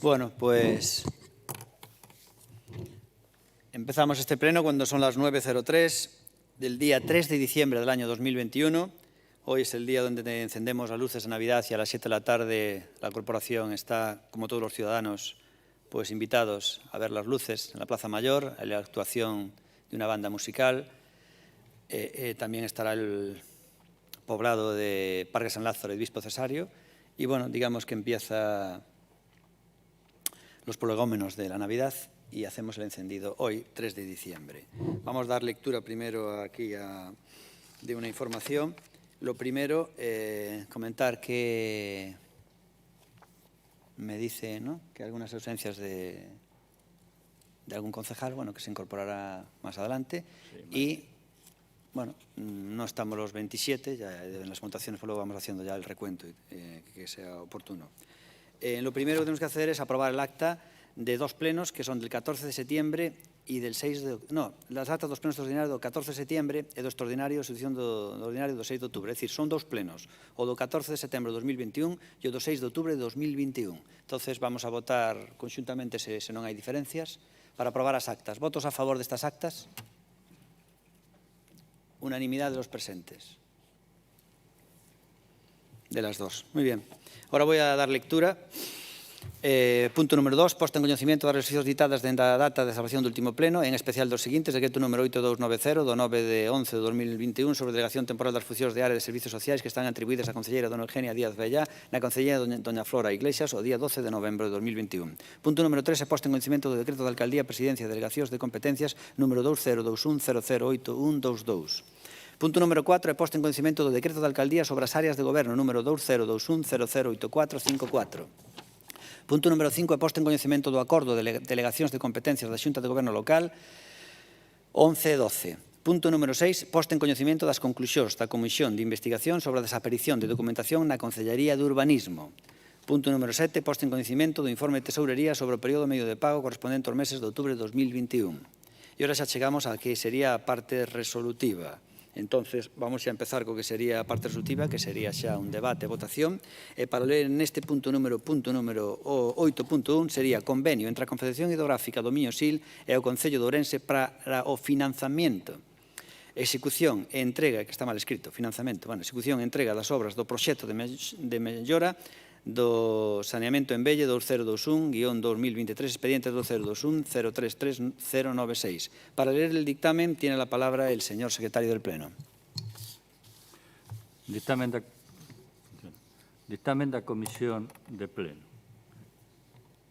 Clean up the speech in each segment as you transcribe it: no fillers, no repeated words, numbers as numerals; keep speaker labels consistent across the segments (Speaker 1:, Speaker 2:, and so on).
Speaker 1: Bueno, pues empezamos este pleno cuando son las 9:03 del día 3 de diciembre del año 2021. Hoy es el día donde encendemos las luces de Navidad y a las 7 de la tarde la corporación está, como todos los ciudadanos, pues invitados a ver las luces en la Plaza Mayor, en la actuación de una banda musical. También estará el poblado de Parque San Lázaro y Bispo Cesario. Y bueno, digamos que empieza los prolegómenos de la Navidad y hacemos el encendido hoy, 3 de diciembre. Vamos a dar lectura primero aquí de una información. Lo primero, comentar que me dice, ¿no?, que algunas ausencias de algún concejal, bueno, que se incorporará más adelante. Sí, y, bueno, no estamos los 27, ya en las votaciones, pues luego vamos haciendo ya el recuento que sea oportuno. Lo primero que tenemos que hacer es aprobar el acta de dos plenos, que son del 14 de septiembre e del 6 de... No, las actas dos plenos extraordinarios do 14 de septiembre e do extraordinario, substitución do ordinario do 6 de outubro. É dicir, son dos plenos, o do 14 de setembro de 2021 e o do 6 de outubro de 2021. Entonces, vamos a votar conxuntamente, se non hai diferencias, para aprobar as actas. Votos a favor destas actas? Unanimidade de los presentes. De las dos. Muy bien. Ahora voy a dar lectura. Punto número 2. Posta en coñecemento das resolucións ditadas dende a data de celebración do último pleno, en especial dos seguintes: decreto número 8290 do 9 de 11 de 2021 sobre delegación temporal das funcións de área de servicios sociais que están atribuídas á concelleira dona Eugenia Díaz Vellá na concelleira doña Flora Iglesias o día 12 de novembro de 2021. Punto número 3. Posta en coñecemento do decreto da Alcaldía Presidencia de Delegacións de Competencias número 2021000822. Punto número 4 é posta en coñecemento do decreto da Alcaldía sobre as áreas de goberno número 2021008454. Punto número 5 é posta en coñecemento do acordo de delegacións de competencias da Xunta de Goberno Local 11-12. Punto número 6, posta en coñecemento das conclusións da Comisión de Investigación sobre a desaparición de documentación na Concellaría de Urbanismo. Punto número 7, posta en coñecemento do informe de Tesourería sobre o período medio de pago correspondente aos meses de outubro de 2021. E ahora xa chegamos a que sería a parte resolutiva. Entonces, vamos a empezar co que sería a parte resolutiva, que sería xa un debate e votación. E para ler neste punto número 8.1 sería convenio entre a Confederación Hidrográfica do Miño-Sil e o Concello de Ourense para o financiamento, execución e entrega, que está mal escrito, financiamento, bueno, execución e entrega das obras do proxecto de mellora do saneamento en Velle 2021-2023, expediente 2021-033-096. Para leer el dictamen tiene la palabra el señor secretario del Pleno.
Speaker 2: Dictamen da Comisión de Pleno.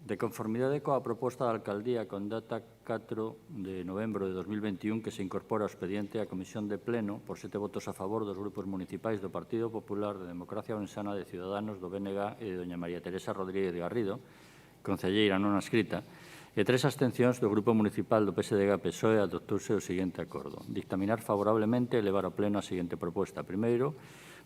Speaker 2: De conformidade coa proposta da Alcaldía con data 4 de novembro de 2021 que se incorpora ao expediente a Comisión de Pleno por 7 votos a favor dos grupos municipais do Partido Popular, de Democracia Ourensana, de Ciudadanos, do BNG e de doña María Teresa Rodríguez de Garrido, concelleira non adscrita, e 3 abstencións do Grupo Municipal do PSDG-PSOE, adoptouse o seguinte acordo. Dictaminar favorablemente e levar ao Pleno a seguinte proposta. Primeiro,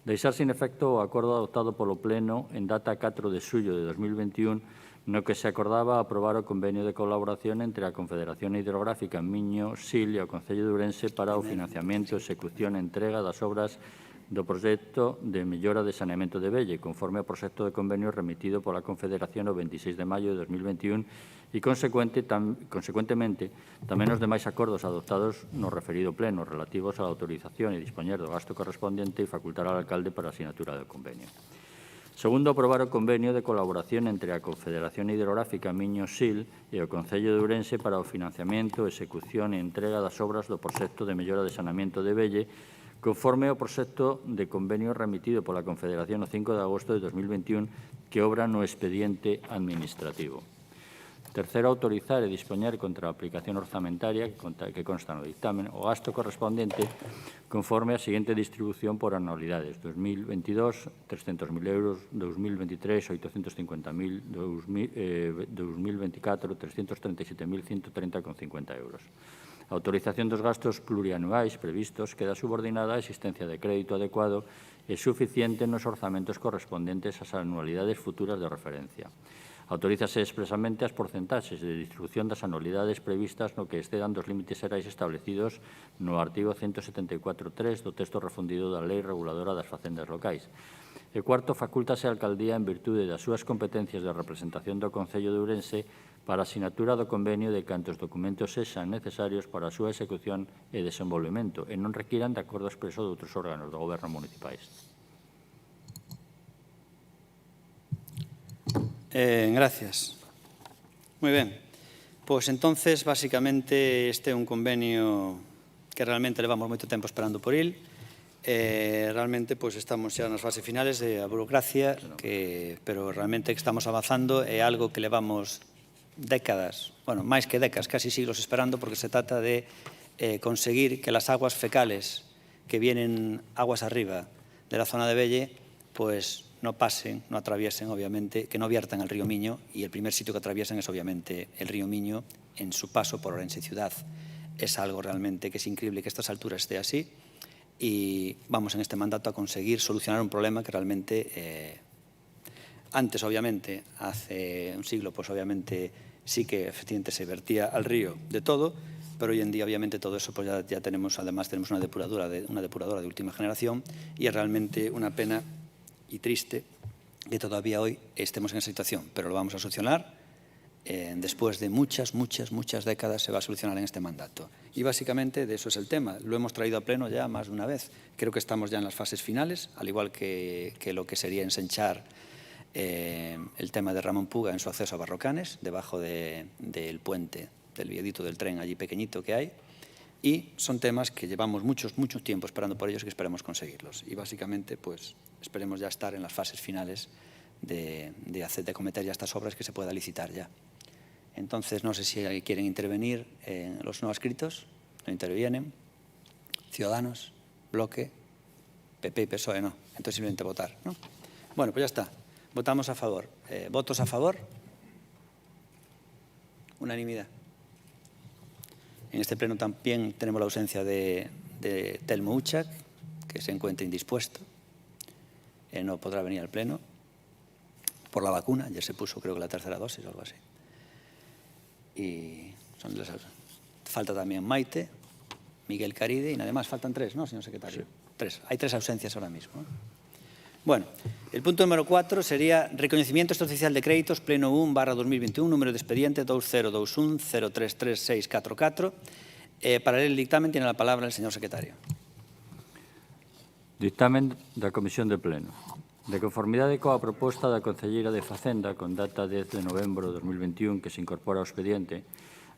Speaker 2: deixar sin efecto o acordo adoptado polo Pleno en data 4 de xullo de 2021 no que se acordaba aprobar o convenio de colaboración entre a Confederación Hidrográfica Miño-Sil e o Concello de Ourense para o financiamento, execución e entrega das obras do proxecto de mellora de saneamento de Velle, conforme ao proxecto de convenio remitido pola Confederación o 26 de maio de 2021 e, consecuentemente, tamén os demais acordos adoptados no referido pleno relativos á autorización e dispoñer do gasto correspondente e facultar ao alcalde para a asinatura do convenio. Segundo, aprobar o convenio de colaboración entre a Confederación Hidrográfica Miño-Sil e o Concello de Ourense para o financiamento, execución e entrega das obras do proxecto de mellora de saneamento de Velle, conforme ao proxecto de convenio remitido pola Confederación o 5 de agosto de 2021 que obra no expediente administrativo. Terceiro, autorizar e dispoñer contra a aplicación orzamentaria que consta no dictamen o gasto correspondente conforme a seguinte distribución por anualidades: 2022, 300.000 euros, 2023, 850.000, 2024, 337.130,50 euros. A autorización dos gastos plurianuais previstos queda subordinada á existencia de crédito adecuado e suficiente nos orzamentos correspondentes ás anualidades futuras de referencia. Autorízase expresamente as porcentaxes de distribución das anualidades previstas no que excedan dos límites xerais establecidos no artigo 174.3 do texto refundido da Lei Reguladora das Facendas Locais. E cuarto, facúltase a alcaldía en virtude das súas competencias de representación do Concello de Ourense para a sinatura do convenio de cantos documentos sexan necesarios para a súa execución e desenvolvemento e non requiran de acordo expreso de outros órganos do goberno municipais.
Speaker 1: Gracias. Muy bien. Pois entonces, basicamente, este é un convenio que realmente levamos moito tempo esperando por il. Realmente, pois, estamos xa nas fases finales da burocracia, pero realmente que estamos avanzando é algo que levamos décadas, bueno, máis que décadas, casi siglos esperando, porque se trata de conseguir que las aguas fecales que vienen aguas arriba de la zona de Velle, pues no pasen, no atraviesen, obviamente, que no viertan al río Miño, y el primer sitio que atraviesan es, obviamente, el río Miño en su paso por Ourense ciudad. Es algo realmente que es increíble que a estas alturas esté así, y vamos en este mandato a conseguir solucionar un problema que realmente, antes, obviamente, hace un siglo, pues obviamente sí que efectivamente se vertía al río de todo, pero hoy en día, obviamente, todo eso pues ya tenemos, además tenemos una depuradora de última generación, y es realmente una pena y triste que todavía hoy estemos en esa situación, pero lo vamos a solucionar. Después de muchas décadas se va a solucionar en este mandato. Y básicamente de eso es el tema. Lo hemos traído a pleno ya más de una vez. Creo que estamos ya en las fases finales, al igual que lo que sería ensanchar el tema de Ramón Puga en su acceso a Barrocanes, debajo del puente, del viaducto del tren allí pequeñito que hay. Y son temas que llevamos mucho tiempo esperando por ellos y que esperemos conseguirlos. Y básicamente, pues, esperemos ya estar en las fases finales de cometer ya estas obras que se pueda licitar ya. Entonces, no sé si quieren intervenir los no adscritos. No intervienen. Ciudadanos, Bloque, PP y PSOE, no. Entonces, simplemente votar, ¿no? Bueno, pues ya está. Votamos a favor. ¿Votos a favor? Unanimidad. En este pleno también tenemos la ausencia de Telmo Uchac, que se encuentra indispuesto. No podrá venir al pleno por la vacuna. Ayer se puso, creo que la tercera dosis o algo así. Y falta también Maite, Miguel Caride y nada más. Faltan tres, ¿no, señor secretario? Sí. Tres. Hay tres ausencias ahora mismo. Bueno, el punto número 4 sería reconocimiento extraoficial de créditos, pleno 1/2021, número de expediente 2021-033644. Para leer el dictamen tiene la palabra el señor secretario.
Speaker 2: Dictamen da Comisión de Pleno. De conformidade coa proposta da Concelleira de Facenda con data 10 de novembro de 2021 que se incorpora ao expediente,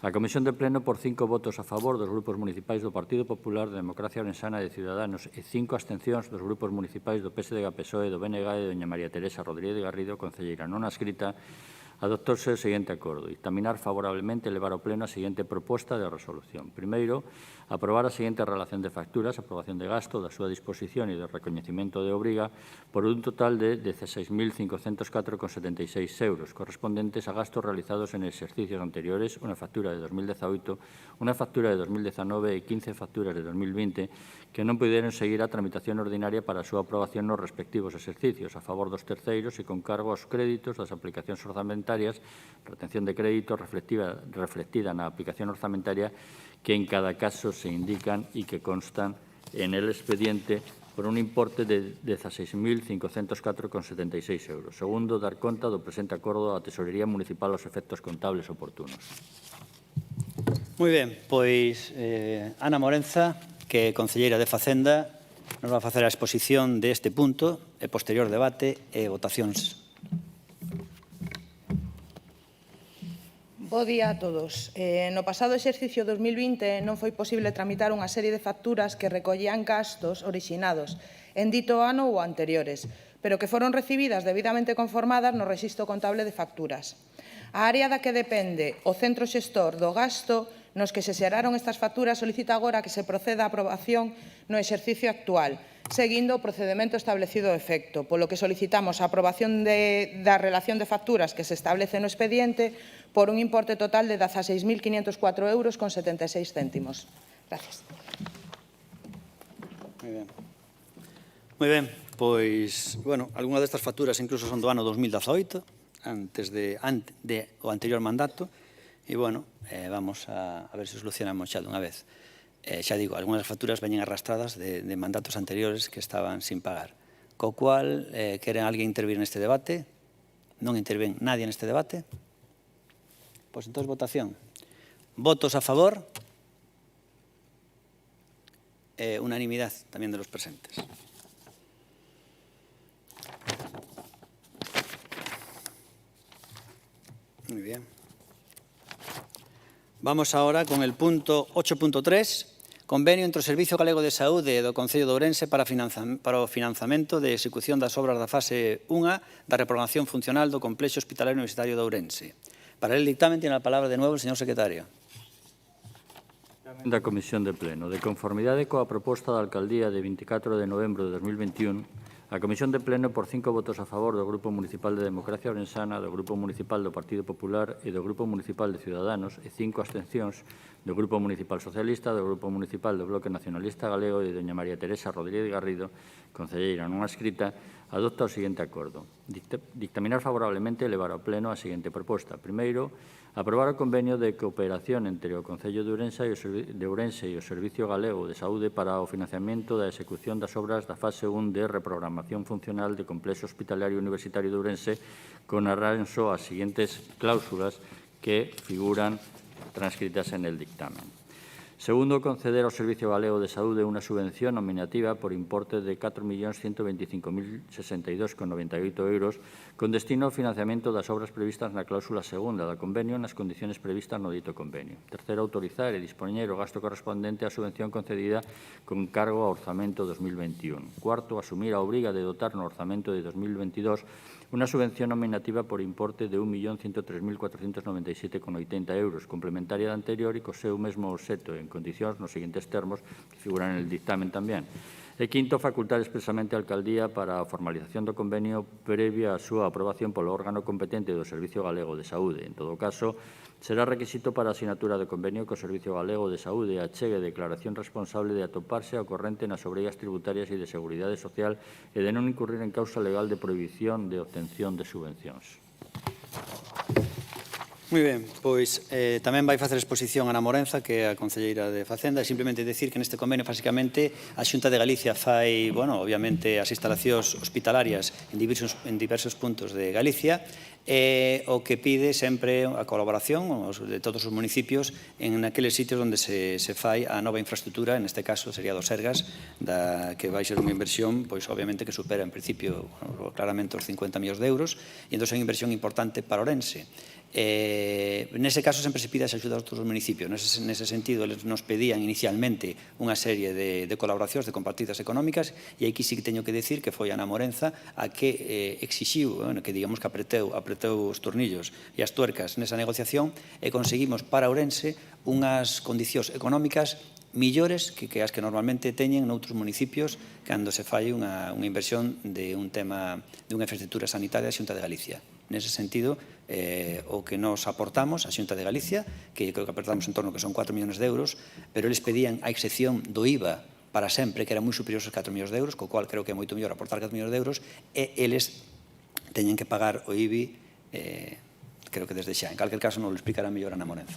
Speaker 2: a Comisión de Pleno, por 5 votos a favor dos grupos municipais do Partido Popular, de Democracia Orensana e de Ciudadanos e 5 abstencións dos grupos municipais do PSDG, PSOE, do BNG e de doña María Teresa Rodríguez Garrido, concelleira non adscrita, adoptouse o seguinte acordo: dictaminar favorablemente e levar ao pleno a seguinte proposta de resolución. Primeiro, aprobar a seguinte relación de facturas, aprobación de gasto, da súa disposición e do recoñecimento de obriga por un total de 16.504,76 euros, correspondentes a gastos realizados en exercicios anteriores, unha factura de 2018, unha factura de 2019 e 15 facturas de 2020 que non puderon seguir a tramitación ordinaria para a súa aprobación nos respectivos exercicios, a favor dos terceiros e con cargo aos créditos das aplicacións orzamentarias, retención de crédito reflectida na aplicación orzamentaria que en cada caso se indican y que constan en el expediente por un importe de 16.504,76 euros. Segundo, dar conta do presente acordo da Tesorería Municipal aos efectos contables oportunos.
Speaker 1: Moi ben, pois Ana Morenza, que é concelleira de Facenda, nos va a facer a exposición deste punto, e posterior debate e votacións.
Speaker 3: Bo día a todos. No pasado exercicio 2020 non foi posible tramitar unha serie de facturas que recollían gastos orixinados en dito ano ou anteriores, pero que foron recibidas debidamente conformadas no rexistro contable de facturas. A área da que depende o centro xestor do gasto nos que se xeraron estas facturas solicita agora que se proceda a aprobación no exercicio actual, seguindo o procedimento establecido ao efecto, polo que solicitamos a aprobación da relación de facturas que se establece no expediente por un importe total de 16.504,76 euros. Gracias.
Speaker 1: Moi ben, pois, bueno, algunhas destas facturas incluso son do ano 2018, antes do anterior mandato, e, bueno, vamos a ver se solucionamos xa dunha vez. Xa digo, algunhas facturas veñen arrastradas de mandatos anteriores que estaban sin pagar. co cual, queren alguén intervir neste debate? Non intervén nadie neste debate? Pois entón, votación. Votos a favor? Unanimidad tamén de los presentes. Muy bien. Vamos ahora con el punto 8.3, convenio entre o Servicio Galego de Saúde e do Concello de Ourense para o financiamento de execución das obras da fase 1 da reprogramación funcional do Complexo Hospitalario Universitario de Ourense. Para el dictamen tiene a palabra de nuevo el señor secretario.
Speaker 2: Da Comisión de Pleno. De conformidade coa proposta da Alcaldía de 24 de novembro de 2021, a Comisión de Pleno, por 5 votos a favor do Grupo Municipal de Democracia Ourensana, do Grupo Municipal do Partido Popular e do Grupo Municipal de Ciudadanos, e 5 abstencións do Grupo Municipal Socialista, do Grupo Municipal do Bloque Nacionalista Galego e de doña María Teresa Rodríguez Garrido, concelleira non adscrita, adopta o seguinte acordo. Dictaminar favorablemente e levar ao Pleno a seguinte proposta. Primeiro, aprobar o convenio de cooperación entre o Concello de Ourense e o Servicio Galego de Saúde para o financiamento da execución das obras da fase 1 de reprogramación funcional de Complexo Hospitalario Universitario de Ourense con arranxo ás seguintes cláusulas que figuran transcritas en el dictamen. Segundo, conceder ao Servicio Galego de Saúde unha subvención nominativa por importe de 4.125.062,98 euros con destino ao financiamento das obras previstas na cláusula segunda da convenio nas condiciones previstas no dito convenio. Terceiro, autorizar e dispoñer o gasto correspondente á subvención concedida con cargo ao orzamento 2021. Cuarto, asumir a obriga de dotar no orzamento de 2022 unha subvención nominativa por importe de 1.103.497,80 euros, complementaria da anterior e co seu mesmo obxecto en condicións nos seguintes termos que figuran en el dictamen tamén. E quinto, facultar expresamente a Alcaldía para a formalización do convenio previa a súa aprobación polo órgano competente do Servicio Galego de Saúde. En todo caso, será requisito para a asinatura do convenio que o Servicio Galego de Saúde achegue declaración responsable de atoparse ao corrente nas obrigas tributarias e de seguridade social e de non incurrir en causa legal de prohibición de obtención de subvencións.
Speaker 1: Moi ben, pois tamén vai facer exposición Ana Morenza, que é a concelleira de Facenda, e simplemente decir que neste convenio, basicamente, a Xunta de Galicia fai, bueno, obviamente, as instalacións hospitalarias en diversos puntos de Galicia, e o que pide sempre a colaboración de todos os municipios en aqueles sitios onde se fai a nova infraestructura, en este caso sería dos Sergas, que vai ser unha inversión, pois obviamente que supera en principio claramente os 50 millóns de euros, e entón é unha inversión importante para Ourense. Nese caso sempre se pide as axudas a outros municipios. Nese sentido, eles nos pedían inicialmente unha serie de colaboracións, de compartidas económicas, e aquí sí que teño que decir que foi Ana Morenza a que exixiu, que digamos que apretou os tornillos e as tuercas nesa negociación, e conseguimos para Ourense unhas condicións económicas millores que as que normalmente teñen noutros municipios cando se fai unha inversión de un tema de unha infraestructura sanitaria da Xunta de Galicia. Nese sentido, o que nos aportamos a Xunta de Galicia, que creo que aportamos en torno que son 4 millóns de euros, pero eles pedían a excepción do IVA para sempre, que era moi superior aos 4 millóns de euros, co cual creo que é moito mellor aportar 4 millóns de euros, e eles teñen que pagar o IBI, creo que desde xa. En calquer caso, non lo explicará mellor Ana Morenza.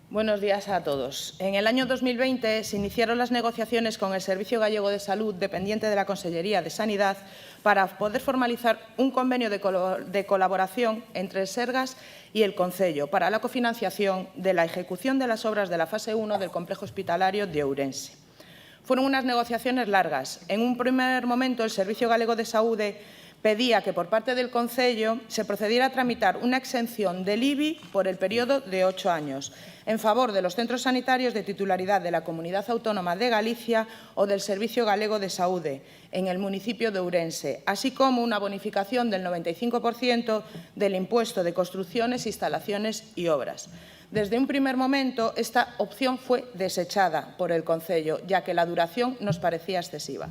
Speaker 3: Buenos días a todos. En el año 2020 se iniciaron las negociaciones con el Servicio Gallego de Salud, dependiente de la Consellería de Sanidad, para poder formalizar un convenio de colaboración entre el Sergas y el Concello para la cofinanciación de la ejecución de las obras de la fase 1 del complejo hospitalario de Ourense. Fueron unas negociaciones largas. En un primer momento, el Servicio Galego de Saúde pedía que por parte del Concello se procediera a tramitar una exención del IBI por el periodo de 8 años en favor de los centros sanitarios de titularidad de la Comunidad Autónoma de Galicia o del Servicio Galego de Saúde en el municipio de Ourense, así como una bonificación del 95% del impuesto de construcciones, instalaciones y obras. Desde un primer momento, esta opción fue desechada por el Concello, ya que la duración nos parecía excesiva.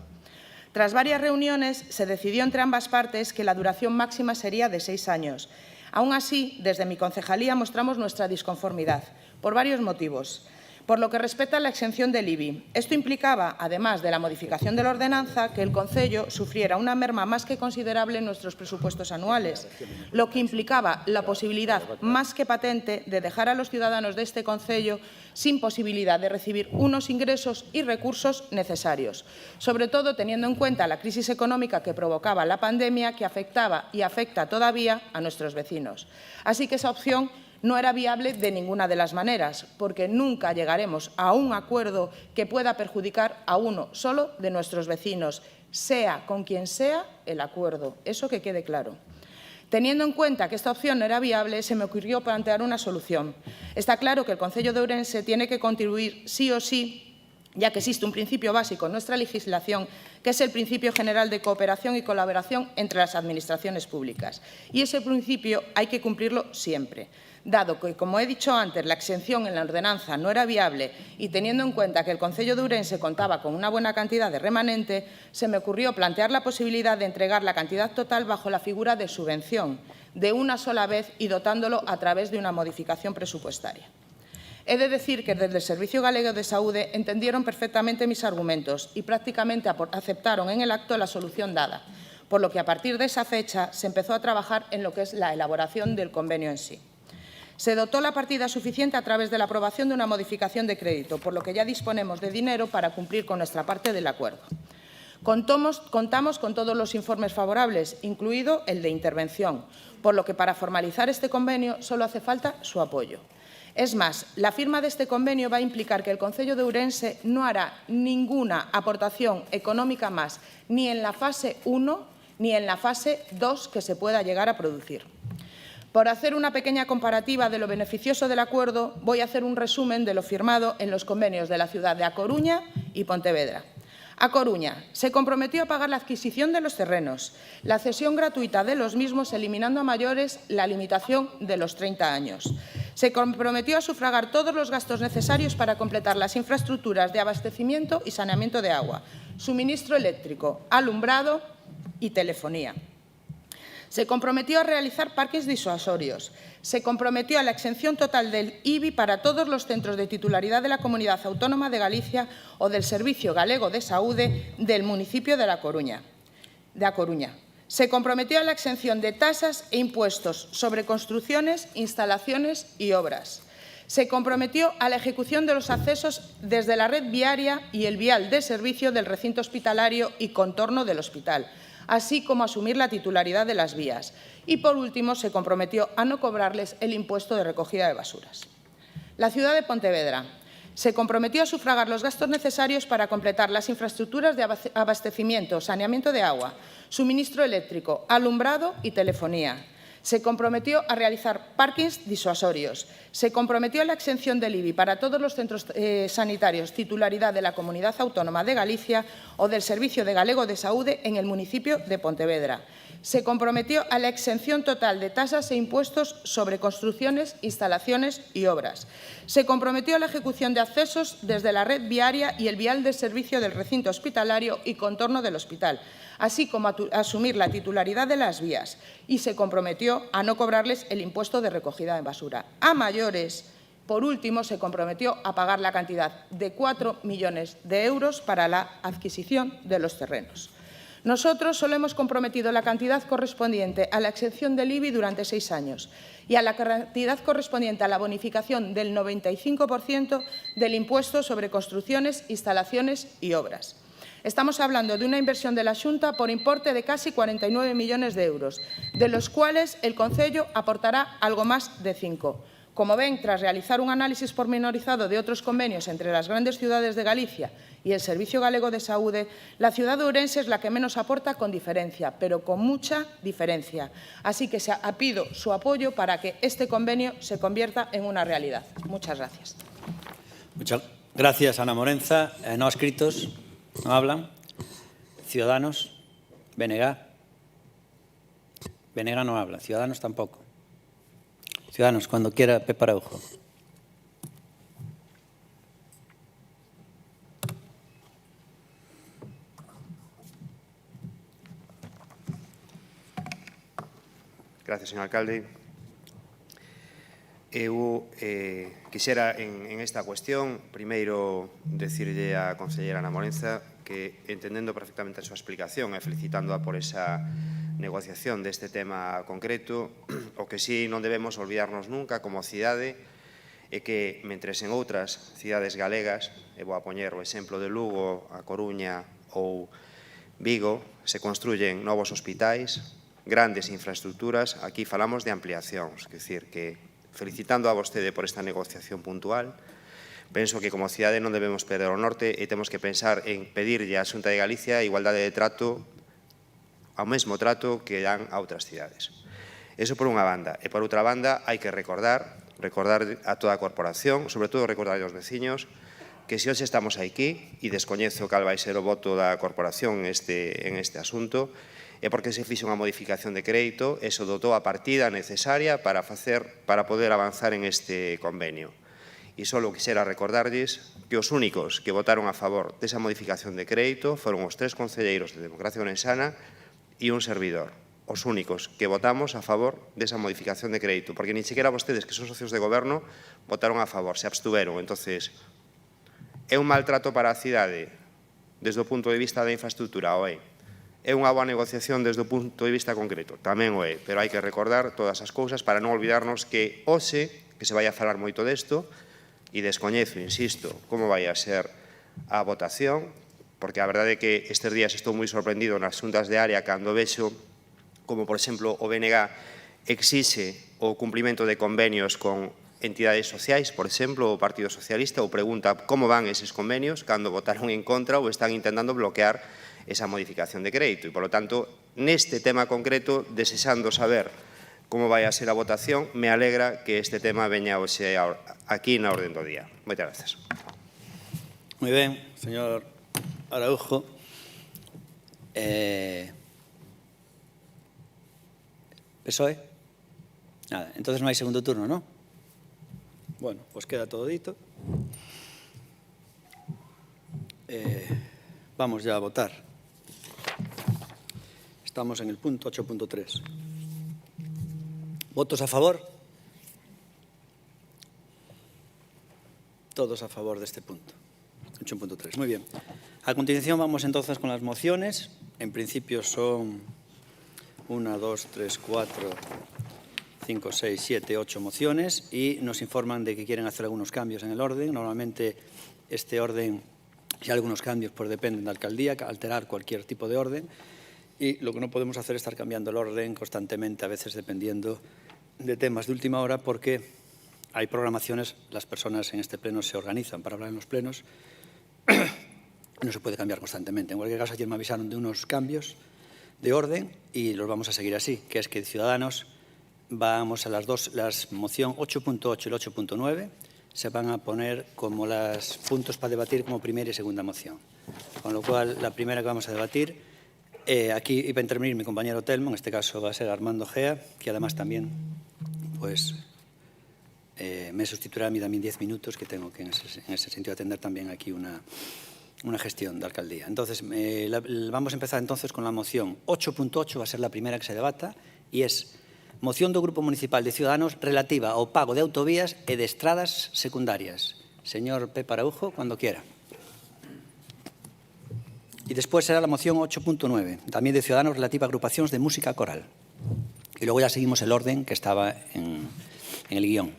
Speaker 3: Tras varias reuniones, se decidió entre ambas partes que la duración máxima sería de 6 años. Aún así, desde mi concejalía mostramos nuestra disconformidad, por varios motivos. Por lo que respecta a la exención del IBI, esto implicaba, además de la modificación de la ordenanza, que el Concello sufriera una merma más que considerable en nuestros presupuestos anuales, lo que implicaba la posibilidad más que patente de dejar a los ciudadanos de este Concello sin posibilidad de recibir unos ingresos y recursos necesarios, sobre todo teniendo en cuenta la crisis económica que provocaba la pandemia, que afectaba y afecta todavía a nuestros vecinos. Así que esa opción no era viable de ninguna de las maneras, porque nunca llegaremos a un acuerdo que pueda perjudicar a uno solo de nuestros vecinos, sea con quien sea el acuerdo. Eso que quede claro. Teniendo en cuenta que esta opción no era viable, se me ocurrió plantear una solución. Está claro que el Concello de Ourense tiene que contribuir sí o sí, ya que existe un principio básico en nuestra legislación, que es el principio general de cooperación y colaboración entre las administraciones públicas. Y ese principio hay que cumplirlo siempre. Dado que, como he dicho antes, la exención en la ordenanza no era viable y teniendo en cuenta que el Concello de Ourense contaba con una buena cantidad de remanente, se me ocurrió plantear la posibilidad de entregar la cantidad total bajo la figura de subvención, de una sola vez y dotándolo a través de una modificación presupuestaria. He de decir que desde el Servicio Galego de Saúde entendieron perfectamente mis argumentos y prácticamente aceptaron en el acto la solución dada, por lo que a partir de esa fecha se empezó a trabajar en lo que es la elaboración del convenio en sí. Se dotó la partida suficiente a través de la aprobación de una modificación de crédito, por lo que ya disponemos de dinero para cumplir con nuestra parte del acuerdo. Contamos con todos los informes favorables, incluido el de intervención, por lo que para formalizar este convenio solo hace falta su apoyo. Es más, la firma de este convenio va a implicar que el Concello de Ourense no hará ninguna aportación económica más, ni en la fase 1 ni en la fase 2 que se pueda llegar a producir. Por hacer una pequeña comparativa de lo beneficioso del acuerdo, voy a hacer un resumen de lo firmado en los convenios de la ciudad de A Coruña y Pontevedra. A Coruña se comprometió a pagar la adquisición de los terrenos, la cesión gratuita de los mismos, eliminando a mayores la limitación de los 30 años. Se comprometió a sufragar todos los gastos necesarios para completar las infraestructuras de abastecimiento y saneamiento de agua, suministro eléctrico, alumbrado y telefonía. Se comprometió a realizar parques disuasorios. Se comprometió a la exención total del IBI para todos los centros de titularidad de la Comunidad Autónoma de Galicia o del Servicio Galego de Saúde del municipio de A Coruña. Se comprometió a la exención de tasas e impuestos sobre construcciones, instalaciones y obras. Se comprometió a la ejecución de los accesos desde la red viaria y el vial de servicio del recinto hospitalario y contorno del hospital, así como asumir la titularidad de las vías. Y, por último, se comprometió a no cobrarles el impuesto de recogida de basuras. La ciudad de Pontevedra se comprometió a sufragar los gastos necesarios para completar las infraestructuras de abastecimiento, saneamiento de agua, suministro eléctrico, alumbrado y telefonía. Se comprometió a realizar parkings disuasorios. Se comprometió a la exención del IBI para todos los centros sanitarios titularidad de la Comunidad Autónoma de Galicia o del Servicio de Galego de Saúde en el municipio de Pontevedra. Se comprometió a la exención total de tasas e impuestos sobre construcciones, instalaciones y obras. Se comprometió a la ejecución de accesos desde la red viaria y el vial de servicio del recinto hospitalario y contorno del hospital, así como a asumir la titularidad de las vías, y se comprometió a no cobrarles el impuesto de recogida de basura. A mayores, por último, se comprometió a pagar la cantidad de 4 millones de euros para la adquisición de los terrenos. Nosotros solo hemos comprometido la cantidad correspondiente a la exención del IBI durante 6 años y a la cantidad correspondiente a la bonificación del 95% del impuesto sobre construcciones, instalaciones y obras. Estamos hablando de una inversión de la Xunta por importe de casi 49 millones de euros, de los cuales el Concello aportará algo más de 5. Como ven, tras realizar un análisis pormenorizado de otros convenios entre las grandes ciudades de Galicia y el Servicio Galego de Saúde, la ciudad de Ourense es la que menos aporta con diferencia, pero con mucha diferencia. Así que pido su apoyo para que este convenio se convierta en una realidad. Muchas gracias.
Speaker 1: Muchas gracias, Ana Morenza. No escritos, no hablan. Ciudadanos, BNG. BNG no habla, Ciudadanos tampoco. Ciudadanos, cuando quiera, Pepe Araujo.
Speaker 4: Gracias, señor alcalde. Eu quixera en esta cuestión primeiro decirlle á conselleira Ana Morenza que, entendendo perfectamente a súa explicación e felicitándoa por esa negociación deste tema concreto, o que sí non debemos olvidarnos nunca como cidade é que, mentres en outras cidades galegas, e vou a poñer o exemplo de Lugo, A Coruña ou Vigo, se construyen novos hospitais, grandes infraestructuras, aquí falamos de ampliacións, quer dicir que, felicitando a vostede por esta negociación puntual, penso que como cidade non debemos perder o norte e temos que pensar en pedirlle á Xunta de Galicia a igualdade de trato, ao mesmo trato que dan a outras cidades. Eso por unha banda. E por outra banda, hai que recordar a toda a corporación, sobre todo recordar aos veciños, que se hoxe estamos aquí, e descoñezo cal vai ser o voto da corporación en este asunto, é porque se fixo unha modificación de crédito e se dotou a partida necesaria para poder avanzar en este convenio. E só quixera recordarlles que os únicos que votaron a favor desa modificación de crédito foron os 3 concelleiros de Democracia Ourensana e un servidor. Os únicos que votamos a favor desa modificación de crédito, porque ni siquiera vostedes, que son socios de goberno, votaron a favor, se abstuveron. Entonces, é un maltrato para a cidade desde o punto de vista da infraestructura, o é? É unha boa negociación desde o punto de vista concreto, tamén o é, pero hai que recordar todas as cousas para non olvidarnos que hoxe, que se vai a falar moito desto, e descoñezo, insisto, como vai a ser a votación, porque a verdade é que estes días estou moi sorprendido nas xuntas de área cando vexo como, por exemplo, o BNG exixe o cumprimento de convenios con entidades sociais, por exemplo, o Partido Socialista, ou pregunta como van eses convenios cando votaron en contra ou están intentando bloquear esa modificación de crédito. E, polo tanto, neste tema concreto, desexando saber como vai a ser a votación, me alegra que este tema veña hoxe aquí na orden do día. Moitas grazas.
Speaker 1: Moi ben, señor Araujo. PSOE? Nada, entonces non hai segundo turno, non? Bueno, pues queda todo dito. Vamos ya a votar. Estamos en el punto 8.3. ¿Votos a favor? Todos a favor de este punto. 8.3. Muy bien. A continuación vamos entonces con las mociones. En principio son 1, 2, 3, 4, 5, 6, 7, 8 mociones y nos informan de que quieren hacer algunos cambios en el orden. Normalmente este orden, si hay algunos cambios, pues dependen de la alcaldía, alterar cualquier tipo de orden. Y lo que no podemos hacer es estar cambiando el orden constantemente, a veces dependiendo de temas de última hora, porque hay programaciones, las personas en este pleno se organizan para hablar en los plenos, no se puede cambiar constantemente. En cualquier caso, ayer me avisaron de unos cambios de orden y los vamos a seguir así, que es que Ciudadanos vamos a las moción 8.8 y el 8.9 se van a poner como los puntos para debatir como primera y segunda moción. Con lo cual, la primera que vamos a debatir, aquí iba a intervenir mi compañero Telmo, en este caso va a ser Armando Gea, que además también pues, me sustituirá a mí también 10 minutos, que tengo que en ese sentido atender también aquí una gestión de alcaldía. Entonces, vamos a empezar entonces con la moción 8.8, va a ser la primera que se debata, y es moción do Grupo Municipal de Ciudadanos relativa ao pago de autovías e de estradas secundarias. Señor Pepe Araujo, cuando quiera. Y después será la moción 8.9, también de Ciudadanos relativa a agrupacións de música coral. Y luego ya seguimos el orden que estaba en el guión.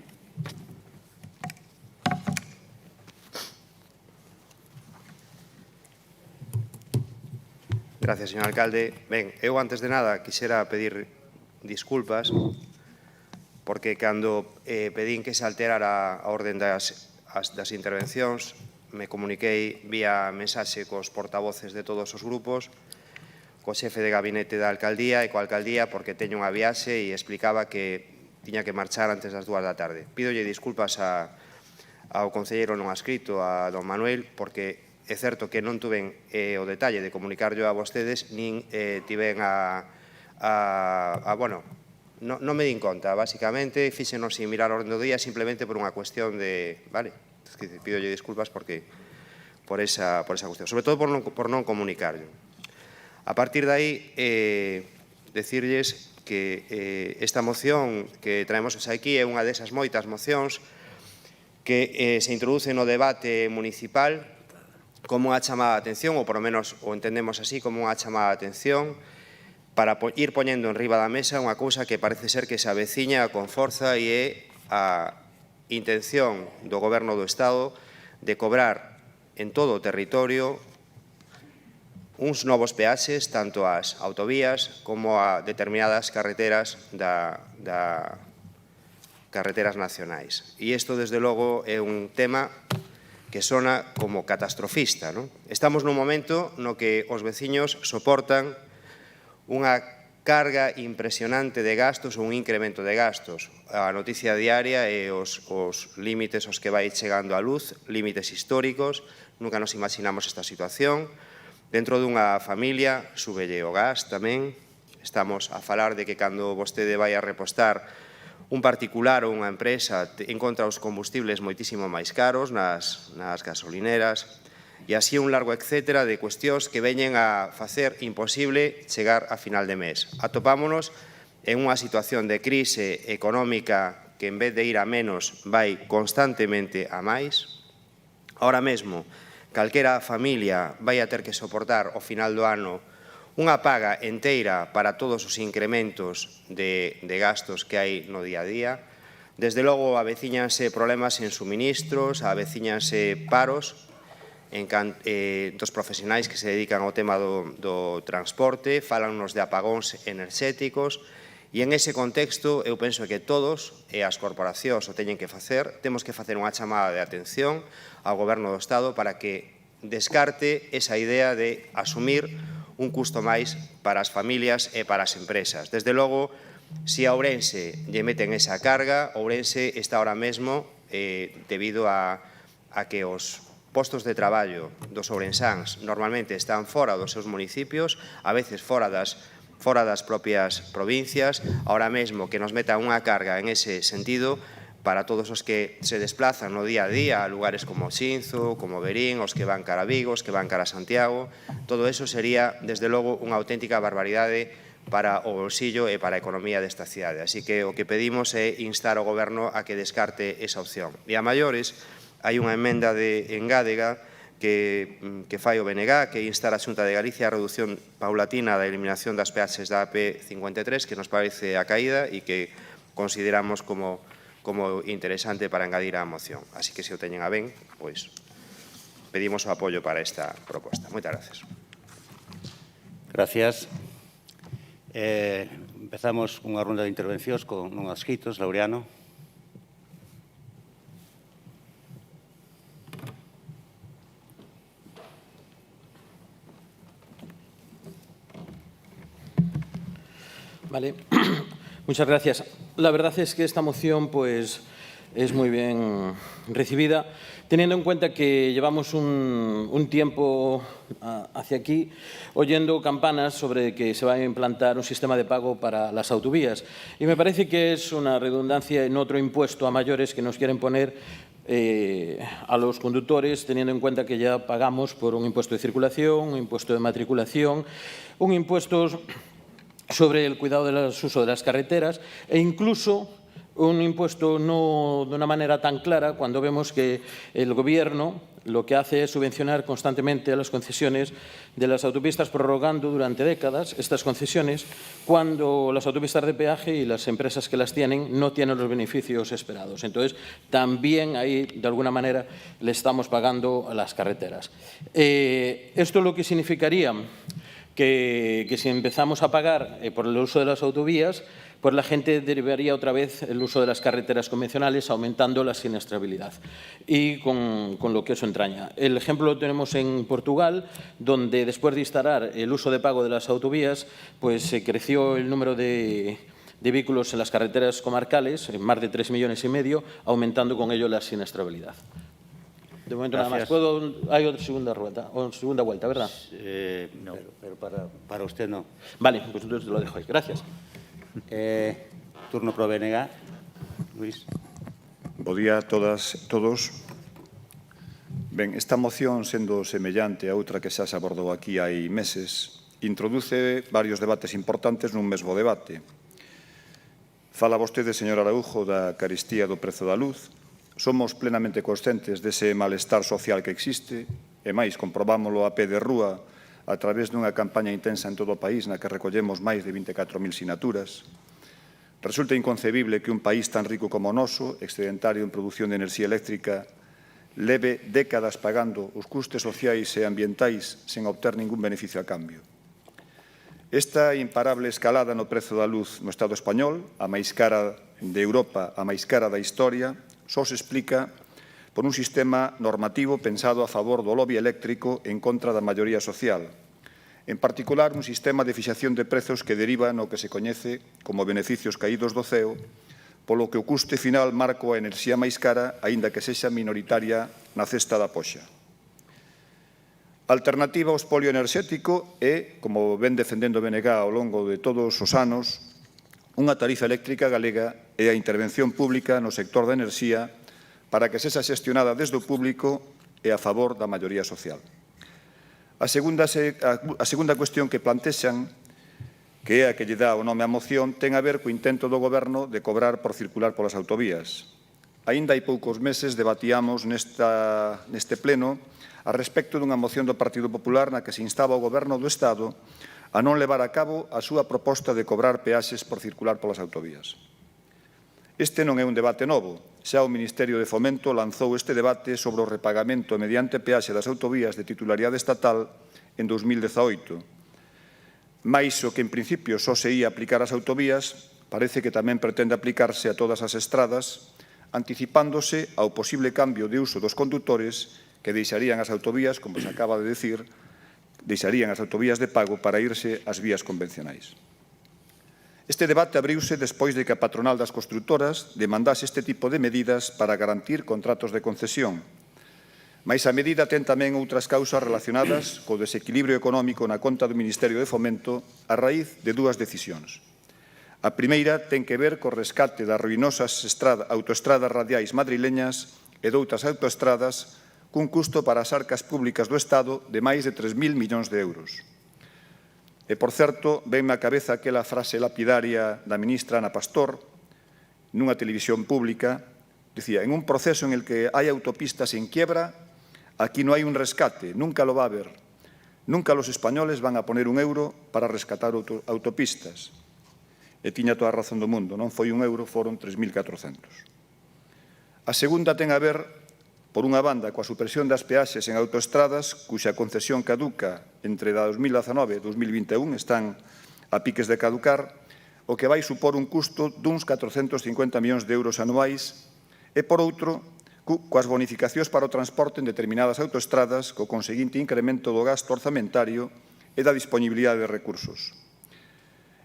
Speaker 4: Gracias, señor alcalde. Ben, eu antes de nada quixera pedir disculpas porque cando pedín que se alterara a orden das intervencións me comuniquei vía mensaxe cos portavoces de todos os grupos, co xefe de gabinete da alcaldía e coa alcaldía porque teño unha viaxe e explicaba que tiña que marchar antes das 2 da tarde. Pídolle disculpas ao concelleiro non adscrito, a don Manuel, porque é certo que non tuven o detalle de comunicar yo a vostedes, nin tiven bueno, non me din conta, basicamente, fíxenos sin mirar o orden do día simplemente por unha cuestión de, vale, pídolle disculpas porque por esa cuestión, sobre todo por non comunicarlo. A partir de aí, decirlles que esta moción que traemos aquí é unha desas moitas mocións que se introduce no debate municipal como unha chamada de atención, ou por lo menos o entendemos así, como unha chamada de atención para ir poñendo en riba da mesa unha cousa que parece ser que se aveciña con forza e é a intención do Goberno do Estado de cobrar en todo o territorio uns novos peaxes tanto ás autovías como a determinadas carreteras carreteras nacionais. E isto, desde logo, é un tema que sona como catastrofista, non? Estamos nun momento no que os veciños soportan unha carga impresionante de gastos ou un incremento de gastos. A noticia diaria e os límites aos que vai chegando a luz, límites históricos, nunca nos imaginamos esta situación. Dentro dunha familia, súbelle o gas tamén. Estamos a falar de que cando vostede vai a repostar un particular ou unha empresa encontra os combustibles moitísimo máis caros nas gasolineras e así un largo etcétera de cuestións que veñen a facer imposible chegar a final de mes. Atopámonos en unha situación de crise económica que en vez de ir a menos vai constantemente a máis. Ahora mesmo, calquera familia vai a ter que soportar ao final do ano unha paga enteira para todos os incrementos de gastos que hai no día a día. Desde logo, avecíñanse problemas en suministros, avecíñanse paros dos profesionais que se dedican ao tema do transporte, falannos de apagóns enerxéticos, e en ese contexto eu penso que todos e as corporacións o teñen que facer, temos que facer unha chamada de atención ao Goberno do Estado para que descarte esa idea de asumir un custo máis para as familias e para as empresas. Desde logo, se a Ourense lle meten esa carga, Ourense está ahora mesmo, debido a que os postos de traballo dos ourensáns normalmente están fora dos seus municipios, a veces fora das propias provincias, ahora mesmo que nos meta unha carga en ese sentido para todos os que se desplazan no día a día a lugares como Xinzo, como Verín, os que van cara a Vigo, os que van cara a Santiago. Todo eso sería, desde logo, unha auténtica barbaridade para o bolsillo e para a economía desta cidade. Así que o que pedimos é instar ao Goberno a que descarte esa opción. E a maiores, hai unha emenda de engádega que fai o BNG, que instar a Xunta de Galicia a reducción paulatina da eliminación das peaxes da AP53, que nos parece a caída e que consideramos como interesante para engadir a moción. Así que, se o teñen a ben, pois pedimos o apoio para esta proposta. Moitas gracias.
Speaker 5: Gracias. Empezamos unha ronda de intervencións con non adscritos. Laureano.
Speaker 6: Vale. Muchas gracias. La verdad es que esta moción pues, es muy bien recibida, teniendo en cuenta que llevamos un tiempo hacia aquí oyendo campanas sobre que se va a implantar un sistema de pago para las autovías. Y me parece que es una redundancia en otro impuesto a mayores que nos quieren poner a los conductores, teniendo en cuenta que ya pagamos por un impuesto de circulación, un impuesto de matriculación, un impuesto sobre el cuidado del uso de las carreteras e incluso un impuesto no de una manera tan clara cuando vemos que el Gobierno lo que hace es subvencionar constantemente a las concesiones de las autopistas, prorrogando durante décadas estas concesiones cuando las autopistas de peaje y las empresas que las tienen no tienen los beneficios esperados. Entonces, también ahí, de alguna manera, le estamos pagando a las carreteras. Esto lo que significaría que si empezamos a pagar por el uso de las autovías, pues la gente derivaría otra vez el uso de las carreteras convencionales, aumentando la siniestrabilidad y con lo que eso entraña. El ejemplo lo tenemos en Portugal, donde después de instalar el uso de pago de las autovías, pues se creció el número de vehículos en las carreteras comarcales, en más de 3,5 millones, aumentando con ello la siniestrabilidad. De momento
Speaker 5: Gracias.
Speaker 6: nada más. Hay otra segunda vuelta, ¿verdad?
Speaker 5: No, pero para usted no.
Speaker 6: Vale, pues entonces lo dejo ahí. Gracias.
Speaker 5: Turno pro BNG. Luis.
Speaker 7: Bo día a todas e todos. Ben, esta moción, sendo semellante a outra que xa se abordou aquí hai meses, introduce varios debates importantes nun mesmo debate. Fala vostede, señor Araújo, da carestía do prezo da luz. Somos plenamente conscientes dese malestar social que existe, e máis comprobámoslo a pé de rúa a través dunha campaña intensa en todo o país na que recollemos máis de 24.000 sinaturas. Resulta inconcebible que un país tan rico como o noso, excedentario en produción de enerxía eléctrica, leve décadas pagando os custes sociais e ambientais sen obter ningún beneficio a cambio. Esta imparable escalada no prezo da luz no Estado español, a máis cara de Europa, a máis cara da historia, só se explica por un sistema normativo pensado a favor do lobby eléctrico en contra da maioría social. En particular, un sistema de fixación de prezos que deriva no que se coñece como beneficios caídos do ceo, polo que o custe final marca a enerxía máis cara, aínda que sexa minoritaria na cesta da poxa. A alternativa ao espolio enerxético é, como ven defendendo BNG ao longo de todos os anos, unha tarifa eléctrica galega e a intervención pública no sector da enerxía para que sexa xestionada desde o público e a favor da maioría social. A segunda cuestión que plantexan, que é a que lle dá o nome á moción, ten a ver co intento do Goberno de cobrar por circular polas autovías. Aínda hai poucos meses debatíamos neste pleno a respecto dunha moción do Partido Popular na que se instaba o Goberno do Estado a non levar a cabo a súa proposta de cobrar peaxes por circular polas autovías. Este non é un debate novo. Xa o Ministerio de Fomento lanzou este debate sobre o repagamento mediante peaxe das autovías de titularidade estatal en 2018. Mais o que en principio só se ia aplicar ás autovías parece que tamén pretende aplicarse a todas as estradas, anticipándose ao posible cambio de uso dos condutores que deixarían as autovías, como se acaba de decir, deixarían as autovías de pago para irse ás vías convencionais. Este debate abriuse despois de que a patronal das construtoras demandase este tipo de medidas para garantir contratos de concesión. Mais a medida ten tamén outras causas relacionadas co desequilibrio económico na conta do Ministerio de Fomento a raíz de dúas decisións. A primeira ten que ver co rescate das ruinosas autoestradas radiais madrileñas e doutras autoestradas cun custo para as arcas públicas do Estado de máis de 3.000 millóns de euros. E, por certo, venme á cabeza aquela frase lapidaria da ministra Ana Pastor nunha televisión pública, dicía, en un proceso en el que hai autopistas en quiebra, aquí no hai un rescate, nunca lo va a haber. Nunca los españoles van a poner un euro para rescatar autopistas. E tiña toda a razón do mundo, non foi un euro, foron 3.400. A segunda ten a ver, por unha banda, coa supresión das peaxes en autoestradas, cuxa concesión caduca entre 2019 e 2021, están a piques de caducar, o que vai supor un custo duns 450 millóns de euros anuais, e, por outro, coas bonificacións para o transporte en determinadas autoestradas, co conseguinte incremento do gasto orzamentario e da disponibilidade de recursos.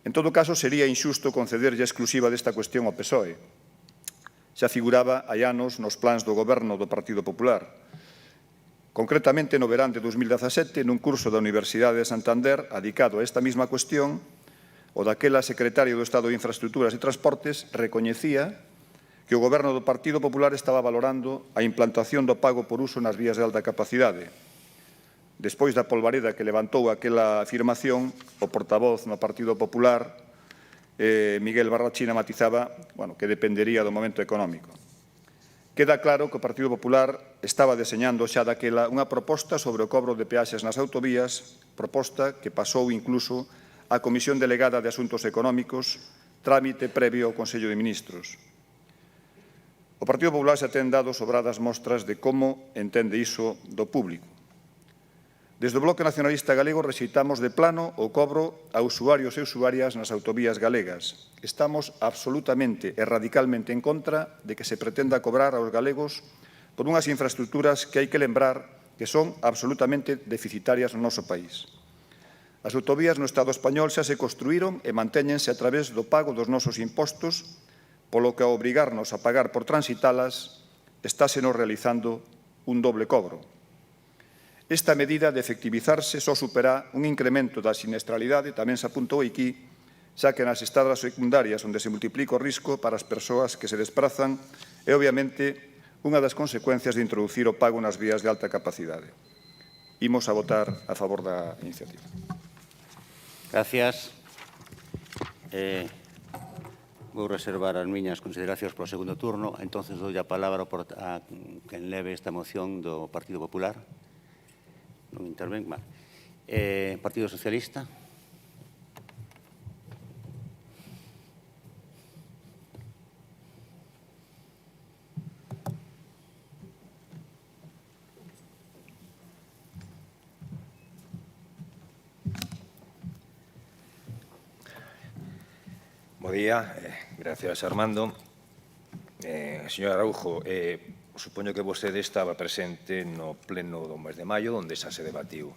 Speaker 7: En todo caso, sería injusto concederlle a exclusiva desta cuestión ao PSOE. Xa figuraba hai anos nos plans do Goberno do Partido Popular. Concretamente, no verán de 2017, nun curso da Universidade de Santander adicado a esta mesma cuestión, o daquela secretario do Estado de Infraestructuras e Transportes recoñecía que o Goberno do Partido Popular estaba valorando a implantación do pago por uso nas vías de alta capacidade. Despois da polvareda que levantou aquela afirmación, o portavoz no Partido Popular, Miguel Barrachina, matizaba que dependería do momento económico. Queda claro que o Partido Popular estaba deseñando xa daquela unha proposta sobre o cobro de peaxes nas autovías, proposta que pasou incluso á Comisión Delegada de Asuntos Económicos, trámite previo ao Consello de Ministros. O Partido Popular xa ten dado sobradas mostras de como entende iso do público. Desde o Bloque Nacionalista Galego rexeitamos de plano o cobro a usuarios e usuarias nas autovías galegas. Estamos absolutamente e radicalmente en contra de que se pretenda cobrar aos galegos por unhas infraestructuras que hai que lembrar que son absolutamente deficitarias no noso país. As autovías no Estado español xa se construíron e mantéñense a través do pago dos nosos impostos, polo que ao obrigarnos a pagar por transitalas estásenos realizando un doble cobro. Esta medida de efectivizarse só supera un incremento da siniestralidade, tamén se apuntou aquí, xa que nas estradas secundarias onde se multiplica o risco para as persoas que se desprazan é, obviamente, unha das consecuencias de introducir o pago nas vías de alta capacidade. Imos a votar a favor da iniciativa.
Speaker 5: Gracias. Vou reservar as miñas consideracións para o segundo turno. Entonces, dou a palabra a quen leve esta moción do Partido Popular. Non interven, vale. Partido Socialista.
Speaker 8: Bo día, gracias Armando. Señor Araujo, supoño que vostede estaba presente no pleno do mes de maio, onde xa se debatiu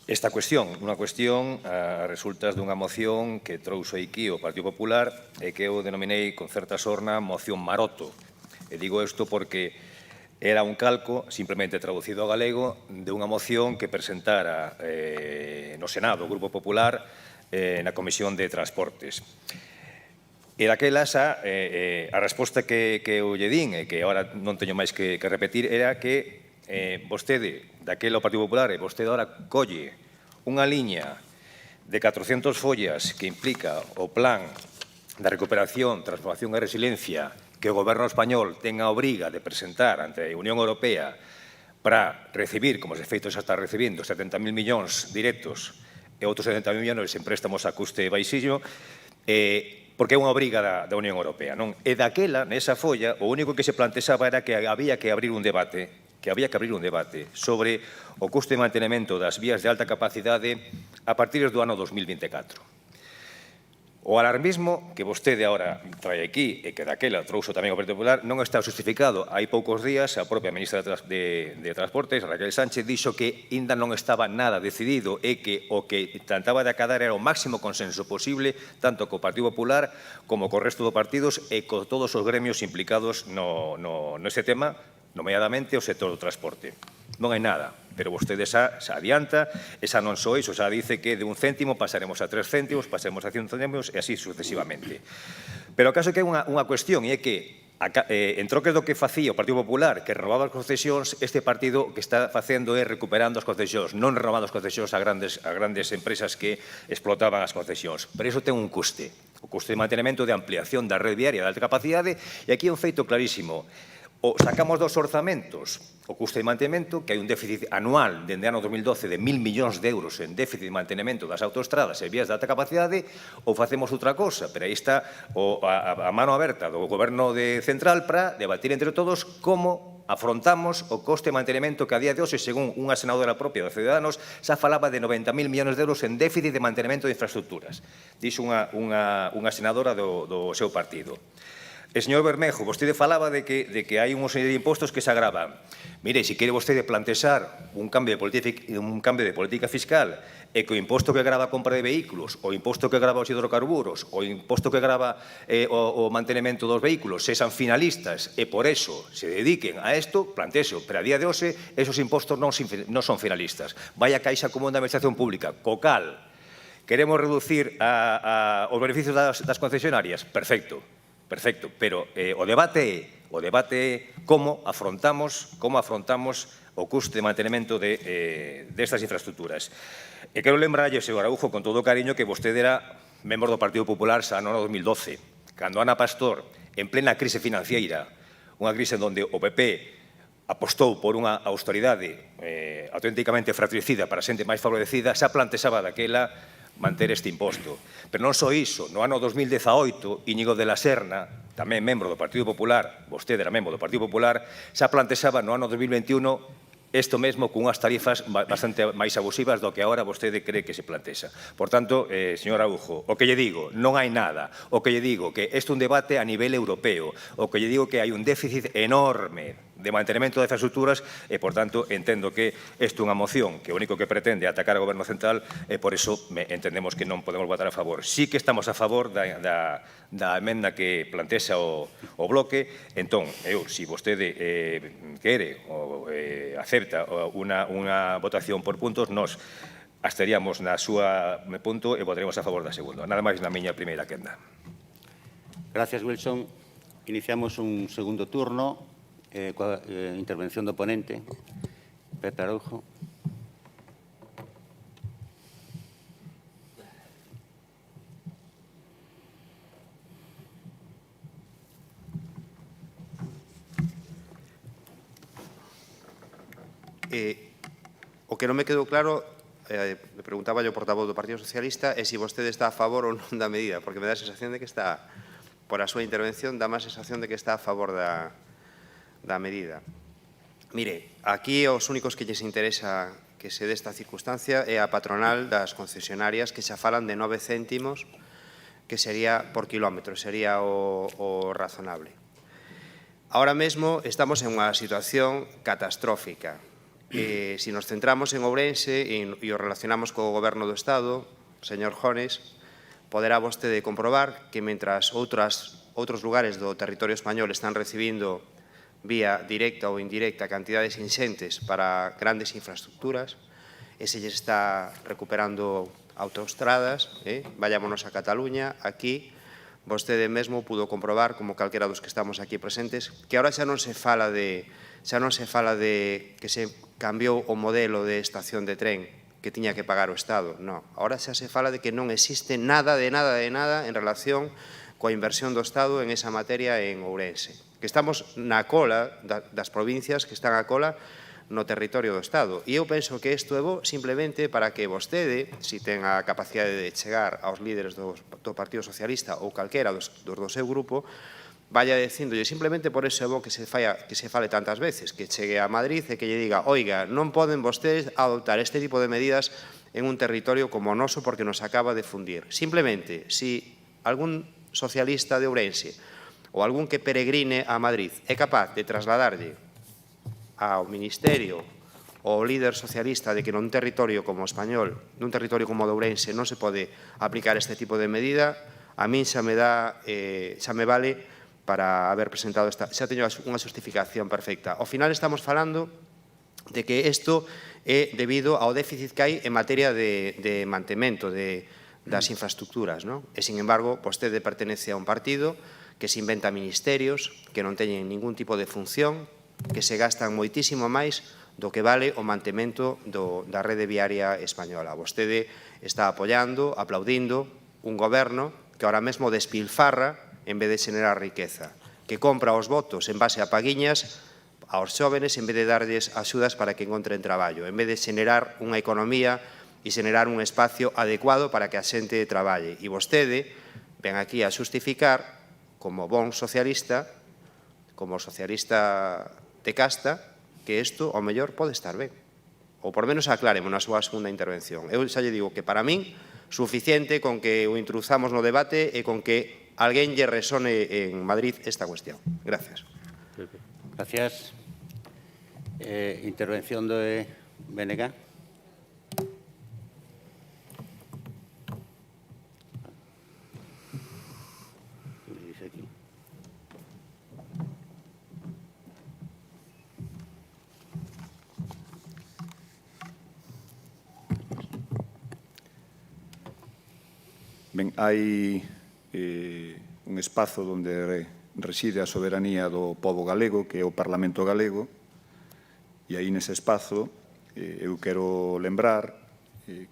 Speaker 8: esta cuestión, unha cuestión a resultas dunha moción que trouxo aquí o Partido Popular e que eu denominei con certa sorna moción maroto. E digo isto porque era un calco, simplemente traducido ao galego, de unha moción que presentara no Senado o Grupo Popular na Comisión de Transportes. E daquela xa, a resposta que eu lle din, e que agora non teño máis que repetir, era que vostede, daquela o Partido Popular, e vostede agora colle unha liña de 400 follas que implica o plan da recuperación, transformación e resiliencia que o Goberno español ten a obriga de presentar ante a Unión Europea para recibir, como se feito xa está recibindo, 70.000 millóns directos e outros 70.000 millóns en préstamos a custe baixillo, porque é unha obriga da Unión Europea. E daquela, nesa folla, o único que se plantexaba era que había que abrir un debate sobre o custe de mantenimento das vías de alta capacidade a partir do ano 2024. O alarmismo que vostede agora trae aquí e que daquela trouxo tamén o Partido Popular non está justificado. Hai poucos días a propia ministra de Transportes, Raquel Sánchez, dixo que ainda non estaba nada decidido e que o que trataba de acadar era o máximo consenso posible tanto co Partido Popular como co resto dos partidos e con todos os gremios implicados nese tema, nomeadamente o sector do transporte. Non hai nada, pero vostede xa adianta, e xa non só iso, xa dice que de 1 céntimo pasaremos a 3 céntimos, pasaremos a 100 céntimos e así sucesivamente. Pero o caso é que hai unha cuestión, e é que en troques do que facía o Partido Popular, que renovaba as concesións, este partido o que está facendo é recuperando as concesións, non renovando as concesións a grandes empresas que explotaban as concesións. Pero iso ten un custe, o custe de mantenimento de ampliación da red viaria de alta capacidade, e aquí é un feito clarísimo. Sacamos dos orzamentos o custe de mantenimento, que hai un déficit anual dende ano 2012 de 1.000 millóns de euros en déficit de mantenimento das autoestradas e vías de alta capacidade, ou facemos outra cosa, pero aí está a mano aberta do Goberno central para debatir entre todos como afrontamos o coste de mantenimento que a día de hoxe, según unha senadora propia dos Ciudadanos, xa falaba de 90.000 millóns de euros en déficit de mantenimento de infraestructuras. Dixo unha senadora do seu partido. E, señor Bermejo, vostede falaba de que hai unha serie de impostos que se agravan. Mire, se quere vostede plantexar un cambio de política fiscal e que o imposto que grava a compra de vehículos, o imposto que grava os hidrocarburos, o imposto que grava o mantenimento dos vehículos, sexan finalistas e por eso se dediquen a isto, plantexo. Pero a día de hoxe, esos impostos non son finalistas. Vai a Caixa Común de Administración Pública, co cal queremos reducir os beneficios das concesionarias. Perfecto. Perfecto, pero o debate é como afrontamos o custe de mantenimento destas infraestructuras. E quero lembrarlle, señor Araujo, con todo o cariño, que vostede era membro do Partido Popular xa no ano 2012, cando Ana Pastor, en plena crise financiera, unha crise onde o PP apostou por unha austeridade auténticamente fratricida para a xente máis favorecida, xa plantexaba daquela manter este imposto. Pero non só iso, no ano 2018, Íñigo de la Serna, tamén membro do Partido Popular, vostede era membro do Partido Popular, xa plantexaba no ano 2021 isto mesmo cunhas tarifas bastante máis abusivas do que agora vostede cree que se plantexa. Por tanto, señor Araujo, o que lle digo, non hai nada. O que lle digo, que este é un debate a nivel europeo. O que lle digo que hai un déficit enorme de mantenimento de infraestructuras e, por tanto, entendo que isto é unha moción que o único que pretende é atacar ao Goberno central e, por iso, entendemos que non podemos votar a favor. Sí que estamos a favor da emenda que plantexa o bloque. Entón, se vostede quere ou acepta unha votación por puntos, nós absteríamos na súa punto e votaremos a favor da segunda. Nada máis na miña primeira quenda.
Speaker 5: Gracias, Wilson. Iniciamos un segundo turno coa intervención do ponente, Pepe Araujo.
Speaker 4: O que non me quedou claro, le preguntaba yo ao portavoz do Partido Socialista, é se vostede está a favor ou non da medida, porque me dá a sensación de que está, por a súa intervención, dá má sensación de que está a favor da medida. Mire, aquí os únicos que lles interesa que se dé esta circunstancia é a patronal das concesionarias que xa falan de 9 céntimos que sería por kilómetro, sería o razonable. Ahora mesmo estamos en unha situación catastrófica. Se nos centramos en Ourense e o relacionamos co Goberno do Estado, señor Jones, poderá vostede comprobar que mentras outros lugares do territorio español están recibindo vía directa ou indirecta cantidades inxentes para grandes infraestructuras, e se lles está recuperando autoestradas, vayámonos a Cataluña, aquí vostede mesmo pudo comprobar, como calquera dos que estamos aquí presentes, que ahora xa non se fala de que se cambiou o modelo de estación de tren que tiña que pagar o Estado. Non, ahora xa se fala de que non existe nada en relación coa inversión do Estado en esa materia en Ourense. Que estamos na cola das provincias que están a cola no territorio do Estado. E eu penso que isto é bo simplemente para que vostede, se ten a capacidade de chegar aos líderes do Partido Socialista ou calquera dos seu grupo, vaya dicíndolle simplemente por eso é bo que se fale tantas veces, que chegue a Madrid e que lle diga, oiga, non poden vostedes adoptar este tipo de medidas en un territorio como o noso porque nos acaba de fundir. Simplemente, se algún socialista de Ourense ou algún que peregrine a Madrid é capaz de trasladarlle ao Ministerio ou ao líder socialista de que nun territorio como o español, nun territorio como o de Ourense, non se pode aplicar este tipo de medida, a min xa me vale para haber presentado xa teño unha justificación perfecta. Ao final estamos falando de que isto é debido ao déficit que hai en materia de mantemento das infraestructuras, non? E, sin embargo, vostede pertenece a un partido que se inventa ministerios, que non teñen ningún tipo de función, que se gastan moitísimo máis do que vale o mantemento da rede viaria española. Vostede está apoiando, aplaudindo un goberno que ahora mesmo despilfarra en vez de xenerar riqueza, que compra os votos en base a paguiñas aos xóvenes en vez de darlles axudas para que encontren traballo, en vez de xenerar unha economía e xenerar un espacio adecuado para que a xente traballe. E vostede ven aquí a xustificar, como bon socialista, como socialista de casta, que isto, ao mellor, pode estar ben. Ou, por menos, acláremo na súa segunda intervención. Eu xa lle digo que, para min, suficiente con que o intruzamos no debate e con que alguén lle resone en Madrid esta cuestión. Gracias.
Speaker 5: Gracias. Intervención de BNG.
Speaker 7: Ben, hai un espazo onde reside a soberanía do pobo galego, que é o Parlamento galego, e aí nese espazo eu quero lembrar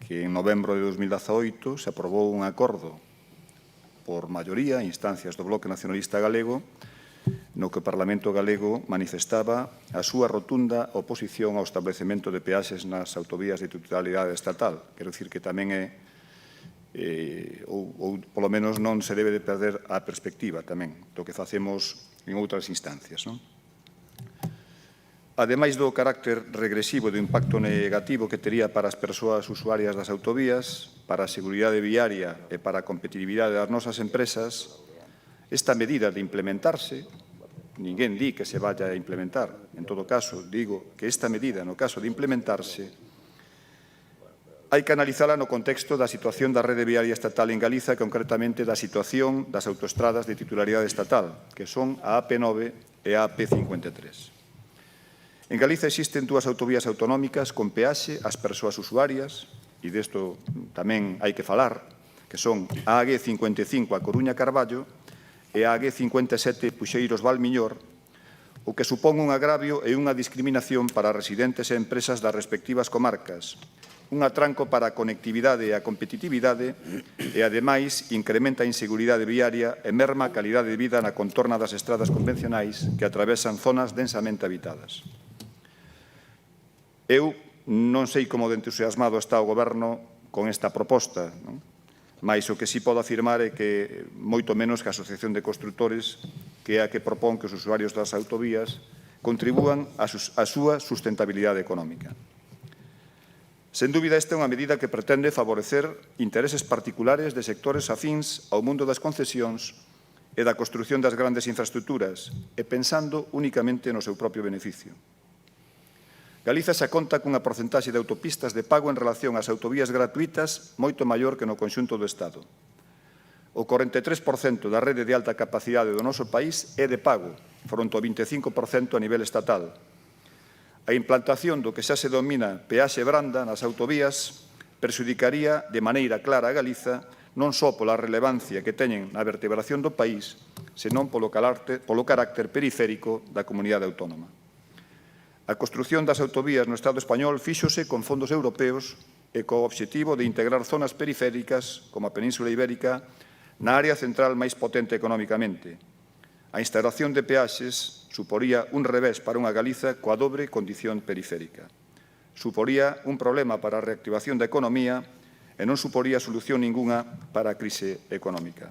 Speaker 7: que en novembro de 2018 se aprobou un acordo por maioría, instancias do Bloque Nacionalista Galego, no que o Parlamento galego manifestaba a súa rotunda oposición ao establecemento de peaxes nas autovías de titularidade estatal. Quero dicir que tamén é ou polo menos non se debe de perder a perspectiva tamén do que facemos en outras instancias. Ademais do carácter regresivo do impacto negativo que tería para as persoas usuarias das autovías, para a seguridade viaria e para a competitividade das nosas empresas, esta medida de implementarse, ninguén di que se vaya a implementar, en todo caso, digo que esta medida, no caso de implementarse, hai que analizala no contexto da situación da rede viaria estatal en Galiza e concretamente da situación das autoestradas de titularidade estatal, que son a AP9 e a AP53. En Galiza existen dúas autovías autonómicas con peaxe ás persoas usuarias, e desto tamén hai que falar, que son a AG55 a Coruña Carballo e a AG57 Puxeiros-Valmiñor, o que supón un agravio e unha discriminación para residentes e empresas das respectivas comarcas, un atranco para a conectividade e a competitividade e, ademais, incrementa a inseguridade viaria e merma a calidade de vida na contorna das estradas convencionais que atravesan zonas densamente habitadas. Eu Non sei como de entusiasmado está o Goberno con esta proposta, non? Mais o que sí podo afirmar é que moito menos que a Asociación de Constructores, que é a que propón que os usuarios das autovías contribúan á súa sustentabilidade económica. Sen dúbida, esta é unha medida que pretende favorecer intereses particulares de sectores afíns ao mundo das concesións e da construción das grandes infraestructuras e pensando únicamente no seu propio beneficio. Galiza xa conta cunha porcentaxe de autopistas de pago en relación ás autovías gratuitas moito maior que no conxunto do Estado. O 43% da rede de alta capacidade do noso país é de pago, fronte ao 25% a nivel estatal. A implantación do que xa se domina peaxe branda nas autovías perxudicaría de maneira clara a Galiza non só pola relevancia que teñen na vertebración do país, senón polo carácter periférico da comunidade autónoma. A construción das autovías no Estado español fíxose con fondos europeos e co obxectivo de integrar zonas periféricas, como a Península Ibérica, na área central máis potente económicamente. A instalación de peaxes suporía un revés para unha Galiza coa dobre condición periférica. Suporía un problema para a reactivación da economía e non suporía solución ningunha para a crise económica.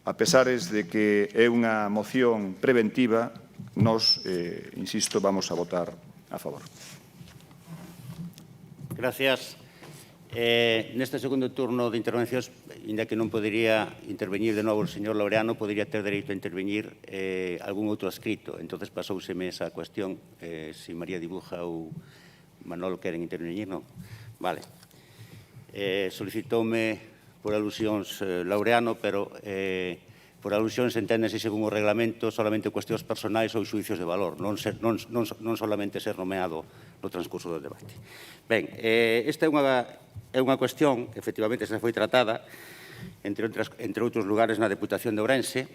Speaker 7: A pesares de que é unha moción preventiva, nós, insisto, vamos a votar a favor.
Speaker 5: Gracias. Neste segundo turno de intervencións, ainda que non podería intervenir de novo o señor Laureano, podería ter dereito a intervenir algún outro escrito. Entón, pasouseme esa cuestión. Se María Dibuja ou Manolo queren intervenir, non? Vale. Solicitoume por alusións Laureano, pero por alusións enténdese según o reglamento solamente cuestións personais ou xuicios de valor, non solamente ser nomeado no transcurso do debate. Ben, esta é unha cuestión que efectivamente se foi tratada entre outros lugares na Deputación de Ourense,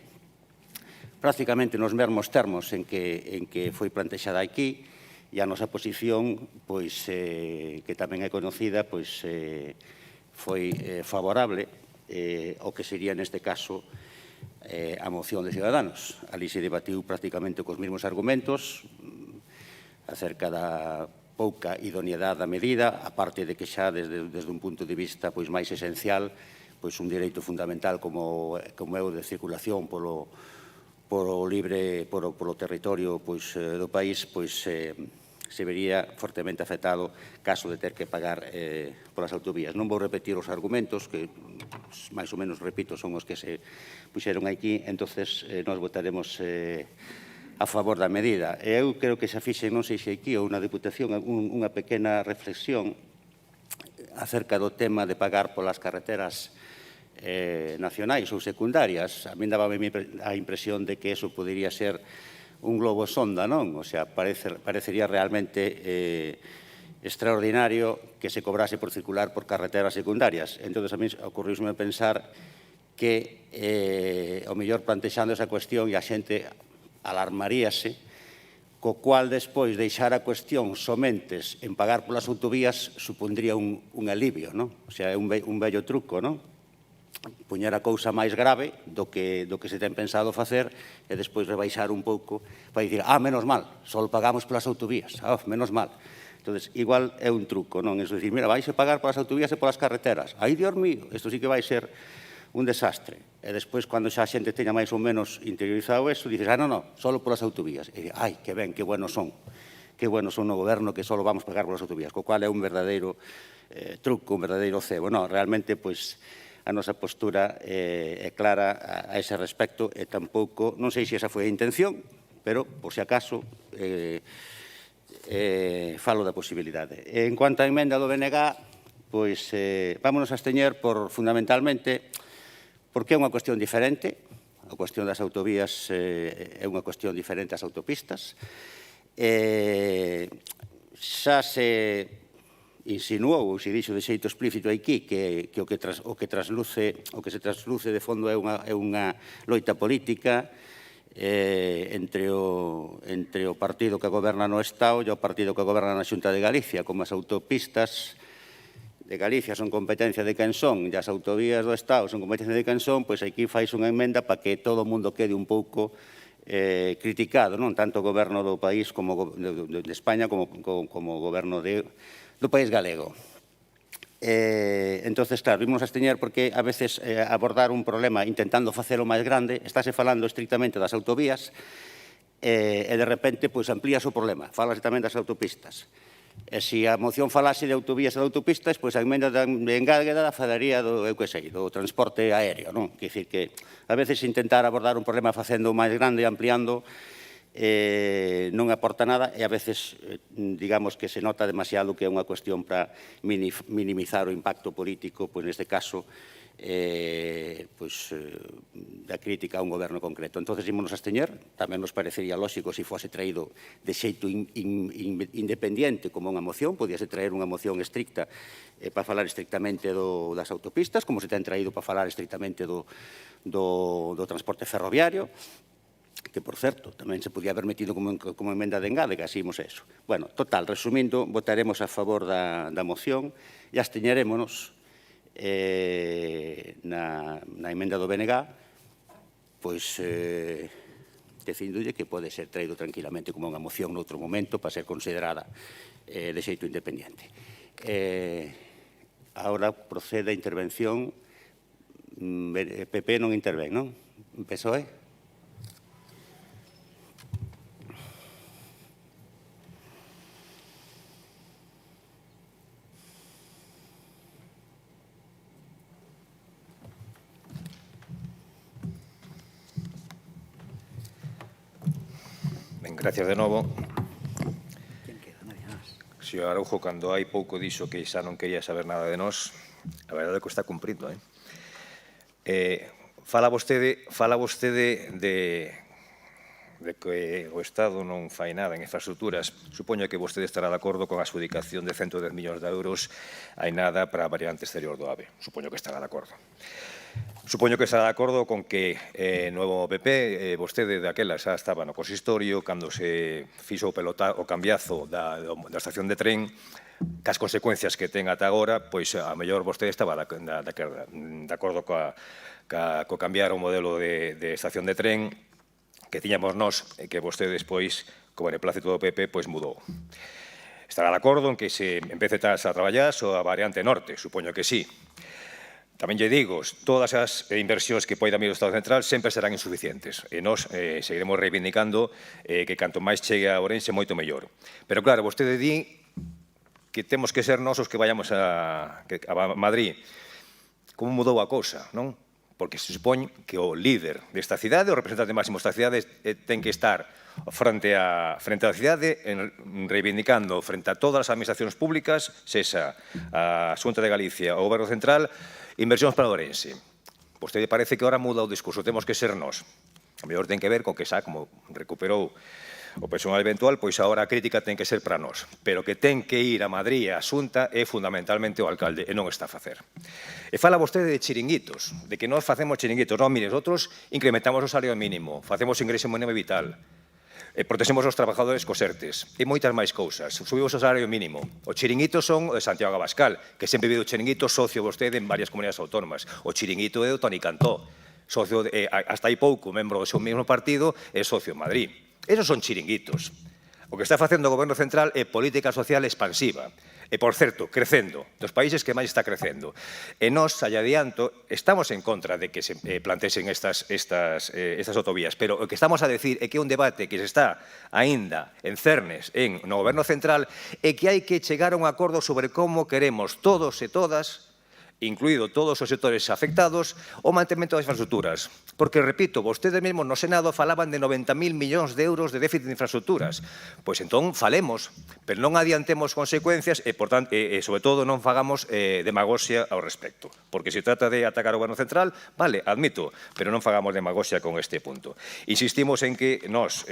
Speaker 5: prácticamente nos mesmos termos en que foi plantexada aquí, e a nosa posición, pois, que tamén é conocida, pois, foi favorable ao que sería neste caso a moción de Ciudadanos. Ali se debatiu prácticamente cos mesmos argumentos acerca da pouca idoneidade da medida, aparte de que xa desde un punto de vista pois máis esencial, pois un direito fundamental como é o de circulación polo territorio pois do país, pois se vería fortemente afectado caso de ter que pagar polas autovías. Non vou repetir os argumentos, que máis ou menos, repito, son os que se puxeron aquí, entonces nós votaremos a favor da medida. Eu creo que xa fixen, non sei se aquí ou na Deputación, unha pequena reflexión acerca do tema de pagar polas carreteras nacionais ou secundarias. A mí daba a impresión de que eso podería ser un globo sonda, non? O sea, parecería realmente extraordinario que se cobrase por circular por carreteras secundarias. Entón, a mí ocorriuseme pensar que, ao mellor plantexando esa cuestión, e a xente alarmaríase, co cual despois deixar a cuestión somentes en pagar polas autovías supondría un alivio, non? O sea, é un vello truco, non? Poñer a cousa máis grave do que se ten pensado facer e despois rebaixar un pouco para dicir, menos mal, só pagamos polas autovías, menos mal. Entón, igual é un truco, non? É dicir, mira, vais a pagar polas autovías e polas carreteras. Ai, Dios mío, isto sí que vai ser un desastre. E despois, cando xa a xente teña máis ou menos interiorizado eso, dices, non, só polas autovías. E dices, ai, que ben, que buenos son. Que buenos son no goberno que só vamos pagar polas autovías. Co cual é un verdadeiro truco, un verdadeiro cebo. Non, realmente, pois, a nosa postura é clara a ese respecto e tampouco, non sei se esa foi a intención, pero, por si acaso, falo da posibilidade. En cuanto á emenda do BNG, pois, vámonos a absteñer fundamentalmente, porque é unha cuestión diferente, a cuestión das autovías é unha cuestión diferente ás autopistas. Xa se insinuou, ou se dixo de xeito explícito aquí, que o que se trasluce de fondo é unha loita política entre o partido que goberna no Estado e o partido que goberna na Xunta de Galicia. Como as autopistas de Galicia son competencia de quen son e as autovías do Estado son competencia de quen son, pois aquí fais unha emenda para que todo o mundo quede un pouco criticado, non tanto o goberno do país como de España como o goberno do país galego. Entonces, claro, vimos a absteñer porque a veces abordar un problema intentando facelo máis grande, estáse falando estrictamente das autovías e de repente pois amplías o problema, falase tamén das autopistas. E se a moción falase de autovías e de autopistas, pois a emenda de engádega falaría do, eu que sei, do transporte aéreo, non? Quer dicir que a veces intentar abordar un problema facendo máis grande e ampliando non aporta nada e a veces digamos que se nota demasiado que é unha cuestión para minimizar o impacto político, pois neste caso da crítica a un goberno concreto. Entonces, ímonos a absteñer, tamén nos parecería lógico se fose traído de xeito independente como unha moción, podía ser traer unha moción estricta para falar estrictamente das autopistas, como se ten traído para falar estrictamente do transporte ferroviario, que, por certo, tamén se podía haber metido como emenda de engádega, así imos eso. Bueno, total, resumindo, votaremos a favor da moción e absteñerémonos na emenda do BNG, pois decindolle que pode ser traído tranquilamente como unha moción noutro momento para ser considerada de xeito independente. Agora procede a intervención. PP non intervén, non? PSOE?
Speaker 8: Gracias de novo. Señor Araujo, cando hai pouco dixo que xa non quería saber nada de nós, a verdade é que está cumprindo. Fala vostede de que o Estado non fai nada en infraestructuras. Supoño que vostede estará de acordo con a adxudicación de 110 millóns de euros hai nada para a variante exterior do AVE. Supoño que estará de acordo. Supoño que estará de acordo con que no PP, vostede daquela xa estaba no consistorio cando se fixo o cambiazo da estación de tren, cas consecuencias que ten ata agora, pois a mellor vostede estaba de acordo co cambiar o modelo de estación de tren que tiñamos nós e que vostede despois, como beneplácito do PP, pois mudou. Estará de acordo en que se empece a traballar a variante norte, supoño que sí. Tamén lle digo, todas as inversións que poida vir o Estado Central sempre serán insuficientes e nós seguiremos reivindicando que canto máis chegue a Ourense moito mellor. Pero claro, vostede di que temos que ser nós os que vayamos a Madrid. Como mudou a cousa, non? Porque se supón que o líder desta cidade, o representante máximo desta cidade, ten que estar frente á cidade reivindicando frente a todas as administracións públicas, sexa a Xunta de Galicia ou o Goberno Central, inversións para Ourense. Vostede parece que ahora muda o discurso, temos que ser nós. A mellor ten que ver con que xa, como recuperou o personal eventual, pois agora a crítica ten que ser para nós. Pero que ten que ir a Madrid a Xunta é fundamentalmente o alcalde, e non está a facer. E fala vostede de chiringuitos, de que nós facemos chiringuitos. Non, mire, nosotros incrementamos o salario mínimo, facemos ingreso mínimo vital, protexemos os trabajadores cos ERTES e moitas máis cousas. Subimos o salario mínimo. Os chiringuitos son o de Santiago Abascal, que sempre vive o chiringuito socio vostede en varias comunidades autónomas. O chiringuito é o Toni Cantó, socio hasta hai pouco, membro do seu mesmo partido, é socio en Madrid. Esos son chiringuitos. O que está facendo o Goberno Central é política social expansiva. E, por certo, crecendo, dos países que máis está crecendo. E nós, allá adianto, estamos en contra de que se plantesen estas autovías, pero o que estamos a decir é que é un debate que se está aínda en cernes no Goberno Central e que hai que chegar a un acordo sobre como queremos todos e todas, incluído todos os sectores afectados, o mantemento das infraestructuras. Porque, repito, vostedes mesmos no Senado falaban de 90.000 millóns de euros de déficit de infraestructuras. Pois entón falemos, pero non adiantemos consecuencias e, sobre todo, non fagamos demagoxia ao respecto. Porque se trata de atacar o Goberno Central, vale, admito, pero non fagamos demagoxia con este punto. Insistimos en que nós,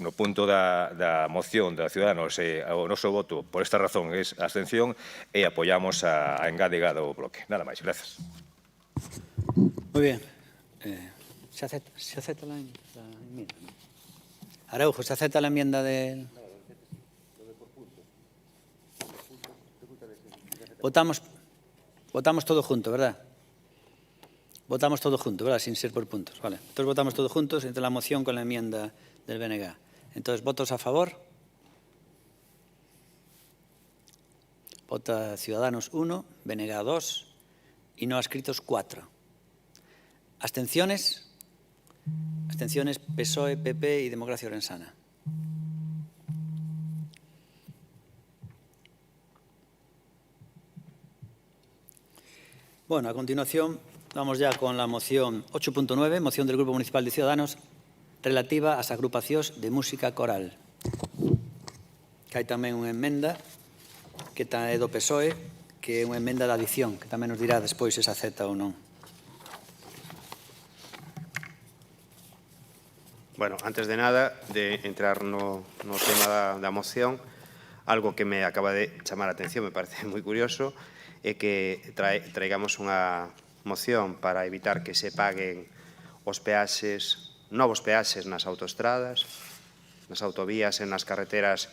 Speaker 8: no punto da moción da Ciudadanos, o noso voto, por esta razón, é a abstención e apoiamos a engádega do bloque. Nada máis, gracias.
Speaker 1: Muy bien. ¿Se acepta la enmienda? ¿No? Araujo, ¿se acepta la enmienda del...? Votamos todo junto, ¿verdad? Votamos todo junto, ¿verdad? Sin ser por puntos. Vale. Entonces votamos todo juntos entre la moción con la enmienda del BNG. Entonces, ¿votos a favor? Vota Ciudadanos 1, BNG 2 y no adscritos 4. Abstenciones. Abstenciones PSOE, PP y Democracia Orensana. Bueno, a continuación vamos ya con la moción 8.9, moción del Grupo Municipal de Ciudadanos relativa ás agrupacións de música coral. Que hai tamén unha emenda que é do PSOE, que é unha emenda de adición, que tamén nos dirá despois se se acepta ou non.
Speaker 4: Bueno, antes de nada, de entrar no tema da moción, algo que me acaba de chamar a atención, me parece moi curioso, é que traigamos unha moción para evitar que se paguen os peaxes, novos peaxes nas autoestradas, nas autovías e nas carreteras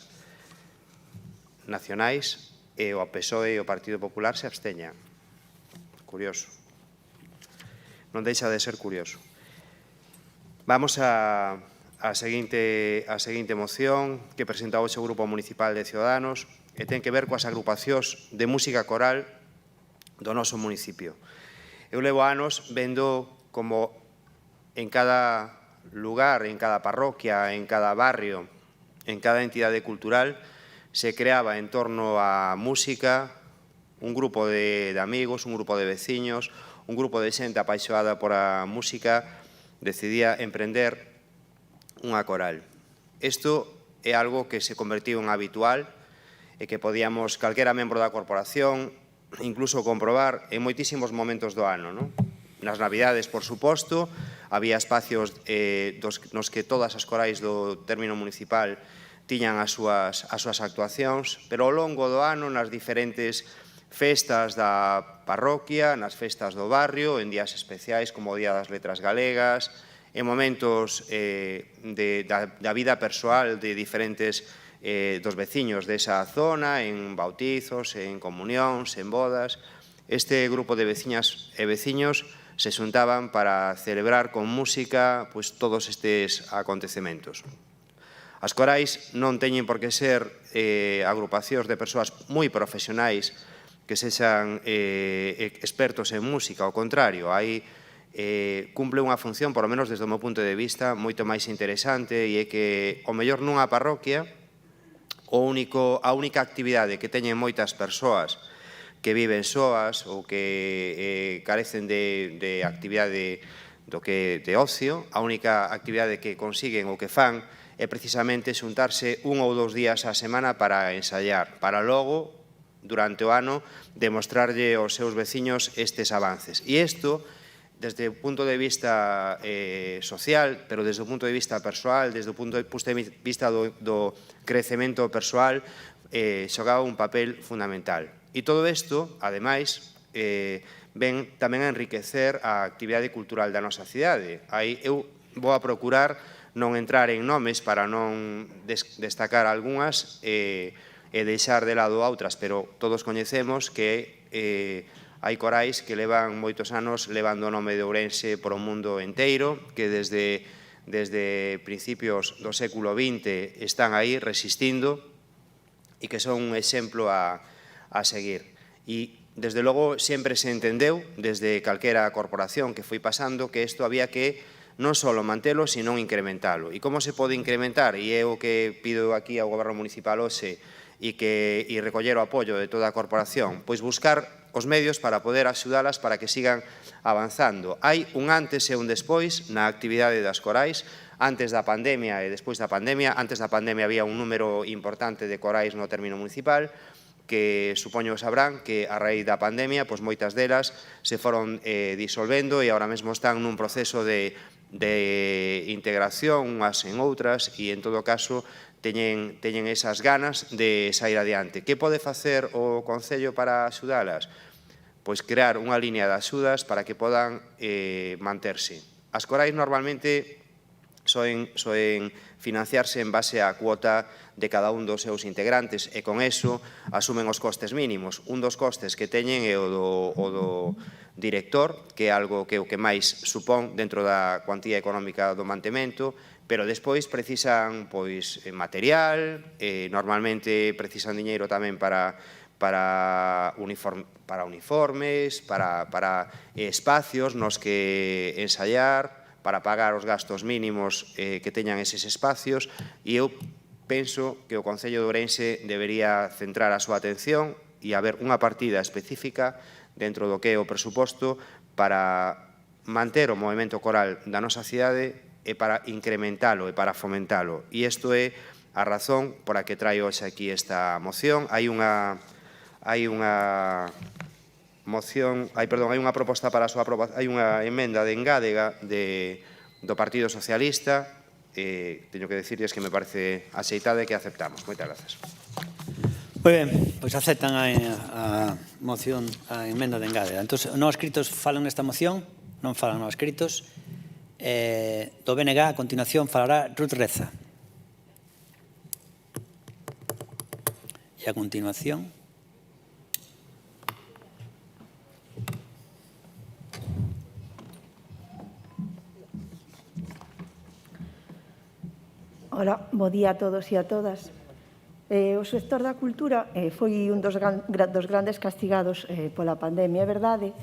Speaker 4: nacionais, e o PSOE e o Partido Popular se absteñan. Curioso. Non deixa de ser curioso. Vamos á seguinte moción que presenta hoxe o Grupo Municipal de Ciudadanos e ten que ver coas agrupacións de música coral do noso municipio. Eu levo anos vendo como en cada lugar, en cada parroquia, en cada barrio, en cada entidade cultural, se creaba en torno á música un grupo de amigos, un grupo de veciños, un grupo de xente apaixoada por a música, decidía emprender unha coral. Isto é algo que se convertiu en habitual e que podíamos, calquera membro da corporación, incluso comprobar en moitísimos momentos do ano. Nas Navidades, por suposto, había espacios nos que todas as corais do término municipal tiñan as súas actuacións, pero ao longo do ano, nas diferentes festas da parroquia, nas festas do barrio, en días especiais como o Día das Letras Galegas, en momentos da vida persoal de diferentes dos veciños desa zona, en bautizos, en comunións, en bodas. Este grupo de veciñas e veciños se xuntaban para celebrar con música todos estes acontecementos. As corais non teñen por que ser agrupacións de persoas moi profesionais que sexan expertos en música, ao contrario, cumple unha función, por lo menos desde o meu punto de vista, moito máis interesante, e é que, ao mellor nunha parroquia, a única actividade que teñen moitas persoas que viven soas ou que carecen de actividade de ocio, a única actividade que consiguen ou que fan é precisamente xuntarse 1 ou 2 días á semana para ensaiar, para logo, durante o ano, demostrarlle aos seus veciños estes avances. E isto, desde o punto de vista social, pero desde o punto de vista persoal, desde o punto de vista do crecemento persoal, xogaba un papel fundamental. E todo isto, ademais, ven tamén a enriquecer a actividade cultural da nosa cidade. Eu vou a procurar non entrar en nomes para non destacar algunhas e deixar de lado outras, pero todos coñecemos que hai corais que levan moitos anos levando o nome de Ourense por o mundo inteiro, que desde principios do século XX están aí resistindo e que son un exemplo a seguir. E, desde logo, sempre se entendeu, desde calquera corporación que foi pasando, que isto había que non só mantelo, sino incrementalo. E como se pode incrementar? E é o que pido aquí ao Goberno Municipal hoxe e recoller o apoio de toda a corporación, pois buscar os medios para poder axudalas para que sigan avanzando. Hai un antes e un despois na actividade das corais, antes da pandemia e despois da pandemia. Antes da pandemia había un número importante de corais no término municipal, que supoño sabrán que a raíz da pandemia, pois moitas delas se foron disolvendo e agora mesmo están nun proceso de integración unhas en outras e, en todo caso, teñen esas ganas de sair adiante. Que pode facer o Concello para axudalas? Pois crear unha línea de axudas para que podan manterse. As corais normalmente soen financiarse en base á cuota de cada un dos seus integrantes e con eso asumen os costes mínimos. Un dos costes que teñen é o do director, que é algo que o que máis supón dentro da cuantía económica do mantemento, pero despois precisan material, normalmente precisan diñeiro tamén para para uniformes, para espacios nos que ensaiar, para pagar os gastos mínimos que teñan eses espacios, e eu penso que o Concello de Ourense debería centrar a súa atención e haber unha partida específica dentro do que é o presuposto para manter o movimento coral da nosa cidade e para incrementalo e para fomentalo. E isto é a razón por a que traio hoxe aquí esta moción. Hai unha proposta para a súa aprobación, hai unha emenda de engádega do Partido Socialista, teño que dicirles que me parece axeitada e que aceptamos. Moitas grazas.
Speaker 1: Moi ben, pois aceptan a moción, a emenda de engádega. Entón, non escritos falan nesta moción, non falan non escritos. Do BNG, a continuación, falará Ruth Reza. E a continuación...
Speaker 9: Hola, bo día a todos e a todas. O sector da cultura foi un dos grandes castigados pola pandemia. É verdade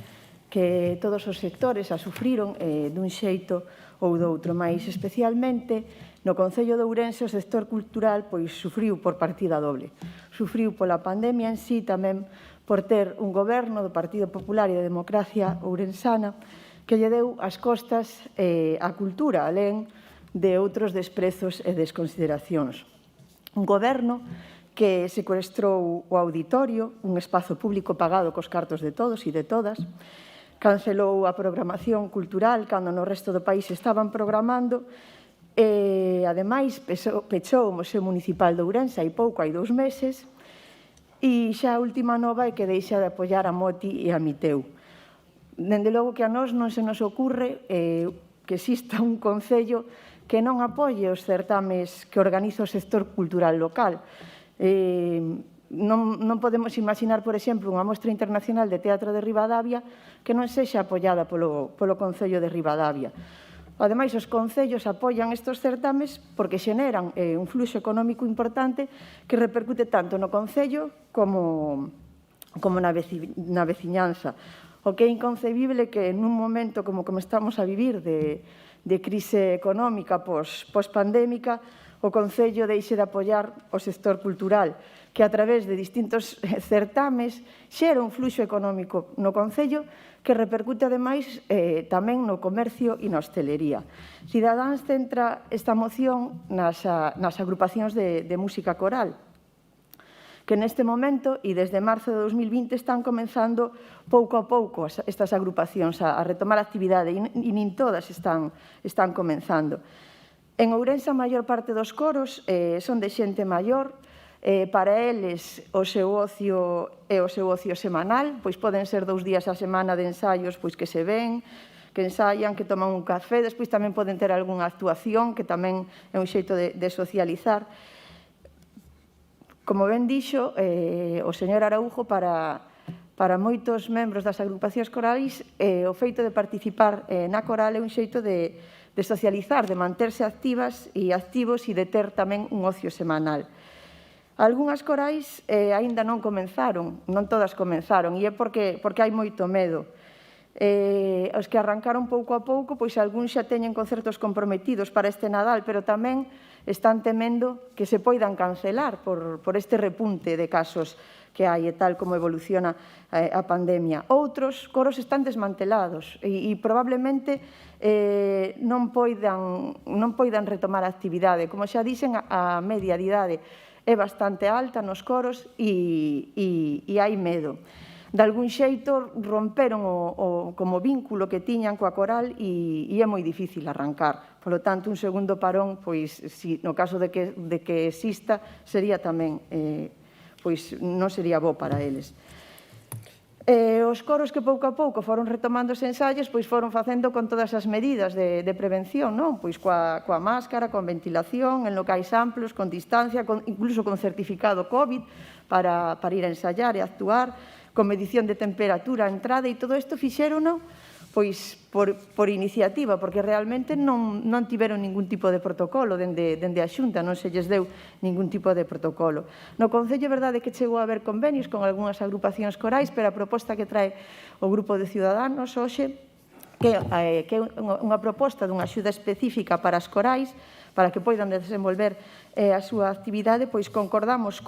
Speaker 9: que todos os sectores a sufriron dun xeito ou doutro, mais especialmente no Concello de Ourense o sector cultural pois sufriu por partida doble. Sufriu pola pandemia en sí, tamén por ter un goberno do Partido Popular e da Democracia ourensana que lle deu as costas á cultura, alén de outros desprezos e desconsideracións. Un goberno que secuestrou o auditorio, un espazo público pagado cos cartos de todos e de todas, cancelou a programación cultural cando no resto do país estaban programando e, ademais, pechou o Museo Municipal de Ourense hai pouco, hai 2 meses, e xa a última nova é que deixa de apoiar a Moti e a Miteu. Dende logo que a nós non se nos ocurre que exista un concello que non apoie os certames que organiza o sector cultural local. Non podemos imaginar, por exemplo, unha mostra internacional de teatro de Ribadavia que non sexa apoiada polo Concello de Ribadavia. Ademais, os concellos apoian estes certames porque xeneran un fluxo económico importante que repercute tanto no concello como na veciñanza. O que é inconcebible que nun momento como estamos a vivir de crise económica pospandémica, o Concello deixe de apoiar o sector cultural, que a través de distintos certames xera un fluxo económico no Concello que repercute, ademais, tamén no comercio e na hostelería. Cidadáns centra esta moción nas agrupacións de música coral, que neste momento e desde marzo de 2020 están comenzando pouco a pouco estas agrupacións a retomar a actividade e nin todas están comenzando. En Ourense a maior parte dos coros son de xente maior, para eles o seu ocio é o seu ocio semanal, pois poden ser 2 días a semana de ensaios pois que se ven, que ensaian, que toman un café, despois tamén poden ter algunha actuación que tamén é un xeito de socializar. Como ben dixo o señor Araújo, para moitos membros das agrupacións corais, o feito de participar na coral é un xeito de socializar, de manterse activas e activos e de ter tamén un ocio semanal. Algúnas corais aínda non comenzaron, non todas comenzaron, e é porque hai moito medo. Os que arrancaron pouco a pouco, pois algúns xa teñen concertos comprometidos para este Nadal, pero tamén están temendo que se poidan cancelar por este repunte de casos que hai e tal como evoluciona a pandemia. Outros coros están desmantelados e probablemente non poidan retomar a actividade. Como xa dixen, a media de idade é bastante alta nos coros e hai medo. De algún xeito romperon como vínculo que tiñan coa coral e é moi difícil arrancar. Por lo tanto, un segundo parón, pois, no caso de que exista, sería tamén, pois, non sería bo para eles. Os coros que pouco a pouco foron retomando os ensaios, pois foron facendo con todas as medidas de prevención, non? Pois coa máscara, con ventilación, en locais amplos, con distancia, incluso con certificado COVID para ir a ensaiar e actuar, con medición de temperatura a entrada, e todo isto fixérono pois por iniciativa, porque realmente non tiveron ningún tipo de protocolo dende a Xunta, non se lles deu ningún tipo de protocolo. No Concello é verdade que chegou a haber convenios con algunhas agrupacións corais, pero a proposta que trae o Grupo de Ciudadanos hoxe, que é unha proposta dunha axuda específica para as corais, para que poidan desenvolver a súa actividade, pois concordamos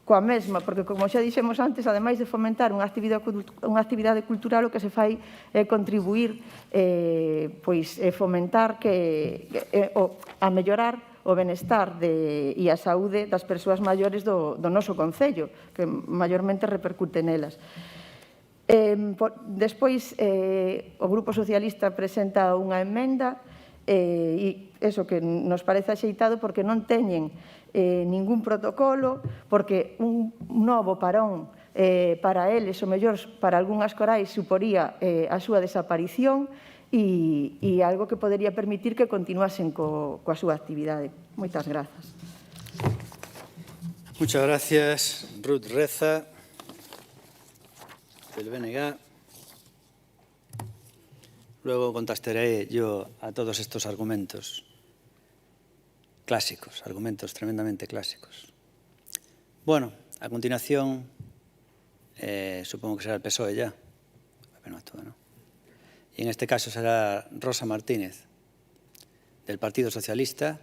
Speaker 9: coa mesma, porque, como xa dixemos antes, ademais de fomentar unha actividade cultural, o que se fai é contribuir, fomentar a mellorar o benestar e a saúde das persoas maiores do noso Concello, que maiormente repercute nelas. Despois, o Grupo Socialista presenta unha emenda e iso que nos parece axeitado porque non teñen ningún protocolo, porque un novo parón para eles, o mellor para algunhas corais, suporía a súa desaparición e algo que podería permitir que continuasen coa súa actividade. Moitas grazas.
Speaker 1: Muchas gracias, Ruth Reza, del BNG. Luego contestaré yo a todos estos argumentos clásicos, argumentos tremendamente clásicos. Bueno, a continuación, supongo que será el PSOE ya. ¿No? Y en este caso será Rosa Martínez, del Partido Socialista,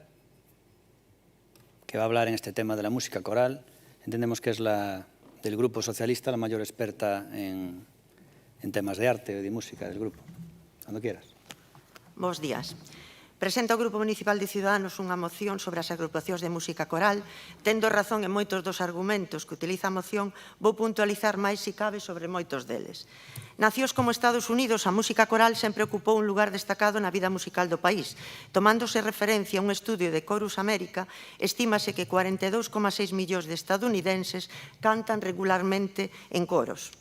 Speaker 1: que va a hablar en este tema de la música coral. Entendemos que es del Grupo Socialista la mayor experta en temas de arte o de música del grupo. Cuando quieras.
Speaker 10: Bos días. Presenta o Grupo Municipal de Ciudadanos unha moción sobre as agrupacións de música coral. Tendo razón en moitos dos argumentos que utiliza a moción, vou puntualizar máis se cabe sobre moitos deles. Nacións como Estados Unidos, a música coral sempre ocupou un lugar destacado na vida musical do país. Tomándose referencia a un estudio de Chorus America, estímase que 42,6 millóns de estadounidenses cantan regularmente en coros.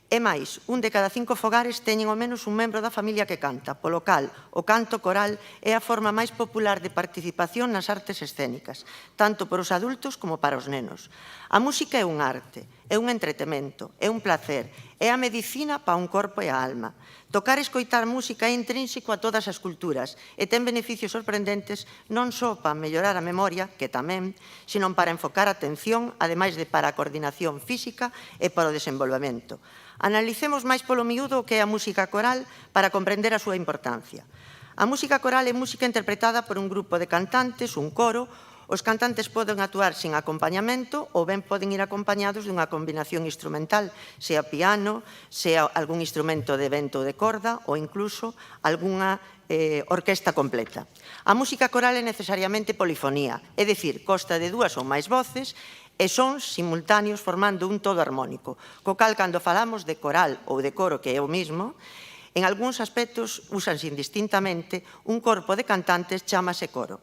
Speaker 10: E máis, un de cada 5 fogares teñen ao menos un membro da familia que canta. Polo cal, o canto coral é a forma máis popular de participación nas artes escénicas, tanto para os adultos como para os nenos. A música é un arte, é un entretemento, é un placer, é a medicina para un corpo e a alma. Tocar e escoitar música é intrínseco a todas as culturas e ten beneficios sorprendentes non só para mellorar a memoria, que tamén, senón para enfocar a atención, ademais de para a coordinación física e para o desenvolvemento. Analicemos máis polo miúdo o que é a música coral para comprender a súa importancia. A música coral é música interpretada por un grupo de cantantes, un coro. Os cantantes poden actuar sin acompañamento ou ben poden ir acompañados dunha combinación instrumental, sea piano, sea algún instrumento de vento ou de corda ou incluso algunha orquesta completa. A música coral é necesariamente polifonía, é dicir, consta de 2 ou máis voces e sons simultáneos formando un todo armónico, co cal, cando falamos de coral ou de coro, que é o mismo, en algúns aspectos úsanse indistintamente, un corpo de cantantes chámase coro.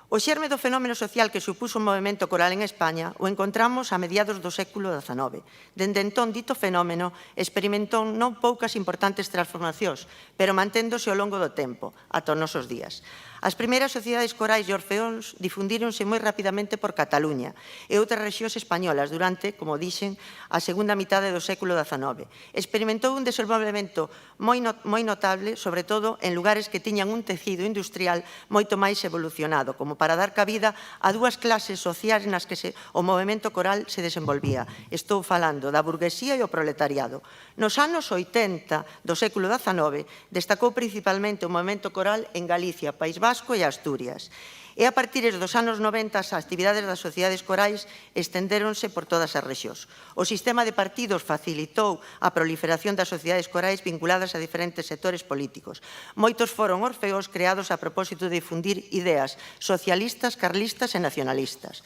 Speaker 10: O xerme do fenómeno social que supuso o movemento coral en España o encontramos a mediados do século XIX. Dende entón, dito fenómeno experimentou non poucas importantes transformacións, pero manténdose ao longo do tempo, ata os nosos días. As primeiras sociedades corais e orfeóns difundíronse moi rapidamente por Cataluña e outras rexións españolas durante, como dixen, a segunda mitade do século XIX. Experimentou un desenvolvemento moi notable, sobre todo en lugares que tiñan un tecido industrial moito máis evolucionado, como para dar cabida a 2 clases sociais nas que o movemento coral se desenvolvía. Estou falando da burguesía e o proletariado. Nos anos 80 do século XIX destacou principalmente o movemento coral en Galicia, País Vasco e Asturias. E a partir dos anos 90 as actividades das sociedades corais estendéronse por todas as rexións. O sistema de partidos facilitou a proliferación das sociedades corais vinculadas a diferentes sectores políticos. Moitos foron orfeóns creados a propósito de difundir ideas socialistas, carlistas e nacionalistas.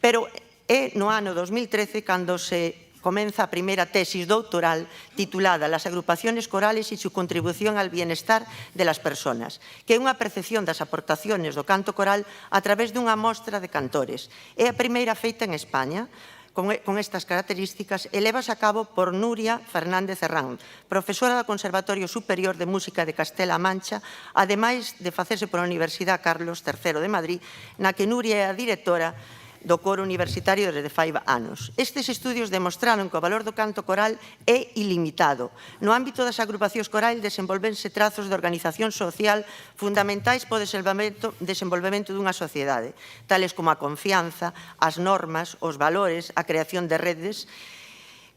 Speaker 10: Pero é no ano 2013 cando se comeza a primeira tesis doutoral titulada Las agrupaciones corales y su contribución al bienestar de las personas, que é unha percepción das aportaciones do canto coral a través dunha mostra de cantores. É a primeira feita en España, con estas características, e levas a cabo por Nuria Fernández Herrán, profesora do Conservatorio Superior de Música de Castela-A Mancha, ademais de facerse pola Universidade Carlos III de Madrid, na que Nuria é a directora do coro universitario desde fai anos. Estes estudios demostraron que o valor do canto coral é ilimitado. No ámbito das agrupacións corais desenvolvense trazos de organización social fundamentais para o desenvolvemento dunha sociedade, tales como a confianza, as normas, os valores, a creación de redes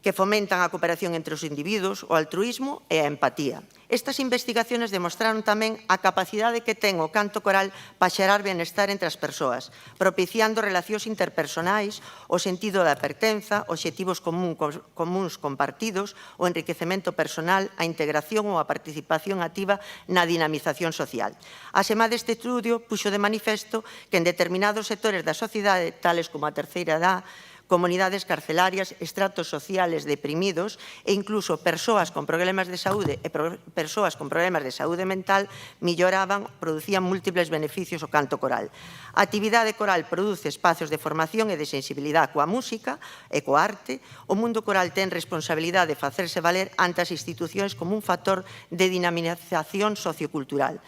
Speaker 10: que fomentan a cooperación entre os individuos, o altruísmo e a empatía. Estas investigaciones demostraron tamén a capacidade que ten o canto coral para xerar benestar entre as persoas, propiciando relacións interpersonais, o sentido da pertenza, obxectivos comuns compartidos, o enriquecemento personal, a integración ou a participación activa na dinamización social. A semá deste estudio puxo de manifesto que en determinados sectores da sociedade, tales como a terceira edad, comunidades carcelarias, estratos sociales deprimidos e incluso persoas con problemas de saúde e persoas con problemas de saúde mental melloraban, producían múltiples beneficios o canto coral. A actividade coral produce espacios de formación e de sensibilidade coa música e coa arte. O mundo coral ten responsabilidade de facerse valer ante as institucións como un factor de dinamización sociocultural.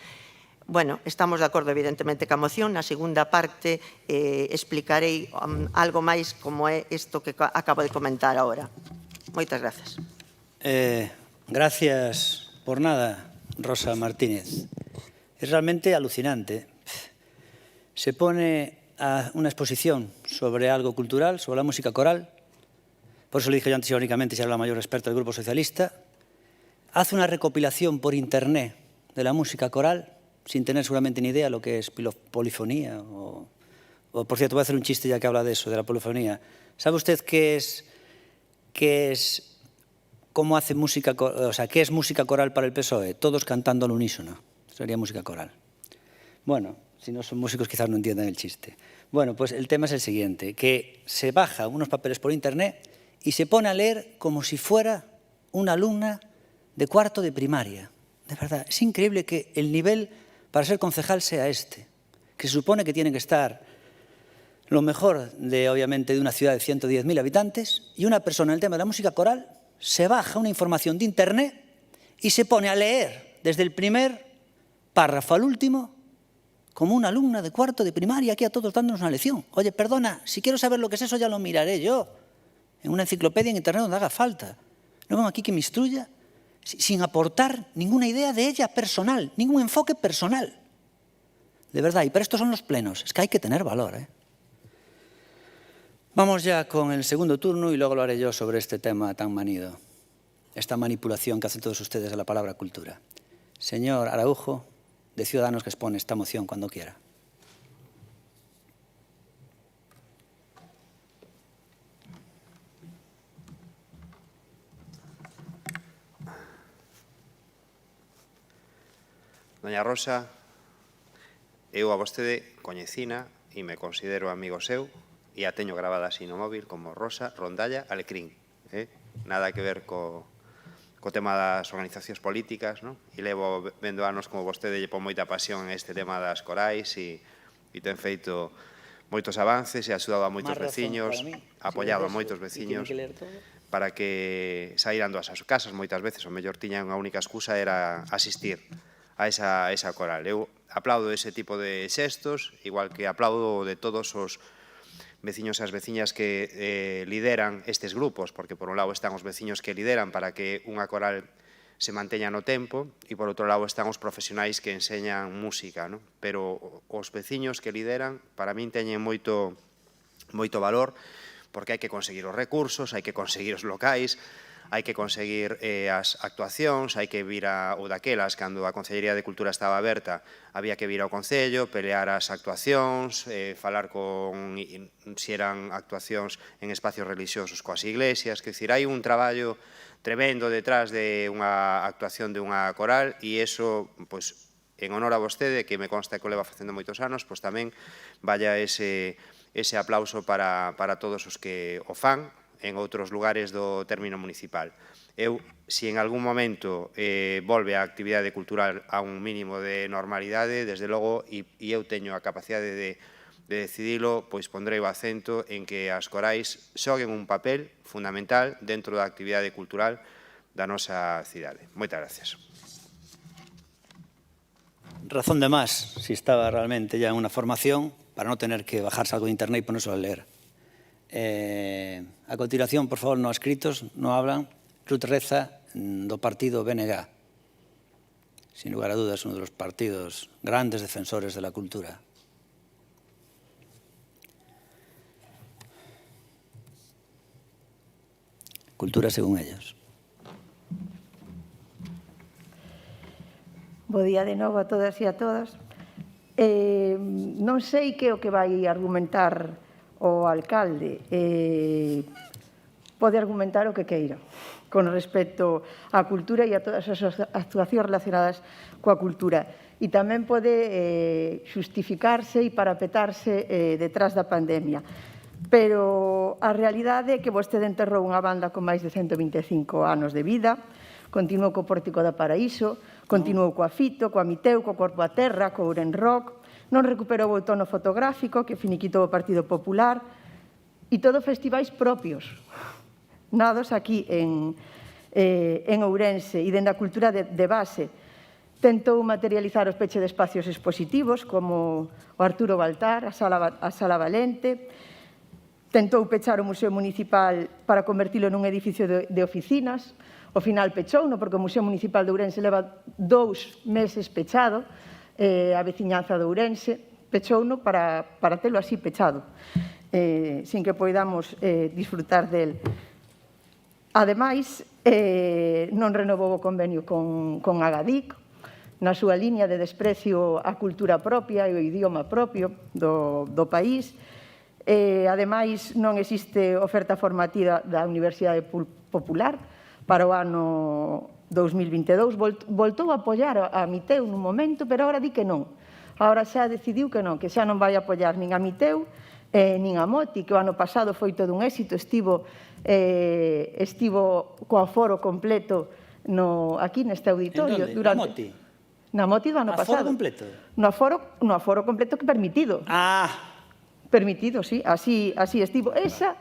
Speaker 10: Bueno, estamos de acordo, evidentemente, ca moción. Na segunda parte explicarei algo máis como é isto que acabo de comentar agora. Moitas grazas.
Speaker 1: Gracias por nada, Rosa Martínez. Es realmente alucinante. Se pone a una exposición sobre algo cultural, sobre la música coral. Por eso le dije yo antes, irónicamente, si era la mayor experta del Grupo Socialista. Hace una recopilación por internet de la música coral, sin tener seguramente ni idea lo que es polifonía. O por cierto, voy a hacer un chiste ya que habla de eso, de la polifonía. ¿Sabe usted qué es cómo hace música, o sea, qué es música coral para el PSOE? Todos cantando al unísono. Sería música coral. Bueno, si no son músicos quizás no entiendan el chiste. Bueno, pues el tema es el siguiente, que se baja unos papeles por internet y se pone a leer como si fuera una alumna de cuarto de primaria. De verdad, es increíble que el nivel para ser concejal sea este, que se supone que tiene que estar lo mejor, obviamente, de una ciudad de 110.000 habitantes, y una persona en el tema de la música coral se baja una información de internet y se pone a leer desde el primer párrafo al último como una alumna de cuarto de primaria, aquí a todos dándonos una lección. Oye, perdona, si quiero saber lo que es eso ya lo miraré yo, en una enciclopedia en internet donde haga falta. No vengo aquí que me instruya sin aportar ninguna idea de ella personal, ningún enfoque personal. De verdad, y para esto son los plenos, es que hay que tener valor, ¿eh? Vamos ya con el segundo turno y luego lo haré yo sobre este tema tan manido, esta manipulación que hacen todos ustedes de la palabra cultura. Señor Araujo, de Ciudadanos, que expone esta moción cuando quiera.
Speaker 4: Doña Rosa, eu a vostede coñecina e me considero amigo seu e a teño grabada así no móvil como Rosa Rondalla Alecrín. Nada que ver co tema das organizacións políticas, non? E levo vendo anos como vostede lle pon moita pasión en este tema das corais e ten feito moitos avances e axudado a moitos veciños, apoiado a moitos veciños para que saíran das súas casas moitas veces, o mellor tiñan unha única excusa era asistir a esa coral. Eu aplaudo ese tipo de xestos, igual que aplaudo de todos os veciños e as veciñas que lideran estes grupos, porque por un lado están os veciños que lideran para que unha coral se manteña no tempo e por outro lado están os profesionais que enseñan música, non? Pero os veciños que lideran para min teñen moito valor porque hai que conseguir os recursos, hai que conseguir os locais, hai que conseguir as actuacións, hai que vir ou daquelas, cando a Consellería de Cultura estaba aberta, había que vir ao Concello, pelear as actuacións, falar con se eran actuacións en espacios religiosos coas iglesias, que dicir, hai un traballo tremendo detrás de unha actuación de unha coral e iso, pois, en honor a vostede, que me consta que o leva facendo moitos anos, pois tamén vaya ese aplauso para todos os que o fan, en outros lugares do término municipal. Eu, se en algún momento volve a actividade cultural a un mínimo de normalidade, desde logo, e eu teño a capacidade de decidilo, pois pondrei o acento en que as corais xoguen un papel fundamental dentro da actividade cultural da nosa cidade. Moitas gracias.
Speaker 1: Razón de más, si estaba realmente ya en una formación, para no tener que bajarse algo de internet y ponerse a leer. A continuación, por favor, no escritos, no hablan. Ruth Reza, do partido BNG. Sin lugar a dudas, uno de los partidos grandes defensores de la cultura. Cultura según ellos.
Speaker 9: Bo día de novo a todas e a todas. Non sei que é o que vai argumentar o alcalde. Pode argumentar o que queira con respecto á cultura e a todas as actuacións relacionadas coa cultura. E tamén pode xustificarse e parapetarse detrás da pandemia. Pero a realidade é que vostede enterrou unha banda con máis de 125 anos de vida, continuou co Pórtico da Paraíso, continuou coa Fito, coa Miteu, co Corpo a Terra, co Ouren Rock, non recuperou o tono fotográfico que finiquitou o Partido Popular, e todo festivais propios, nados aquí en Ourense, e dende a cultura de base. Tentou materializar os peche de espacios expositivos, como o Arturo Baltar, a Sala Valente. Tentou pechar o Museo Municipal para convertilo nun edificio de oficinas. Ao final pechouno, porque o Museo Municipal de Ourense leva 2 meses pechado, a veciñanza de Ourense pechouno para telo así pechado, sin que poidamos disfrutar del. Ademais, non renovou o convenio con Agadic, na súa liña de desprecio á cultura propia e ao idioma propio do país. Ademais, non existe oferta formativa da Universidade Popular para o ano 2022. Voltou a apoiar a Miteu nun momento, pero agora di que non. Agora xa decidiu que non, que xa non vai apoiar nin a Miteu, nin a Moti, que o ano pasado foi todo un éxito, estivo co aforo completo aquí neste auditorio.
Speaker 1: Na Moti?
Speaker 9: Na Moti do ano pasado.
Speaker 1: Aforo completo?
Speaker 9: No aforo completo que permitido. Permitido, sí, así estivo. Eso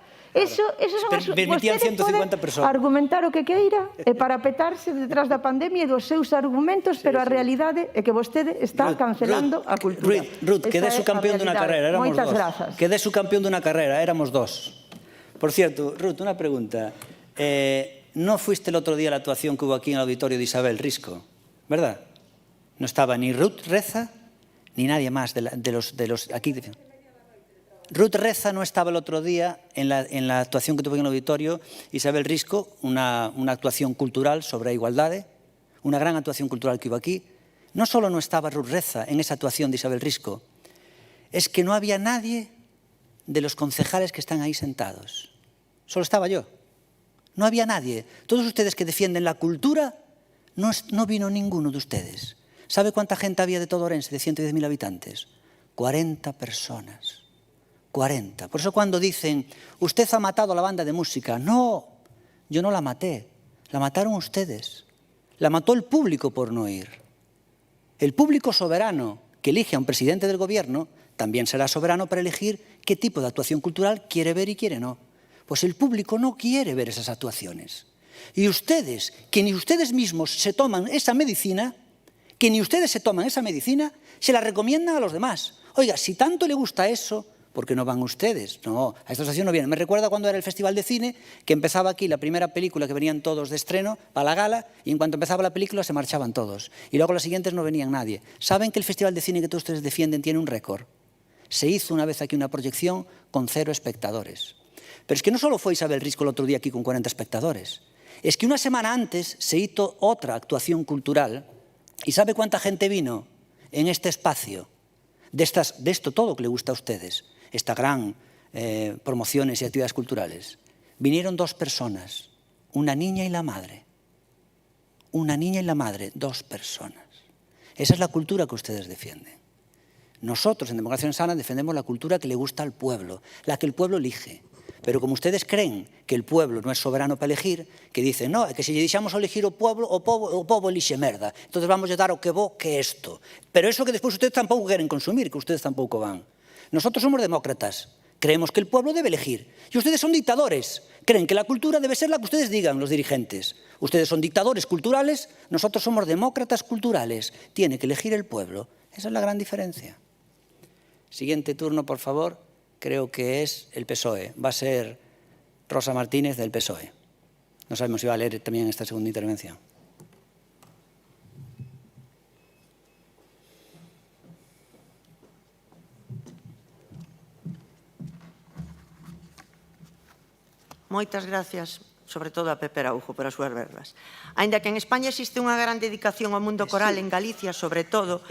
Speaker 9: son as...
Speaker 1: Permitían 150 personas.
Speaker 9: Argumentar o que queira e parapetarse detrás da pandemia e dos seus argumentos, pero a realidade é que vostede está cancelando a cultura.
Speaker 1: Ruth, quedé su campeón dunha carrera, éramos
Speaker 9: dos. Moitas grazas.
Speaker 1: Quedé su campeón dunha carrera, éramos 2. Por cierto, Ruth, unha pregunta. No fuiste el otro día a la actuación que hubo aquí en el auditorio de Isabel Risco, ¿verdad? No estaba ni Ruth Reza ni nadie más de los aquí. Ruth Reza no estaba el otro día en la actuación que tuvo en el auditorio Isabel Risco, una actuación cultural sobre a igualdade, una gran actuación cultural que hubo aquí. No solo no estaba Ruth Reza en esa actuación de Isabel Risco, es que no había nadie de los concejales que están ahí sentados. Solo estaba yo. No había nadie. Todos ustedes que defienden la cultura, no vino ninguno de ustedes. ¿Sabe cuánta gente había de todo Ourense, de 110.000 habitantes? 40 personas. 40. Por eso cuando dicen, usted ha matado a la banda de música. No, yo no la maté. La mataron ustedes. La mató el público por no ir. El público soberano que elige a un presidente del gobierno también será soberano para elegir qué tipo de actuación cultural quiere ver y quiere no. Pues el público no quiere ver esas actuaciones. Y ustedes, que ni ustedes mismos se toman esa medicina, se la recomiendan a los demás. Oiga, si tanto le gusta eso, ¿por qué no van ustedes? No, a esta estación no vienen. Me recuerda cuando era el Festival de Cine, que empezaba aquí la primera película que venían todos de estreno para la gala, y en cuanto empezaba la película se marchaban todos. Y luego las siguientes no venían nadie. ¿Saben que el Festival de Cine que todos ustedes defienden tiene un récord? Se hizo una vez aquí una proyección con 0 espectadores. Pero es que no solo fue Isabel Risco el otro día aquí con 40 espectadores. Es que una semana antes se hizo otra actuación cultural. ¿Y sabe cuánta gente vino en este espacio? De esto todo que le gusta a ustedes. Esta gran promociones y actividades culturales. Vinieron 2 personas, una niña y la madre. Una niña y la madre, 2 personas. Esa es la cultura que ustedes defienden. Nosotros en Democracia Sana defendemos la cultura que le gusta al pueblo, la que el pueblo elige. Pero como ustedes creen que el pueblo no es soberano para elegir, que dicen, no, é que se lle deixamos elegir o povo elixe merda. Entonces vamos a dar o que bo que esto. Pero eso que despois ustedes tampouco queren consumir, que ustedes tampouco van. Nosotros somos demócratas, creemos que el pueblo debe elegir. Y ustedes son dictadores, creen que la cultura debe ser la que ustedes digan, los dirigentes. Ustedes son dictadores culturales, nosotros somos demócratas culturales. Tiene que elegir el pueblo. Esa es la gran diferencia. Siguiente turno, por favor, creo que es el PSOE. Va a ser Rosa Martínez del PSOE. No sabemos si va a leer también esta segunda intervención.
Speaker 10: Moitas gracias, sobre todo a Pepe Araujo, por as súas verbas. Aínda que en España existe unha gran dedicación ao mundo coral, en Galicia, sobre todo,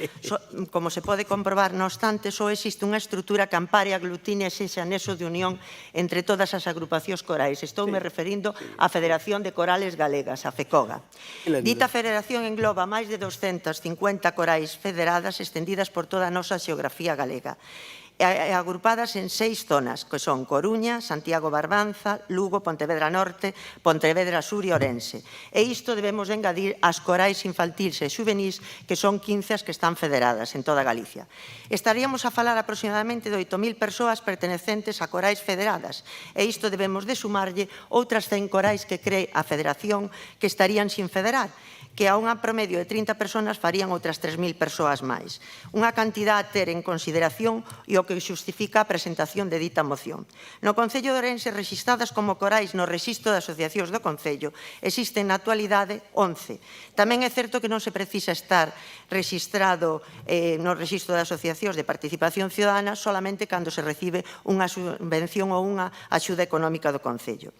Speaker 10: como se pode comprobar, no obstante, só existe unha estrutura que ampare, aglutine e sexa nexo de unión entre todas as agrupacións corais. Estoume referindo á Federación de Corales Galegas, a FECOGA. Dita federación engloba máis de 250 corais federadas estendidas por toda a nosa xeografía galega, agrupadas en 6 zonas, que son Coruña, Santiago Barbanza, Lugo, Pontevedra Norte, Pontevedra Sur e Ourense. E isto debemos engadir as corais infantís e xuvenís, que son 15 as que están federadas en toda Galicia. Estaríamos a falar aproximadamente de 8.000 persoas pertenecentes a corais federadas, e isto debemos de sumarlle outras 100 corais que cree a federación que estarían sin federar, que a unha promedio de 30 personas farían outras 3.000 persoas máis. Unha cantidad a ter en consideración e o que xustifica a presentación de dita moción. No Concello de Ourense, rexistradas como corais no rexistro de asociacións do Concello, existen na actualidade 11. Tamén é certo que non se precisa estar rexistrado no rexistro de asociacións de participación ciudadana solamente cando se recibe unha subvención ou unha axuda económica do Concello.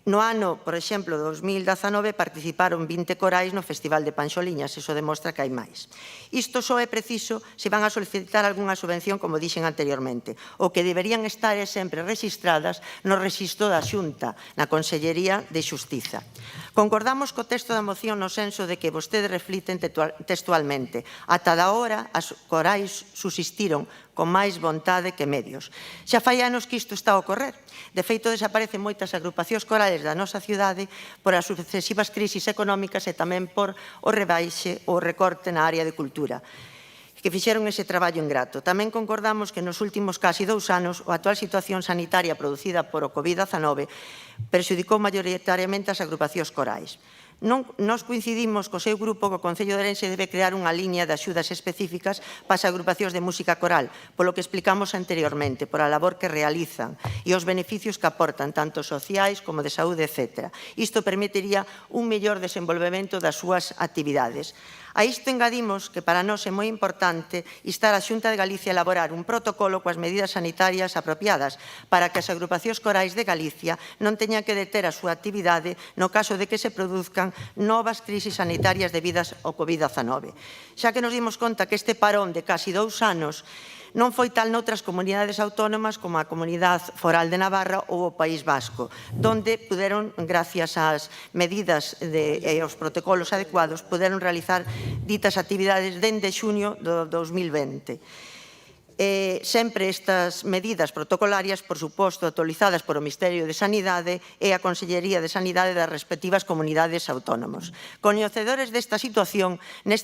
Speaker 10: No ano, por exemplo, 2019, participaron 20 corais no Festival de Panxoliñas, iso demostra que hai máis. Isto só é preciso se van a solicitar algunha subvención, como dixen anteriormente. O que deberían estar é sempre rexistradas no rexistro da Xunta, na Consellería de Xustiza. Concordamos co texto da moción no senso de que vostedes refliten textualmente. Ata da hora, as corais subsistiron con máis vontade que medios. Xa fai anos que isto está a ocorrer. De feito, desaparecen moitas agrupacións corales da nosa cidade por as sucesivas crisis económicas e tamén por o rebaixe ou recorte na área de cultura, que fixeron ese traballo ingrato. Tamén concordamos que nos últimos casi 2 anos a actual situación sanitaria producida por o COVID-19 perxudicou maioritariamente as agrupacións corais. Nos coincidimos co seu grupo que o Concello de Ourense debe crear unha liña de axudas específicas para as agrupacións de música coral, polo que explicamos anteriormente, por a labor que realizan e os beneficios que aportan, tanto sociais como de saúde, etc. Isto permitiría un mellor desenvolvemento das súas actividades. A isto engadimos que para nós é moi importante instar a Xunta de Galicia a elaborar un protocolo coas medidas sanitarias apropiadas para que as agrupacións corais de Galicia non teñan que deter a súa actividade no caso de que se produzcan novas crisis sanitarias debidas ao COVID-19. Xa que nos dimos conta que este parón de casi 2 anos non foi tal noutras comunidades autónomas como a Comunidade Foral de Navarra ou o País Vasco, donde puderon, gracias ás medidas e aos protocolos adecuados, puderon realizar ditas actividades dende xuño do 2020. Sempre estas medidas protocolarias, por suposto, actualizadas por o Ministerio de Sanidade e a Consellería de Sanidade das respectivas comunidades autónomas. Coñecedores desta situación, nas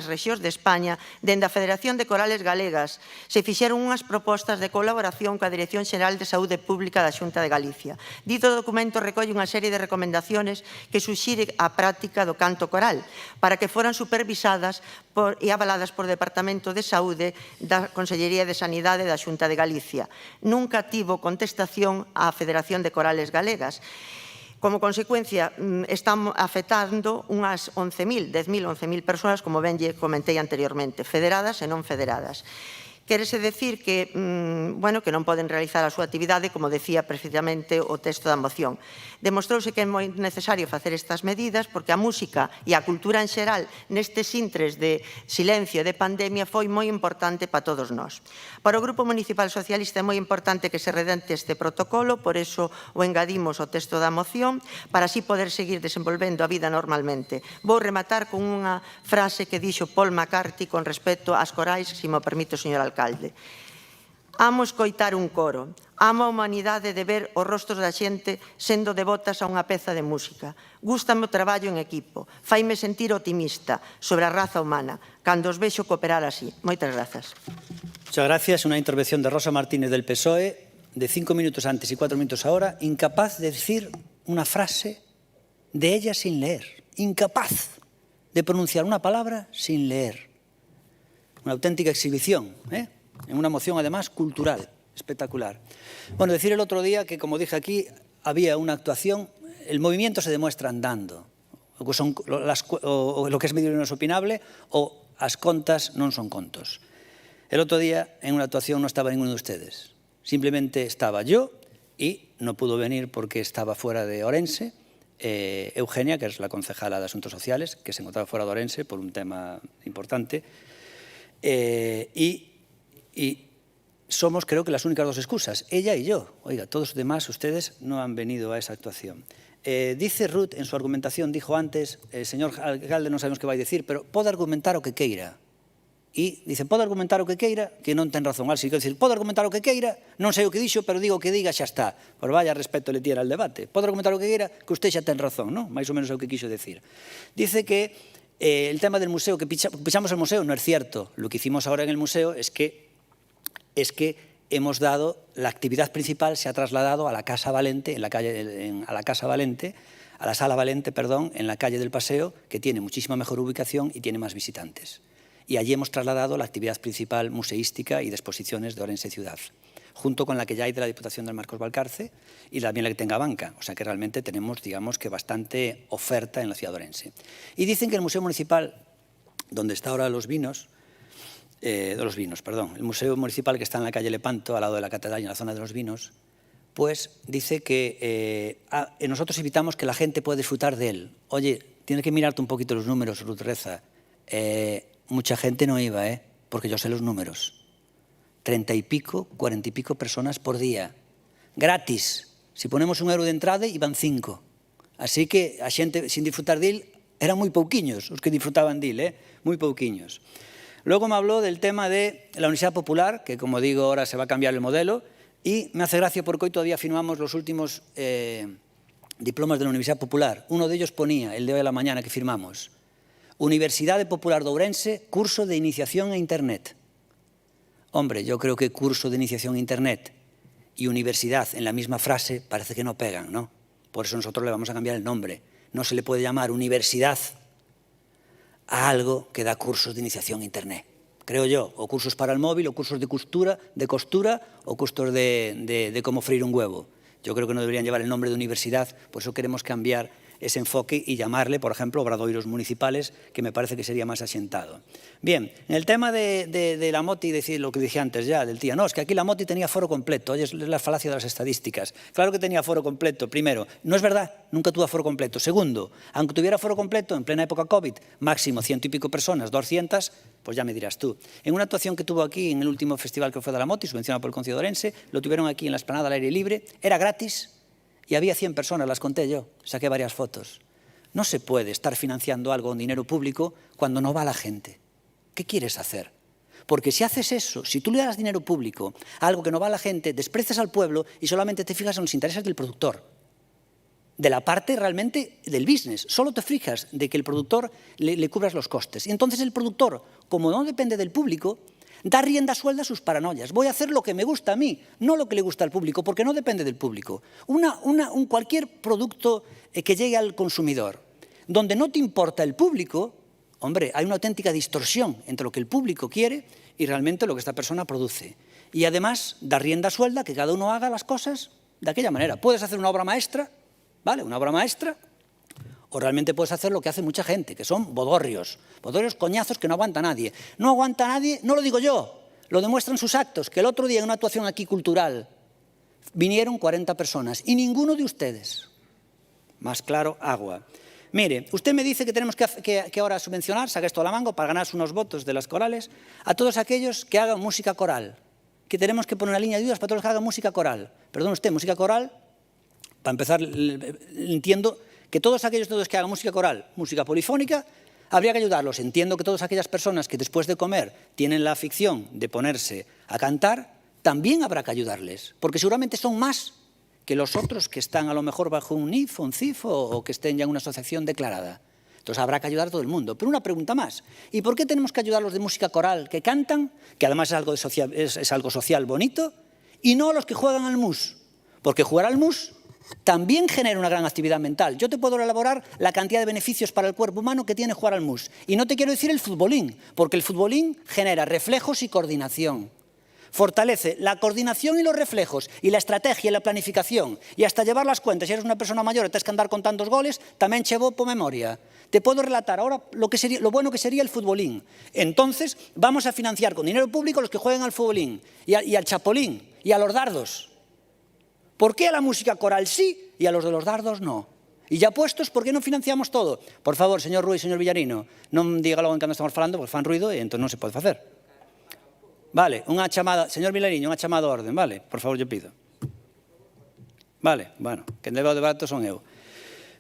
Speaker 10: rexións de España, dende a Federación de Corales Galegas, se fixeron unhas propostas de colaboración coa Dirección Xeral de Saúde Pública da Xunta de Galicia. Dito documento recolle unha serie de recomendaciones que suxire a práctica do canto coral, para que foran supervisadas e avaladas por Departamento de Saúde da Consellería de Sanidade da Xunta de Galicia. Nunca tivo contestación á Federación de Corales Galegas. Como consecuencia, están afectando unhas 11.000 persoas, como ben lle comentei anteriormente, federadas e non federadas. Quérese decir que non poden realizar a súa actividade, como decía precisamente o texto da moción. Demostrouse que é moi necesario facer estas medidas porque a música e a cultura en xeral nestes intres de silencio e de pandemia foi moi importante para todos nós. Para o Grupo Municipal Socialista é moi importante que se redacte este protocolo, por iso o engadimos ao texto da moción, para así poder seguir desenvolvendo a vida normalmente. Vou rematar con unha frase que dixo Paul McCartney con respecto ás corais, se mo permite o señor alcalde. Amo escoitar un coro, amo a humanidade de ver os rostros da xente sendo devotas a unha peza de música. Gústame o traballo en equipo, faime sentir optimista sobre a raza humana, cando os vexo cooperar así. Moitas grazas.
Speaker 1: Muchas gracias. Una intervención de Rosa Martínez del PSOE, de 5 minutos antes y 4 minutos ahora, incapaz de decir una frase de ella sin leer. Incapaz de pronunciar una palabra sin leer. Una auténtica exhibición, en una moción además cultural, espectacular. Bueno, decir el otro día que, como dije aquí, había una actuación, el movimiento se demuestra andando, o lo que es medio non es opinable, o as contas non son contos. El otro día, en una actuación, no estaba ninguno de ustedes. Simplemente estaba yo y no pudo venir porque estaba fuera de Orense, Eugenia, que es la concejala de Asuntos Sociales, que se encontraba fuera de Orense por un tema importante, y somos, creo que, las únicas dos excusas, ella y yo. Oiga, todos los demás, ustedes, no han venido a esa actuación. Dice Ruth, en su argumentación, dijo antes, señor alcalde, non sabemos que vai dicir, pero pode argumentar o que queira. E dice, pode argumentar o que queira, que non ten razón. Así que decir, pode argumentar o que queira, non sei o que dixo, pero digo o que diga, xa está. Por vaya respeto le tira al debate. Pode argumentar o que queira, que usted xa ten razón, non? Mais ou menos é o que quiso decir. Dice que el tema del museo, que pichamos el museo, no es cierto. Lo que hicimos ahora en el museo es que hemos dado, la actividad principal se ha trasladado a la Casa Valente, a la Sala Valente, perdón, en la calle del Paseo, que tiene muchísima mejor ubicación y tiene más visitantes. Y allí hemos trasladado la actividad principal museística y de exposiciones de Orense Ciudad, junto con la que ya hay de la Diputación del Marcos Valcarce y también la que tenga banca. O sea que realmente tenemos, digamos, que bastante oferta en la ciudad de Orense. Y dicen que el Museo Municipal, donde está ahora el Museo Municipal que está en la calle Lepanto, al lado de la Catedral y en la zona de los vinos, pues dice que nosotros evitamos que la gente pueda disfrutar de él. Oye, tienes que mirarte un poquito los números, Ruth Reza. Mucha gente no iba, porque yo sé los números. 30 y pico, 40 y pico personas por día. Gratis. Si ponemos €1 de entrada, iban 5. Así que a xente sin disfrutar de él eran moi pouquiños os que disfrutaban de él, moi pouquiños. Luego me habló del tema de la Universidad Popular, que como digo ahora se va a cambiar el modelo, y me hace gracia porque hoy todavía firmamos los últimos diplomas de la Universidad Popular. Uno de ellos ponía, el de hoy a la mañana que firmamos, Universidade Popular de Ourense, curso de iniciación a Internet. Hombre, yo creo que curso de iniciación a Internet y universidad en la misma frase parece que no pegan, ¿no? Por eso nosotros le vamos a cambiar el nombre. No se le puede llamar universidad a algo que da cursos de iniciación a Internet. Creo yo, o cursos para el móvil, o cursos de costura, o cursos de cómo freír un huevo. Yo creo que no deberían llevar el nombre de universidad, por eso queremos cambiar ese enfoque y llamarle, por ejemplo, obradoiros municipales, que me parece que sería más asentado. Bien, en el tema de la MOTI, decir lo que dije antes ya, del tía, no, es que aquí la MOTI tenía foro completo, oye, es la falacia de las estadísticas. Claro que tenía foro completo, primero, no es verdad, nunca tuvo foro completo. Segundo, aunque tuviera foro completo, en plena época COVID, máximo 100 y pico personas, 200, pues ya me dirás tú. En una actuación que tuvo aquí, en el último festival que fue de la MOTI, subvencionado por el Concello de Orense, lo tuvieron aquí en la Esplanada al aire libre, era gratis, y había 100 personas, las conté yo, saqué varias fotos. No se puede estar financiando algo con dinero público cuando no va a la gente. ¿Qué quieres hacer? Porque si haces eso, si tú le das dinero público a algo que no va a la gente, desprecias al pueblo y solamente te fijas en los intereses del productor, de la parte realmente del business. Solo te fijas de que el productor le cubras los costes. Y entonces el productor, como no depende del público, da rienda suelta a sus paranoias. Voy a hacer lo que me gusta a mí, no lo que le gusta al público, porque no depende del público. Cualquier producto que llegue al consumidor, donde no te importa el público, hombre, hay una auténtica distorsión entre lo que el público quiere y realmente lo que esta persona produce. Y además, da rienda suelta que cada uno haga las cosas de aquella manera. Puedes hacer una obra maestra, ¿vale? Una obra maestra, o realmente puedes hacer lo que hace mucha gente, que son bodorrios coñazos que no aguanta nadie. No aguanta nadie, no lo digo yo, lo demuestran sus actos, que el otro día en una actuación aquí cultural vinieron 40 personas y ninguno de ustedes. Más claro, agua. Mire, usted me dice que tenemos que ahora subvencionar, saca esto a la manga, para ganarse unos votos de las corales, a todos aquellos que hagan música coral, que tenemos que poner una línea de ayudas para todos los que hagan música coral. Perdón usted, música coral, para empezar, entiendo que todos aquellos que hagan música coral, música polifónica, habría que ayudarlos. Entiendo que todas aquellas personas que después de comer tienen la afición de ponerse a cantar, también habrá que ayudarles, porque seguramente son más que los otros que están a lo mejor bajo un NIF, un CIF o que estén ya en una asociación declarada. Entonces habrá que ayudar a todo el mundo. Pero una pregunta más, ¿y por qué tenemos que ayudar a los de música coral que cantan, que además es algo social bonito, y no a los que juegan al mus? Porque jugar al mus también genera una gran actividad mental. Yo te puedo elaborar la cantidad de beneficios para el cuerpo humano que tiene jugar al mus. Y no te quiero decir el futbolín, porque el futbolín genera reflejos y coordinación. fortalece la coordinación y los reflejos y la estrategia y la planificación y hasta llevar las cuentas. Si eres una persona mayor e tens que andar con tantos goles, tamén che vou por memoria. Te puedo relatar ahora lo bueno que sería el futbolín. Entonces, vamos a financiar con dinero público los que jueguen al futbolín y al chapolín y a los dardos. ¿Por qué a la música coral sí y a los de los dardos no? E ya puestos, por que non financiamos todo? Por favor, señor Ruiz, señor Villarino, non diga logo en cando estamos falando, porque fan ruido e entón non se pode facer. Vale, unha chamada, señor Vilariño, unha chamada a orden, vale? Por favor, yo pido. Vale, bueno, quen leva o debate son eu.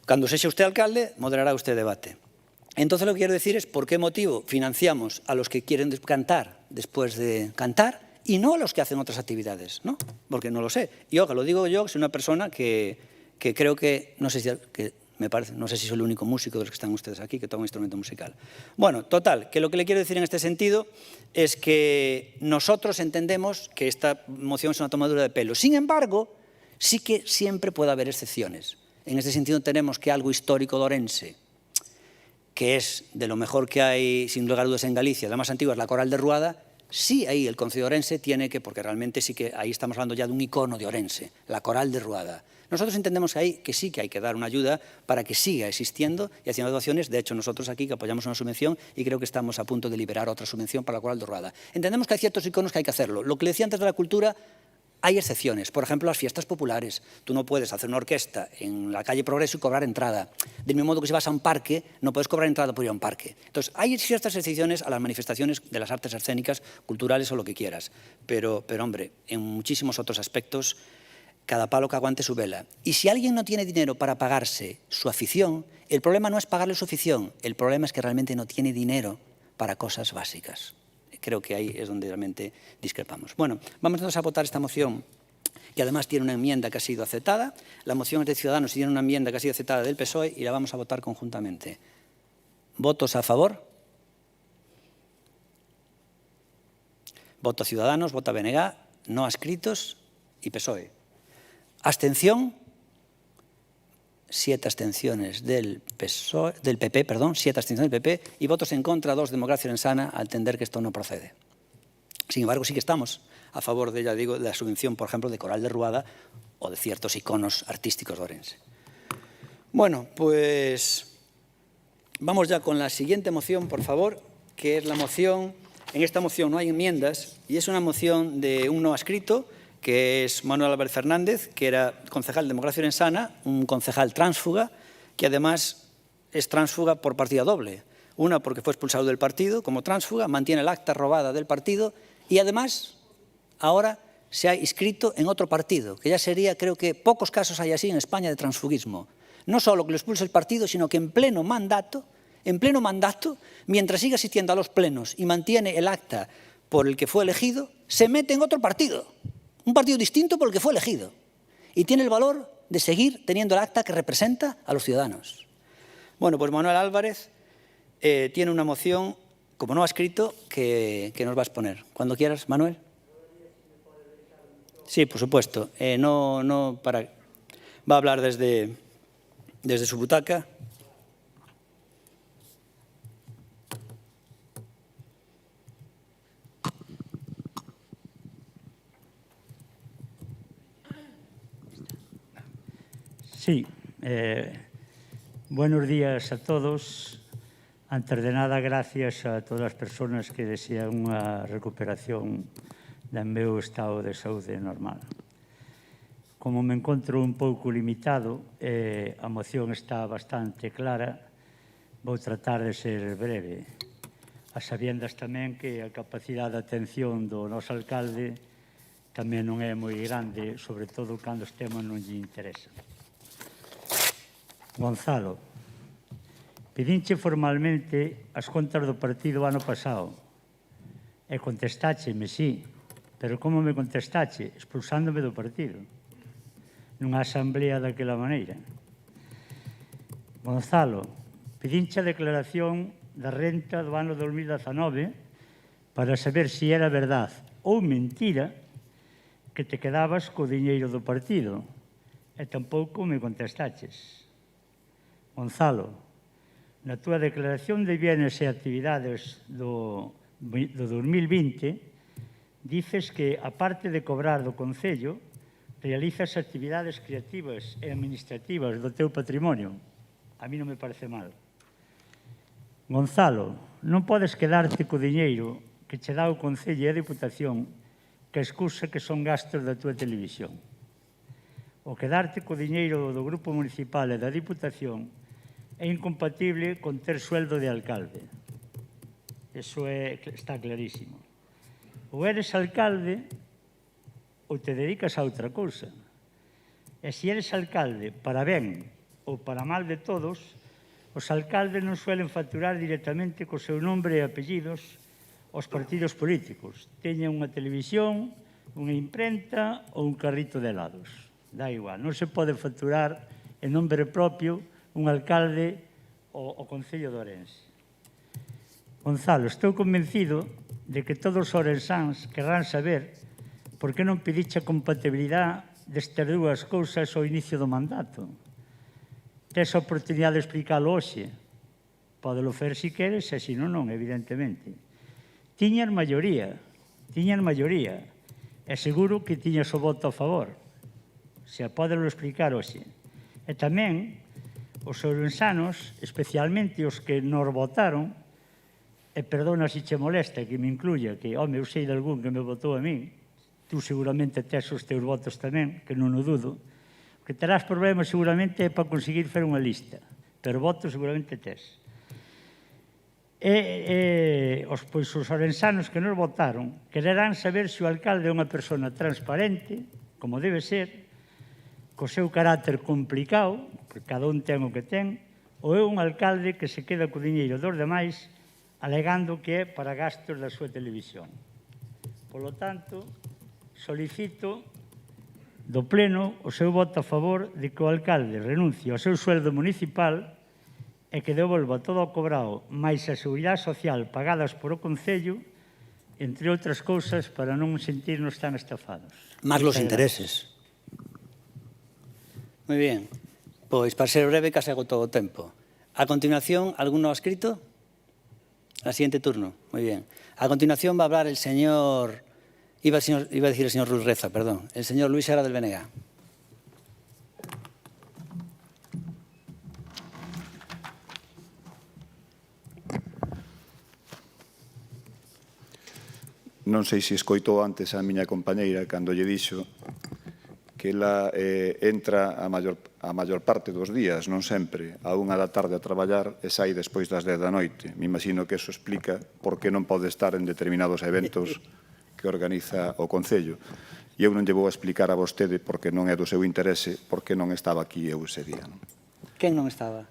Speaker 1: Cando sexa usted alcalde, moderará usted el debate. Entonces lo que quiero decir es por qué motivo financiamos a los que quieren cantar después de cantar y no a los que hacen otras actividades, ¿no? Porque no lo sé. Y oiga, lo digo yo, que soy una persona que creo que, no sé si soy el único músico de los que están ustedes aquí que toca un instrumento musical. Bueno, total, que lo que le quiero decir en este sentido es que nosotros entendemos que esta moción es una tomadura de pelo. Sin embargo, sí que siempre puede haber excepciones. En este sentido tenemos que algo histórico de Ourense, que es de lo mejor que hay, sin lugar a dudas, en Galicia, la más antigua es la Coral de Ruada, sí ahí el Concello de Ourense tiene que, porque realmente sí que ahí estamos hablando ya de un icono de Ourense, la Coral de Ruada. Nosotros entendemos ahí que sí que hay que dar una ayuda para que siga existiendo y haciendo donaciones. De hecho, nosotros aquí que apoyamos una subvención y creo que estamos a punto de liberar otra subvención para la Coral de Ruada. Entendemos que hay ciertos iconos que hay que hacerlo. Lo que le decía antes de la cultura, hay excepciones. Por ejemplo, las fiestas populares. Tú no puedes hacer una orquesta en la calle Progreso y cobrar entrada. Del mismo modo que si vas a un parque, no puedes cobrar entrada por ir a un parque. Entonces, hay ciertas excepciones a las manifestaciones de las artes escénicas, culturales o lo que quieras. Pero hombre, en muchísimos otros aspectos, cada palo que aguante su vela. Y si alguien no tiene dinero para pagarse su afición, el problema no es pagarle su afición, el problema es que realmente no tiene dinero para cosas básicas. Creo que ahí es donde realmente discrepamos. Bueno, vamos entonces a votar esta moción, que además tiene una enmienda que ha sido aceptada. La moción es de Ciudadanos y tiene una enmienda que ha sido aceptada del PSOE y la vamos a votar conjuntamente. ¿Votos a favor? Voto Ciudadanos, vota BNG, no adscritos y PSOE. Abstención, 7 abstenciones del PP, 7 abstenciones del PP y votos en contra, 2 de Democracia Ourensana, al entender que esto no procede. Sin embargo, sí que estamos a favor de, ya digo, de la subvención, por ejemplo, de Coral de Ruada o de ciertos iconos artísticos de Ourense. Bueno, pues vamos ya con la siguiente moción, por favor, que es la moción, en esta moción no hay enmiendas y es una moción de un no adscrito, que es Manuel Álvarez Fernández, que era concejal de Democracia Ourensana, un concejal tránsfuga, que además es tránsfuga por partida doble. Una, porque fue expulsado del partido como tránsfuga, mantiene el acta robada del partido y además ahora se ha inscrito en otro partido, que ya sería, creo que pocos casos hay así en España de transfugismo. No solo que lo expulse el partido, sino que en pleno mandato, mientras sigue asistiendo a los plenos y mantiene el acta por el que fue elegido, se mete en otro partido. Un partido distinto por el que fue elegido. Y tiene el valor de seguir teniendo el acta que representa a los ciudadanos. Bueno, pues Manuel Álvarez tiene una moción, como no ha escrito, que nos va a exponer. Cuando quieras, Manuel. Sí, por supuesto. Va a hablar desde su butaca.
Speaker 11: Sí, buenos días a todos. Antes de nada, gracias a todas as persoas que desean unha recuperación do meu estado de saúde normal. Como me encontro un pouco limitado, a moción está bastante clara, vou tratar de ser breve. A sabiendas tamén que a capacidade de atención do noso alcalde tamén non é moi grande, sobre todo cando os temas non lle interesan. Gonzalo, pedinche formalmente as contas do partido ano pasado e contestácheme, sí, pero como me contestache? Expulsándome do partido, nunha asamblea daquela maneira. Gonzalo, pedinche a declaración da renta do ano 2019 para saber se era verdade ou mentira que te quedabas co diñeiro do partido e tampouco me contestaches. Gonzalo, na túa declaración de bienes e actividades do 2020 Dices que, aparte de cobrar do Concello, realizas actividades creativas e administrativas do teu patrimonio. A mí non me parece mal. Gonzalo, non podes quedarte co diñeiro que che dá o Concello e a Diputación que excusa que son gastos da túa televisión. O quedarte co diñeiro do Grupo Municipal e da Diputación é incompatible con ter sueldo de alcalde. Eso está clarísimo. Ou eres alcalde ou te dedicas a outra cousa. E se eres alcalde para ben ou para mal de todos, os alcaldes non suelen facturar directamente co seu nombre e apellidos aos partidos políticos. Teñen unha televisión, unha imprenta ou un carrito de helados. Da igual, non se pode facturar en nombre propio un alcalde o Concello de Ourense. Gonzalo, estou convencido de que todos os ourensáns querrán saber por que non pediche a compatibilidade destas dúas cousas ao inicio do mandato. Tes a oportunidade de explicalo hoxe. Pódelo fer se queres e se non, non, evidentemente. Tiñas maioría, e seguro que tiñas o voto a favor. Se pódelo explicar hoxe. E tamén os ourensanos, especialmente os que nos votaron, e perdona se che molesta que me incluya, que, home, eu sei de algún que me votou a mí, tú seguramente tes os teus votos tamén, que non o dudo, que terás problemas seguramente para conseguir fer unha lista, pero votos seguramente tes. Pois os ourensanos que nos votaron quererán saber se o alcalde é unha persona transparente, como debe ser, co seu carácter complicado, porque cada un ten o que ten, ou é un alcalde que se queda co diñeiro dos demais alegando que é para gastos da súa televisión. Polo tanto, solicito do Pleno o seu voto a favor de que o alcalde renuncie ao seu sueldo municipal e que devolva todo o cobrado máis a seguridade social pagadas por o Concello, entre outras cousas, para non sentirnos tan estafados.
Speaker 1: Más los intereses. Moi bien. Pois, para ser breve, case agotou o tempo. A continuación, ¿alguno ha escrito? Al siguiente turno. Muy bien. A continuación va a hablar el señor... Iba a decir el señor Ruiz Reza, perdón. El señor Luis Sara del Benega.
Speaker 7: Non sei se escoitou antes a miña compañeira cando lle dixo que ela entra a maior parte dos días, non sempre, a 1 da tarde a traballar e sai despois das 10 da noite. Me imagino que eso explica por que non pode estar en determinados eventos que organiza o Concello. E eu non lle vou a explicar a vostede porque non é do seu interese, porque non estaba aquí eu ese día.
Speaker 1: Quen non estaba?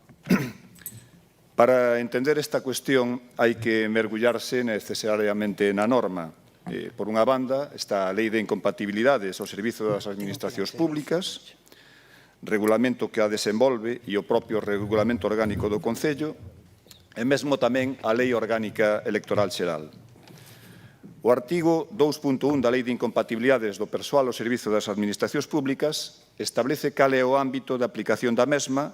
Speaker 7: Para entender esta cuestión hai que mergullarse necesariamente na norma. Por unha banda, está a Lei de Incompatibilidades ao servizo das administracións públicas, regulamento que a desenvolve e o propio regulamento orgánico do Concello, e mesmo tamén a Lei Orgánica Electoral Xeral. O artigo 2.1 da Lei de Incompatibilidades do persoal ao servizo das administracións públicas establece cal é o ámbito de aplicación da mesma,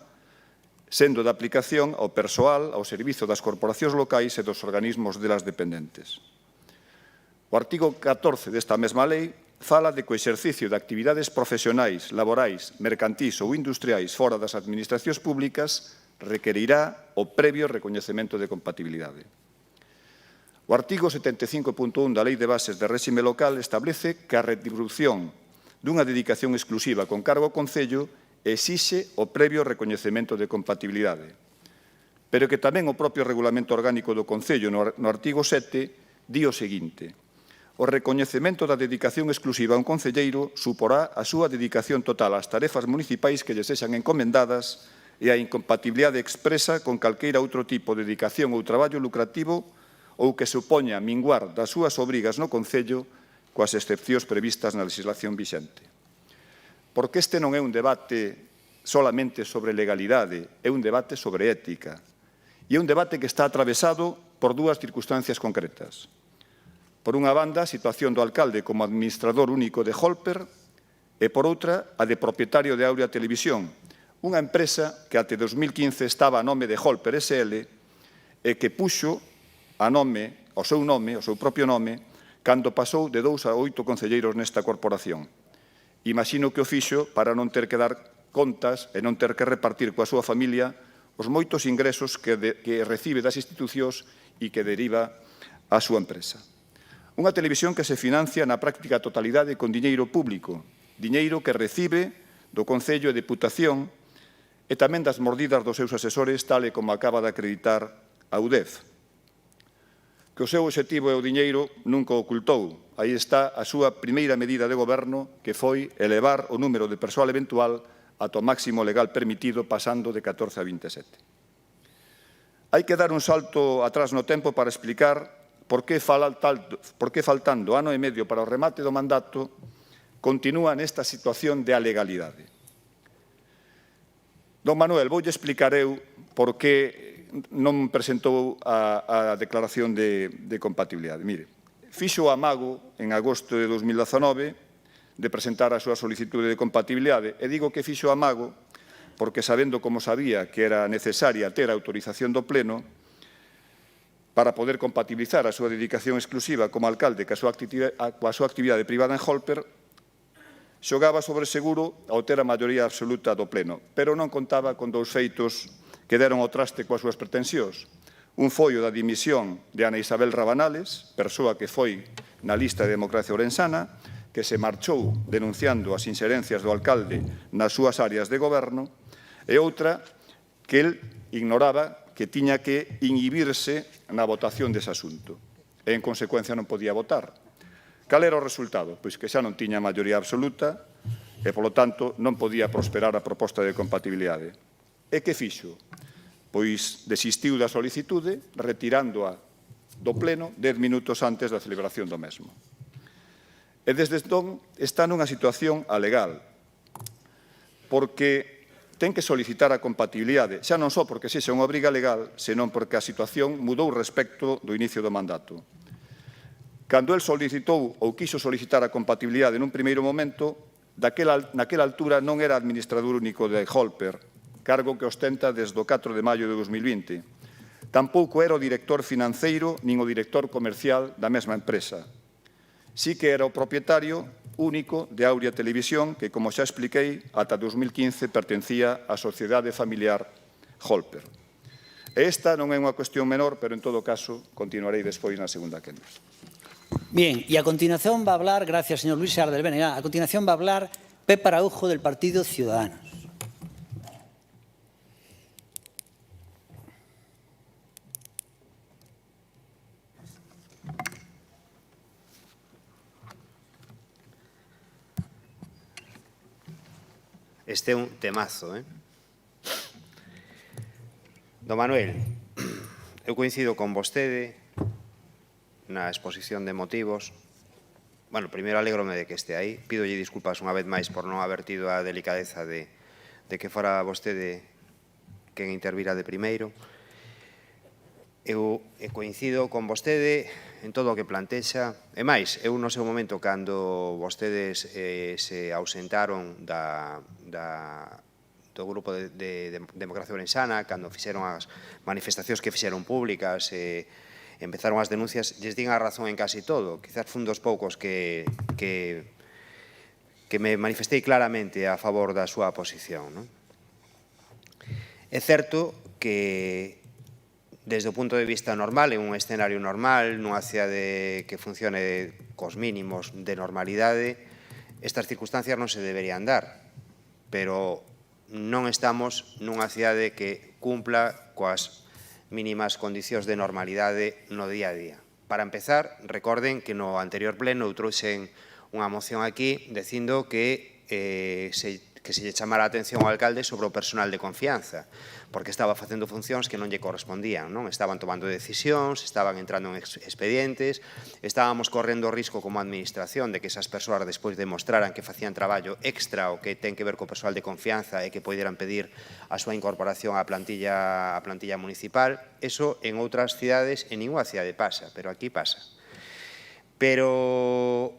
Speaker 7: sendo de aplicación ao persoal ao servizo das corporacións locais e dos organismos delas dependentes. O artigo 14 desta mesma lei fala de que o exercicio de actividades profesionais, laborais, mercantís ou industriais fora das administracións públicas requerirá o previo recoñecemento de compatibilidade. O artigo 75.1 da Lei de Bases de Réxime Local establece que a retribución dunha dedicación exclusiva con cargo ao Concello exixe o previo recoñecemento de compatibilidade, pero que tamén o propio Regulamento Orgánico do Concello no artigo 7 di o seguinte: o recoñecemento da dedicación exclusiva a un concelleiro suporá a súa dedicación total ás tarefas municipais que lle sexan encomendadas e a incompatibilidade expresa con calqueira outro tipo de dedicación ou traballo lucrativo ou que supoña minguar das súas obrigas no Concello coas excepcións previstas na legislación vixente. Porque este non é un debate solamente sobre legalidade, é un debate sobre ética. E é un debate que está atravesado por dúas circunstancias concretas. Por unha banda, a situación do alcalde como administrador único de Holper e, por outra, a de propietario de Aurea Televisión, unha empresa que até 2015 estaba a nome de Holper SL e que puxo o seu propio nome, cando pasou de 2 a 8 concelleiros nesta corporación. Imagino que o fixo para non ter que dar contas e non ter que repartir coa súa familia os moitos ingresos que recibe das institucións e que deriva a súa empresa. Unha televisión que se financia na práctica totalidade con diñeiro público, diñeiro que recibe do Concello e Deputación e tamén das mordidas dos seus asesores, tal e como acaba de acreditar a UDEF. Que o seu obxectivo é o diñeiro nunca o ocultou. Aí está a súa primeira medida de goberno, que foi elevar o número de persoal eventual ata o máximo legal permitido, pasando de 14 a 27. Hai que dar un salto atrás no tempo para explicar por que faltando ano e medio para o remate do mandato continúa nesta situación de alegalidade. Don Manuel, voulle explicar eu por que non presentou a declaración de compatibilidade. Mire, fixo o amago en agosto de 2019 de presentar a súa solicitude de compatibilidade e digo que fixo o amago porque sabendo como sabía que era necesaria ter a autorización do Pleno para poder compatibilizar a súa dedicación exclusiva como alcalde coa súa actividade privada en Holper, xogaba sobre seguro ao ter a maioría absoluta do Pleno, pero non contaba con dous feitos que deron o traste coas súas pretensións. Un foi o da dimisión de Ana Isabel Rabanales, persoa que foi na lista de Democracia Ourensana, que se marchou denunciando as inxerencias do alcalde nas súas áreas de goberno, e outra que el ignoraba que tiña que inhibirse na votación dese asunto. E, en consecuencia, non podía votar. Cal era o resultado? Pois que xa non tiña maioría absoluta e, polo tanto, non podía prosperar a proposta de compatibilidade. E que fixo? Pois desistiu da solicitude, retirándoa do Pleno 10 minutos antes da celebración do mesmo. E desde entón está nunha situación alegal, porque ten que solicitar a compatibilidade, xa non só porque sexa unha obriga legal, senón porque a situación mudou respecto do inicio do mandato. Cando el solicitou ou quiso solicitar a compatibilidade nun primeiro momento, naquela altura non era administrador único de Holper, cargo que ostenta desde o 4 de maio de 2020. Tampouco era o director financeiro nin o director comercial da mesma empresa. Sí que era o propietario único de Aurea Televisión, que, como xa expliquei, ata 2015 pertencía á sociedade familiar Holper. E esta non é unha cuestión menor, pero en todo caso continuarei despois na segunda quenda.
Speaker 1: Bien, y a continuación va a hablar, gracias señor Luis Sear del BNG, a continuación va a hablar Pepe Araujo del Partido Ciudadanos.
Speaker 4: Este é un temazo, Don Manuel, eu coincido con vostede na exposición de motivos. Bueno, primeiro alégrome de que este aí. Pídolle disculpas unha vez máis por non haber tido a delicadeza de que fora vostede quen intervira de primeiro. Eu coincido con vostede en todo o que plantexa. E máis, eu no seu momento, cando vostedes se ausentaron do grupo de Democracia Ourensana, cando fixeron as manifestacións que fixeron públicas, empezaron as denuncias, lles din a razón en casi todo. Quizás fun dos poucos que me manifestei claramente a favor da súa posición. É certo que desde o punto de vista normal, en un escenario normal, nunha cidade que funcione cos mínimos de normalidade, estas circunstancias non se deberían dar, pero non estamos nunha cidade que cumpla coas mínimas condicións de normalidade no día a día. Para empezar, recorden que no anterior pleno eu trouxen unha moción aquí dicindo que se lle chamara a atención ao alcalde sobre o personal de confianza, porque estaba facendo funcións que non lle correspondían, non? Estaban tomando decisións, estaban entrando en expedientes, estábamos correndo o risco como administración de que esas persoas despois demostraran que facían traballo extra o que ten que ver co personal de confianza e que poderan pedir a súa incorporación á plantilla municipal. Eso en outras cidades, en ninguna cidade pasa, pero aquí pasa. Pero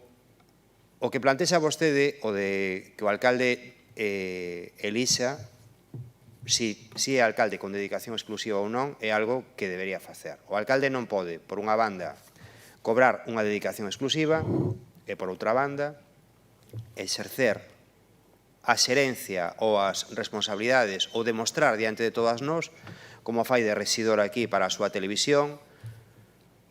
Speaker 4: o que plantexa vostede, o de que o alcalde elixa si é alcalde con dedicación exclusiva ou non, é algo que debería facer. O alcalde non pode, por unha banda, cobrar unha dedicación exclusiva e, por outra banda, exercer a xerencia ou as responsabilidades ou demostrar diante de todas nós como fai de residor aquí para a súa televisión,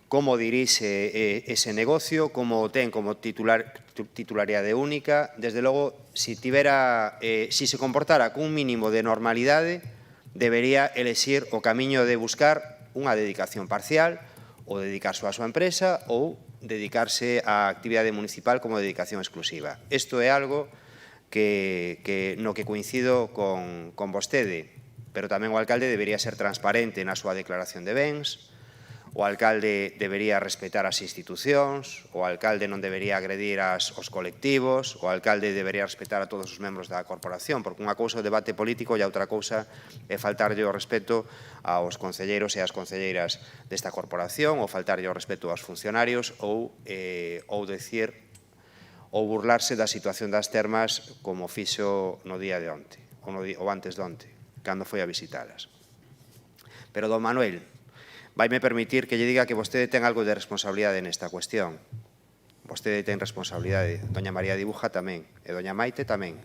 Speaker 4: como dirixe ese negocio, como ten como titularidade única. Desde logo, si se comportara cun mínimo de normalidade, debería elexir o camiño de buscar unha dedicación parcial ou dedicarse á súa empresa ou dedicarse á actividade municipal como dedicación exclusiva. Isto é algo no que coincido con vostede, pero tamén o alcalde debería ser transparente na súa declaración de bens, o alcalde debería respetar as institucións, o alcalde non debería agredir os colectivos, o alcalde debería respetar a todos os membros da corporación, porque unha cousa é o debate político e a outra cousa é faltarlle o respeto aos concelleiros e ás concelleiras desta corporación, ou faltarlle o respeto aos funcionarios, ou decir ou burlarse da situación das termas como fixo no día de onte, ou antes de onte, cando foi a visitalas. Pero, don Manuel, vaime permitir que lle diga que vostede ten algo de responsabilidade nesta cuestión. Vostede ten responsabilidade. Doña María Dibuja tamén, e doña Maite tamén,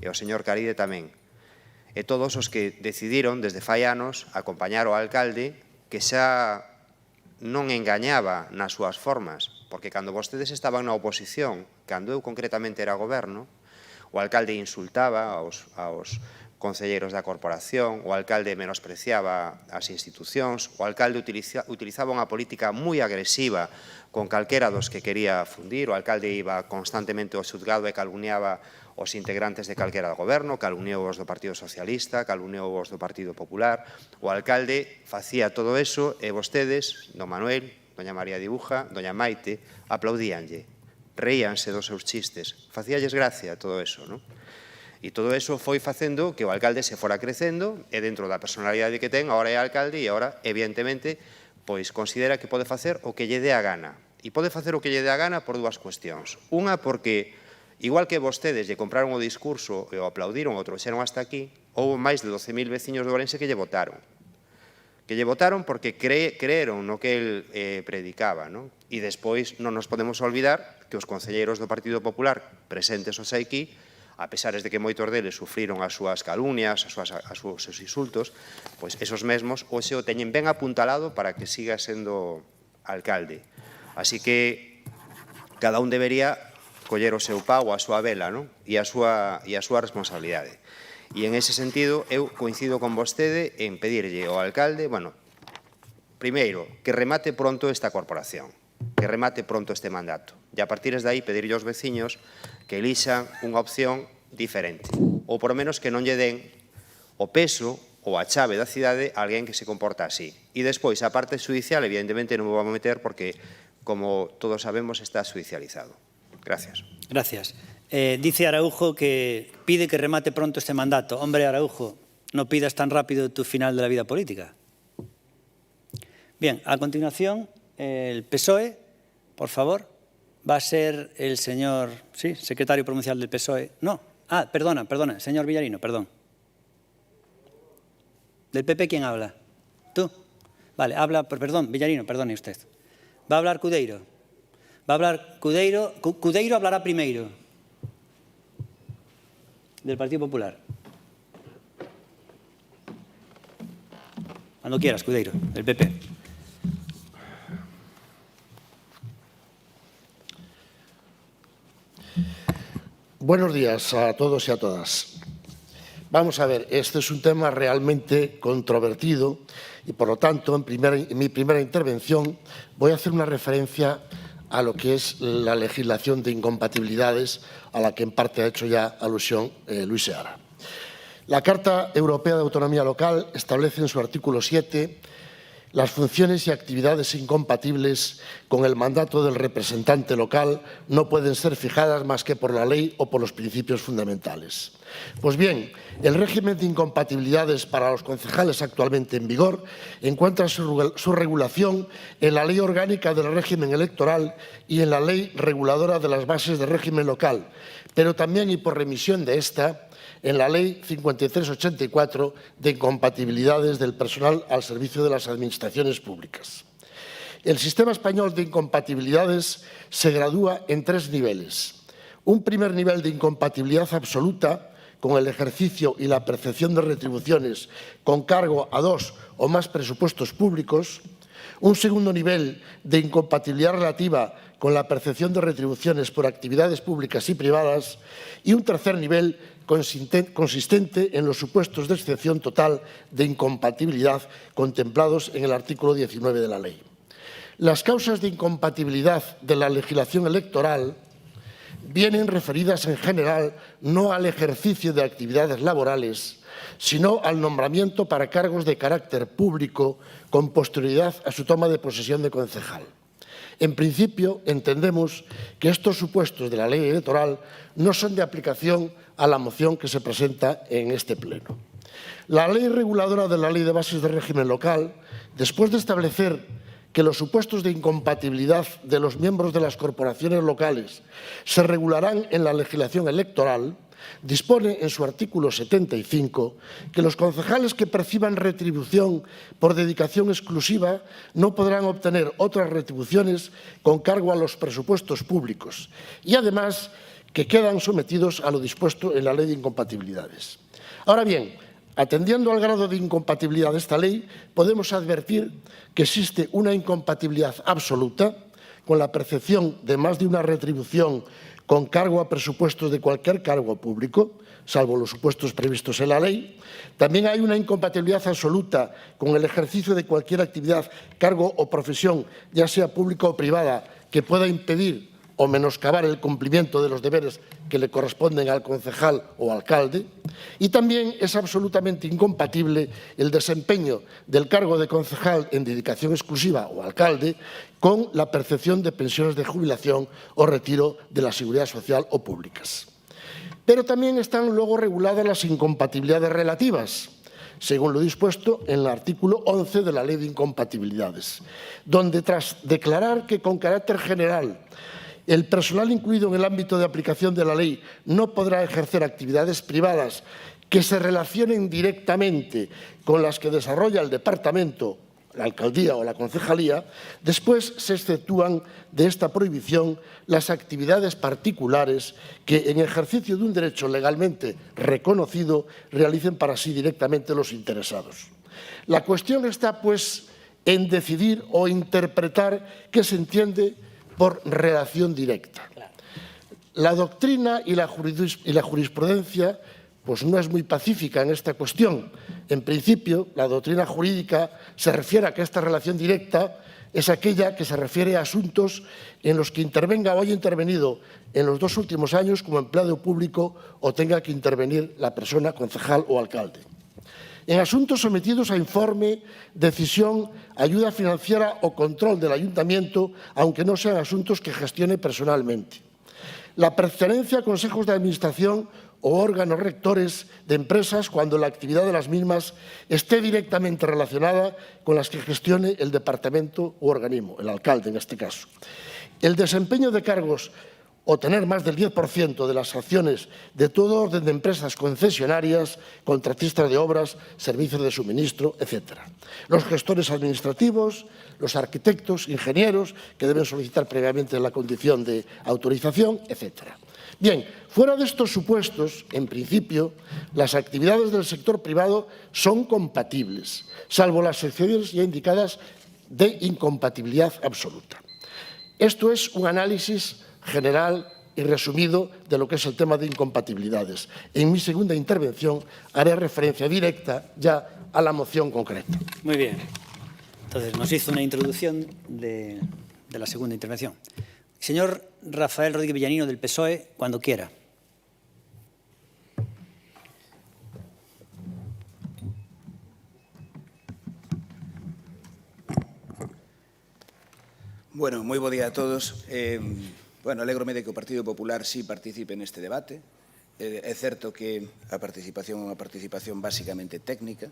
Speaker 4: e o señor Caride tamén. E todos os que decidiron, desde fai anos, acompañar o alcalde, que xa non engañaba nas súas formas, porque cando vostedes estaban na oposición, cando eu concretamente era goberno, o alcalde insultaba aos concelleiros da corporación, o alcalde menospreciaba as institucións, o alcalde utilizaba unha política moi agresiva con calquera dos que quería fundir, o alcalde iba constantemente ao xuzgado e calumniaba os integrantes de calquera do goberno, calumniou os do Partido Socialista, calumniou os do Partido Popular. O alcalde facía todo eso e vostedes, don Manuel, doña María Dibuja, doña Maite, aplaudíanlle, reíanse dos seus chistes, facíalles gracia todo eso, non? E todo eso foi facendo que o alcalde se fora crecendo e dentro da personalidade que ten, agora é alcalde e agora, evidentemente, pois considera que pode facer o que lle dé a gana. E pode facer o que lle dé a gana por dúas cuestións. Unha, porque, igual que vostedes lle compraron o discurso e o aplaudiron, o trouxeron hasta aquí, houve máis de 12.000 veciños de Ourense que lle votaron. Que lle votaron porque creeron no que el predicaba, non? E despois non nos podemos olvidar que os concelleiros do Partido Popular presentes os aquí, a pesares de que moitos deles sufriron as súas calumnias, os seus insultos, pois esos mesmos hoxe o teñen ben apuntalado para que siga sendo alcalde. Así que cada un debería coller o seu pau, a súa vela, non? E a súa responsabilidade. E en ese sentido, eu coincido con vostede en pedirlle ao alcalde, bueno, primeiro, que remate pronto esta corporación, que remate pronto este mandato. E a partir de aí pedirlle aos veciños que elixan unha opción diferente, ou por menos que non lle den o peso ou a chave da cidade a alguén que se comporta así. E despois, a parte judicial, evidentemente non me vou a meter porque, como todos sabemos, está judicializado. Gracias.
Speaker 1: Gracias. Dice Araujo que pide que remate pronto este mandato. Hombre, Araujo, no pidas tan rápido tu final de la vida política. Bien, a continuación, el PSOE, por favor. Va a ser el señor, sí, secretario provincial del PSOE. No, perdona, señor Villarino, perdón. ¿Del PP quién habla? ¿Tú? Vale, perdón, Villarino, perdone usted. Va a hablar Cudeiro. Va a hablar Cudeiro. Cudeiro hablará primero. Del Partido Popular. Cuando quieras, Cudeiro, del PP.
Speaker 12: Buenos días a todos y a todas. Vamos a ver, este es un tema realmente controvertido y, por lo tanto, en mi primera intervención voy a hacer una referencia a lo que es la legislación de incompatibilidades a la que en parte ha hecho ya alusión Luis Seara. La Carta Europea de Autonomía Local establece en su artículo 7 las funciones y actividades incompatibles con el mandato del representante local no pueden ser fijadas más que por la ley o por los principios fundamentales. Pues bien, el régimen de incompatibilidades para los concejales actualmente en vigor encuentra su regulación en la Ley Orgánica del Régimen Electoral y en la Ley Reguladora de las Bases de Régimen Local, pero también y por remisión de esta, en la Ley 5384 de incompatibilidades del personal al servicio de las administraciones públicas. El sistema español de incompatibilidades se gradúa en 3 niveles. Un primer nivel de incompatibilidad absoluta, con el ejercicio y la percepción de retribuciones con cargo a 2 o más presupuestos públicos. Un segundo nivel de incompatibilidad relativa con la percepción de retribuciones por actividades públicas y privadas. Y un tercer nivel consistente en los supuestos de excepción total de incompatibilidad contemplados en el artículo 19 de la ley. Las causas de incompatibilidad de la legislación electoral vienen referidas en general no al ejercicio de actividades laborales, sino al nombramiento para cargos de carácter público con posterioridad a su toma de posesión de concejal. En principio, entendemos que estos supuestos de la ley electoral no son de aplicación a la moción que se presenta en este pleno. La ley reguladora de la Ley de Bases de Régimen Local, después de establecer que los supuestos de incompatibilidad de los miembros de las corporaciones locales se regularán en la legislación electoral, dispone en su artículo 75 que los concejales que perciban retribución por dedicación exclusiva no podrán obtener otras retribuciones con cargo a los presupuestos públicos y, además, que quedan sometidos a lo dispuesto en la Ley de Incompatibilidades. Ahora bien, atendiendo al grado de incompatibilidad de esta ley, podemos advertir que existe una incompatibilidad absoluta con la percepción de más de una retribución con cargo a presupuestos de cualquier cargo público, salvo los supuestos previstos en la ley. También hay una incompatibilidad absoluta con el ejercicio de cualquier actividad, cargo o profesión, ya sea pública o privada, que pueda impedir o menoscabar el cumplimiento de los deberes que le corresponden al concejal o alcalde. Y también es absolutamente incompatible el desempeño del cargo de concejal en dedicación exclusiva o alcalde con la percepción de pensiones de jubilación o retiro de la seguridad social o públicas. Pero también están luego reguladas las incompatibilidades relativas, según lo dispuesto en el artículo 11 de la Ley de Incompatibilidades, donde tras declarar que con carácter general el personal incluido en el ámbito de aplicación de la ley no podrá ejercer actividades privadas que se relacionen directamente con las que desarrolla el departamento, la alcaldía o la concejalía, después se exceptúan de esta prohibición las actividades particulares que, en ejercicio de un derecho legalmente reconocido, realicen para sí directamente los interesados. La cuestión está, pues, en decidir o interpretar qué se entiende por relación directa. La doctrina y la jurisprudencia pues no es muy pacífica en esta cuestión. En principio, la doctrina jurídica se refiere a que esta relación directa es aquella que se refiere a asuntos en los que intervenga o haya intervenido en los 2 últimos años como empleado público o tenga que intervenir la persona concejal o alcalde. En asuntos sometidos a informe, decisión, ayuda financiera o control del ayuntamiento, aunque no sean asuntos que gestione personalmente. La pertenencia a consejos de administración o órganos rectores de empresas cuando la actividad de las mismas esté directamente relacionada con las que gestione el departamento u organismo, el alcalde en este caso. El desempeño de cargos o tener más del 10% de las acciones de todo orden de empresas concesionarias, contratistas de obras, servicios de suministro, etc. Los gestores administrativos, los arquitectos, ingenieros, que deben solicitar previamente la condición de autorización, etc. Bien, fuera de estos supuestos, en principio, las actividades del sector privado son compatibles, salvo las excepciones ya indicadas de incompatibilidad absoluta. Esto es un análisis general y resumido de lo que es el tema de incompatibilidades. En mi segunda intervención haré referencia directa ya a la moción concreta.
Speaker 1: Muy bien. Entonces, nos hizo una introducción de la segunda intervención. Señor Rafael Rodríguez Villanino, del PSOE, cuando quiera.
Speaker 13: Bueno, moi bo día a todos. Bueno, alégrome de que o Partido Popular sí participe neste debate. É certo que a participación é unha participación basicamente técnica,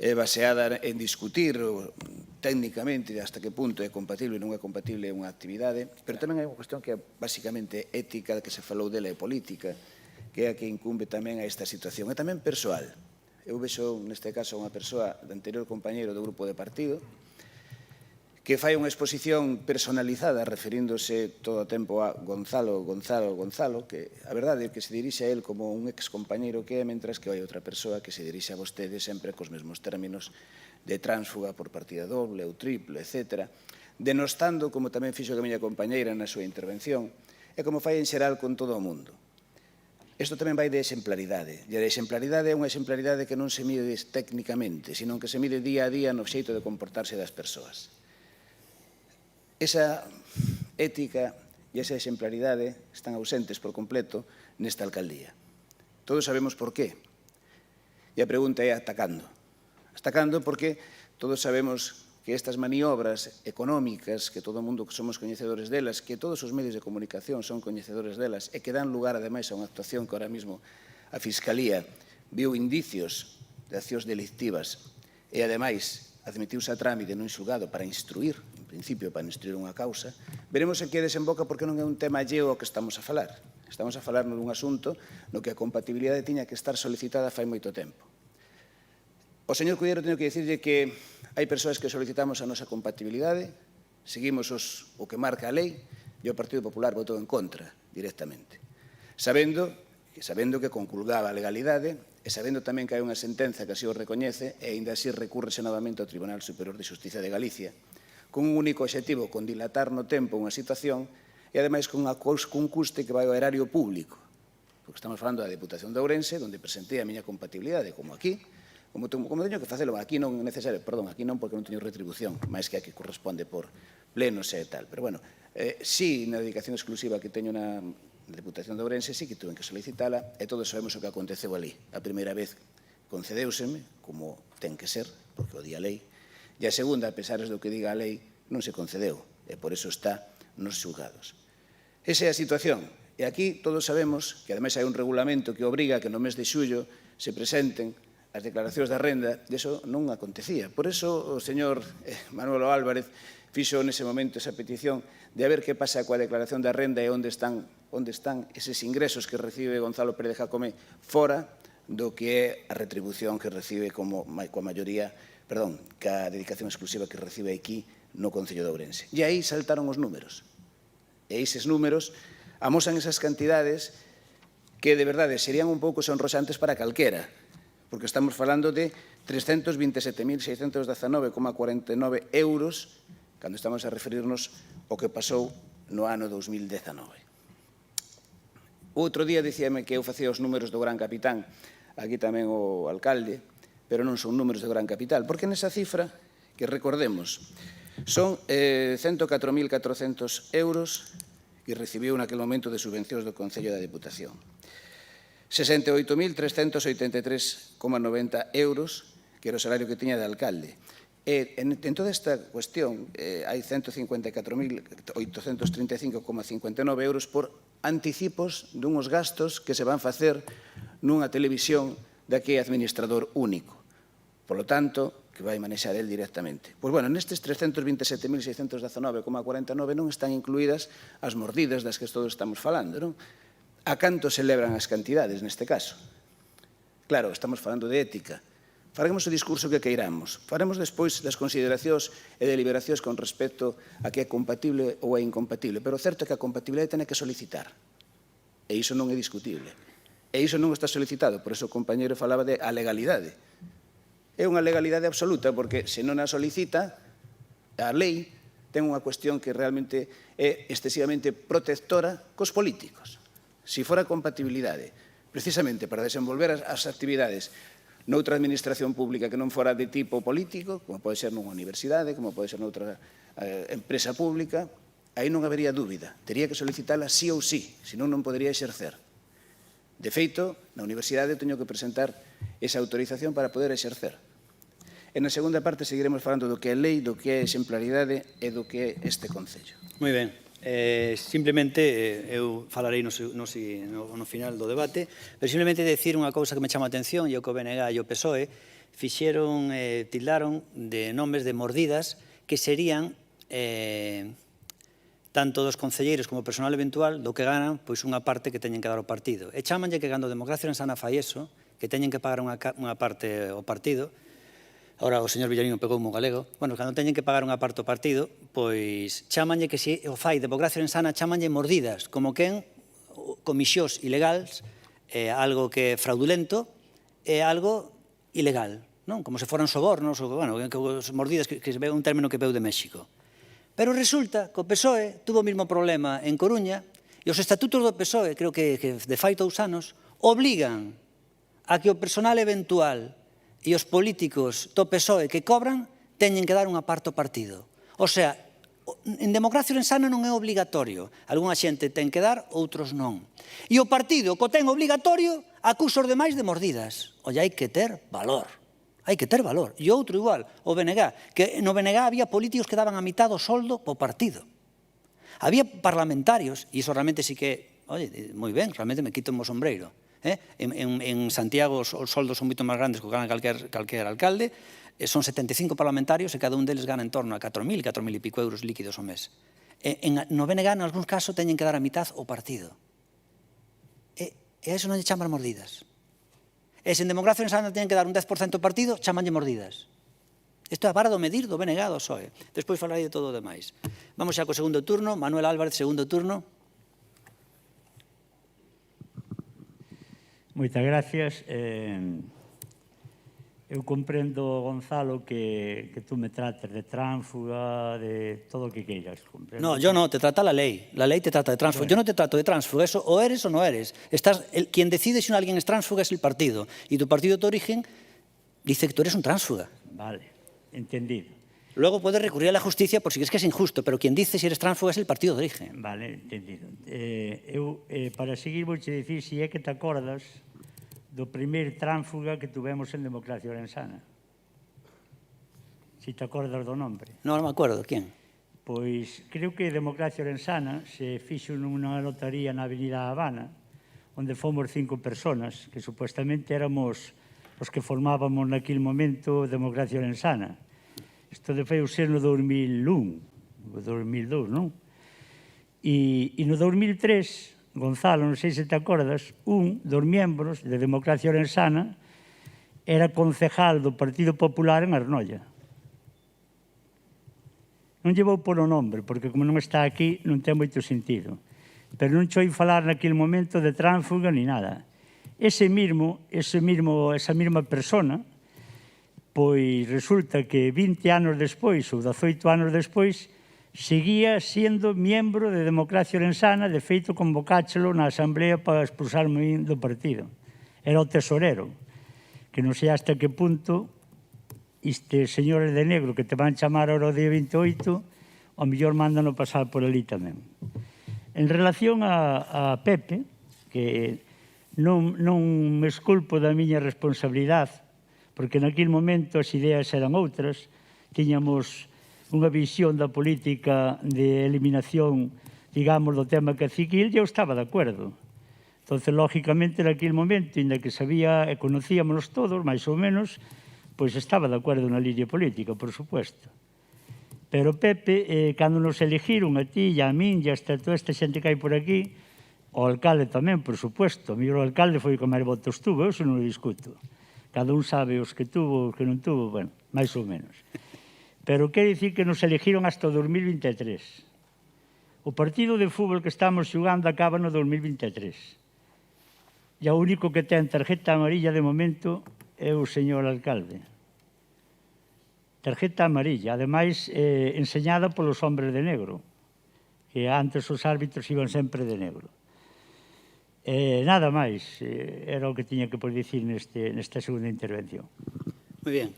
Speaker 13: é baseada en discutir técnicamente hasta que punto é compatible ou non é compatible unha actividade, pero tamén hai unha cuestión que é basicamente ética, que se falou dela, e política, que é a que incumbe tamén a esta situación, e tamén persoal. Eu vexo, neste caso, unha persoa de anterior compañeiro do grupo de partido, que fai unha exposición personalizada referíndose todo o tempo a Gonzalo, que a verdade é que se dirixe a él como un excompañeiro que é, mentras que hai outra persoa que se dirixe a vostede sempre cos mesmos términos de tránsfuga por partida doble ou triple, etc., denostando, como tamén fixo a miña compañeira na súa intervención, e como fai en xeral con todo o mundo. Isto tamén vai de exemplaridade, e a exemplaridade é unha exemplaridade que non se mide técnicamente, sino que se mide día a día no xeito de comportarse das persoas. Esa ética e esa exemplaridade están ausentes por completo nesta alcaldía. Todos sabemos por qué. E a pregunta é atacando. Atacando porque todos sabemos que estas maniobras económicas, que todo o mundo somos coñecedores delas, que todos os medios de comunicación son coñecedores delas e que dan lugar, ademais, a unha actuación que ahora mesmo a Fiscalía viu indicios de accións delictivas e, ademais, admitiuse a trámite nun xulgado para instruir, en principio para instruir unha causa, veremos en que desemboca porque non é un tema alleo ao que estamos a falar. Estamos a falar dun asunto no que a compatibilidade tiña que estar solicitada fai moito tempo. O señor Cuidero teño que dicirlle que hai persoas que solicitamos a nosa compatibilidade, seguimos o que marca a lei e o Partido Popular votou en contra directamente, sabendo que conculgaba a legalidade e sabendo tamén que hai unha sentenza que así o recoñece e aínda así recúrrese novamente ao Tribunal Superior de Xustiza de Galicia con un único obxectivo, con dilatar no tempo unha situación e ademais con un custe que vai ao erario público, porque estamos falando da Deputación de Ourense, onde presentei a miña compatibilidade, como aquí, como teño que facelo, aquí non é necesario, perdón, aquí non porque non teño retribución, máis que a que corresponde por plenos e tal, pero bueno, sí, na dedicación exclusiva que teño na Deputación de Ourense, sí que tuve que solicitala e todos sabemos o que aconteceu ali. A primeira vez concedeuseme, como ten que ser, porque o di a lei, e a segunda, a pesar do que diga a lei, non se concedeu, e por eso está nos xulgados. Esa é a situación, e aquí todos sabemos que ademais hai un regulamento que obriga a que no mes de xullo se presenten as declaracións da renda, e iso non acontecía. Por iso o señor Manuel Álvarez fixo nese momento esa petición de a ver que pasa coa declaración da renda e onde están eses ingresos que recibe Gonzalo Pérez Jacome fora do que é a retribución que recibe coa maioría, perdón, que a dedicación exclusiva que recibe aquí no Concello de Ourense. E aí saltaron os números. E eses números amosan esas cantidades que de verdade serían un pouco sonroxantes para calquera, porque estamos falando de 327.619,49 euros cando estamos a referirnos ao que pasou no ano 2019. Outro día dicíame que eu facía os números do Gran Capitán, aquí tamén o alcalde, pero non son números do Gran Capital, porque nesa cifra, que recordemos, son 104.400 euros que recibiu naquele momento de subvencións do Concello da Deputación. 68.383,90 euros, que era o salario que tiña de alcalde. E en toda esta cuestión hai 154.835,59 euros por anticipos dunhos gastos que se van facer nunha televisión da que é administrador único. Por lo tanto, que vai manexar el directamente. Pois, bueno, nestes 327.619,49 non están incluídas as mordidas das que todos estamos falando, non? A canto se celebran as cantidades neste caso? Claro, estamos falando de ética. Faremos o discurso que queiramos. Faremos despois das consideracións e deliberacións con respecto a que é compatible ou é incompatible. Pero o certo é que a compatibilidade ten que solicitar. E iso non é discutible. E iso non está solicitado. Por iso o compañeiro falaba de a legalidade. É unha legalidade absoluta, porque se non a solicita, a lei ten unha cuestión que realmente é excesivamente protectora cos políticos. Se fora compatibilidade, precisamente para desenvolver as actividades noutra administración pública que non fora de tipo político, como pode ser nunha universidade, como pode ser noutra empresa pública, aí non habería dúbida. Tería que solicitala sí ou sí, senón non podería exercer. De feito, na universidade teño que presentar esa autorización para poder exercer. E na segunda parte seguiremos falando do que é lei, do que é exemplaridade e do que é este Concello.
Speaker 1: Moi ben. Simplemente, eu falarei no final do debate, pero simplemente decir unha cousa que me chama a atención, e o que o BNG e o PSOE fixeron, tildaron de nomes de mordidas que serían tanto dos concelleiros como personal eventual do que ganan pois unha parte que teñen que dar ao partido. E chamanlle que cando a Democracia en Sana fai eso, que teñen que pagar unha parte ao partido, Ahora o señor Villarino pegou un galego. Bueno, cando teñen que pagar unha parte ao partido, pois chamanlle que se o fai Democracia Orensana, chamanlle mordidas, como quen comisións ilegais, algo que é fraudulento, é algo ilegal, non? Como se foran sobornos, ou, bueno, mordidas, que é un término que veu de México. Pero resulta que o PSOE tuvo o mesmo problema en Coruña, e os estatutos do PSOE, creo que de fai 2 anos, obligan a que o personal eventual e os políticos do PSOE que cobran teñen que dar unha parte ao partido. O sea, en Democracia Orensana non é obligatorio. Algúnha xente ten que dar, outros non. E o partido que o ten obligatorio acusa os demais de mordidas. Olle, hai que ter valor. Hai que ter valor. E outro igual, o BNG, que no BNG había políticos que daban a mitad do soldo po partido. Había parlamentarios, e iso realmente sí que, oye, moi ben, realmente me quito o sombreiro. En Santiago os soldos son moito máis grandes que gana calquer alcalde, son 75 parlamentarios e cada un deles gana en torno a 4.000 e pico euros líquidos ao mes. No BNG, en algúns casos, teñen que dar a mitad ao partido. E a eso non lle chaman mordidas. E se en Democracia Orensana teñen que dar un 10% ao partido, chamanlle mordidas. Isto é a vara do medir do BNG do PSOE. Despois falarei de todo o demais. Vamos xa co segundo turno. Manuel Álvarez, segundo turno.
Speaker 11: Moitas gracias. Eu comprendo, Gonzalo, que tú me trates de tránfuga, de todo o que queiras.
Speaker 1: No, yo no, te trata la ley. La ley te trata de tránfuga. Yo no te trato de tránfuga. Eso o eres o no eres. Quien decide si alguien es tránfuga es el partido. Y tu partido de origen dice que tú eres un tránsfuga.
Speaker 11: Vale, entendido.
Speaker 1: Luego puedes recurrir a la justicia por si crees que es injusto, pero quien dice si eres tránsfuga es el partido de origen.
Speaker 11: Vale, entendido. Para seguir, vou che dicir se é que te acordas do primeiro tránsfuga que tuvemos en Democracia Orensana. Si te acordas do nombre.
Speaker 1: No me acuerdo, ¿quién?
Speaker 11: Pois creo que Democracia Orensana se fixo nunha lotaría na Avenida Habana, onde fomos 5 personas, que supuestamente éramos os que formábamos naquele momento Democracia Orensana. Isto foi ser no 2001, 2002, non? E no 2003, Gonzalo, non sei se te acordas, un dos miembros de Democracia Orensana era concejal do Partido Popular en Arnoia. Non llevou por o nombre, porque como non está aquí, non ten moito sentido. Pero non choi falar naquele momento de tránsfuga ni nada. Esa mesma persona, pois resulta que 20 anos despois, ou 18 anos despois, seguía sendo membro de Democracia Orensana, de feito convocáchelo na Asamblea para expulsarme do partido. Era o tesorero, que non sei hasta que punto estes señores de negro que te van chamar ahora o día 28, ao mellor mándano pasar por ali tamén. En relación a Pepe, que non me esculpo da miña responsabilidade, porque naquele momento as ideas eran outras, tiñamos unha visión da política de eliminación, digamos, do tema caciquil, e eu estaba de acordo. Entón, lógicamente, naquele momento, inda que sabía e conocíamos todos, máis ou menos, pois estaba de acordo na línea política, por supuesto. Pero Pepe, cando nos elegiron a ti e a min, e hasta toda esta xente que hai por aquí, o alcalde tamén, por supuesto, o alcalde foi o que máis votos tuvo, eu non o discuto. Cada un sabe os que tuvo, os que non tuvo, bueno, máis ou menos. Pero quer dicir que nos elegiron hasta o 2023. O partido de fútbol que estamos xugando acaba no 2023. E o único que ten tarjeta amarilla de momento é o señor alcalde. Tarjeta amarilla, ademais enseñada polos hombres de negro, que antes os árbitros iban sempre de negro. Nada máis, era o que tiña que dicir nesta segunda intervención.
Speaker 1: Muy bien.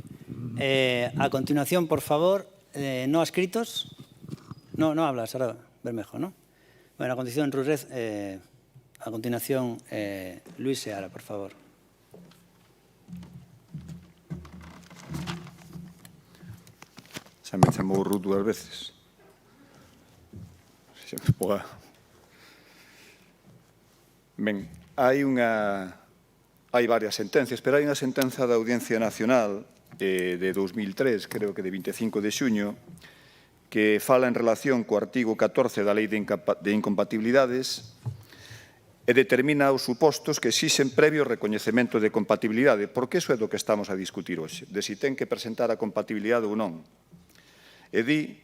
Speaker 1: A continuación, por favor, no adscritos. No hablas, ahora Bermejo, ¿no? Bueno, a continuación, Luis Seara, por favor.
Speaker 7: Se me chamou Ruth 2 veces. Se me poga. Ben, hai varias sentencias, pero hai unha sentenza da Audiencia Nacional de 2003, creo que de 25 de xuño, que fala en relación co artigo 14 da Lei de Incompatibilidades e determina os supostos que exixen previo recoñecemento de compatibilidade, porque iso é do que estamos a discutir hoxe, de si ten que presentar a compatibilidade ou non. E di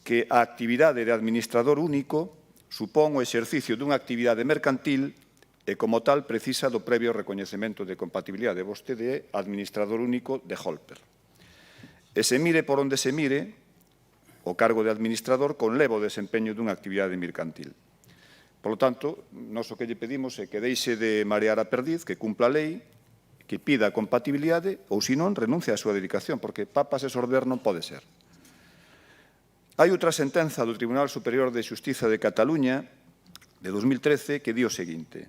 Speaker 7: que a actividade de administrador único supón o exercicio dunha actividade mercantil e, como tal, precisa do previo recoñecemento de compatibilidade. Vostede é administrador único de Holper. E se mire por onde se mire, o cargo de administrador conleva o desempeño dunha actividade mercantil. Por lo tanto, nós o que lle pedimos é que deixe de marear a perdiz, que cumpla a lei, que pida a compatibilidade ou, se non, renuncie á súa dedicación, porque papas e sorder non pode ser. Hai outra sentenza do Tribunal Superior de Xustiza de Cataluña de 2013 que di o seguinte: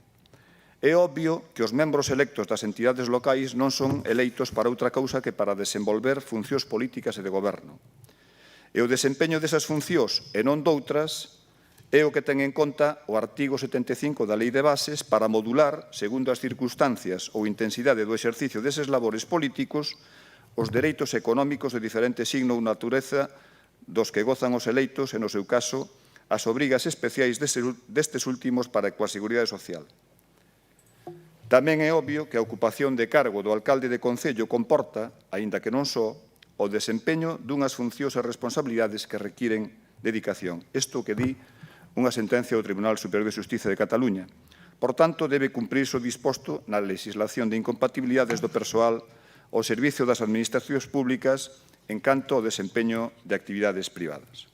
Speaker 7: é obvio que os membros electos das entidades locais non son eleitos para outra cousa que para desenvolver funcións políticas e de goberno. E o desempeño desas funcións e non doutras é o que ten en conta o artigo 75 da Lei de Bases para modular, segundo as circunstancias ou intensidade do exercicio deses labores políticos, os dereitos económicos de diferente signo ou natureza dos que gozan os eleitos e, no seu caso, as obrigas especiais destes últimos para coa Seguridade Social. Tamén é obvio que a ocupación de cargo do alcalde de concello comporta, aínda que non só, o desempeño dunhas funcións e responsabilidades que requiren dedicación. Isto que di unha sentencia do Tribunal Superior de Xustiza de Cataluña. Por tanto, debe cumprirse o disposto na legislación de incompatibilidades do persoal ao servicio das administracións públicas en canto ao desempeño de actividades privadas.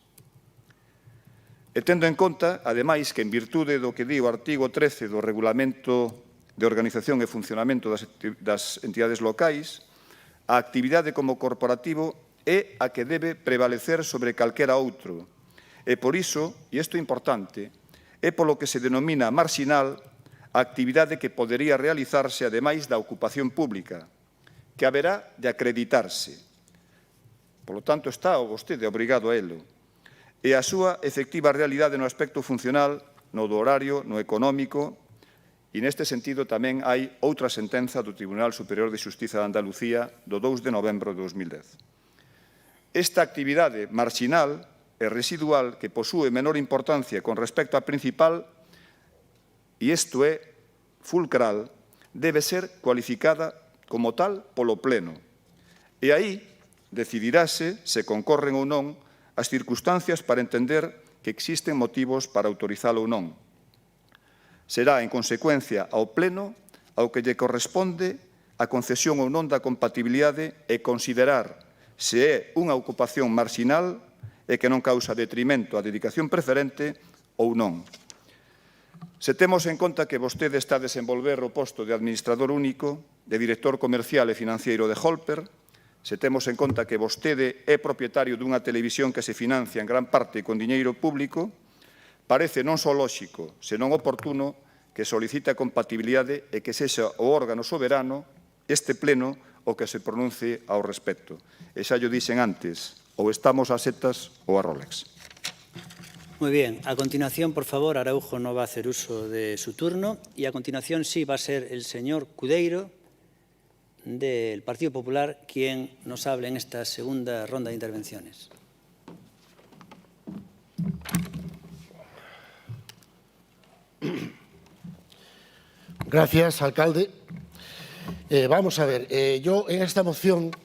Speaker 7: E tendo en conta, ademais, que en virtude do que di o artigo 13 do Regulamento de Organización e Funcionamento das entidades locais, a actividade como corporativo é a que debe prevalecer sobre calquera outro. E por iso, e isto é importante, é polo que se denomina marxinal a actividade que podería realizarse ademais da ocupación pública, que haberá de acreditarse. Por lo tanto, está vostede obrigado a elo. E a súa efectiva realidade no aspecto funcional, no do horario, no económico, e neste sentido tamén hai outra sentenza do Tribunal Superior de Xustiza de Andalucía do 2 de novembro de 2010. Esta actividade marxinal e residual que posúe menor importancia con respecto á principal, e isto é fulcral, debe ser cualificada como tal polo Pleno. E aí decidirase se concorren ou non as circunstancias para entender que existen motivos para autorizalo ou non. Será, en consecuencia, ao Pleno ao que lle corresponde a concesión ou non da compatibilidade e considerar se é unha ocupación marxinal e que non causa detrimento á dedicación preferente ou non. Se temos en conta que vostede está a desenvolver o posto de administrador único, de director comercial e financiero de Holper, se temos en conta que vostede é propietario dunha televisión que se financia en gran parte con diñeiro público, parece non só lóxico, senón oportuno que solicite a compatibilidade e que sexa o órgano soberano, este Pleno, o que se pronuncie ao respecto. E xa llo dixen antes, ou estamos a setas ou a Rolex.
Speaker 1: Muy bien. A continuación, por favor, Araujo no va a hacer uso de su turno y a continuación sí va a ser el señor Cudeiro del Partido Popular quien nos hable en esta segunda ronda de intervenciones.
Speaker 12: Gracias, alcalde. Vamos a ver, yo en esta moción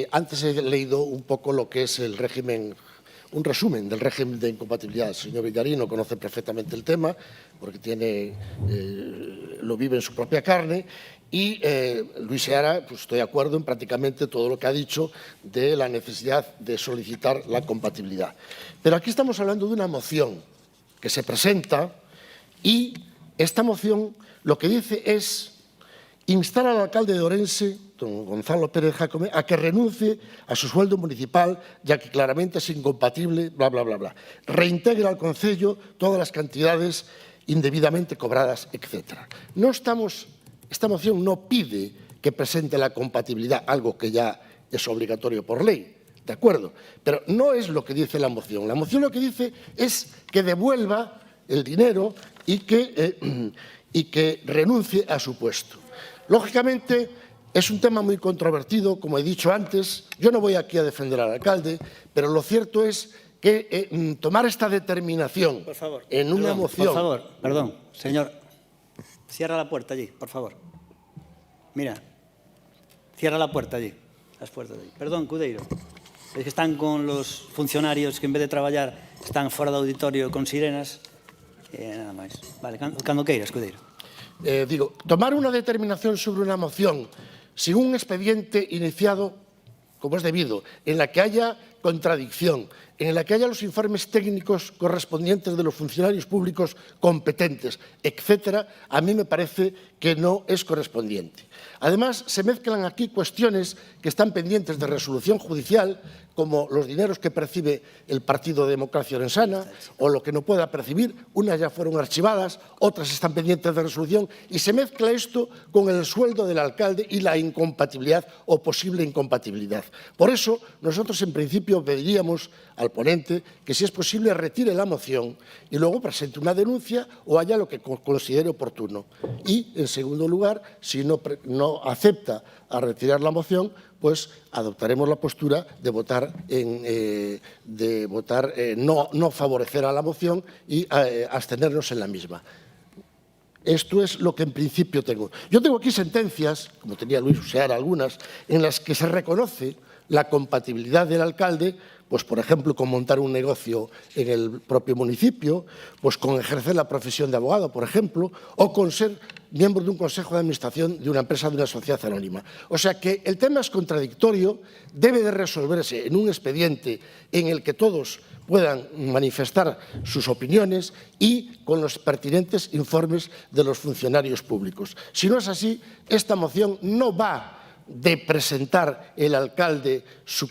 Speaker 12: antes he leído un poco lo que es el régimen, un resumen del régimen de incompatibilidad. El señor Villarino conoce perfectamente el tema porque lo vive en su propia carne y Luis Seara, pues estoy de acuerdo en prácticamente todo lo que ha dicho de la necesidad de solicitar la compatibilidad. Pero aquí estamos hablando de una moción que se presenta y esta moción lo que dice es instar al alcalde de Orense, don Gonzalo Pérez Jácome, a que renuncie a su sueldo municipal, ya que claramente es incompatible, bla, bla, bla, bla. Reintegre al concello todas las cantidades indebidamente cobradas, etc. Esta moción no pide que presente la compatibilidad, algo que ya es obligatorio por ley, ¿de acuerdo? Pero no es lo que dice la moción. La moción lo que dice es que devuelva el dinero y que renuncie a su puesto. Lógicamente, es un tema muy controvertido, como he dicho antes. Yo no voy aquí a defender al alcalde, pero lo cierto es que tomar esta determinación en una moción...
Speaker 1: Por favor, perdón, señor. Cierra la puerta allí, por favor. Mira, cierra la puerta allí, las puertas allí. Perdón, Cudeiro. Es que están con los funcionarios que en vez de traballar están fora do auditorio con sirenas. Nada máis. Vale, cando queiras, Cudeiro.
Speaker 12: Digo, tomar una determinación sobre una moción sin un expediente iniciado como es debido, en la que haya contradicción, en la que haya los informes técnicos correspondientes de los funcionarios públicos competentes, etcétera, a mí me parece que no es correspondiente. Además, se mezclan aquí cuestiones que están pendientes de resolución judicial, como los dineros que percibe el Partido de Democracia Orensana o lo que no pueda percibir. Unas ya fueron archivadas, otras están pendientes de resolución, y se mezcla esto con el sueldo del alcalde y la incompatibilidad o posible incompatibilidad. Por eso, nosotros en principio pediríamos al ponente que, si es posible, retire la moción y luego presente una denuncia o haya lo que considere oportuno. Y, en segundo lugar, si no acepta a retirar la moción, pues adoptaremos la postura de votar no favorecer a la moción y abstenernos en la misma. Esto es lo que en principio tengo. Yo tengo aquí sentencias, como tenía Luis Useara algunas, en las que se reconoce la compatibilidad del alcalde, pues por ejemplo con montar un negocio en el propio municipio, pues con ejercer la profesión de abogado, por ejemplo, o con ser miembro de un consejo de administración de una empresa, de una sociedad anónima. O sea que el tema es contradictorio, debe de resolverse en un expediente en el que todos puedan manifestar sus opiniones y con los pertinentes informes de los funcionarios públicos. Si no es así, esta moción no va de presentar el alcalde su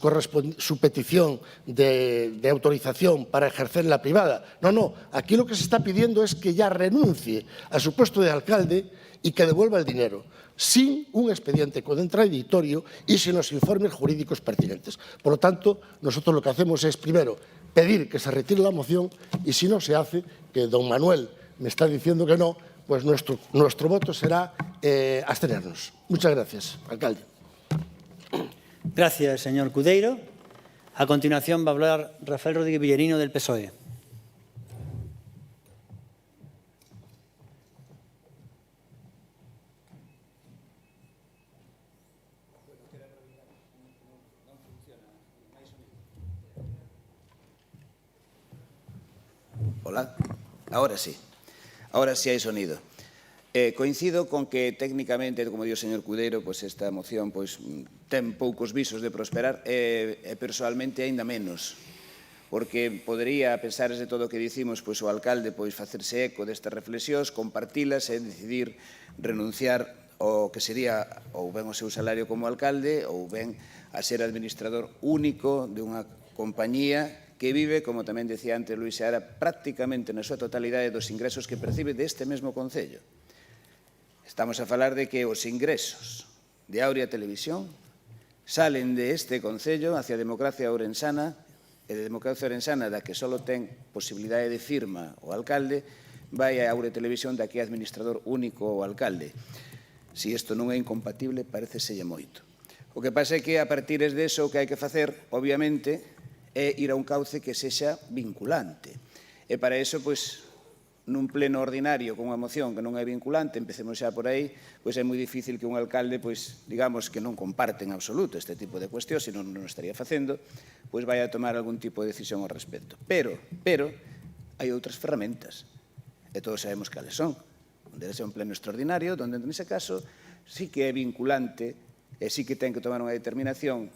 Speaker 12: petición de autorización para ejercer en la privada. No, no, aquí lo que se está pidiendo es que ya renuncie a su puesto de alcalde y que devuelva el dinero, sin un expediente contradictorio y sin los informes jurídicos pertinentes. Por lo tanto, nosotros lo que hacemos es, primero, pedir que se retire la moción y, si no se hace, que don Manuel me está diciendo que no, pues nuestro voto será abstenernos. Muchas gracias, alcalde.
Speaker 1: Gracias, señor Cudeiro. A continuación va a hablar Rafael Rodríguez Villarino, del PSOE.
Speaker 13: Hola, ahora sí hai sonido. Coincido con que técnicamente, como di o señor Cudeiro, esta moción ten poucos visos de prosperar e persoalmente aínda menos, porque podería, a pesares de todo o que dicimos, o alcalde facerse eco destas reflexións, compartilas e decidir renunciar ao que sería ou ben o seu salario como alcalde ou ben a ser administrador único de unha compañía que vive, como tamén decía antes Luis Seara, prácticamente na súa totalidade dos ingresos que percibe deste mesmo concello. Estamos a falar de que os ingresos de Aurea Televisión salen deste concello hacia a democracia ourensana, e de democracia ourensana da que só ten posibilidade de firma o alcalde, vai a Aurea Televisión da que é administrador único o alcalde. Si isto non é incompatible, pareceselle moito. O que pasa é que, a partir de eso, o que hai que facer, obviamente, é ir a un cauce que sexa vinculante. E para iso, nun pleno ordinario con unha moción que non é vinculante, empecemos xa por aí, é moi difícil que un alcalde, digamos que non comparte en absoluto este tipo de cuestións, se non o estaría facendo, vai a tomar algún tipo de decisión ao respecto. Pero hai outras ferramentas, e todos sabemos cales son. Debe ser un pleno extraordinario, onde, nese caso, sí que é vinculante e sí que ten que tomar unha determinación.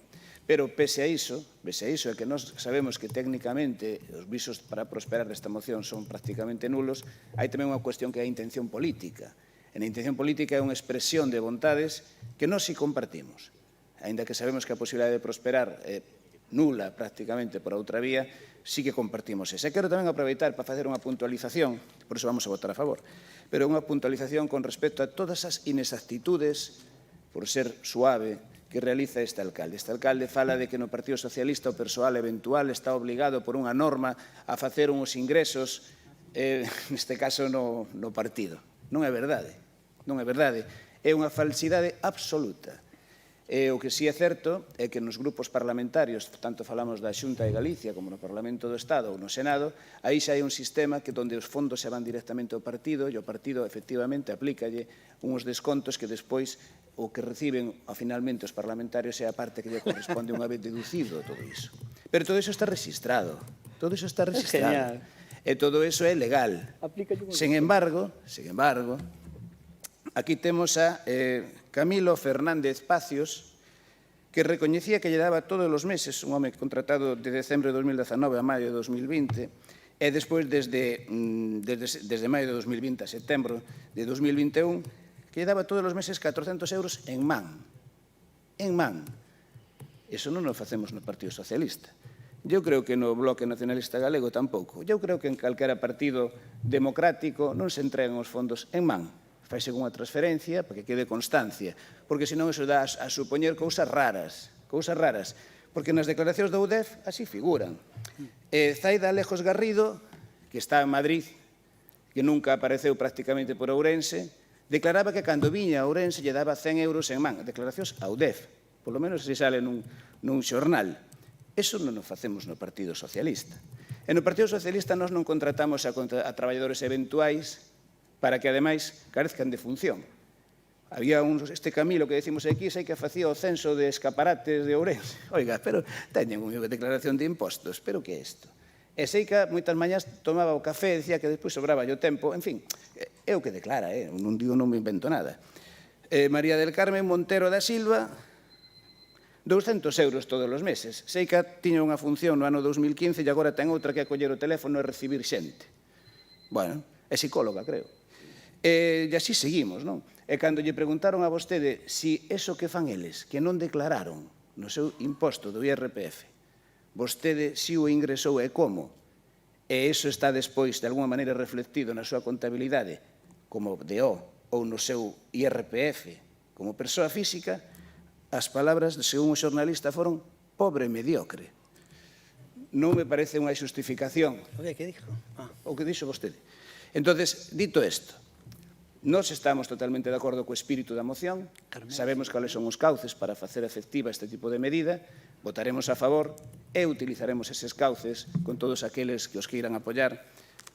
Speaker 13: Pero, pese a iso, é que nós sabemos que técnicamente os visos para prosperar desta moción son prácticamente nulos, hai tamén unha cuestión que é a intención política. E a intención política é unha expresión de vontades que nós sí compartimos. Aínda que sabemos que a posibilidade de prosperar é nula prácticamente por outra vía, sí que compartimos esa. E quero tamén aproveitar para facer unha puntualización, por iso vamos a votar a favor, pero unha puntualización con respecto a todas as inexactitudes, por ser suave, que realiza este alcalde. Este alcalde fala de que no Partido Socialista o persoal eventual está obligado por unha norma a facer uns ingresos, neste caso no partido. Non é verdade, non é verdade. É unha falsidade absoluta. O que sí é certo é que nos grupos parlamentarios, tanto falamos da Xunta de Galicia como no Parlamento do Estado ou no Senado, aí xa hai un sistema que onde os fondos se van directamente ao partido e o partido efectivamente aplícalle uns descontos que despois o que reciben finalmente os parlamentarios é a parte que lle corresponde unha vez deducido todo iso. Pero todo iso está registrado. Todo iso está registrado. E todo iso é legal. Sen embargo, aquí temos a Camilo Fernández Pacios, que recoñecía que lle daba todos os meses, un home contratado de decembro de 2019 a maio de 2020, e despois desde maio de 2020 a setembro de 2021, que lle daba todos os meses 400 euros en man. En man. Iso non o facemos no Partido Socialista. Eu creo que no Bloque Nacionalista Galego tampouco. Eu creo que en calquera partido democrático non se entregan os fondos en man. Faise unha transferencia para que quede constancia, porque senón iso dá a supoñer cousas raras, porque nas declaracións da UDEF así figuran. Zaida Alejos Garrido, que está en Madrid, que nunca apareceu prácticamente por Ourense, declaraba que cando viña a Ourense lle daba 100 euros en man, declaracións a UDEF, polo menos se sale nun xornal. Eso non o facemos no Partido Socialista. E no Partido Socialista nós non contratamos a traballadores eventuais para que, ademais, carezcan de función. Había este Camilo que decimos aquí, sei que facía o censo de escaparates de Ourense. Oiga, pero teñen unha declaración de impostos, pero que é isto? E sei que moitas mañas tomaba o café, decía que despois sobraba o tempo, en fin, é o que declara, non digo, non me invento nada. María del Carmen Montero da Silva, 200 euros todos os meses. Sei que tiña unha función no ano 2015 e agora ten outra que é coller o teléfono e recibir xente. Bueno, é psicóloga, creo. E así seguimos, non? E cando lle preguntaron a vostede si eso que fan eles, que non declararon no seu imposto do IRPF, vostede si o ingresou e como, e iso está despois de alguma maneira reflectido na súa contabilidade como DO ou no seu IRPF como persoa física, as palabras, según o xornalista, foron pobre e mediocre. Non me parece unha xustificación. O que dixo vostede. Entonces, dito isto, nós estamos totalmente de acordo co espírito da moción, sabemos cales son os cauces para facer efectiva este tipo de medida, votaremos a favor e utilizaremos eses cauces con todos aqueles que os queiran apoiar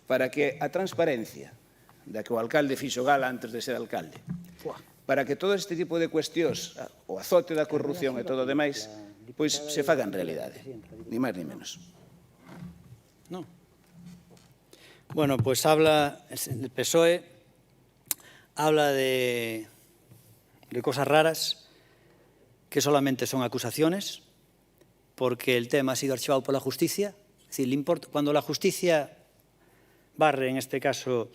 Speaker 13: para que a transparencia da que o alcalde fixo gala antes de ser alcalde, para que todo este tipo de cuestións, o azote da corrupción e todo o demais, pois se fagan realidade, ni máis ni menos.
Speaker 1: No. Bueno, pues habla el PSOE, habla de cosas raras que solamente son acusaciones, porque el tema ha sido archivado por la justicia. Es decir, cuando la justicia barre, en este caso,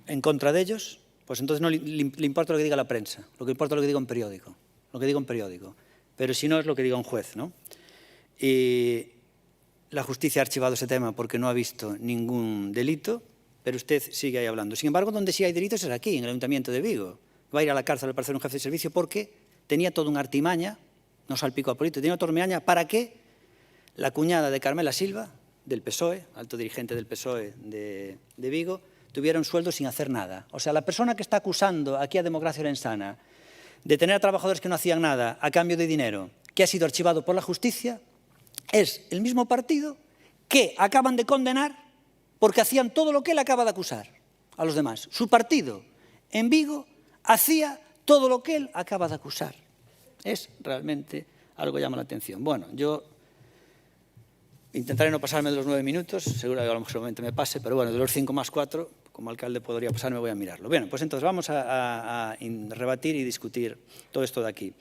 Speaker 1: en contra de ellos, pues entonces no le importa lo que diga la prensa, lo que importa es lo que diga un periódico, Pero si no, es lo que diga un juez, ¿no? Y la justicia ha archivado ese tema porque no ha visto ningún delito, pero usted sigue ahí hablando. Sin embargo, donde sí hay delitos es aquí, en el Ayuntamiento de Vigo. Va a ir a la cárcel para ser un jefe de servicio porque tenía toda una artimaña, no salpicó a político, tenía toda una artimaña para que la cuñada de Carmela Silva, del PSOE, alto dirigente del PSOE de Vigo, tuviera un sueldo sin hacer nada. O sea, la persona que está acusando aquí a Democracia Orensana de tener a trabajadores que no hacían nada a cambio de dinero, que ha sido archivado por la justicia, es el mismo partido que acaban de condenar porque hacían todo lo que él acaba de acusar a los demás. Su partido en Vigo hacía todo lo que él acaba de acusar. Es realmente algo que llama la atención. Bueno, yo intentaré no pasarme de los 9 minutos, seguro que a lo mejor seguramente me pase, pero bueno, de los 5 más 4, como alcalde podría pasarme, voy a mirarlo. Bien, pues entonces vamos a rebatir y discutir todo esto de aquí.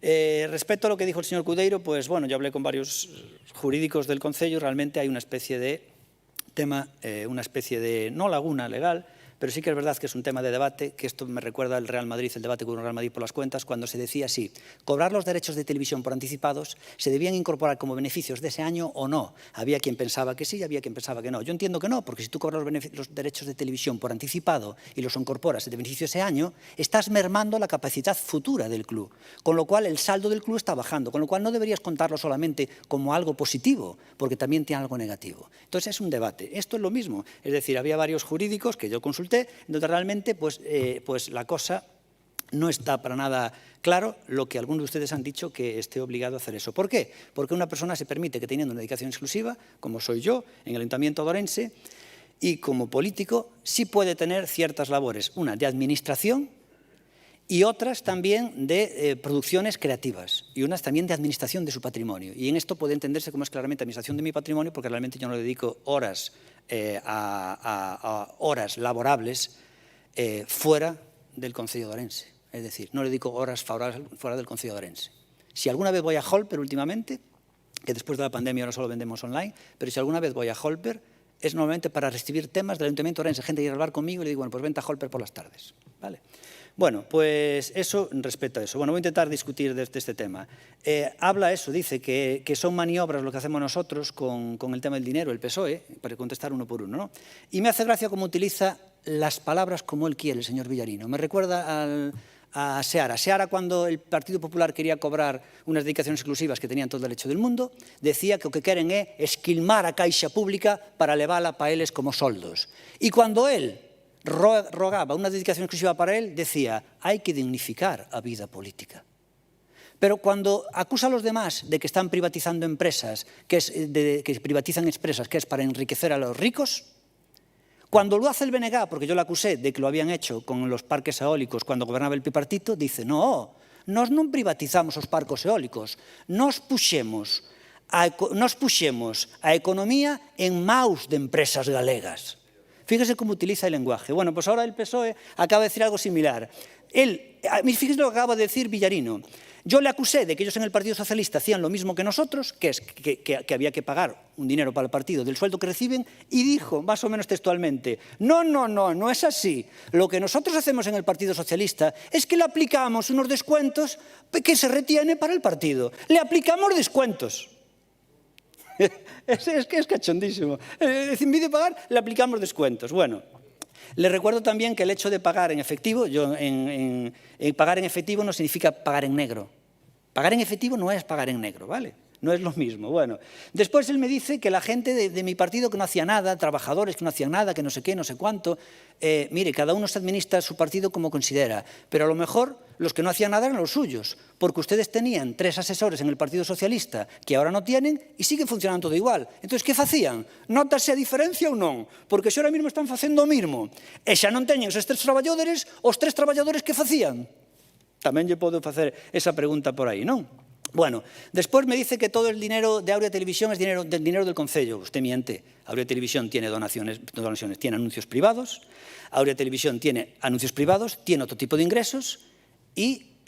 Speaker 1: Respecto a lo que dijo el señor Cudeiro, pues bueno, yo hablé con varios jurídicos del Concello, realmente hay una especie de tema, una especie de, no laguna legal, pero sí que es verdad que es un tema de debate, que esto me recuerda al Real Madrid, el debate con el Real Madrid por las cuentas, cuando se decía si cobrar los derechos de televisión por anticipados se debían incorporar como beneficios de ese año o no. Había quien pensaba que sí y había quien pensaba que no. Yo entiendo que no, porque si tú cobras los derechos de televisión por anticipado y los incorporas de beneficio ese año, estás mermando la capacidad futura del club, con lo cual el saldo del club está bajando, con lo cual no deberías contarlo solamente como algo positivo, porque también tiene algo negativo. Entonces es un debate. Esto es lo mismo. Es decir, había varios jurídicos que yo consulté, donde realmente pues la cosa no está para nada claro lo que algunos de ustedes han dicho que esté obligado a hacer eso. ¿Por qué? Porque una persona se permite que teniendo una dedicación exclusiva, como soy yo, en el Ayuntamiento de Ourense, y como político sí puede tener ciertas labores, una de administración y otras también de producciones creativas y unas también de administración de su patrimonio. Y en esto puede entenderse como es claramente administración de mi patrimonio, porque realmente yo no le dedico horas a horas laborables fuera del Concello de Ourense. Es decir, no le dedico horas fuera del Concello de Ourense. Si alguna vez voy a Holper últimamente, que después de la pandemia ahora solo vendemos online, pero si alguna vez voy a Holper, es normalmente para recibir temas del Ayuntamiento de Ourense, gente quiere hablar conmigo y le digo, bueno, pues vente a Holper por las tardes. ¿Vale? Bueno, pues eso respecto a eso. Bueno, voy a intentar discutir de este tema. Habla eso, dice que son maniobras lo que hacemos nosotros con el tema del dinero, el PSOE, para contestar uno por uno, ¿no? Y me hace gracia cómo utiliza las palabras como él quiere, el señor Villarino. Me recuerda a Seara. Seara, cuando el Partido Popular quería cobrar unas dedicaciones exclusivas que tenían todo el derecho del mundo, decía que o que queren é esquilmar a caixa pública para levala para eles como soldos. E cuando él rogaba una dedicación exclusiva para él, decía, hay que dignificar a vida política. Pero cuando acusa a los demás de que están privatizando empresas, que privatizan empresas, que es para enriquecer a los ricos, cuando lo hace el BNG, porque yo le acusé de que lo habían hecho con los parques eólicos cuando gobernaba el bipartito, dice, no, nos non privatizamos os parques eólicos, nos puxemos a economía en maus de empresas galegas. Fíjese cómo utiliza el lenguaje. Bueno, pues ahora el PSOE acaba de decir algo similar. Fíjese lo que acaba de decir Villarino. Yo le acusé de que ellos en el Partido Socialista hacían lo mismo que nosotros, que es que había que pagar un dinero para el partido del sueldo que reciben, y dijo, más o menos textualmente, no es así. Lo que nosotros hacemos en el Partido Socialista es que le aplicamos unos descuentos que se retiene para el partido. Le aplicamos descuentos. Es que es cachondísimo. En vez de pagar, le aplicamos descuentos. Bueno, le recuerdo también que el hecho de pagar en efectivo, pagar en efectivo no significa pagar en negro. Pagar en efectivo no es pagar en negro, ¿vale? No es lo mismo. Bueno, después él me dice que la gente de mi partido que no hacía nada, trabajadores que no hacían nada, que no sé qué, no sé cuánto. Mire, cada uno se administra su partido como considera, pero a lo mejor los que no hacían nada eran los suyos, porque ustedes tenían 3 asesores en el Partido Socialista que ahora no tienen y siguen funcionando todo igual. Entonces, ¿qué facían? Notase a diferencia ou non? Porque se ahora mesmo están facendo o mismo e xa non teñen esos 3 traballadores, os 3 traballadores que facían? Tamén lle podo facer esa pregunta por aí, non? Bueno, después me dice que todo el dinero de Aurea Televisión es dinero del Concello. Usted miente. Aurea Televisión tiene donaciones, tiene anuncios privados. Aurea Televisión tiene anuncios privados, tiene otro tipo de ingresos y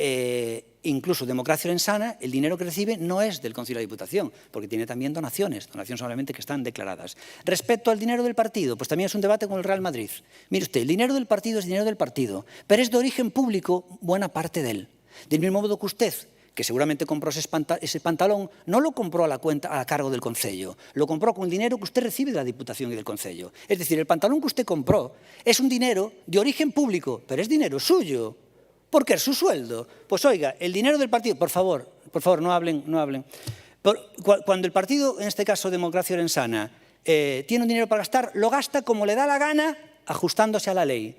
Speaker 1: incluso Democracia Orensana, el dinero que recibe no es del Concello de la Diputación, porque tiene también donaciones solamente que están declaradas. Respecto al dinero del partido, pues también es un debate con el Real Madrid. Mire usted, el dinero del partido es dinero del partido, pero es de origen público buena parte de él. Del mismo modo que usted, que seguramente compró ese pantalón, no lo compró a cargo del Concello, lo compró con el dinero que usted recibe de la Diputación y del Concello. Es decir, el pantalón que usted compró es un dinero de origen público, pero es dinero suyo, porque es su sueldo. Pues oiga, el dinero del partido, por favor, no hablen. Cuando el partido, en este caso Democracia Orensana, tiene un dinero para gastar, lo gasta como le da la gana, ajustándose a la ley.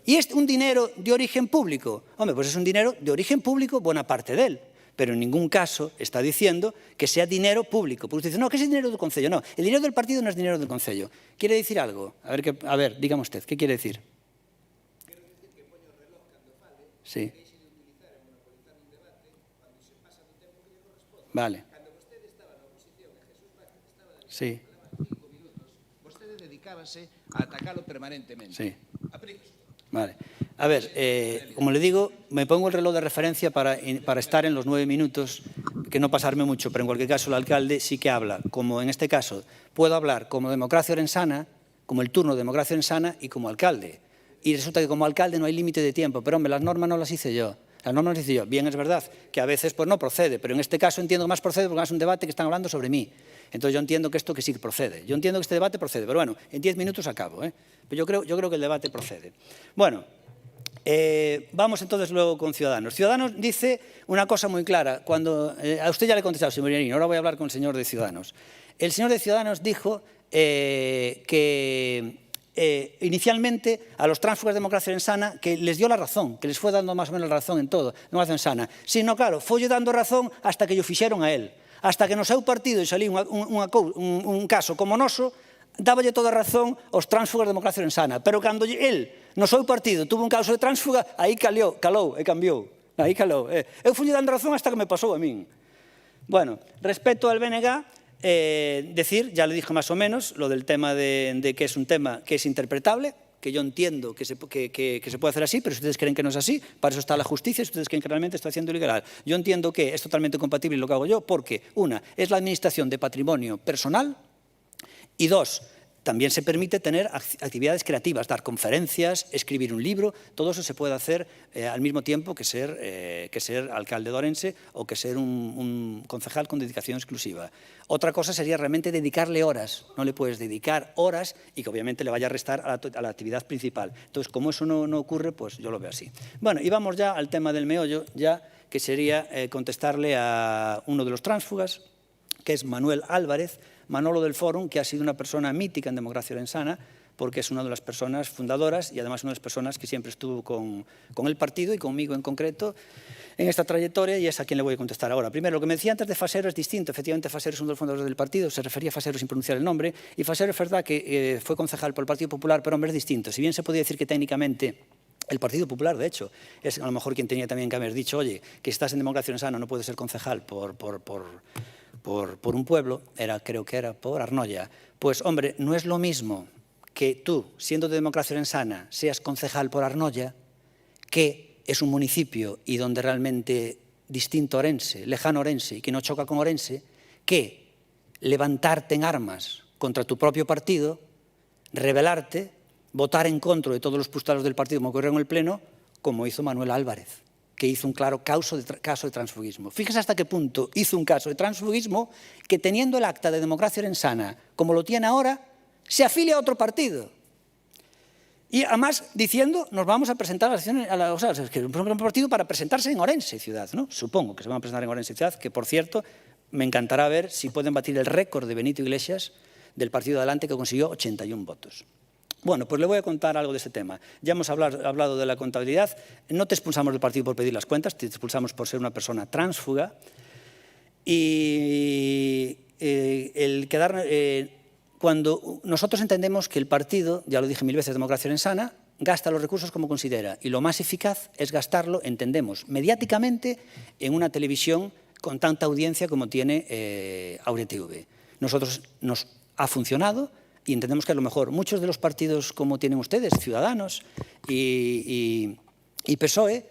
Speaker 1: Y es un dinero de origen público. Hombre, pues es un dinero de origen público, buena parte de él. Pero en ningún caso está diciendo que sea dinero público. Porque usted dice, no, que es dinero del Concello. No, el dinero del partido no es dinero del Concello. ¿Quiere decir algo? A ver, dígame usted, ¿qué quiere decir?
Speaker 13: Quiero decir que poño o reloj cando fale,
Speaker 1: sí.
Speaker 13: que deixe de utilizar e monopolizar un debate cando se pasa do tempo que lle corresponde.
Speaker 1: Vale.
Speaker 13: Cando vostede estaba na oposición e Jesús Vázquez estaba de
Speaker 1: sí.
Speaker 13: 5 minutos, vostede dedicábase a atacalo permanentemente.
Speaker 1: Sí.
Speaker 13: Aplíquese.
Speaker 1: Vale. A ver, como le digo, me pongo el reloj de referencia para estar en los 9 minutos, que no pasarme mucho, pero en cualquier caso el alcalde sí que habla, como en este caso, puedo hablar como Democracia Orensana, como el turno de Democracia Orensana y como alcalde. Y resulta que como alcalde no hay límite de tiempo, pero hombre, las normas no las hice yo. Las normas las hice yo. Bien, es verdad que a veces pues no procede, pero en este caso entiendo que más procede porque es un debate que están hablando sobre mí. Entonces yo entiendo que esto que sí que procede. Yo entiendo que este debate procede, pero bueno, en 10 minutos acabo. Pero yo creo que el debate procede. Bueno, vamos entonces luego con Ciudadanos. Ciudadanos dice una cosa muy clara. A usted ya le he contestado, señor Villarino, ahora voy a hablar con el señor de Ciudadanos. El señor de Ciudadanos dijo que inicialmente a los tránsfugas de Democracia Insana que les dio la razón, que les fue dando más o menos la razón en todo, Democracia Insana. Sino, claro, foi dando razón hasta que lle fixeron a él. Hasta que no seu partido salí un caso como noso, dáballe toda a razón aos tránsfugas de Democracia Insana. Pero cando él, no seu partido, tuvo un caso de tránsfuga, aí calou e cambiou. Aí calou. Eu fui dando razón hasta que me pasou a min. Bueno, respecto al BNG, decir, ya le dije más o menos, lo del tema de que es un tema que es interpretable, que yo entiendo que se puede hacer así, pero si ustedes creen que no es así, para eso está la justicia, si ustedes creen que realmente estoy haciendo ilegal. Yo entiendo que es totalmente compatible lo que hago yo, porque, una, es la administración de patrimonio personal, y dos, también se permite tener actividades creativas, dar conferencias, escribir un libro, todo eso se puede hacer al mismo tiempo que ser alcalde de Orense o que ser un concejal con dedicación exclusiva. Otra cosa sería realmente dedicarle horas, no le puedes dedicar horas y que obviamente le vaya a restar a la actividad principal. Entonces, como eso no ocurre, pues yo lo veo así. Bueno, y vamos ya al tema del meollo, ya que sería contestarle a uno de los tránsfugas, que es Manuel Álvarez, Manolo del Fórum, que ha sido una persona mítica en Democracia Orensana, porque es una de las personas fundadoras y además una de las personas que siempre estuvo con el partido y conmigo en concreto en esta trayectoria, y es a quien le voy a contestar ahora. Primero, lo que me decía antes de Fasero es distinto. Efectivamente, Fasero es uno de los fundadores del partido, se refería a Fasero sin pronunciar el nombre, y Fasero es verdad que fue concejal por el Partido Popular, pero hombre, es distinto. Si bien se podía decir que técnicamente el Partido Popular, de hecho, es a lo mejor quien tenía también que haber dicho, oye, que estás en Democracia Orensana, no puedes ser concejal por un pueblo, creo que era por Arnoia. Pues, hombre, no es lo mismo que tú, siendo de Democracia Orensana, seas concejal por Arnoia, que es un municipio y donde realmente distinto a Orense, lejano a Orense y que no choca con Orense, que levantarte en armas contra tu propio partido, rebelarte, votar en contra de todos los postulados del partido como ocurrió en el Pleno, como hizo Manuel Álvarez, que hizo un claro caso de transfugismo. Fíjese hasta qué punto hizo un caso de transfugismo que, teniendo el acta de Democracia Orensana como lo tiene ahora, se afilia a otro partido. Y además diciendo, nos vamos a presentar un partido para presentarse en Orense ciudad, ¿no? Supongo que se van a presentar en Orense ciudad, que por cierto, me encantará ver si pueden batir el récord de Benito Iglesias del Partido Adelante, que consiguió 81 votos. Bueno, pues le voy a contar algo de ese tema. Ya hemos hablado de la contabilidad. No te expulsamos del partido por pedir las cuentas, te expulsamos por ser una persona tránsfuga. Y cuando nosotros entendemos que el partido, ya lo dije mil veces, Democracia Orensana, gasta los recursos como considera. Y lo más eficaz es gastarlo, entendemos, mediáticamente en una televisión con tanta audiencia como tiene Aurea TV. Nosotros nos ha funcionado y entendemos que a lo mejor muchos de los partidos como tienen ustedes, Ciudadanos y PSOE,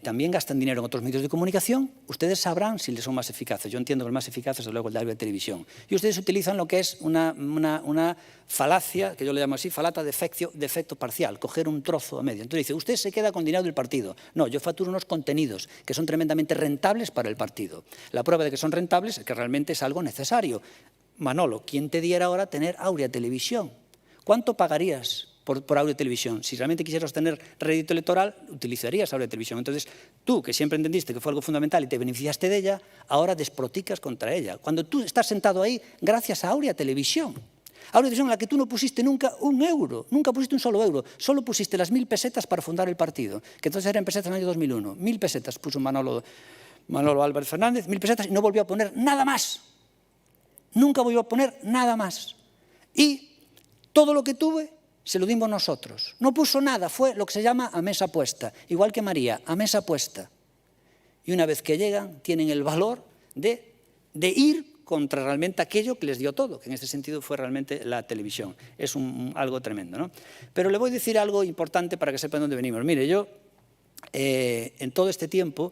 Speaker 1: también gastan dinero en otros medios de comunicación. Ustedes sabrán si les son más eficaces. Yo entiendo que el más eficaz es luego el de la televisión. Y ustedes utilizan lo que es una falacia, que yo le llamo así, falata de efecto parcial, coger un trozo a medio. Entonces dice, usted se queda con dinero del partido. No, yo facturo unos contenidos que son tremendamente rentables para el partido. La prueba de que son rentables es que realmente es algo necesario. Manolo, ¿quién te diera ahora tener Aurea Televisión? ¿Cuánto pagarías por Aurea Televisión? Si realmente quisieras tener rédito electoral, utilizarías Aurea Televisión. Entonces, tú, que siempre entendiste que fue algo fundamental y te beneficiaste de ella, ahora desproticas contra ella. Cuando tú estás sentado ahí, gracias a Aurea Televisión. Aurea Televisión en la que tú no pusiste nunca un euro, nunca pusiste un solo euro, solo pusiste las 1000 pesetas para fundar el partido, que entonces eran pesetas en el año 2001. 1000 pesetas puso Manolo Álvarez Fernández, 1000 pesetas, y no volvió a poner nada más. Nunca volvió a poner nada más. Y todo lo que tuve se lo dimos nosotros. No puso nada, fue lo que se llama a mesa puesta. Igual que María, a mesa puesta. Y una vez que llegan, tienen el valor de ir contra realmente aquello que les dio todo, que en este sentido fue realmente la televisión. Es algo tremendo, ¿no? Pero le voy a decir algo importante para que sepan dónde venimos. Mire, yo en todo este tiempo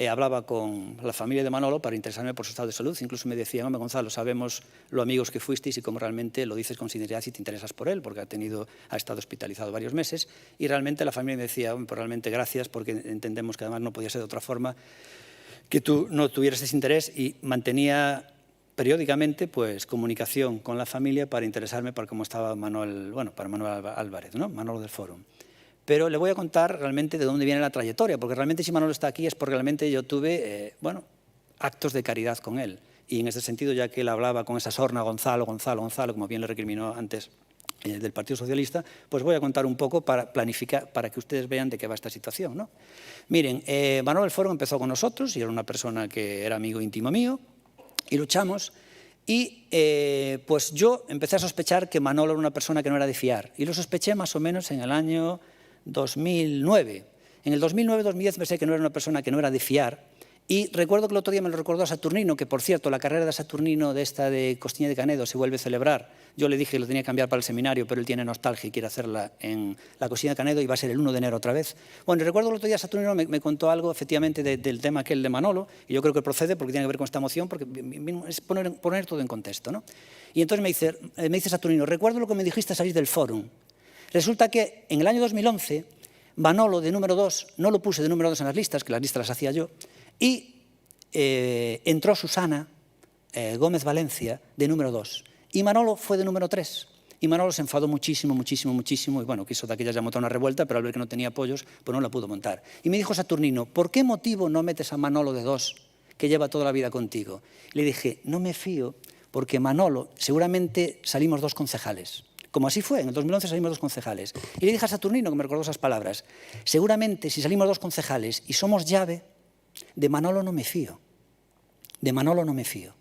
Speaker 1: hablaba con la familia de Manolo para interesarme por su estado de salud. Incluso me decían, hombre, Gonzalo, sabemos lo amigos que fuisteis y cómo realmente lo dices con sinceridad y te interesas por él, porque ha estado hospitalizado varios meses. Y realmente la familia me decía, hombre, pues realmente gracias, porque entendemos que además no podía ser de otra forma que tú no tuvieras ese interés, y mantenía periódicamente pues comunicación con la familia para interesarme por cómo estaba Manuel Álvarez, ¿no? Manolo del Fórum. Pero le voy a contar realmente de dónde viene la trayectoria, porque realmente si Manolo está aquí es porque realmente yo tuve, actos de caridad con él. Y en ese sentido, ya que él hablaba con esa sorna, Gonzalo, como bien le recriminó antes del Partido Socialista, pues voy a contar un poco para planificar, para que ustedes vean de qué va esta situación, ¿no? Miren, Manolo del Foro empezó con nosotros y era una persona que era amigo íntimo mío y luchamos y pues yo empecé a sospechar que Manolo era una persona que no era de fiar y lo sospeché más o menos en el año 2009. En el 2009-2010 pensé que no era una persona que no era de fiar. Y recuerdo que el otro día me lo recordó Saturnino, que por cierto, la carrera de Saturnino de esta de Costiña de Canedo se vuelve a celebrar. Yo le dije que lo tenía que cambiar para el seminario, pero él tiene nostalgia y quiere hacerla en la Costiña de Canedo y va a ser el 1 de enero otra vez. Bueno, recuerdo que el otro día Saturnino me contó algo efectivamente del tema aquel de Manolo, y yo creo que procede porque tiene que ver con esta moción, porque es poner todo en contexto, ¿no? Y entonces me dice Saturnino, recuerdo lo que me dijiste al salir del fórum. Resulta que en el año 2011, Manolo de número 2, no lo puse de número 2 en las listas, que las listas las hacía yo, y entró Susana Gómez Valencia de número 2 y Manolo fue de número 3 y Manolo se enfadó muchísimo y bueno, quiso de aquellas ya montar una revuelta, pero al ver que no tenía apoyos, pues no la pudo montar. Y me dijo Saturnino, ¿por qué motivo no metes a Manolo de 2 que lleva toda la vida contigo? Y le dije, no me fío porque Manolo, seguramente salimos 2 concejales. Como así fue, en el 2011 salimos 2 concejales. Y le dije a Saturnino, que me recordó esas palabras, seguramente si salimos 2 concejales y somos llave, de Manolo no me fío. De Manolo no me fío.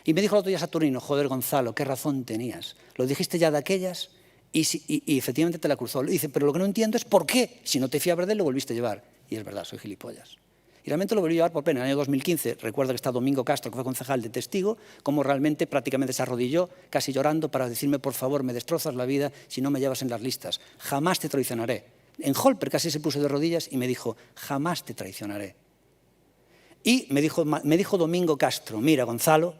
Speaker 1: Y me dijo el otro día Saturnino, joder, Gonzalo, qué razón tenías. Lo dijiste ya de aquellas y efectivamente te la cruzó. Le dice, pero lo que no entiendo es por qué, si no te fiabas de él, lo volviste a llevar. Y es verdad, soy gilipollas. Y realmente lo volví a llevar por pena. En el año 2015, recuerdo que está Domingo Castro, que fue concejal de testigo, como realmente prácticamente se arrodilló, casi llorando, para decirme, por favor, me destrozas la vida si no me llevas en las listas. Jamás te traicionaré. En Holper casi se puso de rodillas y me dijo, jamás te traicionaré. Y me dijo Domingo Castro, mira, Gonzalo,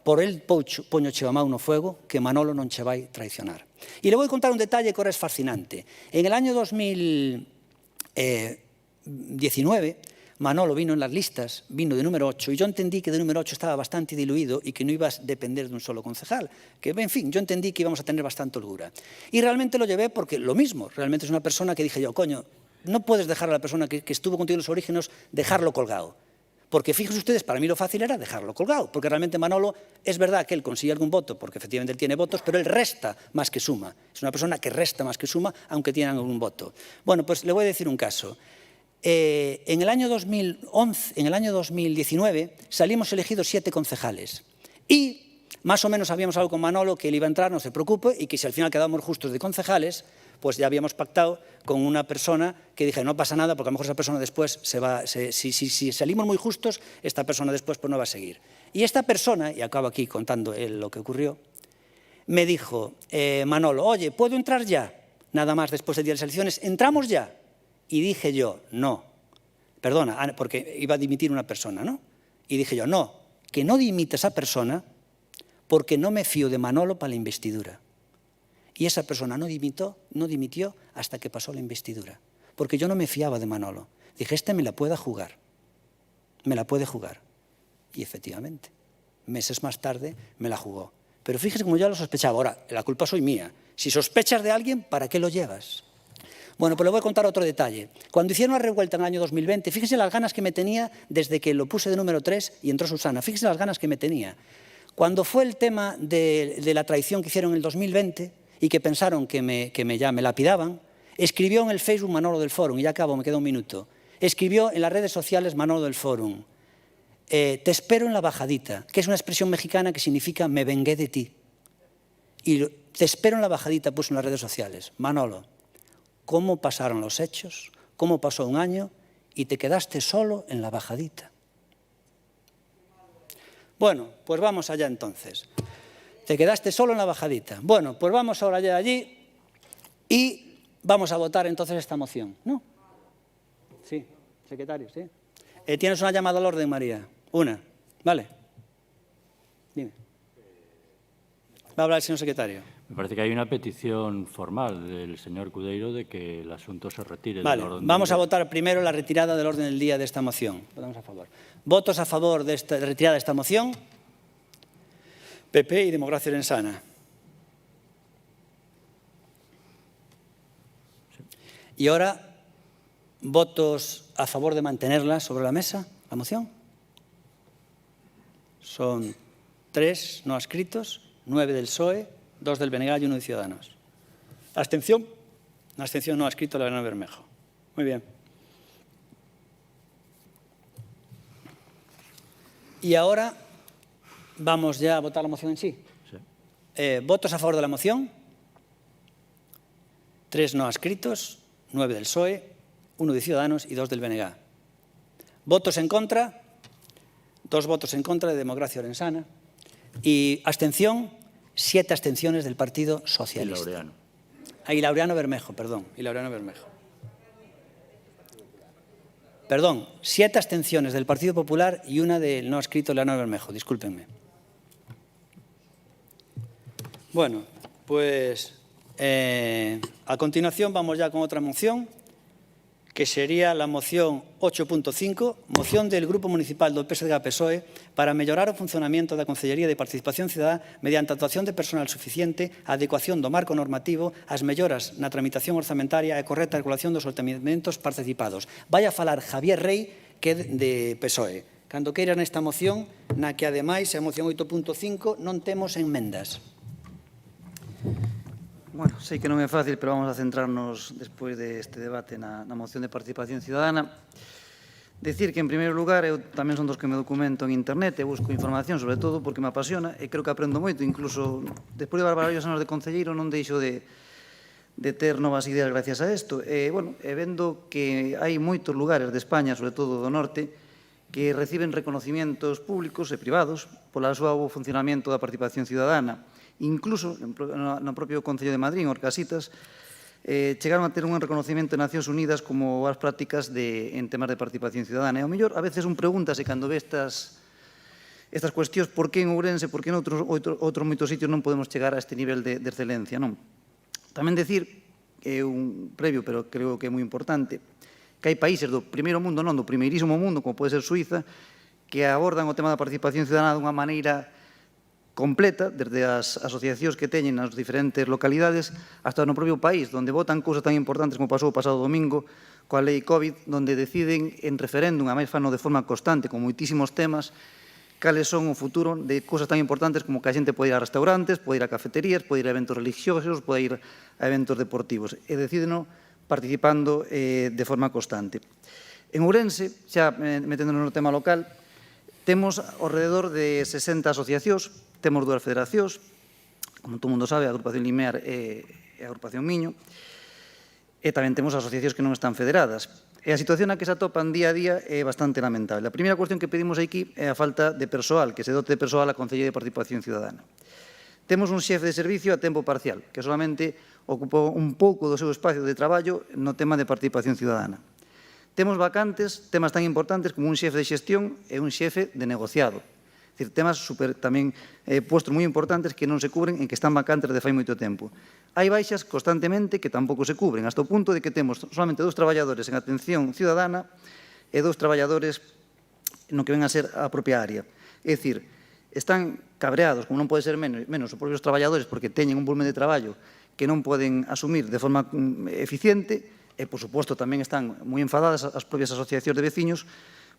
Speaker 1: por el poño che a mão no fuego, que Manolo non che vai traicionar. E le voy a contar un detalle que ahora es fascinante. En el año 2019, Manolo vino en las listas, vino de número 8, y yo entendí que de número 8 estaba bastante diluido y que no iba a depender de un solo concejal. Que, en fin, yo entendí que íbamos a tener bastante holgura. Y realmente lo llevé porque lo mismo, realmente es una persona que dije yo, coño, no puedes dejar a la persona que estuvo contigo en los orígenes, dejarlo colgado. Porque fíjense ustedes, para mí lo fácil era dejarlo colgado, porque realmente Manolo, es verdad que él consigue algún voto, porque efectivamente él tiene votos, pero él resta más que suma. Es una persona que resta más que suma, aunque tiene algún voto. Bueno, pues le voy a decir un caso. En el año 2019 salimos elegidos 7 concejales y más o menos sabíamos algo con Manolo, que él iba a entrar, no se preocupe, y que si al final quedábamos justos de concejales, pues ya habíamos pactado con una persona que dije, no pasa nada, porque a lo mejor esa persona después se va, si salimos muy justos, esta persona después pues no va a seguir. Y esta persona, y acabo aquí contando lo que ocurrió, me dijo, Manolo, oye, ¿puedo entrar ya? Nada más después del día de las elecciones, ¿entramos ya? Y dije yo, no, perdona, porque iba a dimitir una persona, ¿no? Y dije yo, no, que no dimita esa persona porque no me fío de Manolo para la investidura. Y esa persona no dimitió hasta que pasó la investidura. Porque yo no me fiaba de Manolo. Dije, me la puede jugar. Me la puede jugar. Y efectivamente, meses más tarde me la jugó. Pero fíjese como yo lo sospechaba. Ahora, la culpa soy mía. Si sospechas de alguien, ¿para qué lo llevas? Bueno, pues le voy a contar otro detalle. Cuando hicieron la revuelta en el año 2020, fíjese las ganas que me tenía desde que lo puse de número 3 y entró Susana. Fíjese las ganas que me tenía. Cuando fue el tema de la traición que hicieron en el 2020, y que pensaron que me lapidaban, escribió en el Facebook Manolo del Fórum, y ya acabo, me queda un minuto, escribió en las redes sociales Manolo del Fórum, te espero en la bajadita, que es una expresión mexicana que significa me vengué de ti. Y te espero en la bajadita, puso en las redes sociales. Manolo, ¿cómo pasaron los hechos? ¿Cómo pasó un año? Y te quedaste solo en la bajadita. Bueno, pues vamos allá entonces. Te quedaste solo en la bajadita. Bueno, pues vamos ahora ya allí y vamos a votar entonces esta moción, ¿no? Sí, secretario, sí. Tienes una llamada al orden, María. Una, ¿vale? Dime. Va a hablar el señor secretario.
Speaker 2: Me parece que hay una petición formal del señor Cudeiro de que el asunto se retire del orden del día.
Speaker 1: Vamos a votar primero la retirada del orden del día de esta moción. Votamos a favor. ¿Votos a favor de esta retirada de esta moción? PP y Democracia Orensana. Y ahora, ¿votos a favor de mantenerla sobre la mesa, la moción? Son 3 no adscritos, 9 del PSOE, 2 del BNG y 1 de Ciudadanos. ¿Abstención? La abstención no ha escrito Laureano Bermejo. Muy bien. Y ahora vamos ya a votar la moción en sí.
Speaker 2: Sí.
Speaker 1: ¿Votos a favor de la moción? 3 no adscritos, 9 del PSOE, 1 de Ciudadanos y 2 del BNG. ¿Votos en contra? 2 votos en contra de Democracia Orensana. Y abstención, 7 abstenciones del Partido Socialista.
Speaker 2: Y Laureano.
Speaker 1: Y Laureano Bermejo, perdón. Y Laureano Bermejo. Perdón, 7 abstenciones del Partido Popular y 1 del no adscrito Laureano Bermejo. Discúlpenme. Bueno, pues a continuación vamos ya con otra moción, que sería la moción 8.5, moción del Grupo Municipal do PSDG-PSOE para mellorar o funcionamento da Consellería de Participación Cidadá mediante a actuación de personal suficiente, a adecuación do marco normativo, as melloras na tramitación orzamentaria e correcta regulación dos ordenamentos participados. Vai a falar Javier Rey, que é de PSOE. Cando queiran esta moción, na que ademais a moción 8.5 non temos enmendas.
Speaker 14: Bueno, sei que non é fácil, pero vamos a centrarnos despois deste debate na moción de participación ciudadana. Decir que, en primeiro lugar, eu tamén son dos que me documento en internet e busco información, sobre todo porque me apasiona e creo que aprendo moito, incluso despois de varios anos de concelleiro non deixo de ter novas ideas gracias a isto. Bueno, vendo que hai moitos lugares de España, sobre todo do norte, que reciben reconocimientos públicos e privados pola súa bo funcionamento da participación ciudadana. Incluso no propio Concello de Madrid, en Orcasitas, chegaron a ter un reconocimiento de Nacións Unidas como as prácticas en temas de participación ciudadana. E ao mellor, a veces un pregúntase, cando ve estas cuestións, por que en Ourense, por que en outros moitos sitios non podemos chegar a este nivel de excelencia, non? Tamén decir, que é un previo, pero creo que é moi importante, que hai países do primeiro mundo, non do primeirísimo mundo, como pode ser Suiza, que abordan o tema da participación ciudadana dunha maneira completa, desde as asociacións que teñen nas diferentes localidades hasta no propio país, onde votan cousas tan importantes como pasou o pasado domingo coa lei COVID, onde deciden en referéndum, a máis fano de forma constante, con moitísimos temas, cales son o futuro de cousas tan importantes como que a xente pode ir a restaurantes, pode ir a cafeterías, pode ir a eventos religiosos, pode ir a eventos deportivos, e deciden participando de forma constante. En Ourense, xa meténdonos no tema local, temos ao redor de 60 asociacións, temos 2 federacións, como todo mundo sabe, a Agrupación Limear e a Agrupación Miño, e tamén temos asociacións que non están federadas. E a situación na que se atopan día a día é bastante lamentable. A primeira cuestión que pedimos aquí é a falta de persoal, que se dote de persoal a Concellería de Participación Ciudadana. Temos un xefe de servicio a tempo parcial, que solamente ocupou un pouco do seu espacio de traballo no tema de participación ciudadana. Temos vacantes, temas tan importantes como un xefe de xestión e un xefe de negociado. É dicir, temas tamén puestos moi importantes que non se cubren e que están vacantes de fai moito tempo. Hai baixas constantemente que tampouco se cubren, hasta o punto de que temos solamente 2 traballadores en atención ciudadana e 2 traballadores no que ven a ser a propia área. É dicir, están cabreados, como non pode ser menos os propios traballadores, porque teñen un volumen de traballo que non poden asumir de forma eficiente, e, por suposto, tamén están moi enfadadas as propias asociacións de veciños,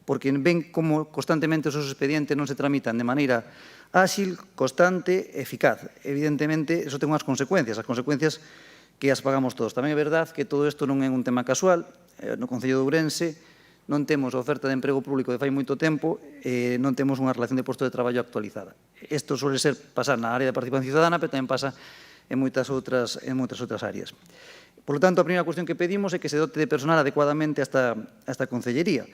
Speaker 14: porque ven como constantemente os seus expedientes non se tramitan de maneira áxil, constante e eficaz. Evidentemente, iso ten unhas consecuencias, as consecuencias que as pagamos todos. Tamén é verdade que todo isto non é un tema casual. No Concello de Ourense non temos oferta de emprego público de fai moito tempo e non temos unha relación de posto de traballo actualizada. Isto suele ser pasar na área de participación ciudadana, pero tamén pasa en moitas outras áreas. Por lo tanto, a primeira cuestión que pedimos é que se dote de personal adecuadamente a esta concellería.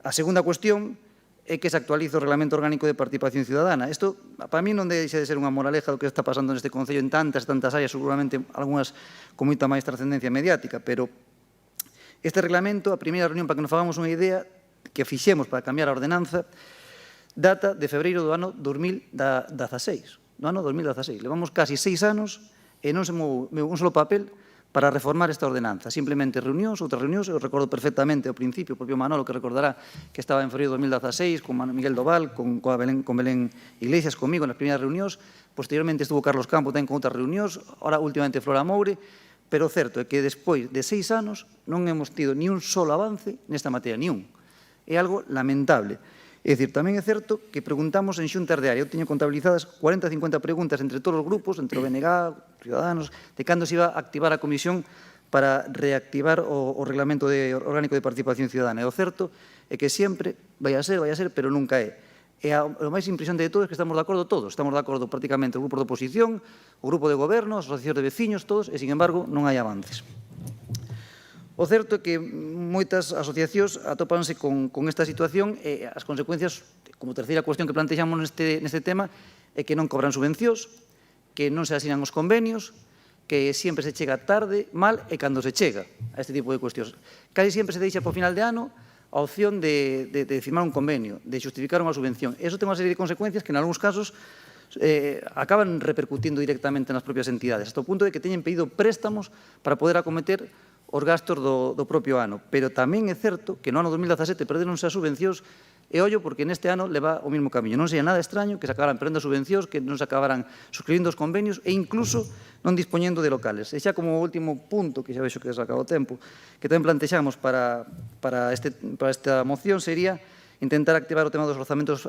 Speaker 14: A segunda cuestión é que se actualice o Reglamento Orgánico de Participación Ciudadana. Isto, para mí, non deixa de ser unha moraleja do que está pasando neste Concello en tantas áreas, seguramente algunhas con moita máis trascendencia mediática, pero este reglamento, a primeira reunión para que nos fagamos unha idea que fixemos para cambiar a ordenanza, data de febreiro do ano 2016. No ano 2016. Levamos casi 6 anos e non se moveu un solo papel para reformar esta ordenanza. Simplemente reunións, outras reunións, eu recordo perfectamente ao principio, o propio Manolo que recordará que estaba en febreiro de 2016 con Miguel Doval, con Belén Iglesias, comigo nas primeiras reunións, posteriormente estuvo Carlos Campo tamén con outras reunións, ahora últimamente Flora Moure, pero o certo é que despois de 6 anos non hemos tido ni un solo avance nesta materia, ni un. É algo lamentable. É dicir, tamén é certo que preguntamos en xuntas de área. Eu teño contabilizadas 40 a 50 preguntas entre todos os grupos, entre o BNG, Ciudadanos, de cando se iba a activar a comisión para reactivar o reglamento orgánico de participación ciudadana. E o certo é que sempre vai a ser, pero nunca é. E o máis impresionante de todo é que estamos de acordo todos. Estamos de acordo prácticamente o grupo de oposición, o grupo de goberno, as asociacións de veciños, todos, e, sin embargo, non hai avances. O certo é que moitas asociacións atópanse con esta situación e as consecuencias, como terceira cuestión que plantexamos neste tema, é que non cobran subvencións, que non se asinan os convenios, que sempre se chega tarde, mal e cando se chega a este tipo de cuestións. Casi sempre se deixa por final de ano a opción de firmar un convenio, de justificar unha subvención. Eso ten unha serie de consecuencias que, en algúns casos, acaban repercutindo directamente nas propias entidades, hasta o punto de que teñen pedido préstamos para poder acometer os gastos do propio ano. Pero tamén é certo que no ano 2017 perderonse as subvencións e ollo porque neste ano leva o mesmo camiño. Non sería nada extraño que se acabaran perdendo as subvencións, que non se acabaran suscribindo os convenios e incluso non dispoñendo de locales. E xa como último punto, que xa vexo que se acaba o tempo, que tamén plantexamos para esta moción sería intentar activar o tema dos orzamentos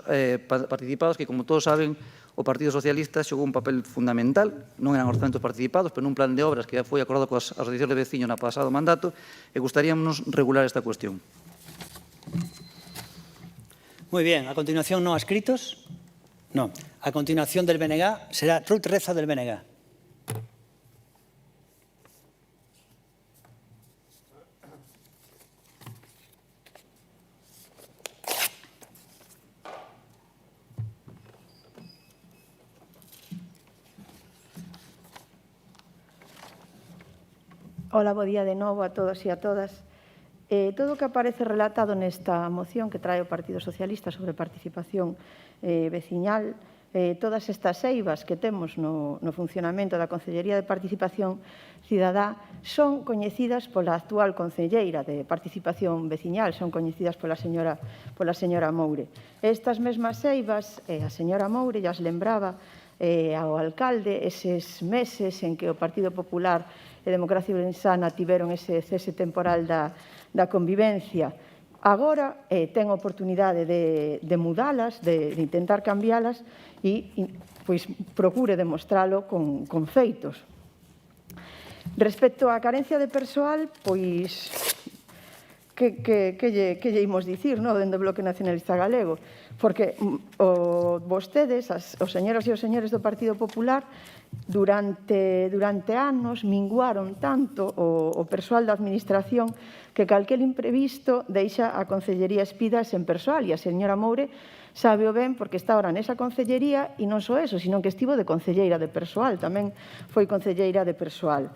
Speaker 14: participados, que, como todos saben, o Partido Socialista xogou un papel fundamental, non eran orzamentos participados, pero nun plan de obras que foi acordado coas asociacións de veciños no pasado mandato, e gustaríamos regular esta cuestión.
Speaker 1: Muy bien, a continuación no adscritos. No, a continuación del BNG será Ruth Reza del BNG.
Speaker 9: Hola, bo día de novo a todos e a todas. Todo o que aparece relatado nesta moción que trae o Partido Socialista sobre participación veciñal, todas estas eivas que temos no funcionamento da Consellería de Participación Cidadá son coñecidas pola actual Conselleira de Participación Veciñal, son coñecidas pola señora Moure. Estas mesmas eivas, a señora Moure as lembraba ao alcalde eses meses en que o Partido Popular e Democracia Ourensana tiveron ese cese temporal da convivencia. Agora ten a oportunidade de mudalas, de intentar cambialas e procure demostralo con feitos. Respecto á carencia de persoal, pois que lle imos dicir dende o Bloque Nacionalista Galego? Porque vostedes, os señoras e os señores do Partido Popular, durante anos minguaron tanto o persoal da Administración que calquer imprevisto deixa a Consellería espida sen persoal, e a señora Moure sabe o ben porque está ahora nesa Consellería e non só eso, sino que estivo de Conselleira de Persoal, tamén foi Conselleira de Persoal.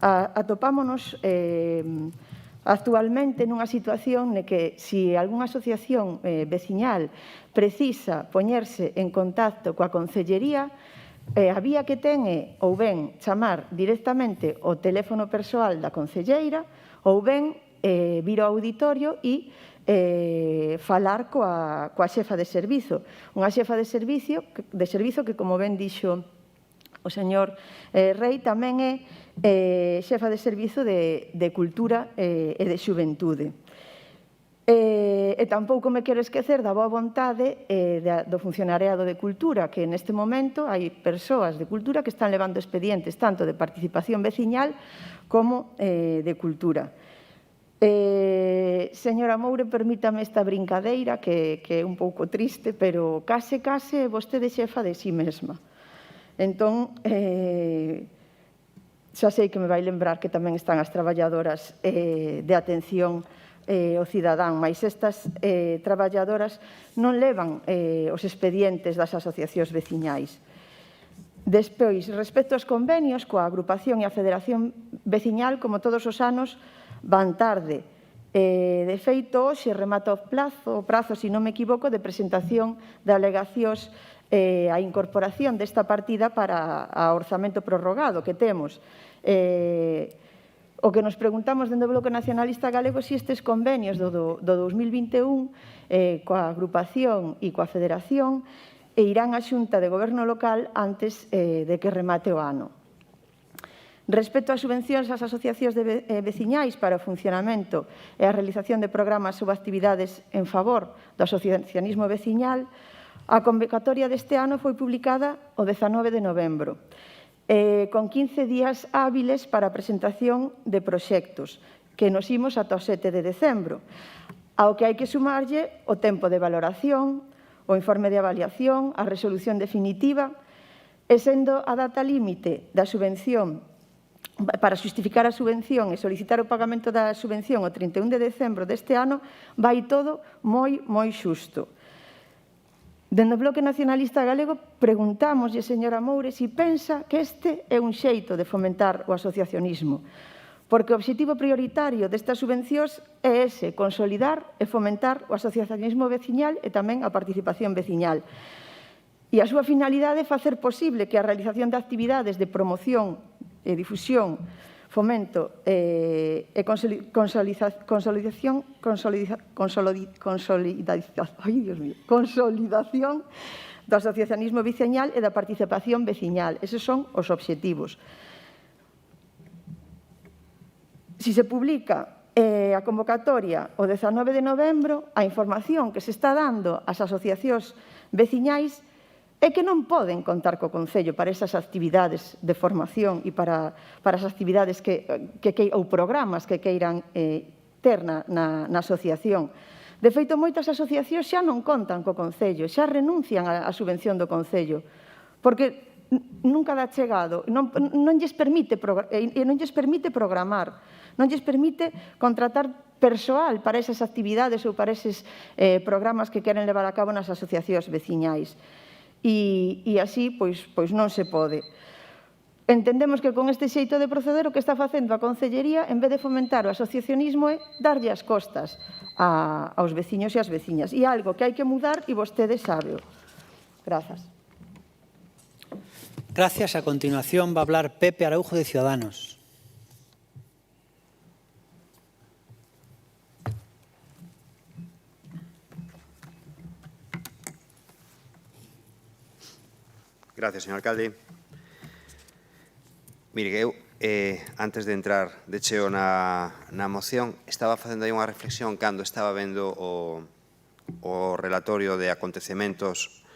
Speaker 9: Atopámonos actualmente nunha situación en que se algunha asociación veciñal precisa poñerse en contacto coa Consellería, a vía que ten é ou ben chamar directamente o teléfono persoal da Conselleira ou ben vir ao auditorio e falar coa xefa de servizo. Unha xefa de servizo que, como ben dixo o señor Rei, tamén é xefa de servizo de Cultura e de Xuventude. E tampouco me quero esquecer da boa vontade do funcionariado de Cultura, que neste momento hai persoas de Cultura que están levando expedientes tanto de participación veciñal como de Cultura. Señora Moure, permítame esta brincadeira que é un pouco triste, pero case vostede xefa de si mesma. Entón, xa sei que me vai lembrar que tamén están as traballadoras de atención o cidadán, mas estas traballadoras non levan os expedientes das asociacións veciñais. Despois, respecto aos convenios coa agrupación e a Federación Veciñal, como todos os anos, van tarde. De feito, hoxe remata o prazo, se non me equivoco, de presentación de alegacións a incorporación desta partida para o orzamento prorrogado que temos. O que nos preguntamos dende o Bloque Nacionalista Galego se estes convenios do 2021 coa agrupación e coa federación irán á Xunta de Goberno Local antes de que remate o ano. Respecto ás subvencións ás asociacións veciñais para o funcionamento e a realización de programas ou actividades en favor do asociacionismo veciñal, a convocatoria deste ano foi publicada o 19 de novembro, con 15 días hábiles para a presentación de proxectos, que nos imos ata o 7 de decembro, ao que hai que sumarlle o tempo de valoración, o informe de avaliación, a resolución definitiva, e sendo a data límite da subvención para justificar a subvención e solicitar o pagamento da subvención o 31 de decembro deste ano, vai todo moi xusto. Dende o Bloque Nacionalista Galego preguntámoslle, señora Moure, se pensa que este é un xeito de fomentar o asociacionismo, porque o obxectivo prioritario destas subvencións é ese, consolidar e fomentar o asociacionismo veciñal e tamén a participación veciñal. E a súa finalidade é facer posible que a realización de actividades de promoción e difusión, fomento e consolidación do asociacionismo veciñal e da participación veciñal. Eses son os obxectivos. Si se publica a convocatoria o 19 de novembro, a información que se está dando ás asociacións veciñais é que non poden contar co Concello para esas actividades de formación e para as actividades ou programas que queiran ter na asociación. De feito, moitas asociacións xa non contan co Concello, xa renuncian á subvención do Concello, porque nunca dá chegado, non lles permite programar, non lles permite contratar persoal para esas actividades ou para eses programas que queren levar a cabo nas asociacións veciñais. E así, pois non se pode. Entendemos que con este xeito de proceder o que está facendo a Concellería, en vez de fomentar o asociacionismo, é darlle as costas aos veciños e ás veciñas. E algo que hai que mudar e vostede sábeo. Grazas.
Speaker 1: Gracias. A continuación va a hablar Pepe Araujo de Ciudadanos.
Speaker 4: Gracias, señor alcalde. Mire, que eu, antes de entrar de cheo na moción, estaba facendo aí unha reflexión cando estaba vendo o relatorio de acontecementos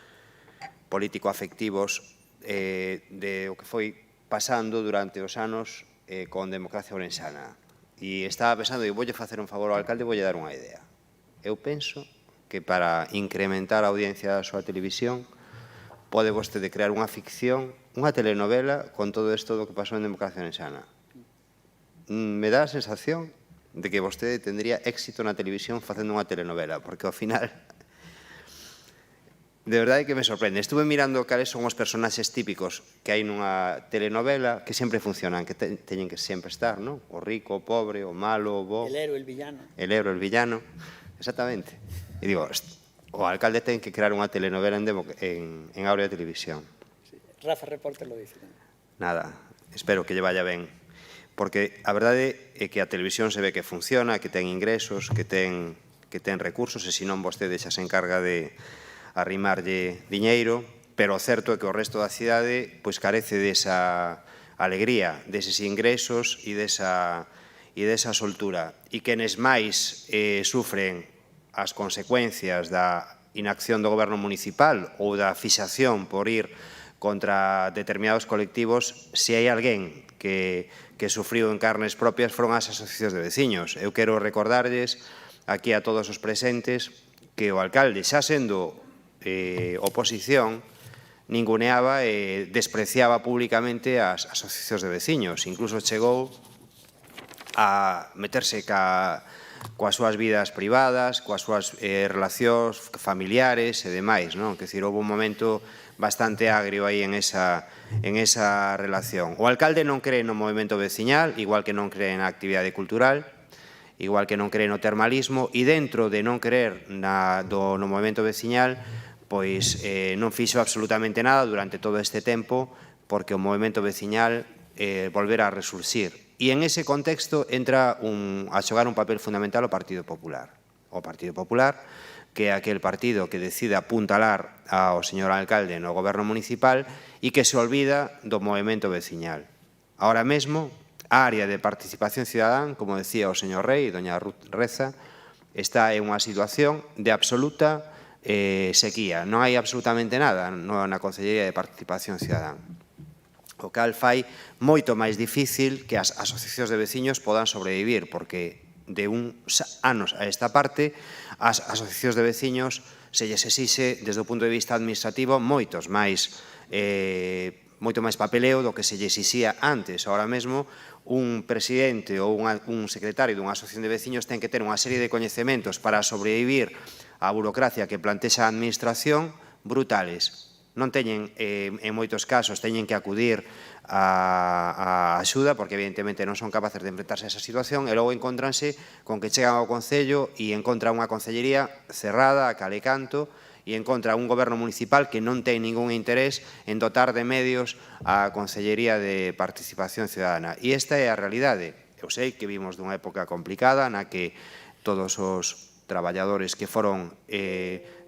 Speaker 4: político-afectivos de o que foi pasando durante os anos con Democracia Ourensana. E estaba pensando, voulle facer un favor ao alcalde e voulle dar unha idea. Eu penso que para incrementar a audiencia da súa televisión pode vostede crear unha ficción, unha telenovela con todo isto do que pasou en Democracia Ourensana. Me dá a sensación de que vostede tendría éxito na televisión facendo unha telenovela, porque ao final, de verdade que me sorprende. Estuve mirando cales son os personaxes típicos que hai nunha telenovela que sempre funcionan, que teñen que sempre estar, non? O rico, o pobre, o malo, o bo.
Speaker 1: El héroe, el villano.
Speaker 4: El héroe, el villano. Exactamente. E digo, o alcalde ten que crear unha telenovela en Áurea Televisión.
Speaker 1: Rafa Reporter lo dice.
Speaker 4: Nada, espero que lle vaya ben. Porque a verdade é que a televisión se ve que funciona, que ten ingresos, que ten recursos, e senón vostede xa se encarga de arrimarlle diñeiro, pero o certo é que o resto da cidade pois carece desa alegría, deses ingresos e desa soltura. E quenes máis sufren as consecuencias da inacción do goberno municipal ou da fixación por ir contra determinados colectivos, se hai alguén que sufriu en carnes propias foron as asociacións de veciños. Eu quero recordarlles aquí a todos os presentes que o alcalde, xa sendo oposición, ninguneaba e despreciaba públicamente as asociacións de veciños. Incluso chegou a meterse coas súas vidas privadas, coas súas relacións familiares e demais, non? Que dicir, houve un momento bastante agrio aí en esa relación. O alcalde non cree no movimento veciñal, igual que non cree na actividade cultural, igual que non cree no termalismo, e dentro de non creer no movimento veciñal, pois non fixo absolutamente nada durante todo este tempo, porque o movimento veciñal volverá a resurxir. E en ese contexto entra a xogar un papel fundamental o Partido Popular. O Partido Popular, que é aquel partido que decide apuntalar ao señor alcalde no goberno municipal e que se olvida do movimento veciñal. Ahora mesmo, a área de participación cidadán, como decía o señor Rei e doña Ruth Reza, está en unha situación de absoluta sequía. Non hai absolutamente nada na Consellería de Participación Cidadán. O cal fai moito máis difícil que as asociacións de veciños podan sobrevivir, porque de uns anos a esta parte, as asociacións de veciños se lles exixe, desde o punto de vista administrativo, moito máis papeleo do que se lles exixía antes. Ahora mesmo, un presidente ou un secretario dunha asociación de veciños ten que ter unha serie de coñecementos para sobrevivir á burocracia que plantexa a administración brutales. Non teñen, en moitos casos, teñen que acudir a axuda, porque evidentemente non son capaces de enfrentarse a esa situación, e logo encontranse con que chegan ao Concello e encontran unha concellería cerrada, a cal e canto, e encontra un goberno municipal que non ten ningún interés en dotar de medios a Consellería de Participación Ciudadana. E esta é a realidade. Eu sei que vimos dunha época complicada na que todos os traballadores que foron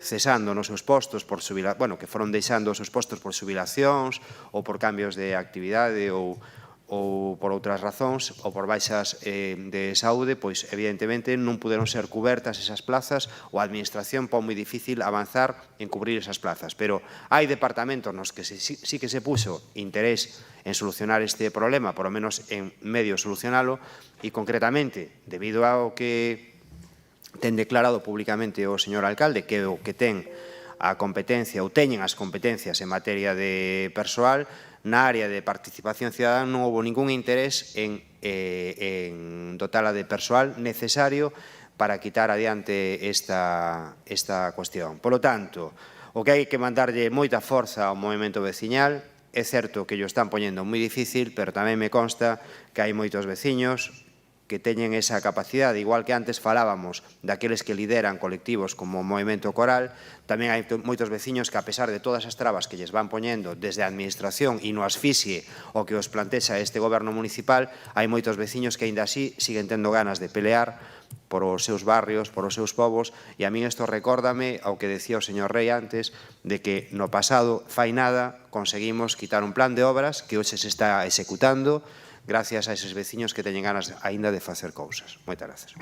Speaker 4: cesando nos seus postos por que foron deixando os seus postos por xubilacións ou por cambios de actividade ou por outras razóns ou por baixas de saúde, pois evidentemente non puderon ser cubertas esas plazas ou a administración pon moi difícil avanzar en cubrir esas plazas. Pero hai departamentos nos que sí que se puxo interés en solucionar este problema, por lo menos en medio solucionalo, e concretamente, debido ao que ten declarado públicamente o señor alcalde, que o que ten a competencia ou teñen as competencias en materia de persoal, na área de participación cidadana non houve ningún interés en dotala de persoal necesario para quitar adiante esta cuestión. Por lo tanto, o que hai que mandarlle moita forza ao movimento veciñal. É certo que lo están poñendo moi difícil, pero tamén me consta que hai moitos veciños que teñen esa capacidade, igual que antes falábamos daqueles que lideran colectivos como o Movimento Coral, tamén hai moitos veciños que, a pesar de todas as trabas que lles van poñendo desde a administración e no asfixie o que os plantexa este goberno municipal, hai moitos veciños que aínda así siguen tendo ganas de pelear por os seus barrios, por os seus povos, e a mí isto recórdame ao que decía o señor Rei antes, de que no pasado, fai nada, conseguimos quitar un plan de obras que hoxe se está executando, gracias a eses veciños que teñen ganas aínda de facer cousas. Moitas gracias.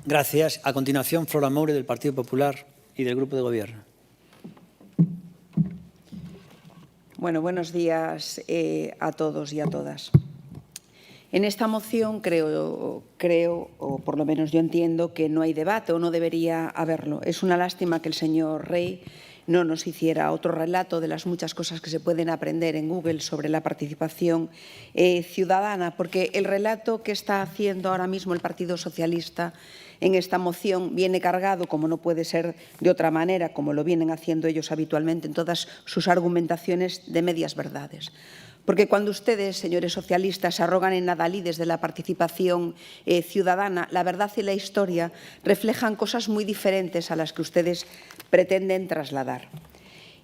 Speaker 1: Gracias. A continuación, Flora Moure, del Partido Popular y del Grupo de Gobierno.
Speaker 15: Bueno, buenos días a todos y a todas. En esta moción creo, o por lo menos yo entiendo, que no hay debate o no debería haberlo. Es una lástima que el señor Rey no nos hiciera otro relato de las muchas cosas que se pueden aprender en Google sobre la participación ciudadana, porque el relato que está haciendo ahora mismo el Partido Socialista en esta moción viene cargado, como no puede ser de otra manera, como lo vienen haciendo ellos habitualmente en todas sus argumentaciones, de medias verdades. Porque cuando ustedes, señores socialistas, se arrogan en adalides de la participación ciudadana, la verdad y la historia reflejan cosas muy diferentes a las que ustedes pretenden trasladar.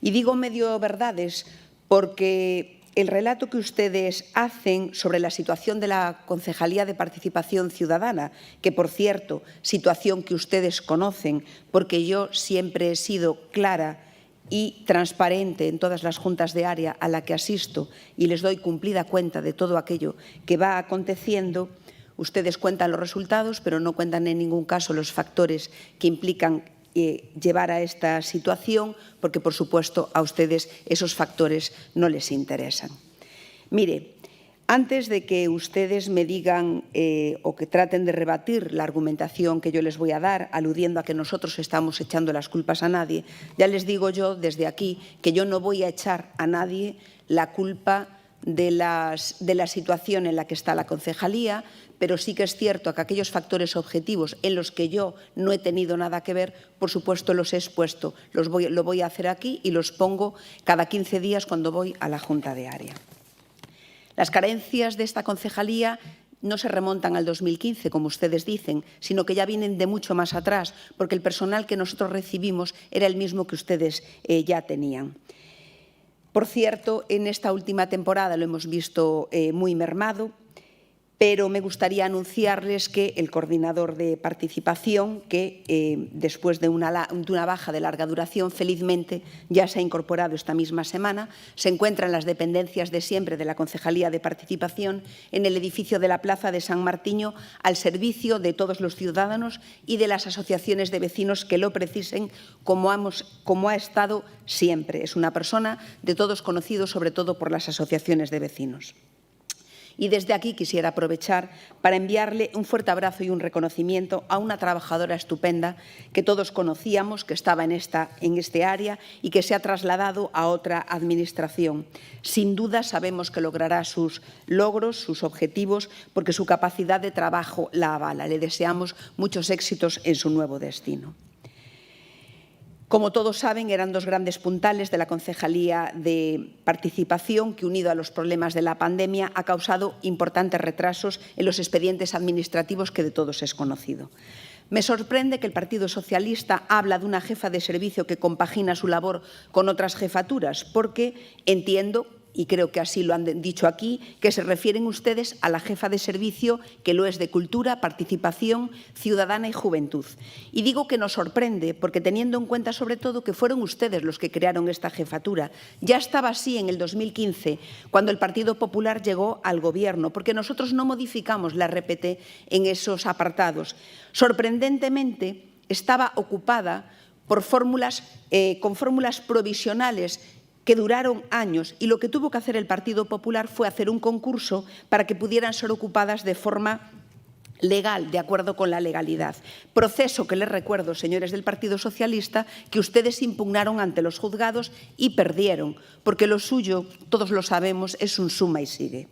Speaker 15: Y digo medio verdades porque el relato que ustedes hacen sobre la situación de la Concejalía de Participación Ciudadana, que, por cierto, situación que ustedes conocen, porque yo siempre he sido clara y transparente en todas las juntas de área a la que asisto y les doy cumplida cuenta de todo aquello que va aconteciendo, ustedes cuentan los resultados, pero no cuentan en ningún caso los factores que implican llevar a esta situación, porque, por supuesto, a ustedes esos factores no les interesan. Mire, antes de que ustedes me digan o que traten de rebatir la argumentación que yo les voy a dar, aludiendo a que nosotros estamos echando las culpas a nadie, ya les digo yo desde aquí que yo no voy a echar a nadie la culpa de la situación en la que está la concejalía, pero sí que es cierto que aquellos factores objetivos en los que yo no he tenido nada que ver, por supuesto los he expuesto. Lo voy a hacer aquí y los pongo cada 15 días cuando voy a la Junta de Área. Las carencias de esta concejalía no se remontan al 2015, como ustedes dicen, sino que ya vienen de mucho más atrás, porque el personal que nosotros recibimos era el mismo que ustedes ya tenían. Por cierto, en esta última temporada lo hemos visto muy mermado. pero me gustaría anunciarles que el coordinador de participación, que después de una baja de larga duración, felizmente ya se ha incorporado esta misma semana, se encuentra en las dependencias de siempre de la Concejalía de Participación en el edificio de la Plaza de San Martiño, al servicio de todos los ciudadanos y de las asociaciones de vecinos que lo precisen, como ha estado siempre. Es una persona de todos conocido, sobre todo por las asociaciones de vecinos. Y desde aquí quisiera aprovechar para enviarle un fuerte abrazo y un reconocimiento a una trabajadora estupenda que todos conocíamos, que estaba en este área y que se ha trasladado a otra administración. Sin duda sabemos que logrará sus logros, sus objetivos, porque su capacidad de trabajo la avala. Le deseamos muchos éxitos en su nuevo destino. Como todos saben, eran dos grandes puntales de la Concejalía de Participación que, unido a los problemas de la pandemia, ha causado importantes retrasos en los expedientes administrativos que de todos es conocido. Me sorprende que el Partido Socialista habla de una jefa de servicio que compagina su labor con otras jefaturas, porque entiendo, y creo que así lo han dicho aquí, que se refieren ustedes a la jefa de servicio que lo es de Cultura, Participación Ciudadana y Juventud. Y digo que nos sorprende porque, teniendo en cuenta sobre todo que fueron ustedes los que crearon esta jefatura, ya estaba así en el 2015, cuando el Partido Popular llegó al Gobierno, porque nosotros no modificamos la RPT en esos apartados. Sorprendentemente, estaba ocupada por con fórmulas provisionales que duraron años, y lo que tuvo que hacer el Partido Popular fue hacer un concurso para que pudieran ser ocupadas de forma legal, de acuerdo con la legalidad. Proceso que les recuerdo, señores del Partido Socialista, que ustedes impugnaron ante los juzgados y perdieron, porque lo suyo, todos lo sabemos, es un suma y sigue.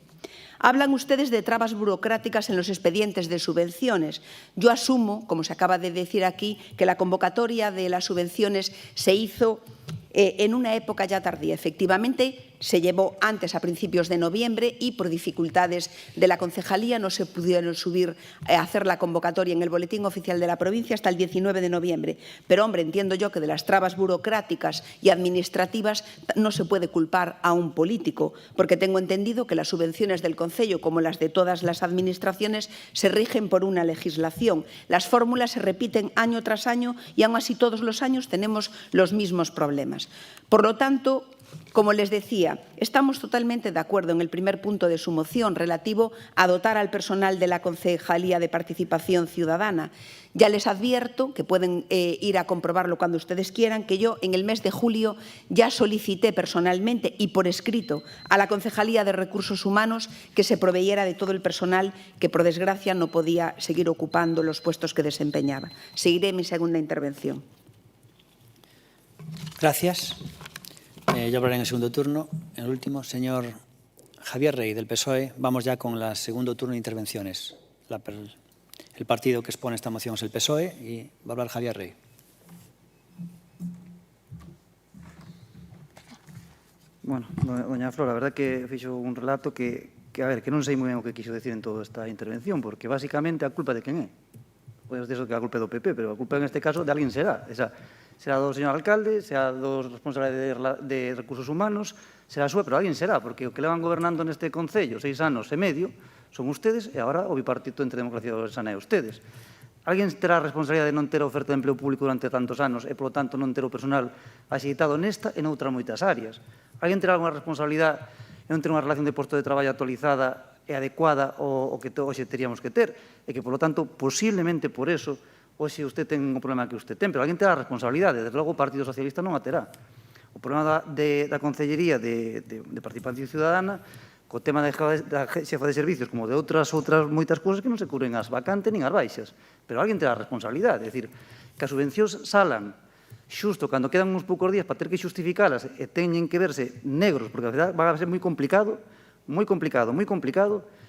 Speaker 15: Hablan ustedes de trabas burocráticas en los expedientes de subvenciones. Yo asumo, como se acaba de decir aquí, que la convocatoria de las subvenciones se hizo en una época ya tardía. Efectivamente, se llevó antes, a principios de noviembre, y por dificultades de la concejalía no se pudieron hacer la convocatoria en el Boletín Oficial de la provincia hasta el 19 de noviembre. Pero, hombre, entiendo yo que de las trabas burocráticas y administrativas no se puede culpar a un político, porque tengo entendido que las subvenciones del concello, como las de todas las administraciones, se rigen por una legislación. Las fórmulas se repiten año tras año y, aún así, todos los años tenemos los mismos problemas. Por lo tanto, como les decía, estamos totalmente de acuerdo en el primer punto de su moción relativo a dotar al personal de la Concejalía de Participación Ciudadana. Ya les advierto, que pueden ir a comprobarlo cuando ustedes quieran, que yo en el mes de julio ya solicité personalmente y por escrito a la Concejalía de Recursos Humanos que se proveyera de todo el personal que, por desgracia, no podía seguir ocupando los puestos que desempeñaba. Seguiré mi segunda intervención.
Speaker 1: Gracias. Yo hablaré en el segundo turno. En el último, señor Javier Rey, del PSOE. Vamos ya con el segundo turno de intervenciones. El partido que expone esta moción es el PSOE y va a hablar Javier Rey.
Speaker 14: Bueno, doña Flor, a verdad que fixo un relato que non sei moi ben o que quiso decir en toda esta intervención, porque basicamente a culpa de quen é? Podes dizer que a culpa é do PP, pero a culpa en este caso de alguén será. Será do señor alcalde, será dos responsables de recursos humanos, será a súa, pero alguén será, porque o que levan gobernando neste Concello 6 anos e medio son ustedes, e agora o bipartito entre Democracia Sana e ustedes. Alguén terá a responsabilidade de non ter oferta de empleo público durante tantos anos e, polo tanto, non ter o personal axeitado nesta e noutras moitas áreas. Alguén terá alguna responsabilidade de non ter unha relación de posto de traballo actualizada e adecuada ao que hoxe teríamos que ter, e que, polo tanto, posiblemente por eso, hoxe usted ten o problema que usted ten, pero alguén terá a responsabilidade. Desde logo, o Partido Socialista non a terá. O problema da Concellería de Participación Ciudadana, co tema da xefa de servicios, como de outras moitas cousas que non se cubren as vacantes nin as baixas. Pero alguén terá a responsabilidade. É dicir, que as subvencións salan xusto cando quedan uns poucos días para ter que xustificalas e teñen que verse negros, porque a verdade va a ser moi complicado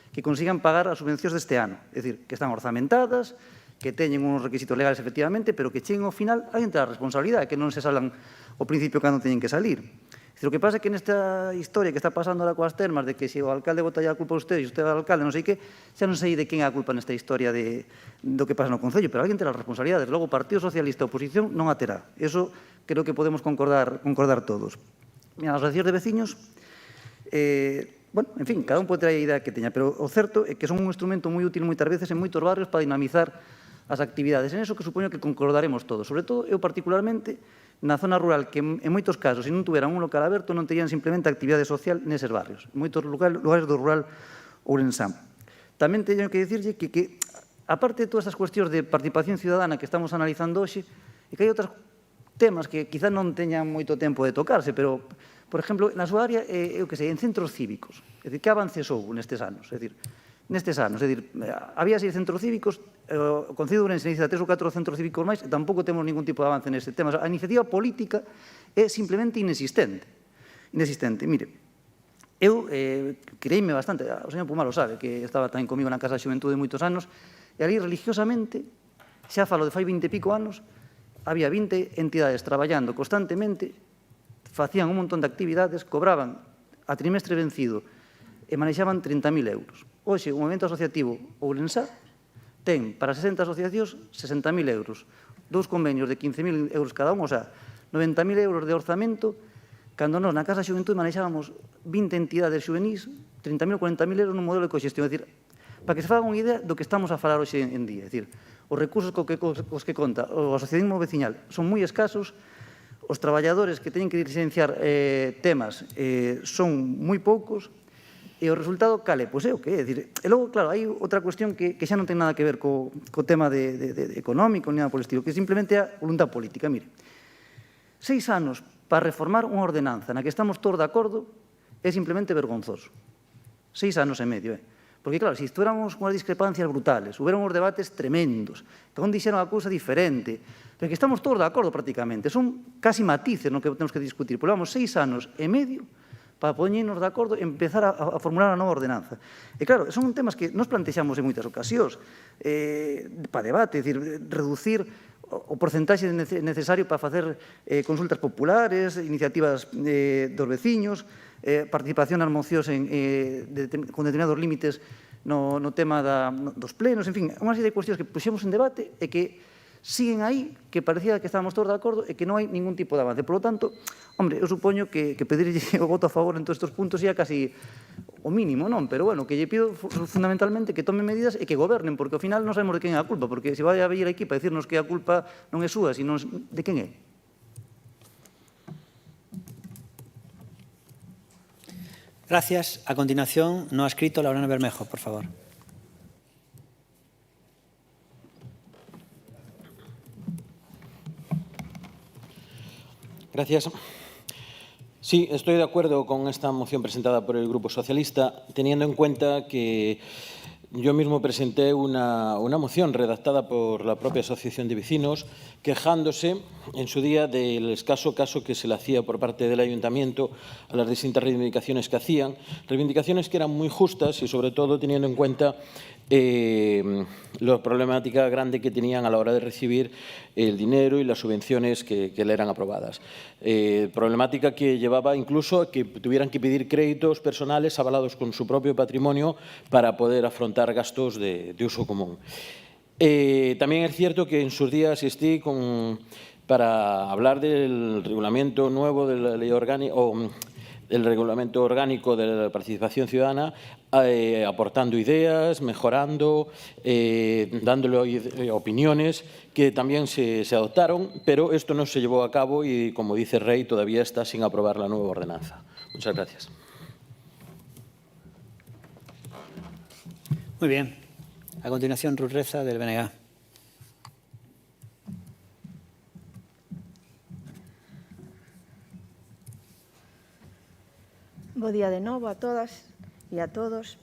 Speaker 14: que consigan pagar as subvencións deste ano. É dicir, que están orzamentadas, que teñen uns requisitos legales efectivamente, pero que cheguen ao final alguén terá a responsabilidade, que non se salan ao principio cando teñen que salir. O que pasa é que nesta historia que está pasando ahora coas termas, de que se o alcalde botalle a culpa a usted e usted ao alcalde, non sei que, xa non sei de quen é a culpa nesta historia do que pasa no Concello, pero alguén terá a responsabilidade. Desde logo, o Partido Socialista e a oposición non a terá. Eso creo que podemos concordar todos. As asociacións de veciños bueno, en fin, cada un pode ter a idea que teña, pero o certo é que son un instrumento moi útil moitas veces en moitos barrios para dinamizar as actividades. En eso que supoño que concordaremos todos. Sobre todo, eu particularmente, na zona rural, que en moitos casos, se non tuveran un local aberto, non terían simplemente actividade social neses barrios, en moitos lugares do rural ourensán. Tamén teño que dicirlle que aparte de todas estas cuestións de participación ciudadana que estamos analizando hoxe, e que hai outros temas que quizá non teñan moito tempo de tocarse, pero, por exemplo, na súa área, eu que sei, en centros cívicos, é dicir, que avances houve nestes anos, é dicir, había 6 centros cívicos, o Concello de Ourense necesita 3 ou 4 centros cívicos máis, e tampouco temos ningún tipo de avance neste tema. A iniciativa política é simplemente inexistente. Mire, eu creíme bastante, o señor Pumar lo sabe, que estaba tamén comigo na Casa da Xuventude moitos anos, e ali religiosamente, xa falo de fai 20 e pico anos, había 20 entidades traballando constantemente, facían un montón de actividades, cobraban a trimestre vencido e manexaban 30.000 euros. Hoxe, o movimento asociativo ourensá ten para 60 asociacións 60.000 euros, 2 convenios de 15.000 euros cada un, o sea, 90.000 euros de orzamento, cando nós na Casa da Xuventude manexábamos 20 entidades xuvenís, 30.000 ou 40.000 euros nun modelo de coxestión. É dicir, para que se fagan unha idea do que estamos a falar hoxe en día. É dicir, os recursos cos que conta o asociacionismo veciñal son moi escasos, os traballadores que teñen que diligenciar temas son moi poucos, e o resultado cale? Pois é o que é. E logo, claro, hai outra cuestión que xa non ten nada que ver co tema económico ni nada por el estilo, que simplemente é a voluntad política. Mire, 6 anos para reformar unha ordenanza na que estamos todos de acordo é simplemente vergonzoso. 6 anos e medio, Porque, claro, se estuéramos con as discrepancias brutales, houberon uns debates tremendos, que non dixeron a cousa diferente, pero que estamos todos de acordo prácticamente. Son casi matices no que temos que discutir. Pero vamos 6 anos e medio para poñernos de acordo e empezar a formular a nova ordenanza. E claro, son temas que nos plantexamos en moitas ocasións para debate, é dicir, reducir o porcentaxe necesario para facer consultas populares, iniciativas dos veciños, participación nas mocións con determinados límites no tema dos plenos, en fin, unha serie de cuestións que puxemos en debate e que siguen aí, que parecía que estábamos todos de acordo e que non hai ningún tipo de avance. Por lo tanto, hombre, eu supoño que pedirlle o voto a favor en todos estes puntos ia casi o mínimo, non? Pero, bueno, que lle pido fundamentalmente que tomen medidas e que gobernen, porque ao final non sabemos de quen é a culpa, porque se vai a vir aquí para decirnos que a culpa non é súa, sino de quen é.
Speaker 1: Gracias. A continuación, no ha escrito Laurana Bermejo, por favor.
Speaker 6: Gracias. Sí, estoy de acuerdo con esta moción presentada por el Grupo Socialista, teniendo en cuenta que yo mismo presenté una moción redactada por la propia Asociación de Vecinos, quejándose en su día del escaso caso que se le hacía por parte del Ayuntamiento a las distintas reivindicaciones que hacían, reivindicaciones que eran muy justas y sobre todo teniendo en cuenta la problemática grande que tenían a la hora de recibir el dinero y las subvenciones que le eran aprobadas. Problemática que llevaba incluso a que tuvieran que pedir créditos personales avalados con su propio patrimonio para poder afrontar gastos de uso común. También es cierto que en sus días asistí para hablar del reglamento nuevo de la ley orgánica el reglamento orgánico de la participación ciudadana, aportando ideas, mejorando, dándole opiniones que también se adoptaron, pero esto no se llevó a cabo y, como dice Rey, todavía está sin aprobar la nueva ordenanza. Muchas gracias.
Speaker 1: Muy bien. A continuación, Ruth Reza, del BNG.
Speaker 9: Bo día de novo a todas e a todos.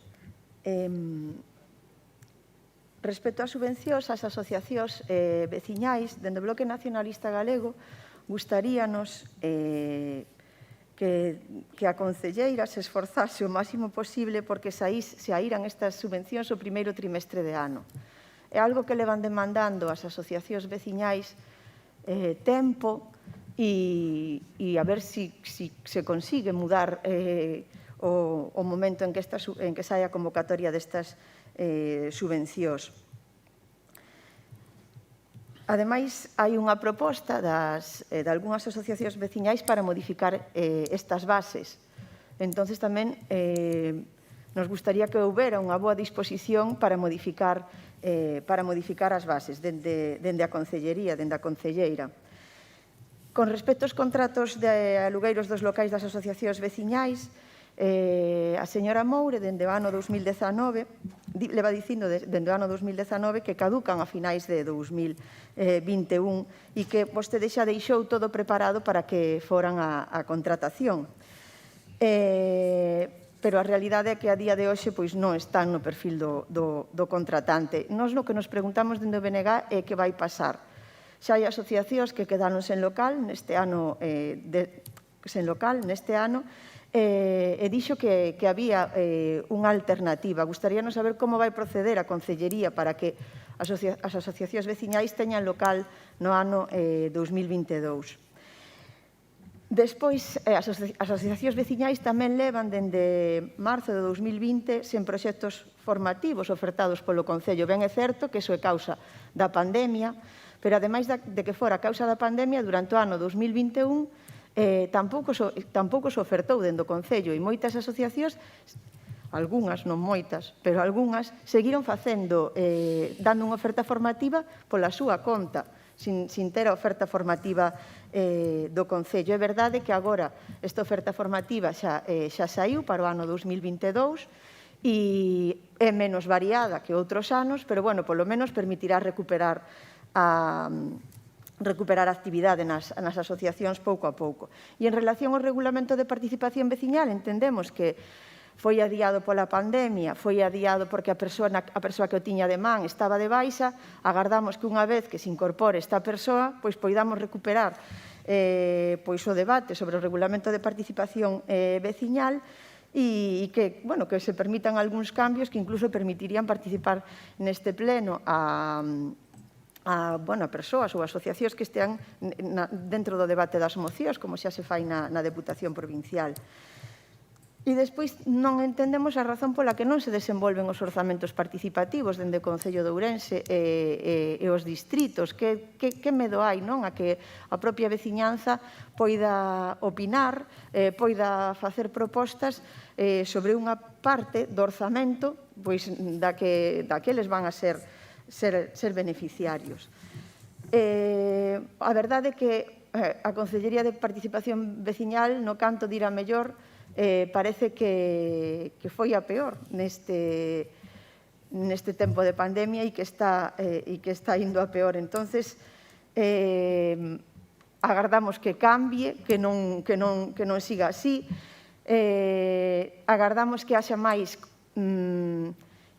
Speaker 9: Respecto ás subvencións, as asociacións veciñais, dende o Bloque Nacionalista Galego, gustaríanos que a concelleira se esforzase o máximo posible porque saíran estas subvencións o primeiro trimestre de ano. É algo que levan demandando as asociacións veciñais tempo, e a ver se consigue mudar o momento en que saia a convocatoria destas subvencións. Ademais, hai unha proposta de algunhas asociacións veciñais para modificar estas bases. entonces tamén nos gustaría que houbera unha boa disposición para modificar as bases dende a Concellería, dende a Concelleira. Con respecto aos contratos de alugueiros dos locais das asociacións veciñais, a señora Moure, dende o ano 2019, leva dicindo dende o ano 2019 que caducan a finais de 2021 e que vostede xa deixou todo preparado para que foran a contratación. Pero a realidade é que a día de hoxe non están no perfil do contratante. Nós o que nos preguntamos dende o BNG é que vai pasar. Xa hai asociacións que quedaron sen local neste ano, e dixo que había unha alternativa. Gustaríanos saber como vai proceder a Concellería para que as asociacións veciñais teñan local no ano 2022. Despois, as asociacións veciñais tamén levan dende marzo de 2020 sen proxectos formativos ofertados polo Concello. Ben é certo que iso é causa da pandemia, pero ademais de que fora a causa da pandemia, durante o ano 2021 tampouco se ofertou dende o Concello e moitas asociacións, algunhas, non moitas, pero algunhas, seguiron facendo, dando unha oferta formativa pola súa conta, sin ter a oferta formativa do Concello. É verdade que agora esta oferta formativa xa saiu para o ano 2022 e é menos variada que outros anos, pero, bueno, polo menos permitirá recuperar a actividade nas asociacións pouco a pouco. E en relación ao regulamento de participación veciñal, entendemos que foi adiado pola pandemia, foi adiado porque a persoa que o tiña de man estaba de baixa. Agardamos que unha vez que se incorpore esta persoa, pois poidamos recuperar o debate sobre o regulamento de participación veciñal e que se permitan algúns cambios que incluso permitirían participar neste pleno a persoas ou asociacións que estean dentro do debate das mocións, como xa se fai na Deputación Provincial. E despois non entendemos a razón pola que non se desenvolven os orzamentos participativos dende o Concello de Ourense e os distritos. Que medo hai a que a propia veciñanza poida opinar, poida facer propostas sobre unha parte do orzamento da que eles van a ser beneficiarios. A verdade é que a Concellería de Participación Veciñal, no canto de ir a mellor, parece que foi a peor neste tempo de pandemia e que está indo a peor. Entonces, agardamos que cambie, que non siga así. Agardamos que haxa máis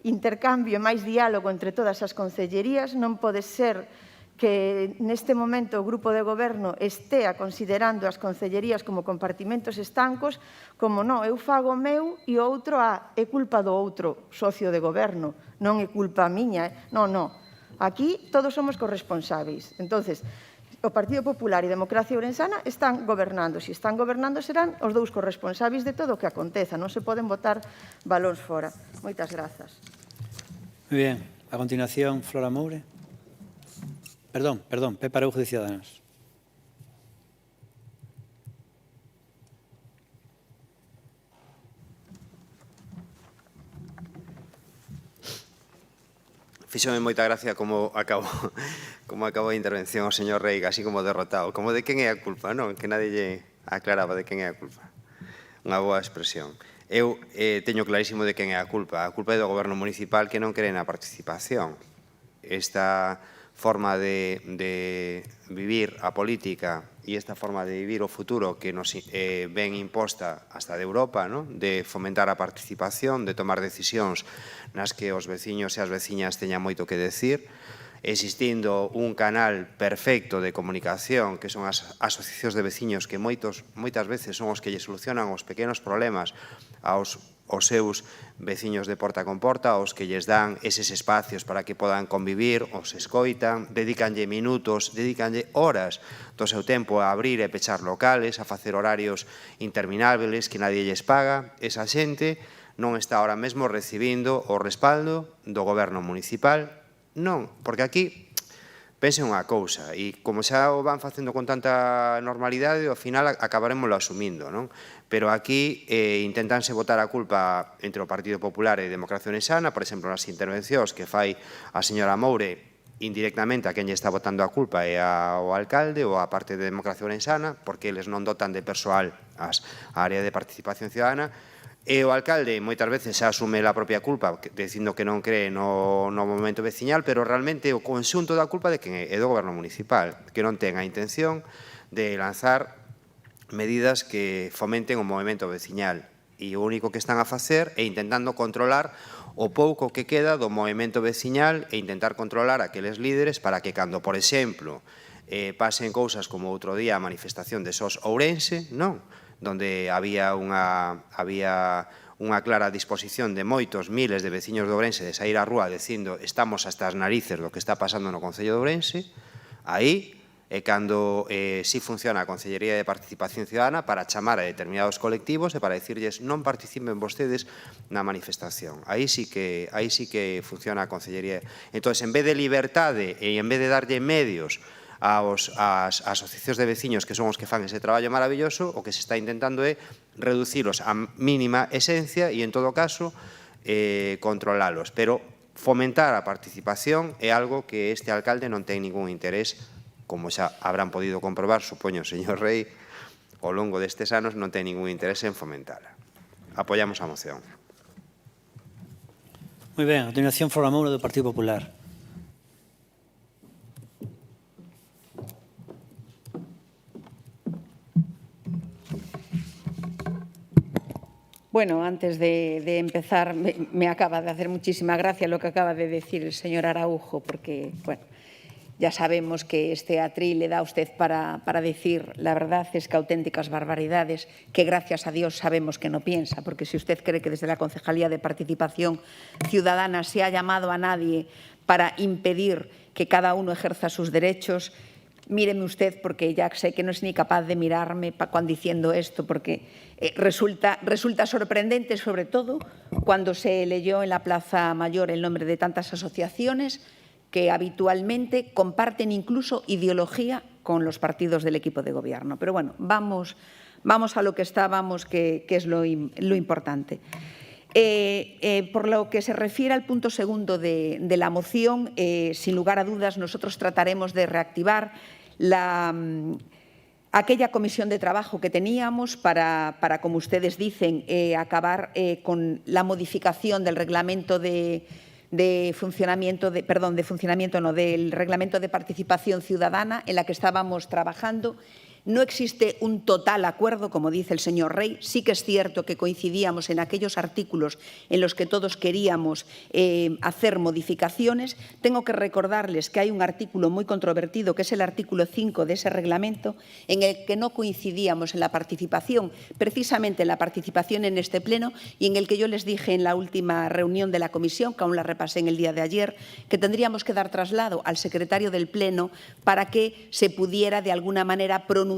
Speaker 9: intercambio e máis diálogo entre todas as concellerías. Non pode ser que neste momento o grupo de goberno estea considerando as concellerías como compartimentos estancos, como non, eu fago o meu e o outro é culpa do outro socio de goberno, non é culpa miña. Non. Aquí todos somos corresponsáveis. Entonces, o Partido Popular e Democracia Ourensana están gobernando. Se están gobernando serán os dous corresponsáveis de todo o que aconteza. Non se poden botar balóns fora. Moitas grazas.
Speaker 1: Muy bien. A continuación, Flora Moure. Perdón, Pepe Araujo de Ciudadanos.
Speaker 4: Fíxome moita gracia como acabou a intervención o señor Reiga, así como derrotado. Como de quen é a culpa, non? Que nadie lle aclaraba de quen é a culpa. Unha boa expresión. Eu teño clarísimo de quen é a culpa. A culpa é do goberno municipal que non cree na participación. Esta forma de vivir a política e esta forma de vivir o futuro que nos ven imposta hasta de Europa, de fomentar a participación, de tomar decisións nas que os veciños e as veciñas teñan moito que decir, existindo un canal perfecto de comunicación que son as asociacións de veciños que moitas veces son os que lle solucionan os pequenos problemas aos seus veciños de porta con porta, os que lles dan eses espacios para que podan convivir, os escoitan, dedicanlle minutos, dedicanlle horas do seu tempo a abrir e pechar locales, a facer horarios interminables que nadie lles paga. Esa xente non está ahora mesmo recibindo o respaldo do goberno municipal. Non, porque aquí Pensen unha cousa, e como xa o van facendo con tanta normalidade, ao final acabaremoslo asumindo, non? Pero aquí intentanse botar a culpa entre o Partido Popular e Democracia Ourensana, por exemplo, nas intervencións que fai a señora Moure, indirectamente a quen lle está botando a culpa é ao alcalde ou a parte de Democracia Ourensana, porque eles non dotan de persoal a área de participación ciudadana, e o alcalde moitas veces xa asume a propia culpa dicindo que non cree no movimento veciñal, pero realmente o conxunto da culpa de quen é do goberno municipal, que non ten a intención de lanzar medidas que fomenten o movimento veciñal, e o único que están a facer é intentando controlar o pouco que queda do movimento veciñal e intentar controlar aqueles líderes para que cando, por exemplo, pasen cousas como outro día a manifestación de SOS Ourense, non? Donde había unha clara disposición de moitos miles de veciños de Ourense de sair á rúa dicindo estamos hasta as narices do que está pasando no Concello de Ourense, aí é cando si funciona a Consellería de Participación Ciudadana para chamar a determinados colectivos e para dicirlles non participen vostedes na manifestación. Aí sí que funciona a Consellería. Entón, en vez de liberdade e en vez de darlle medios ás asociacións de veciños que son os que fan ese traballo maravilloso, o que se está intentando é reducilos á mínima esencia e, en todo caso, controlalos. Pero fomentar a participación é algo que este alcalde non ten ningún interés, como xa habrán podido comprobar, supoño, señor Rei, ao longo destes anos non ten ningún interés en fomentala. Apoiamos a moción.
Speaker 1: Moi ben, a continuación, Flora Moura, do Partido Popular.
Speaker 15: Bueno, antes de empezar, me acaba de hacer muchísima gracia lo que acaba de decir el señor Araujo, porque, bueno, ya sabemos que este atril le da a usted para decir, la verdad es que auténticas barbaridades, que gracias a Dios sabemos que no piensa, porque si usted cree que desde la Concejalía de Participación Ciudadana se ha llamado a nadie para impedir que cada uno ejerza sus derechos, míreme usted, porque ya sé que no es ni capaz de mirarme cuando diciendo esto, porque resulta sorprendente, sobre todo, cuando se leyó en la Plaza Mayor el nombre de tantas asociaciones que habitualmente comparten incluso ideología con los partidos del equipo de gobierno. Pero bueno, vamos a lo que estábamos, que es lo importante. Por lo que se refiere al punto segundo de la moción, sin lugar a dudas, nosotros trataremos de reactivar aquella comisión de trabajo que teníamos para como ustedes dicen, acabar con la modificación del reglamento del Reglamento de Participación Ciudadana, en la que estábamos trabajando. No existe un total acuerdo, como dice el señor Rey. Sí que es cierto que coincidíamos en aquellos artículos en los que todos queríamos hacer modificaciones. Tengo que recordarles que hay un artículo muy controvertido, que es el artículo 5 de ese reglamento, en el que no coincidíamos en la participación, precisamente en la participación en este pleno, y en el que yo les dije en la última reunión de la comisión, que aún la repasé en el día de ayer, que tendríamos que dar traslado al secretario del pleno para que se pudiera de alguna manera pronunciar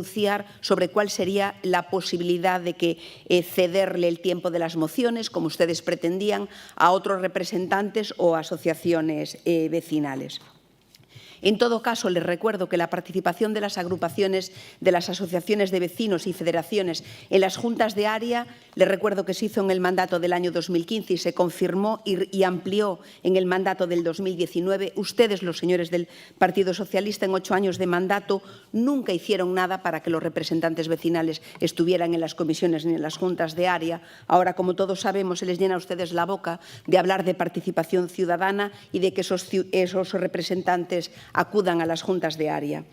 Speaker 15: sobre cuál sería la posibilidad de que cederle el tiempo de las mociones, como ustedes pretendían, a otros representantes o asociaciones vecinales. En todo caso, les recuerdo que la participación de las agrupaciones, de las asociaciones de vecinos y federaciones en las juntas de área, les recuerdo que se hizo en el mandato del año 2015 y se confirmó y amplió en el mandato del 2019. Ustedes, los señores del Partido Socialista, en 8 años de mandato, nunca hicieron nada para que los representantes vecinales estuvieran en las comisiones ni en las juntas de área. Ahora, como todos sabemos, se les llena a ustedes la boca de hablar de participación ciudadana y de que esos representantes acudan a las juntas de área.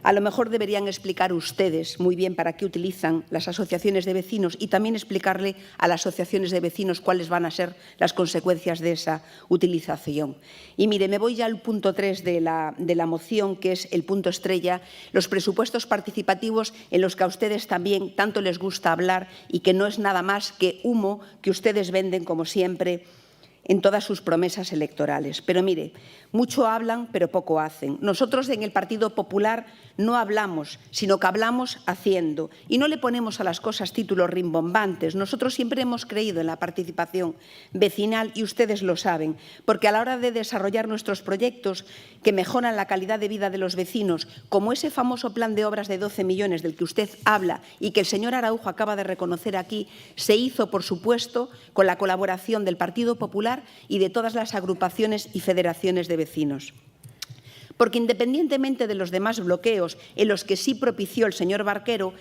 Speaker 15: A lo mejor deberían explicar ustedes muy bien para qué utilizan las asociaciones de vecinos y también explicarle a las asociaciones de vecinos cuáles van a ser las consecuencias de esa utilización. Y mire, me voy ya al punto 3 de la moción, que es el punto estrella, los presupuestos participativos, en los que a ustedes también tanto les gusta hablar y que no es nada más que humo que ustedes venden, como siempre, en todas sus promesas electorales. Pero mire, mucho hablan, pero poco hacen. Nosotros en el Partido Popular no hablamos, sino que hablamos haciendo. Y no le ponemos a las cosas títulos rimbombantes. Nosotros siempre hemos creído en la participación vecinal y ustedes lo saben, porque a la hora de desarrollar nuestros proyectos que mejoran la calidad de vida de los vecinos, como ese famoso plan de obras de 12 millones del que usted habla y que el señor Araujo acaba de reconocer aquí, se hizo, por supuesto, con la colaboración del Partido Popular y de todas las agrupaciones y federaciones de vecinos. Porque independientemente de los demás bloqueos en los que sí propició el señor Barquero,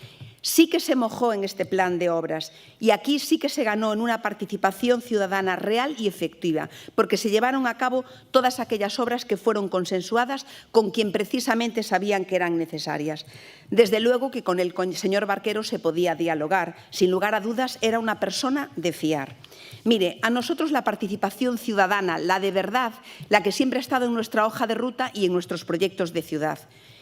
Speaker 15: sí que se mojó en este plan de obras y aquí sí que se ganó en una participación ciudadana real y efectiva, porque se llevaron a cabo todas aquellas obras que fueron consensuadas con quien precisamente sabían que eran necesarias. Desde luego que con el señor Barquero se podía dialogar, sin lugar a dudas era una persona de fiar. Mire, a nosotros la participación ciudadana, la de verdad, la que siempre ha estado en nuestra hoja de ruta y en nuestros proyectos de ciudad.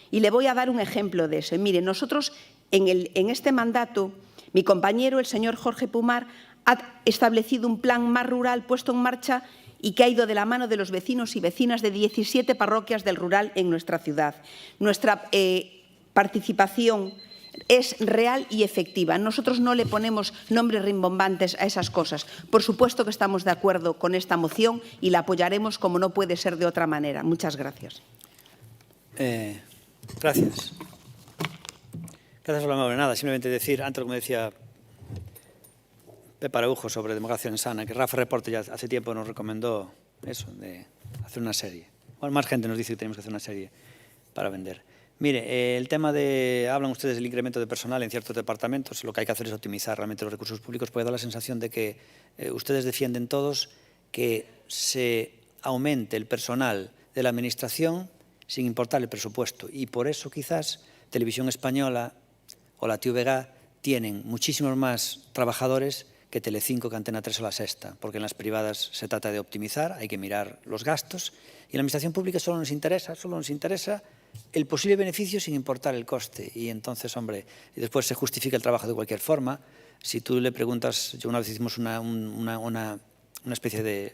Speaker 15: Y le voy a dar un ejemplo de eso. Mire, nosotros en este mandato, mi compañero, el señor Jorge Pumar, ha establecido un plan más rural puesto en marcha y que ha ido de la mano de los vecinos y vecinas de 17 parroquias del rural en nuestra ciudad. Nuestra participación es real y efectiva. Nosotros no le ponemos nombres rimbombantes a esas cosas. Por supuesto que estamos de acuerdo con esta moción y la apoyaremos como no puede ser de otra manera. Muchas gracias.
Speaker 1: Gracias. Gracias por la amable. Nada, simplemente decir, antes como decía Pepe Araujo sobre democracia insana, que Rafa Reporte ya hace tiempo nos recomendó eso, de hacer una serie. Bueno, más gente nos dice que tenemos que hacer una serie para vender. Mire, el tema de, hablan ustedes del incremento de personal en ciertos departamentos, lo que hay que hacer es optimizar realmente los recursos públicos, puede dar la sensación de que ustedes defienden todos que se aumente el personal de la Administración sin importar el presupuesto. Y por eso quizás Televisión Española o la TVG tienen muchísimos más trabajadores que Telecinco, que Antena 3 o La Sexta, porque en las privadas se trata de optimizar, hay que mirar los gastos, y en la Administración Pública solo nos interesa el posible beneficio sin importar el coste. Y entonces, hombre, y después se justifica el trabajo de cualquier forma. Si tú le preguntas, yo una vez hicimos una especie de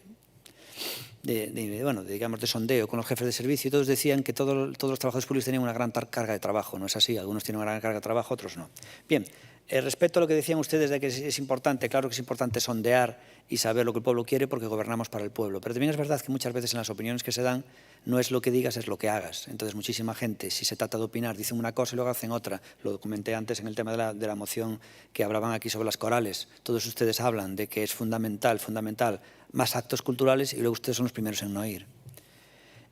Speaker 1: sondeo con los jefes de servicio y todos decían que todos los trabajadores públicos tenían una gran carga de trabajo. No es así, algunos tienen una gran carga de trabajo, otros no. Bien, respecto a lo que decían ustedes de que es importante, claro que es importante sondear y saber lo que el pueblo quiere porque gobernamos para el pueblo. Pero también es verdad que muchas veces en las opiniones que se dan no es lo que digas, es lo que hagas. Entonces muchísima gente, si se trata de opinar, dicen una cosa y luego hacen otra. Lo comenté antes en el tema de la moción que hablaban aquí sobre las corales. Todos ustedes hablan de que es fundamental más actos culturales y luego ustedes son los primeros en no ir.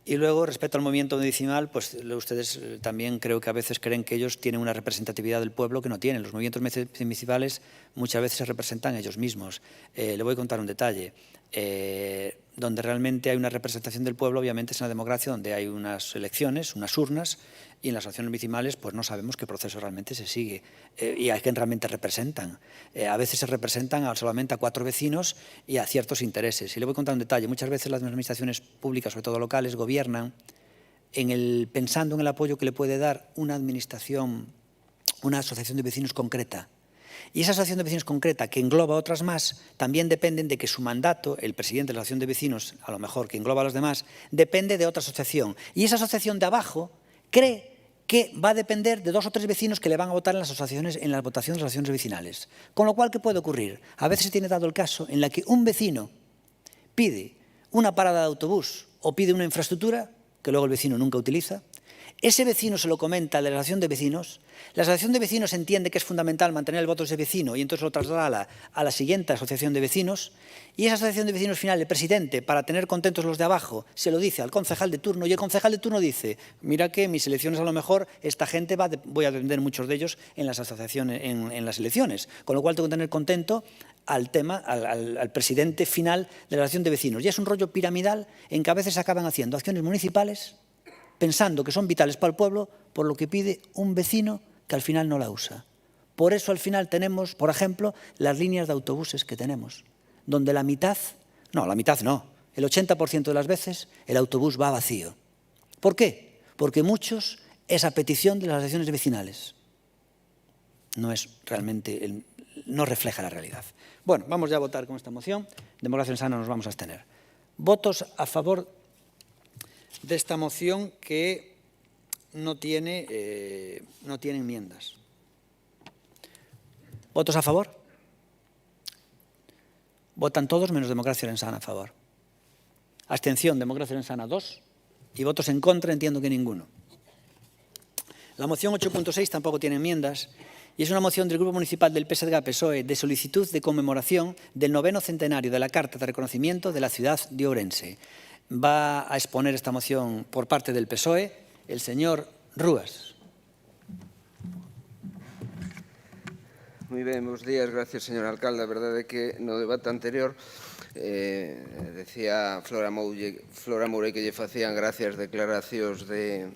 Speaker 1: Y luego, respecto al movimiento medicinal, pues ustedes también creo que a veces creen que ellos tienen una representatividad del pueblo que no tienen. Los movimientos municipales muchas veces se representan ellos mismos. Le voy a contar un detalle. Donde realmente hay una representación del pueblo, obviamente es en la democracia, donde hay unas elecciones, unas urnas, y en las acciones municipales pues no sabemos qué proceso realmente se sigue y a quién realmente representan. A veces se representan solamente a 4 vecinos y a ciertos intereses. Y le voy a contar un detalle. Muchas veces las administraciones públicas, sobre todo locales, gobiernan pensando en el apoyo que le puede dar una administración, una asociación de vecinos concreta. Y esa asociación de vecinos concreta, que engloba otras más, también dependen de que su mandato, el presidente de la asociación de vecinos, a lo mejor que engloba a los demás, depende de otra asociación. Y esa asociación de abajo cree que va a depender de 2 o 3 vecinos que le van a votar en las votaciones de las asociaciones vecinales. Con lo cual, ¿qué puede ocurrir? A veces se tiene dado el caso en la que un vecino pide una parada de autobús o pide una infraestructura que luego el vecino nunca utiliza. Ese vecino se lo comenta a la asociación de vecinos, la asociación de vecinos entiende que es fundamental mantener el voto de ese vecino y entonces lo traslada a la siguiente asociación de vecinos y esa asociación de vecinos final, el presidente, para tener contentos los de abajo, se lo dice al concejal de turno y el concejal de turno dice, mira que mis elecciones a lo mejor esta gente voy a vender muchos de ellos en las asociaciones, en las elecciones, con lo cual tengo que tener contento al presidente final de la asociación de vecinos. Y es un rollo piramidal en que a veces acaban haciendo acciones municipales pensando que son vitales para el pueblo, por lo que pide un vecino que al final no la usa. Por eso al final tenemos, por ejemplo, las líneas de autobuses que tenemos, donde el 80% de las veces el autobús va vacío. ¿Por qué? Porque muchos es a petición de las asociaciones vecinales. No refleja la realidad. Bueno, vamos ya a votar con esta moción. Democracia Sana nos vamos a abstener. Votos a favor de esta moción que no tiene enmiendas. ¿Votos a favor? Votan todos menos Democracia Orensana a favor. Abstención, Democracia Orensana 2. Y votos en contra, entiendo que ninguno. La moción 8.6 tampoco tiene enmiendas y es una moción del Grupo Municipal del PSDG-PSOE de solicitud de conmemoración del 9º centenario de la Carta de Reconocimiento de la ciudad de Ourense. Va a exponer esta moción por parte del PSOE el señor Rúas.
Speaker 16: Moi ben, bons días, gracias, señor alcalde. A verdade é que no debate anterior decía Flora Mourei que lle facían gracias declaracións de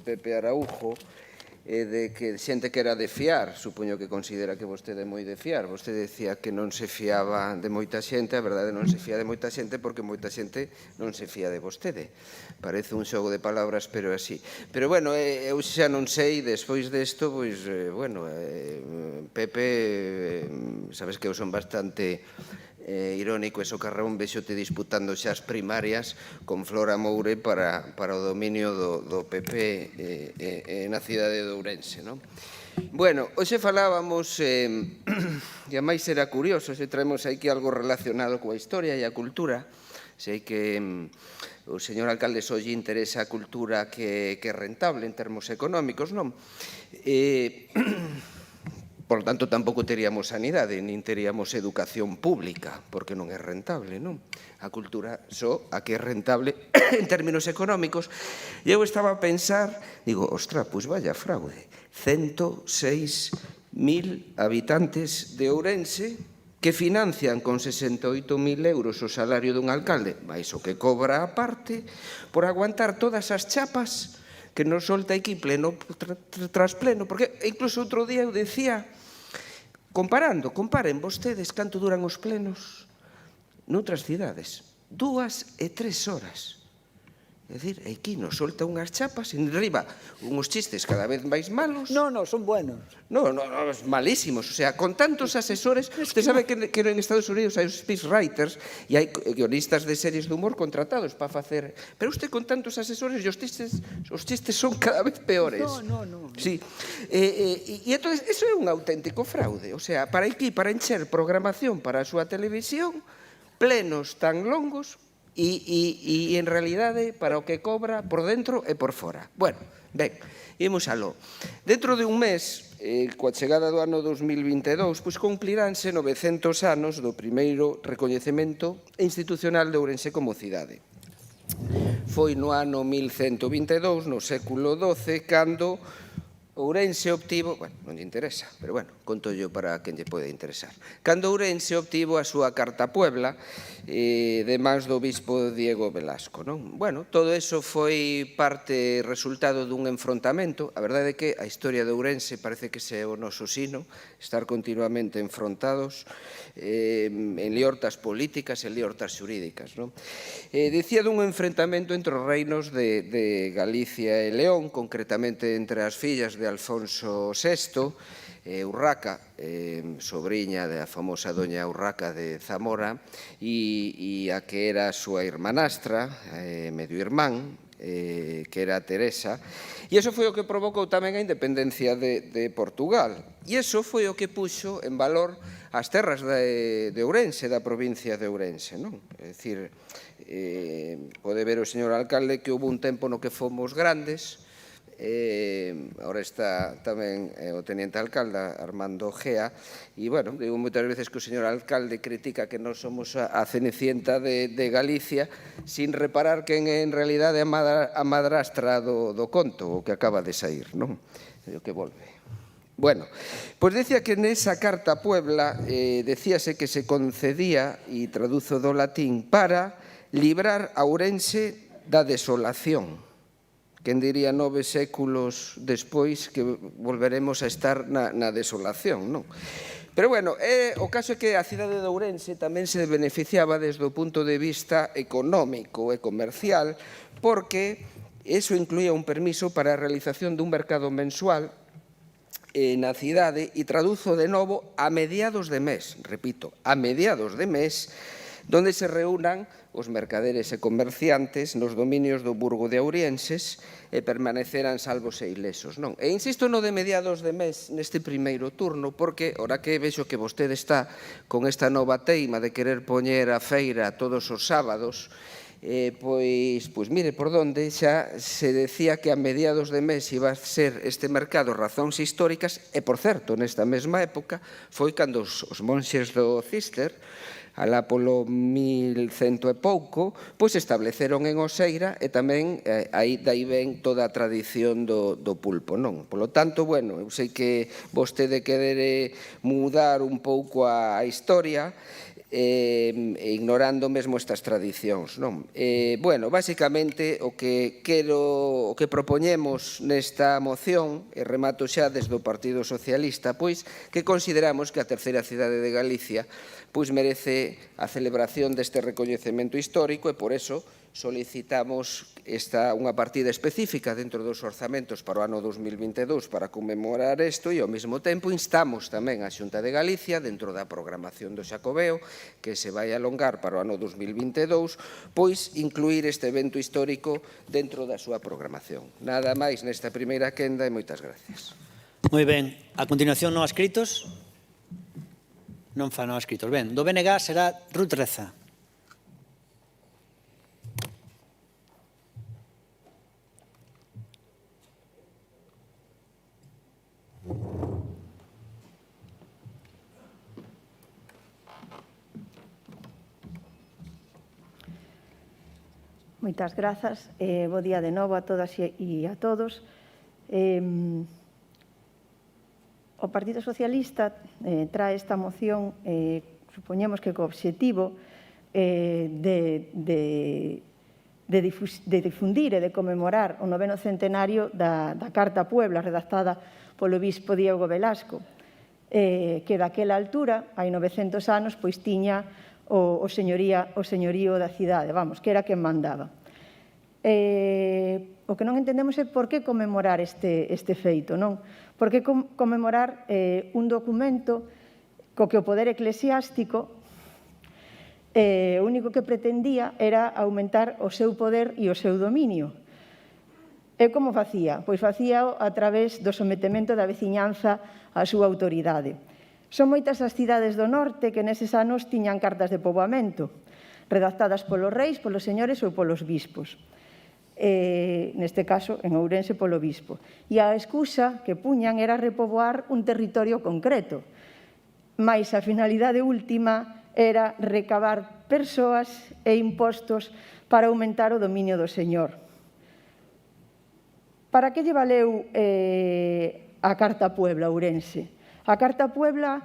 Speaker 16: Pepe Araújo de que xente que era de fiar, supoño que considera que vostede é moi de fiar. Vostede decía que non se fiaba de moita xente, a verdade non se fía de moita xente porque moita xente non se fía de vostede. Parece un xogo de palabras, pero é así. Pero, bueno, eu xa non sei, despois desto, pois, bueno, Pepe, sabes que eu son bastante irónico e socarrón, vexote disputando xa as primarias con Flora Moure para o dominio do PP na cidade de Ourense, non? Bueno, hoxe falábamos, e a máis era curioso, se traemos aquí algo relacionado coa historia e a cultura. Sei que o señor alcalde só lle interesa a cultura que é rentable en termos económicos, non? Por lo tanto, tampouco teríamos sanidade, nin teríamos educación pública, porque non é rentable, non? A cultura só a que é rentable en términos económicos. E eu estaba a pensar, digo, ostra, pois vaya fraude, 106.000 habitantes de Ourense que financian con 68.000 euros o salario dun alcalde, máis o que cobra a parte, por aguantar todas as chapas que nos solta aquí pleno tras pleno, porque incluso outro día eu decía, comparen vostedes canto duran os plenos noutras cidades, 2 e 3 horas. É dicir, aquí nos solta unhas chapas, en riba, uns chistes cada vez máis malos.
Speaker 1: No, son buenos.
Speaker 16: No, malísimos. O sea, con tantos asesores, usted sabe que en Estados Unidos hai os speechwriters e hai guionistas de series de humor contratados para facer... Pero usted con tantos asesores e os chistes son cada vez peores.
Speaker 1: No.
Speaker 16: Sí. E entón, eso é un auténtico fraude. O sea, para aquí, para encher programación para a súa televisión, plenos tan longos, e en realidade para o que cobra por dentro e por fora. Bueno, ben, imos aló. Dentro de un mes, coa chegada do ano 2022, pois cumpliránse 900 anos do primeiro recoñecemento institucional de Ourense como cidade. Foi no ano 1122, no século XII, cando Ourense obtivo, bueno, non lle interesa, pero bueno, conto yo para quen lle pode interesar. Cando Ourense obtivo a súa Carta Puebla, de mans do bispo Diego Velasco, non? Bueno, todo eso foi parte resultado dun enfrontamento. A verdade é que a historia de Ourense parece que se é o noso sino, estar continuamente enfrontados en liortas políticas e liortas xurídicas, non? Dicía dun enfrentamento entre os reinos de Galicia e León, concretamente entre as fillas de Alfonso VI, Urraca, sobrinha da famosa doña Urraca de Zamora, e a que era a súa irmanastra, medio irmán, que era Teresa, e iso foi o que provocou tamén a independencia de Portugal. E iso foi o que puxo en valor as terras de Ourense, da provincia de Ourense, non? É dicir, pode ver o señor alcalde que houve un tempo no que fomos grandes. Ahora está tamén o teniente alcalde Armando Gea e, bueno, digo moitas veces que o señor alcalde critica que non somos a Cenicienta de Galicia sin reparar que en realidade é a madrastra do conto, o que acaba de sair, non? O que volve. Bueno, pois decía que nesa Carta Puebla decíase que se concedía, e traduzo do latín, para librar a Ourense da desolación. Quen diría 9 séculos despois que volveremos a estar na desolación, non? Pero, bueno, o caso é que a cidade de Ourense tamén se beneficiaba desde o punto de vista económico e comercial porque eso incluía un permiso para a realización dun mercado mensual na cidade e traduzo de novo a mediados de mes, repito, a mediados de mes, donde se reúnan os mercaderes e comerciantes nos dominios do Burgo de Ourienses e permaneceran salvos e ilesos. Non? E insisto no de mediados de mes neste primeiro turno, porque ora que vexo que vostede está con esta nova teima de querer poñer a feira todos os sábados, pois mire por onde xa se decía que a mediados de mes iba a ser este mercado razóns históricas e, por certo, nesta mesma época foi cando os monxes do Cister, alá polo 1100 e pouco, pois estableceron en Oseira e tamén dai ven toda a tradición do pulpo, non? Polo tanto, bueno, eu sei que vostede quere mudar un pouco a historia, ignorando mesmo estas tradicións, non? Bueno, basicamente o que propoñemos nesta moción, e remato xa desde o Partido Socialista, pois que consideramos que a terceira cidade de Galicia pois merece a celebración deste recoñecemento histórico e por eso solicitamos unha partida específica dentro dos orzamentos para o ano 2022 para conmemorar isto e ao mesmo tempo instamos tamén a Xunta de Galicia dentro da programación do Xacobeo que se vai alongar para o ano 2022 pois incluir este evento histórico dentro da súa programación. Nada máis nesta primeira quenda e moitas gracias.
Speaker 1: Moi ben. A continuación, non adscritos? Non fa non adscritos. Ben, do BNG será Ruth Reza.
Speaker 9: Moitas grazas. Bo día de novo a todas e a todos. O Partido Socialista trae esta moción, supoñemos que co obxectivo de difundir e de conmemorar o 9º centenario da Carta Puebla redactada polo bispo Diego Velasco, que daquela altura, hai 900 anos, pois tiña o señorío da cidade, vamos, que era quen mandaba. O que non entendemos é por que conmemorar este feito, non? Por que conmemorar un documento co que o poder eclesiástico o único que pretendía era aumentar o seu poder e o seu dominio. E como facía? Pois facía a través do sometemento da veciñanza á súa autoridade. Son moitas as cidades do norte que neses anos tiñan cartas de poboamento, redactadas polos reis, polos señores ou polos bispos. Neste caso, en Ourense, polo bispo. E a excusa que puñan era repoboar un territorio concreto, mais a finalidade última era recabar persoas e impostos para aumentar o dominio do señor. Para que lle valeu a Carta Puebla, Ourense? A Carta Puebla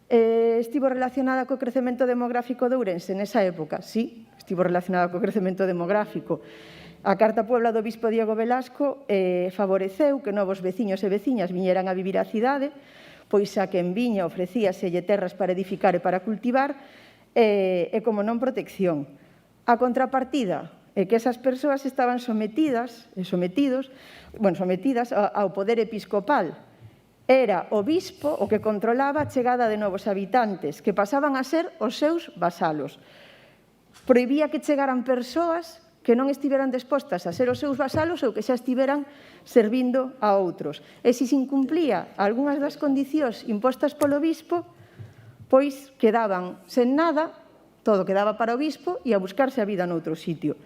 Speaker 9: estivo relacionada co crecemento demográfico de Ourense nesa época? Sí, estivo relacionada co crecemento demográfico. A Carta Puebla do bispo Diego Velasco favoreceu que novos veciños e veciñas viñeran a vivir á cidade, pois a quen viña ofrecíaselle terras para edificar e para cultivar, e como non protección. A contrapartida é que esas persoas estaban sometidas ao poder episcopal. Era o bispo o que controlaba a chegada de novos habitantes, que pasaban a ser os seus vasalos. Prohibía que chegaran persoas que non estiveran dispostas a ser os seus vasalos ou que xa estiveran servindo a outros. E se se incumplía algunhas das condicións impostas polo bispo, pois quedaban sen nada, todo quedaba para o bispo e a buscarse a vida noutro sitio.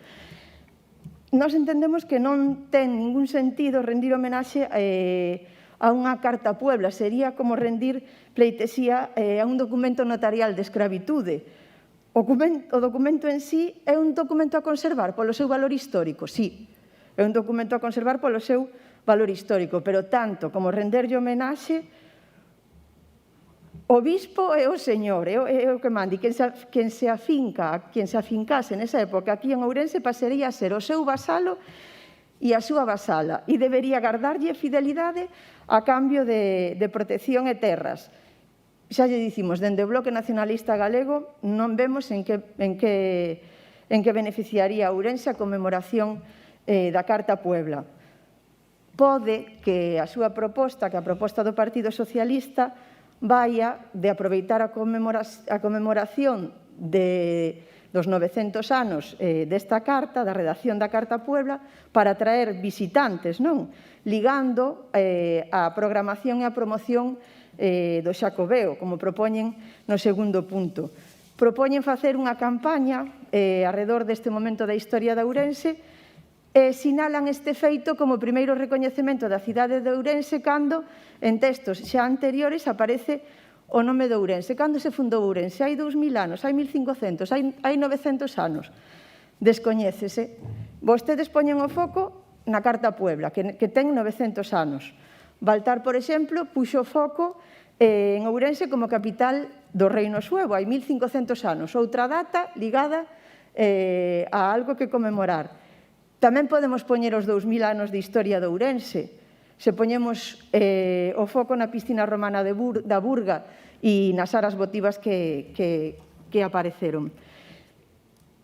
Speaker 9: Nós entendemos que non ten ningún sentido rendir homenaxe a unha Carta Puebla, sería como rendir pleitesía a un documento notarial de escravitude. O documento en sí é un documento a conservar polo seu valor histórico, sí. É un documento a conservar polo seu valor histórico, pero tanto como renderlle homenaxe, o bispo é o señor, é o que mandi. Quen se afincase nesa época aquí en Ourense pasaría a ser o seu vasalo e a súa vasala, e debería guardarlle fidelidade a cambio de protección e terras. Xa lle dicimos, dende o Bloque Nacionalista Galego non vemos en que beneficiaría a Ourense a conmemoración da Carta Puebla. Pode que a súa proposta, que a proposta do Partido Socialista, vaya de aproveitar a conmemoración de dos 900 anos desta carta, da redacción da Carta a Puebla, para atraer visitantes, non? Ligando a programación e a promoción do Xacobeo, como propoñen no segundo punto. Propoñen facer unha campaña arredor deste momento da historia de Ourense e sinalan este feito como primeiro recoñecemento da cidade de Ourense cando en textos xa anteriores aparece o nome de Ourense. Cando se fundou Ourense? Hai 2000 anos, hai 1500, hai 900 anos. Descoñécese. Vostedes poñen o foco na Carta a Puebla, que ten 900 anos. Baltar, por exemplo, puxo o foco en Ourense como capital do Reino Suevo, hai 1500 anos. Outra data ligada a algo que conmemorar. Tamén podemos poñer os 2000 anos de historia de Ourense. Se poñemos o foco na piscina romana da Burga e nas aras votivas que apareceron.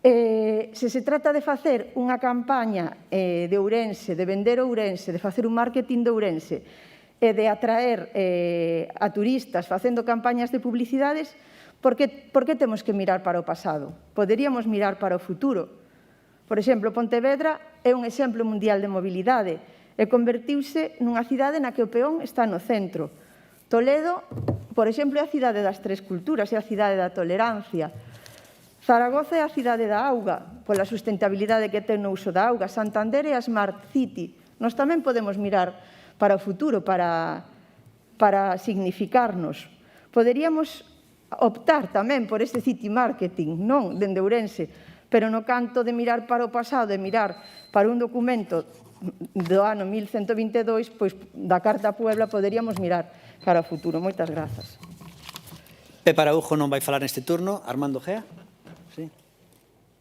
Speaker 9: Se se trata de facer unha campaña de Ourense, de vender Ourense, de facer un marketing de Ourense e de atraer a turistas facendo campañas de publicidades, por que temos que mirar para o pasado? Poderíamos mirar para o futuro. Por exemplo, Pontevedra é un exemplo mundial de mobilidade e convertiuse nunha cidade na que o peón está no centro. Toledo, por exemplo, é a cidade das tres culturas, é a cidade da tolerancia. Zaragoza é a cidade da auga, pola sustentabilidade que ten no uso da auga. Santander é a Smart City. Nós tamén podemos mirar para o futuro, para significarnos. Poderíamos optar tamén por este city marketing, non dende Ourense, pero no canto de mirar para o pasado, de mirar para un documento do ano 1122, pois da Carta a Puebla poderíamos mirar para o futuro. Moitas grazas.
Speaker 1: Pepe Araújo non vai falar neste turno. Armando Gea. Sí.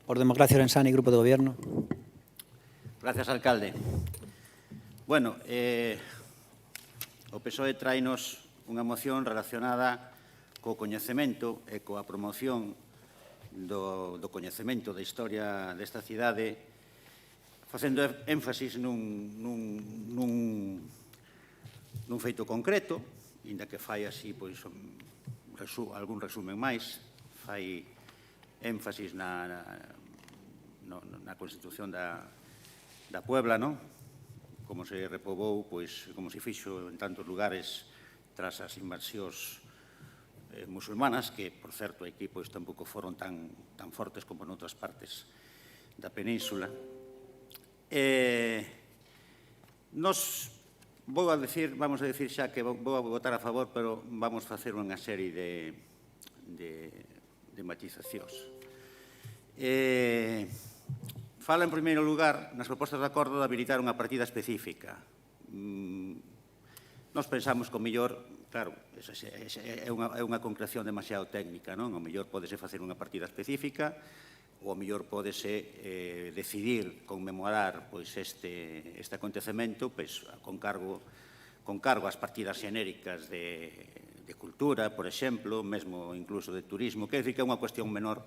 Speaker 1: Por Democracia Ourensana e Grupo de Gobierno.
Speaker 5: Gracias, alcalde. Bueno, o PSOE traenos unha moción relacionada co coñecemento e coa promoción do coñecemento da historia desta cidade, facendo énfasis nun feito concreto, inda que fai así algún resumen máis, fai énfasis na constitución da Puebla, non? Como se repoboou, como se fixo en tantos lugares tras as invasións musulmanas, que, por certo, aquí tampouco foron tan fortes como noutras partes da península. Nos vamos a decir xa que vou a votar a favor, pero vamos facer unha serie de matizacións. Fala, en primeiro lugar, nas propostas de acordo de habilitar unha partida específica. Nos pensamos que o mellor, claro, é unha concreción demasiado técnica, non? O mellor podese facer unha partida específica, ou o mellor podese decidir conmemorar este acontecemento con cargo ás partidas xenéricas de cultura, por exemplo, mesmo incluso de turismo. Quer dicir que é unha cuestión menor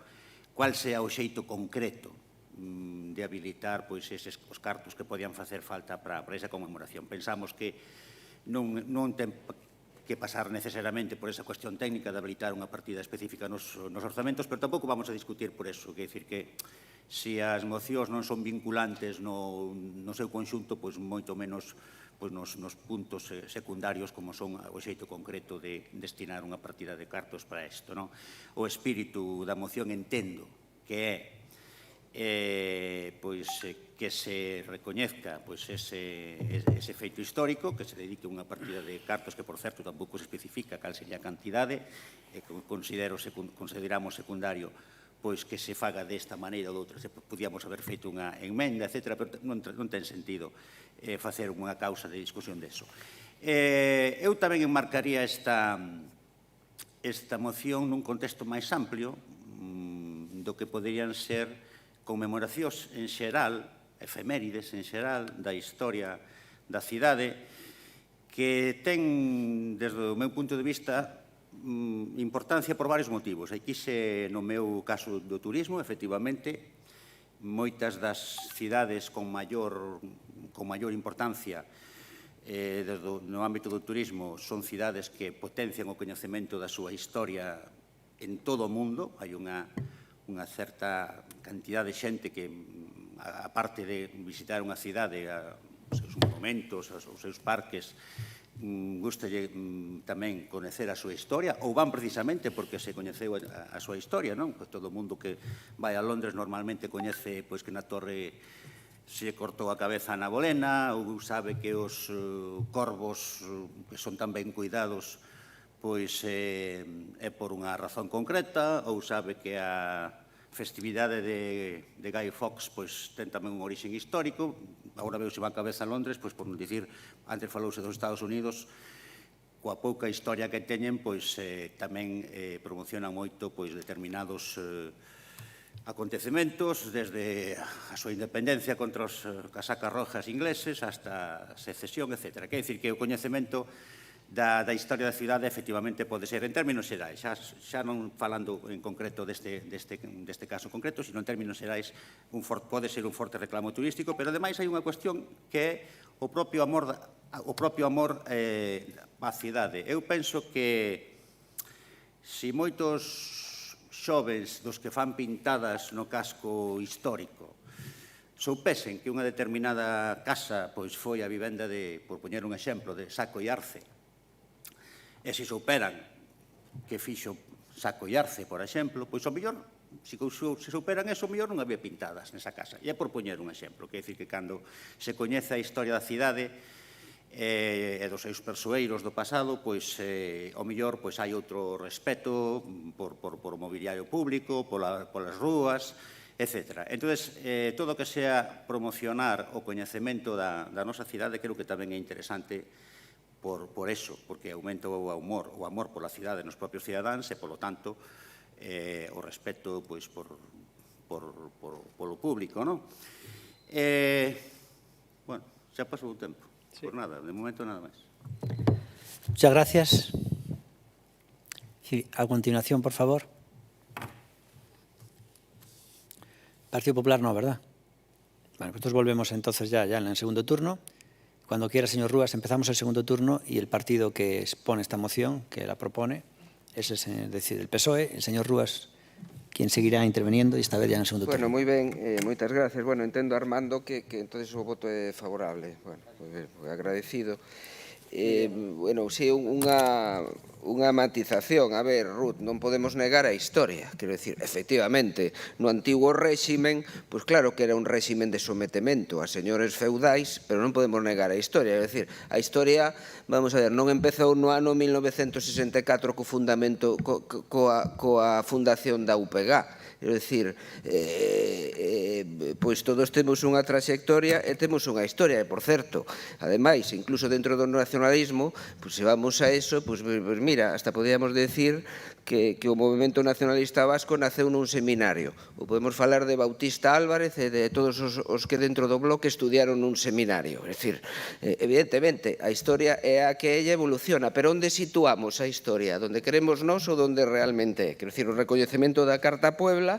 Speaker 5: cual sea o xeito concreto de habilitar os cartos que podían facer falta para esa conmemoración. Pensamos que non ten que pasar necesariamente por esa cuestión técnica de habilitar unha partida específica nos orzamentos, pero tampouco vamos a discutir por eso. Quer dicir que se as mocións non son vinculantes no seu conxunto, moito menos nos puntos secundarios como son o xeito concreto de destinar unha partida de cartos para isto. O espírito da moción entendo que é que se recoñezca ese feito histórico, que se dedique unha partida de cartos que, por certo, tampouco se especifica cal sería a cantidade, e consideramos secundario que se faga desta maneira ou doutra. Podíamos haber feito unha enmenda, etc., pero non ten sentido facer unha causa de discusión deso. Eu tamén enmarcaría esta moción nun contexto máis amplio do que poderían ser conmemoracións en xeral, efemérides en xeral, da historia da cidade, que ten, desde o meu punto de vista, importancia por varios motivos. Aquí, no meu caso do turismo, efectivamente, moitas das cidades con maior importancia no ámbito do turismo son cidades que potencian o coñecemento da súa historia en todo o mundo. Hai unha unha certa cantidad de xente que, aparte de visitar unha cidade, os seus monumentos, os seus parques, gustalle tamén coñecer a súa historia, ou van precisamente porque se coñeceu a súa historia, non? Pois todo o mundo que vai a Londres normalmente coñece que na torre se cortou a cabeza na Bolena, ou sabe que os corvos que son tan ben cuidados pois é por unha razón concreta, ou sabe que a festividade de Guy Fawkes pois ten tamén un orixen histórico. Agora veo se va a cabeza a Londres, pois por non dicir, antes falouse dos Estados Unidos, coa pouca historia que teñen, pois tamén promocionan moito determinados acontecementos, desde a súa independencia contra os casacas rojas ingleses hasta a secesión, etc. Quer dicir que o coñecemento da historia da cidade efectivamente pode ser en términos xerais, xa non falando en concreto deste caso concreto, sino en términos xerais pode ser un forte reclamo turístico, pero ademais hai unha cuestión que é o propio amor á cidade. Eu penso que se moitos xovens dos que fan pintadas no casco histórico soupesen que unha determinada casa foi a vivenda de, por poñer un exemplo, de Saco e Arce, e se souperan que fixo Saco e Arce, por exemplo, pois ao mellor, se souperan eso, ao mellor non había pintadas nesa casa. E é por poñer un exemplo, que é dicir que cando se coñece a historia da cidade e dos seus persoeiros do pasado, pois ao mellor hai outro respeto por o mobiliario público, polas rúas, etc. Entón, todo o que sea promocionar o coñecemento da nosa cidade, creo que tamén é interesante por eso, porque aumenta o amor pola cidade nos propios cidadáns e, polo tanto, o respeto polo público, non? Bueno, xa pasou o tempo. Por nada, de momento nada máis.
Speaker 1: Muchas gracias. A continuación, por favor. Partido Popular no, ¿verdad? Bueno, pues nosotros volvemos entonces ya en el segundo turno. Cuando quiera, señor Rúas, empezamos el segundo turno y el partido que expone esta moción, que la propone, es decir, el PSOE. El señor Rúas, quien seguirá interveniendo, y esta vez ya en el segundo turno.
Speaker 16: Bueno, moi ben, moitas gracias. Bueno, entendo, Armando, que entonces o voto é favorable. Bueno, agradecido. Bueno, si unha matización. A ver, Ruth, non podemos negar a historia. Quero dicir, efectivamente, no antigo réximen, pois claro que era un réximen de sometemento a señores feudais, pero non podemos negar a historia. É dicir, a historia, vamos a ver, non empezou no ano 1964 co fundamento, coa fundación da UPG. Quero dicir, pois todos temos unha trayectoria e temos unha historia, e por certo, ademais, incluso dentro do nacionalismo, pois se vamos a eso, pois mira, hasta podíamos decir que o movimento nacionalista vasco naceu nun seminario. Ou podemos falar de Bautista Álvarez e de todos os que dentro do bloque estudiaron nun seminario. É dicir, evidentemente, a historia é a que ella evoluciona, pero onde situamos a historia? Donde queremos nós ou donde realmente é? Quero dicir, o recoñecemento da Carta Puebla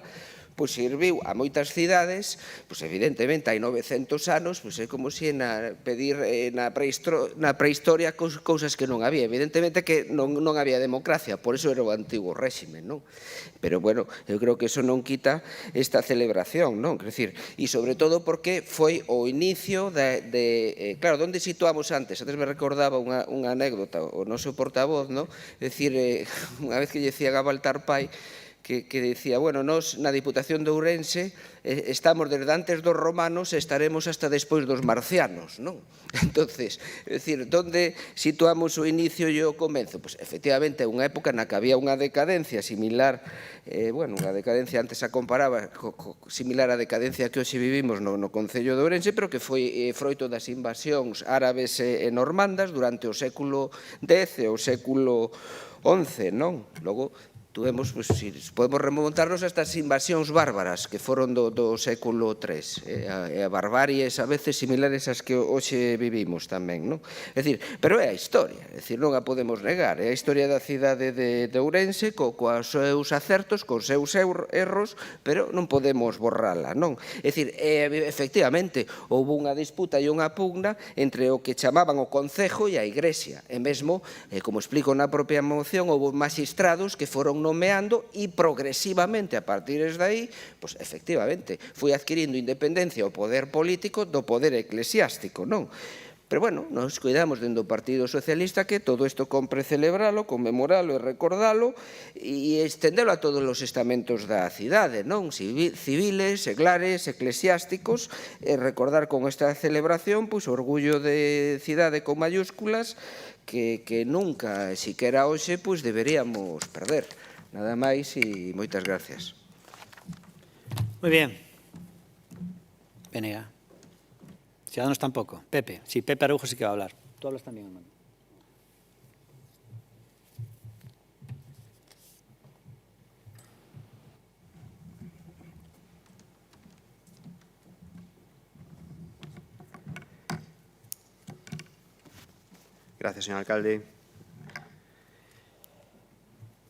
Speaker 16: pois serviu a moitas cidades, pois evidentemente hai 900 anos, pois é como se pedir na prehistoria cousas que non había. Evidentemente que non había democracia, por eso era o antigo réximen, non? Pero, bueno, eu creo que eso non quita esta celebración, non? Quer dicir, e sobre todo porque foi o inicio de claro, onde situamos antes? Antes me recordaba unha anécdota, o noso portavoz, non? É dicir, unha vez que lle decía a Baltar Pai, que decía, bueno, nós na Diputación de Ourense estamos desde antes dos romanos e estaremos hasta despois dos marcianos, non? Entonces, é dicir, onde situamos o inicio e o comenzo? Pois, efectivamente, é unha época na que había unha decadencia similar, bueno, unha decadencia, antes a comparaba, similar á decadencia que hoxe vivimos no Concello de Ourense, pero que foi froito das invasións árabes e normandas durante o século X e o século XI, non? Logo, podemos remontarnos a estas invasións bárbaras que foron do século III, e a barbaries a veces similares ás que hoxe vivimos tamén, non? É dicir, pero é a historia, é dicir, non a podemos negar, é a historia da cidade de Ourense coas seus acertos, cos seus erros, pero non podemos borrala, non? É dicir, efectivamente, houve unha disputa e unha pugna entre o que chamaban o Concejo e a Igrexa, e mesmo, como explico na propia moción, houve magistrados que foron nomeando e progresivamente a partir de aí, pois efectivamente, foi adquirindo independencia o poder político do poder eclesiástico, non? Pero, bueno, nos cuidamos dentro do Partido Socialista que todo isto compre celebralo, conmemoralo e recordalo e estendelo a todos os estamentos da cidade, non? Civiles, seglares, eclesiásticos, e recordar con esta celebración pois o orgullo de cidade con mayúsculas que nunca, siquera hoxe, pois deberíamos perder. Nada máis e moitas gracias.
Speaker 1: Muy bien. Venega. Ciudadanos tampoco. Pepe. Sí, Pepe Araujo sí que va a hablar. Tú hablas también, hermano.
Speaker 4: Gracias, señor alcalde.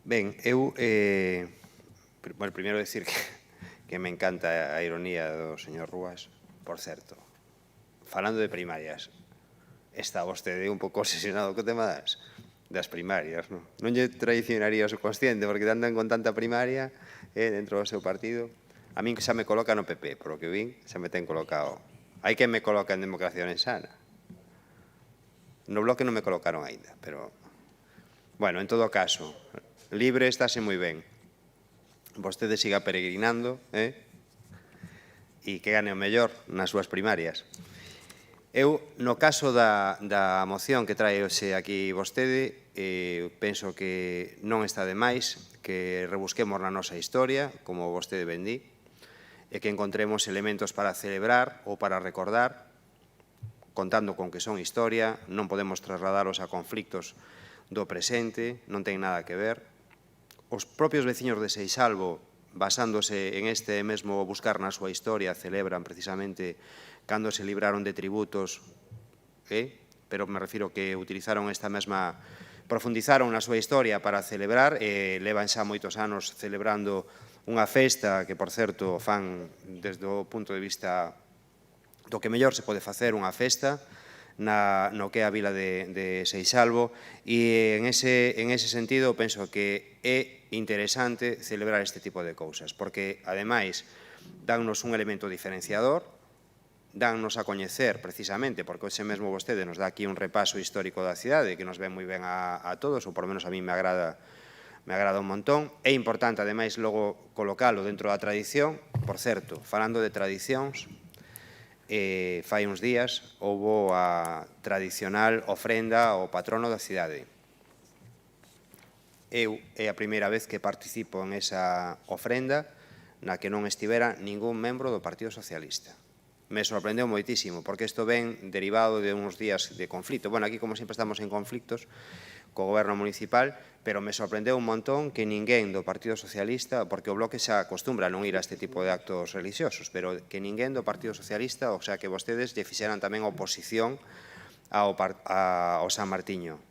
Speaker 4: Ben, eu, bueno, primeiro decir que me encanta a ironía do señor Rúas, por certo. Falando de primarias, está vostede un pouco obsesionado co tema das primarias, non? Non lle traicionaría o subconsciente, porque andan con tanta primaria dentro do seu partido. A min xa me coloca no PP, por o que vin, xa me ten colocado. Hai quen me coloca en Democracia Orensana. No Bloque non me colocaron aínda, pero... Bueno, en todo caso, libre estáse moi ben. Vostede siga peregrinando, e que gane o mellor nas súas primarias. Eu, no caso da moción que trae hoxe aquí vostede, penso que non está de máis que rebusquemos na nosa historia, como vostede ben di, e que encontremos elementos para celebrar ou para recordar, contando con que son historia, non podemos trasladaros a conflictos do presente, non ten nada que ver. Os propios veciños de Seixalbo, basándose en este mesmo buscar na súa historia, celebran precisamente cando se libraron de tributos, pero me refiro que utilizaron esta mesma, profundizaron na súa historia para celebrar, levan xa moitos anos celebrando unha festa que, por certo, fan desde o punto de vista do que mellor se pode facer unha festa no que é a vila de Seixalbo, e en ese sentido penso que é interesante celebrar este tipo de cousas, porque, ademais, dannos un elemento diferenciador, dannos a coñecer precisamente, porque hoxe mesmo vostede nos dá aquí un repaso histórico da cidade que nos ven moi ben a todos, ou por menos a mí me agrada un montón. É importante, ademais, logo colocalo dentro da tradición. Por certo, falando de tradicións, fai uns días houbo a tradicional ofrenda ao patrono da cidade. Eu é a primeira vez que participo en esa ofrenda na que non estivera ningún membro do Partido Socialista. Me sorprendeu moitísimo, porque isto ven derivado de uns días de conflito. Bueno, aquí, como sempre, estamos en conflictos co goberno municipal, pero me sorprendeu un montón que ninguén do Partido Socialista, porque o Bloque xa acostumbra a non ir a este tipo de actos religiosos, pero que ninguén do Partido Socialista, o sea, que vostedes lle fixeran tamén oposición ao San Martiño.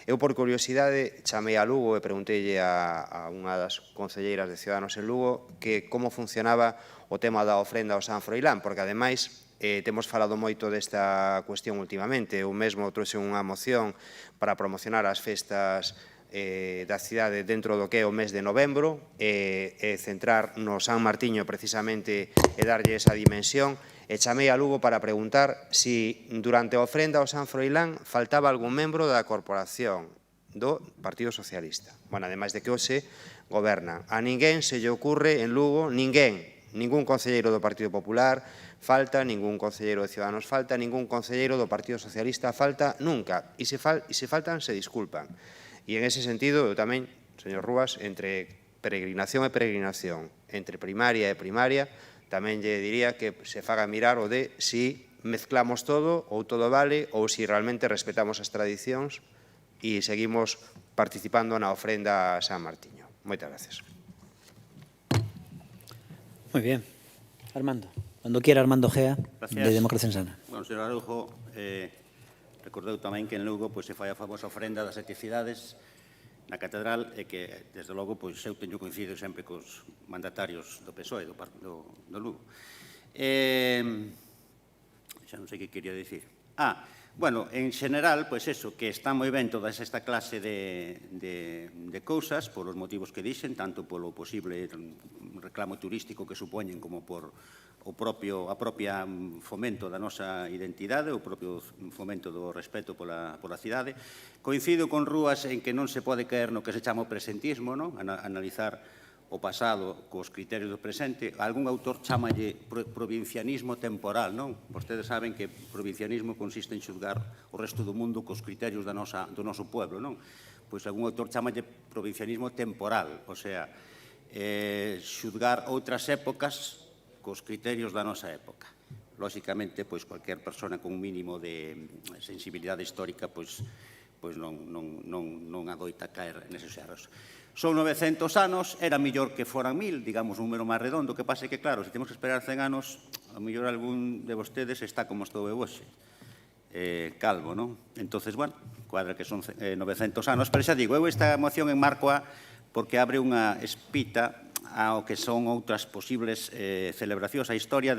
Speaker 4: Eu, por curiosidade, chamei a Lugo e pregunteille a unha das concelleiras de Ciudadanos en Lugo que como funcionaba o tema da ofrenda ao San Froilán, porque, ademais, temos falado moito desta cuestión últimamente. Eu mesmo trouxe unha moción para promocionar as festas da cidade dentro do que é o mes de novembro e centrar no San Martiño precisamente e darlle esa dimensión. E chamei a Lugo para preguntar si durante a ofrenda ao San Froilán faltaba algún membro da corporación do Partido Socialista. Bueno, ademais de que hoxe gobernan. A ninguén se lle ocurre en Lugo, ningún concelleiro do Partido Popular falta, ningún concelleiro de Ciudadanos falta, ningún concelleiro do Partido Socialista falta nunca. E se faltan, se disculpan. E en ese sentido, eu tamén, señor Rúas, entre peregrinación e peregrinación, entre primaria e primaria, tamén lle diría que se faga mirar o de si mezclamos todo ou todo vale ou si realmente respetamos as tradicións e seguimos participando na ofrenda a San Martiño. Moitas gracias.
Speaker 1: Moi bien. Armando. Cuando quiera, Armando Gea, de Democracia Orensana.
Speaker 5: Bueno, señor Araujo, recordeu tamén que en Lugo se fai a famosa ofrenda das 7 cidades na catedral e que, desde logo, eu teño coincidido sempre cos mandatarios do PSOE, do Lugo. Xa non sei que quería dicir. Bueno, en xeral, pois eso, que está moi ben toda esta clase de cousas, polos motivos que dixen, tanto polo posible reclamo turístico que supoñen como por a propia fomento da nosa identidade, o propio fomento do respeto pola cidade. Coincido con Rúas en que non se pode caer no que se chama o presentismo, non? Analizar o pasado cos criterios do presente. Algún autor chamalle provincianismo temporal, non? Vostedes saben que provincianismo consiste en xulgar o resto do mundo cos criterios do noso pueblo, non? Pois algún autor chamalle provincianismo temporal, o sea, xulgar outras épocas cos criterios da nosa época. Lóxicamente, pois, cualquier persona con un mínimo de sensibilidade histórica non adoita caer neses erros. Son 900 anos, era mellor que foran 1000, digamos, un número máis redondo, que pase que, claro, se temos que esperar 100 anos, a mellor algún de vostedes está como estou eu hoxe, calvo, non? Entonces, bueno, cuadra que son 900 anos, pero xa digo, eu esta moción enmarcoa porque abre unha espita ao que son outras posibles celebracións. A historia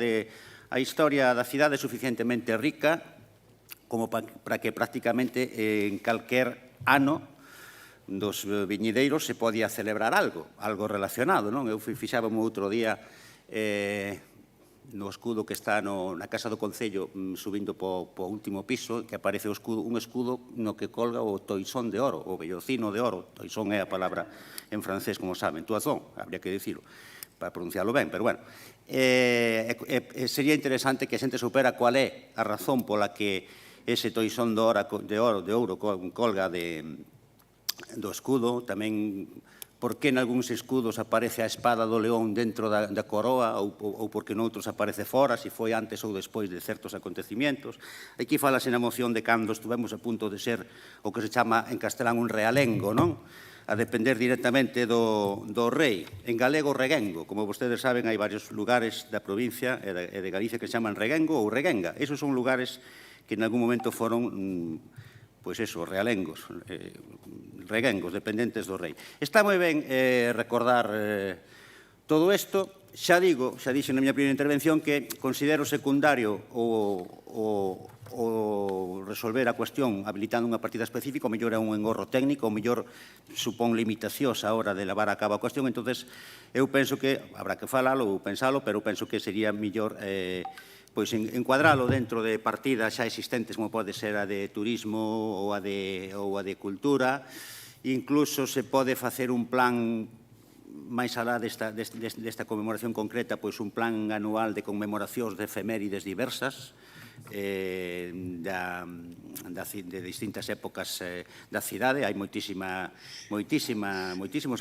Speaker 5: da cidade é suficientemente rica como para que prácticamente en calquer ano dos viñideiros se podía celebrar algo relacionado, non? Eu fixábame outro día no escudo que está na Casa do Concello subindo po último piso, que aparece un escudo no que colga o toisón de oro, o vellocino de oro. Toisón é a palabra en francés, como saben, toisón, habría que dicirlo, para pronunciarlo ben, pero bueno. Sería interesante que a xente supera cual é a razón pola que ese toisón de ouro colga do escudo, tamén por que en algúns escudos aparece a espada do león dentro da coroa ou porque noutros aparece fora, se foi antes ou despois de certos acontecimientos. Aquí falase na moción de cando estuvemos a punto de ser o que se chama en castelán un realengo, non? A depender directamente do rei. En galego, reguengo. Como vostedes saben, hai varios lugares da provincia e de Galicia que se chaman reguengo ou reguenga. Esos son lugares que en algún momento foron pois eso, realengos, reguengos, dependentes do rei. Está moi ben recordar todo isto. Xa dixen na miña primeira intervención que considero secundario o resolver a cuestión habilitando unha partida específica, o mellor é un engorro técnico, o mellor supón limitacións a hora de levar a cabo a cuestión. Entonces, eu penso que, habrá que falalo ou pensalo, pero penso que sería mellor pois encuadralo dentro de partidas xa existentes como pode ser a de turismo ou a de cultura. Incluso se pode facer un plan máis alá desta conmemoración concreta, pois un plan anual de conmemoracións de efemérides diversas de distintas épocas da cidade. Hai moitísimos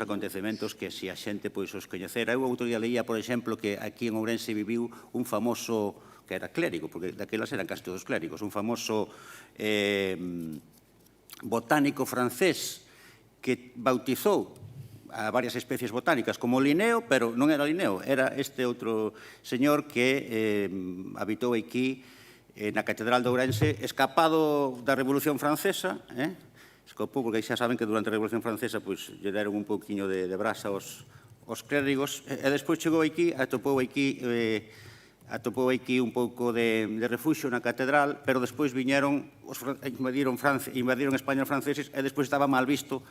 Speaker 5: acontecementos que se a xente pois os coñecera. Eu outro día leía, por exemplo, que aquí en Ourense viviu un famoso que era clérigo, porque daquelas eran casi todos clérigos, un famoso botánico francés que bautizou a varias especies botánicas como Linneo, pero non era Linneo, era este outro señor que habitou aquí na Catedral de Ourense, escapado da Revolución Francesa, escapou porque xa saben que durante a Revolución Francesa lle deron un pouquiño de brasa aos clérigos, e despois chegou aquí, atopou aquí un pouco de refuxio na catedral, pero despois invadiron España os franceses e despois estaba mal visto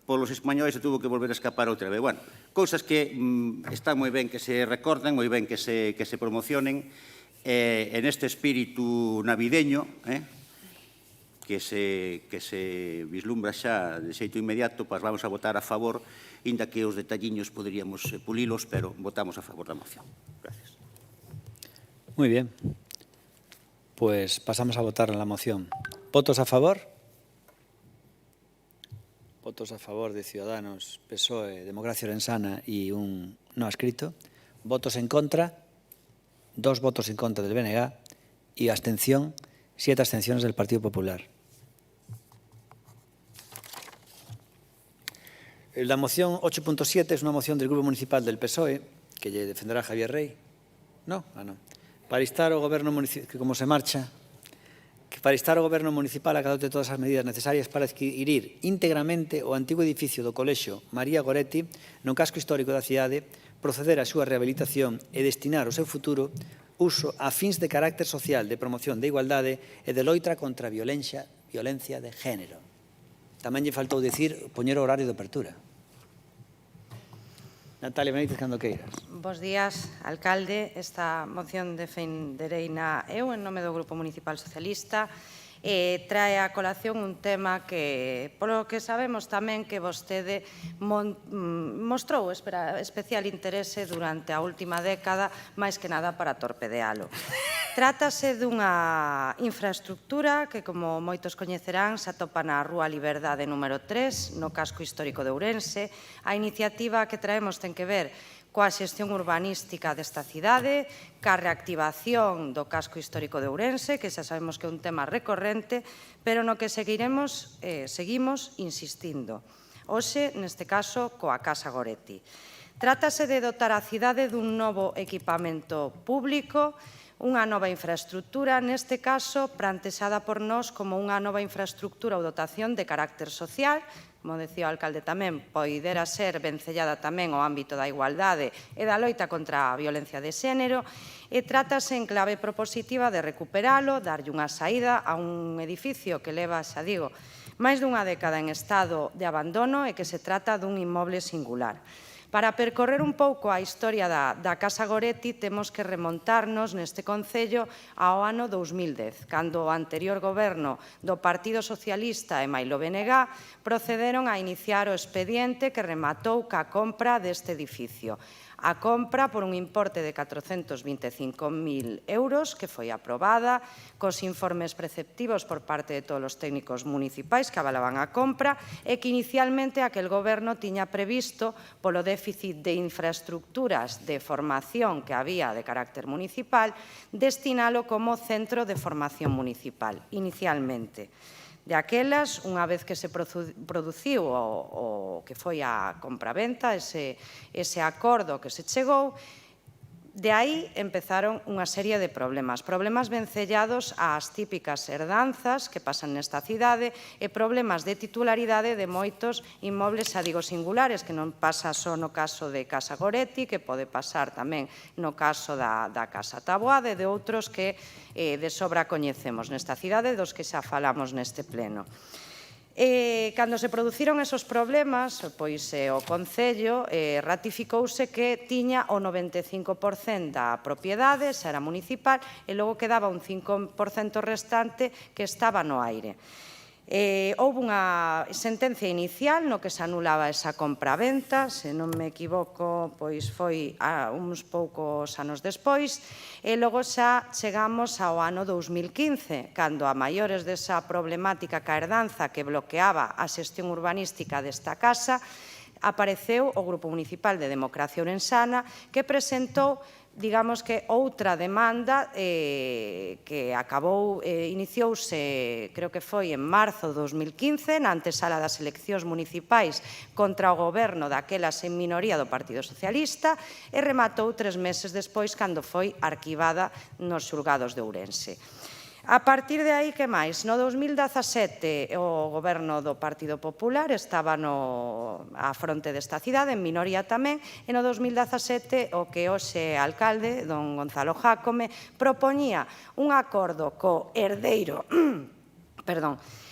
Speaker 5: polos españoles e tuvo que volver a escapar outra vez. Bueno, cousas que están moi ben que se recorden, moi ben que se promocionen en este espírito navideño que se vislumbra xa de xeito inmediato, pois vamos a votar a favor, inda que os detalliños poderíamos pulilos, pero votamos a favor da moción. Gracias.
Speaker 1: Muy bien. Pues pasamos a votar la moción. ¿Votos a favor? Votos a favor de Ciudadanos, PSOE, Democracia Orensana y un no adscrito. Votos en contra, 2 votos en contra del BNG y abstención, 7 abstenciones del Partido Popular. La moción 8.7 es una moción del Grupo Municipal del PSOE, que defenderá Javier Rey. No, no. Para instar ao Goberno municipal, que como se marcha, para instar ao Goberno municipal a que adopte todas as medidas necesarias para adquirir íntegramente o antigo edificio do Colexio María Goretti no casco histórico da cidade, proceder á súa rehabilitación e destinar o seu futuro uso a fins de carácter social, de promoción de igualdade e de loita contra a violencia de género. Tamén lle faltou dicir poñer o horario de apertura. Natalia Benítez, cando queiras.
Speaker 17: Bos días, alcalde. Esta moción defendereina eu en nome do Grupo Municipal Socialista. Trae a colación un tema que, polo que sabemos tamén que vostede mostrou especial interese durante a última década, máis que nada para torpedealo. Trátase dunha infraestructura que, como moitos coñecerán, se atopa na Rúa Liberdade número 3, no casco histórico de Ourense. A iniciativa que traemos ten que ver coa xestión urbanística desta cidade, ca reactivación do casco histórico de Ourense, que xa sabemos que é un tema recorrente, pero no que seguimos insistindo. Hoxe, neste caso, coa Casa Goretti. Trátase de dotar a cidade dun novo equipamento público, unha nova infraestructura, neste caso, plantexada por nós como unha nova infraestructura ou dotación de carácter social, como decía o alcalde tamén, poidera ser vencellada tamén ao ámbito da igualdade e da loita contra a violencia de xénero, e trátase en clave propositiva de recuperalo, darlle unha saída a un edificio que leva, xa digo, máis dunha década en estado de abandono e que se trata dun inmoble singular. Para percorrer un pouco a historia da Casa Goretti temos que remontarnos neste concello ao ano 2010, cando o anterior goberno do Partido Socialista e Mailo Benegá procederon a iniciar o expediente que rematou ca compra deste edificio. A compra por un importe de 425.000 euros que foi aprobada cos informes preceptivos por parte de todos os técnicos municipais que avalaban a compra e que inicialmente aquel goberno tiña previsto polo déficit de infraestructuras de formación que había de carácter municipal destinalo como centro de formación municipal inicialmente. De aquelas, unha vez que se produciu o que foi a compraventa, ese acordo que se chegou, de aí empezaron unha serie de problemas vencellados ás típicas herdanzas que pasan nesta cidade e problemas de titularidade de moitos inmobles, xa digo, singulares, que non pasa só no caso de Casa Goretti, que pode pasar tamén no caso da Casa Taboada e de outros que de sobra coñecemos nesta cidade, dos que xa falamos neste pleno. Cando se produciron esos problemas, pois o Concello ratificouse que tiña o 95% da propiedade, xa era municipal, e logo quedaba un 5% restante que estaba no aire. Houve unha sentencia inicial no que se anulaba esa compra-venta, se non me equivoco, pois foi uns poucos anos despois, e logo xa chegamos ao ano 2015, cando a maiores desa problemática ca herdanza que bloqueaba a xestión urbanística desta casa, apareceu o Grupo Municipal de Democracia Ourensana que presentou digamos que outra demanda que acabou, iniciouse, creo que foi en marzo de 2015, na antesala das eleccións municipais contra o goberno daquelas en minoría do Partido Socialista e rematou 3 meses despois cando foi arquivada nos xulgados de Ourense. A partir de aí, que máis? No 2017, o goberno do Partido Popular estaba á fronte desta cidade, en minoría tamén, e no 2017 o que hoxe alcalde, don Gonzalo Jácome, propoñía un acordo co herdeiro,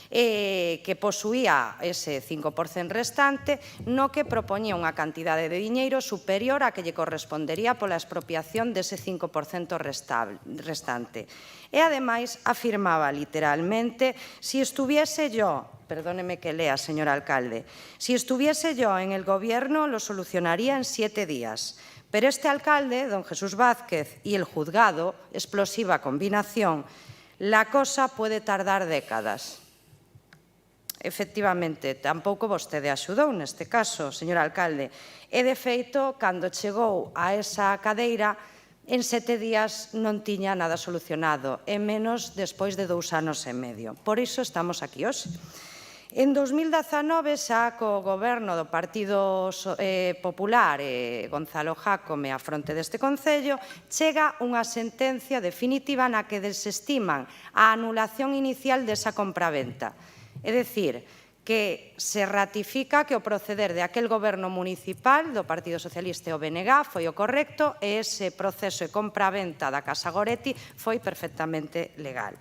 Speaker 17: que posuía ese 5% restante, no que propoñía unha cantidade de diñeiro superior a que lle correspondería pola expropiación dese 5% restante. E, ademais, afirmaba literalmente, si estuviese yo, perdóneme que lea, señor alcalde, si estuviese yo en el gobierno lo solucionaría en 7 días. Pero este alcalde, don Jesús Vázquez, y el juzgado, explosiva combinación, la cosa puede tardar décadas. Efectivamente, tampouco vostede axudou neste caso, señor alcalde. E, de feito, cando chegou a esa cadeira, en 7 días non tiña nada solucionado, e menos despois de 2 anos e medio. Por iso estamos aquí hoxe. En 2019, xa co goberno do Partido Popular e Gonzalo Jácome á fronte deste Concello, chega unha sentencia definitiva na que desestiman a anulación inicial desa compraventa. É dicir, que se ratifica que o proceder de aquel goberno municipal do Partido Socialista e o BNG foi o correcto e ese proceso de compra-venta da Casa Goretti foi perfectamente legal.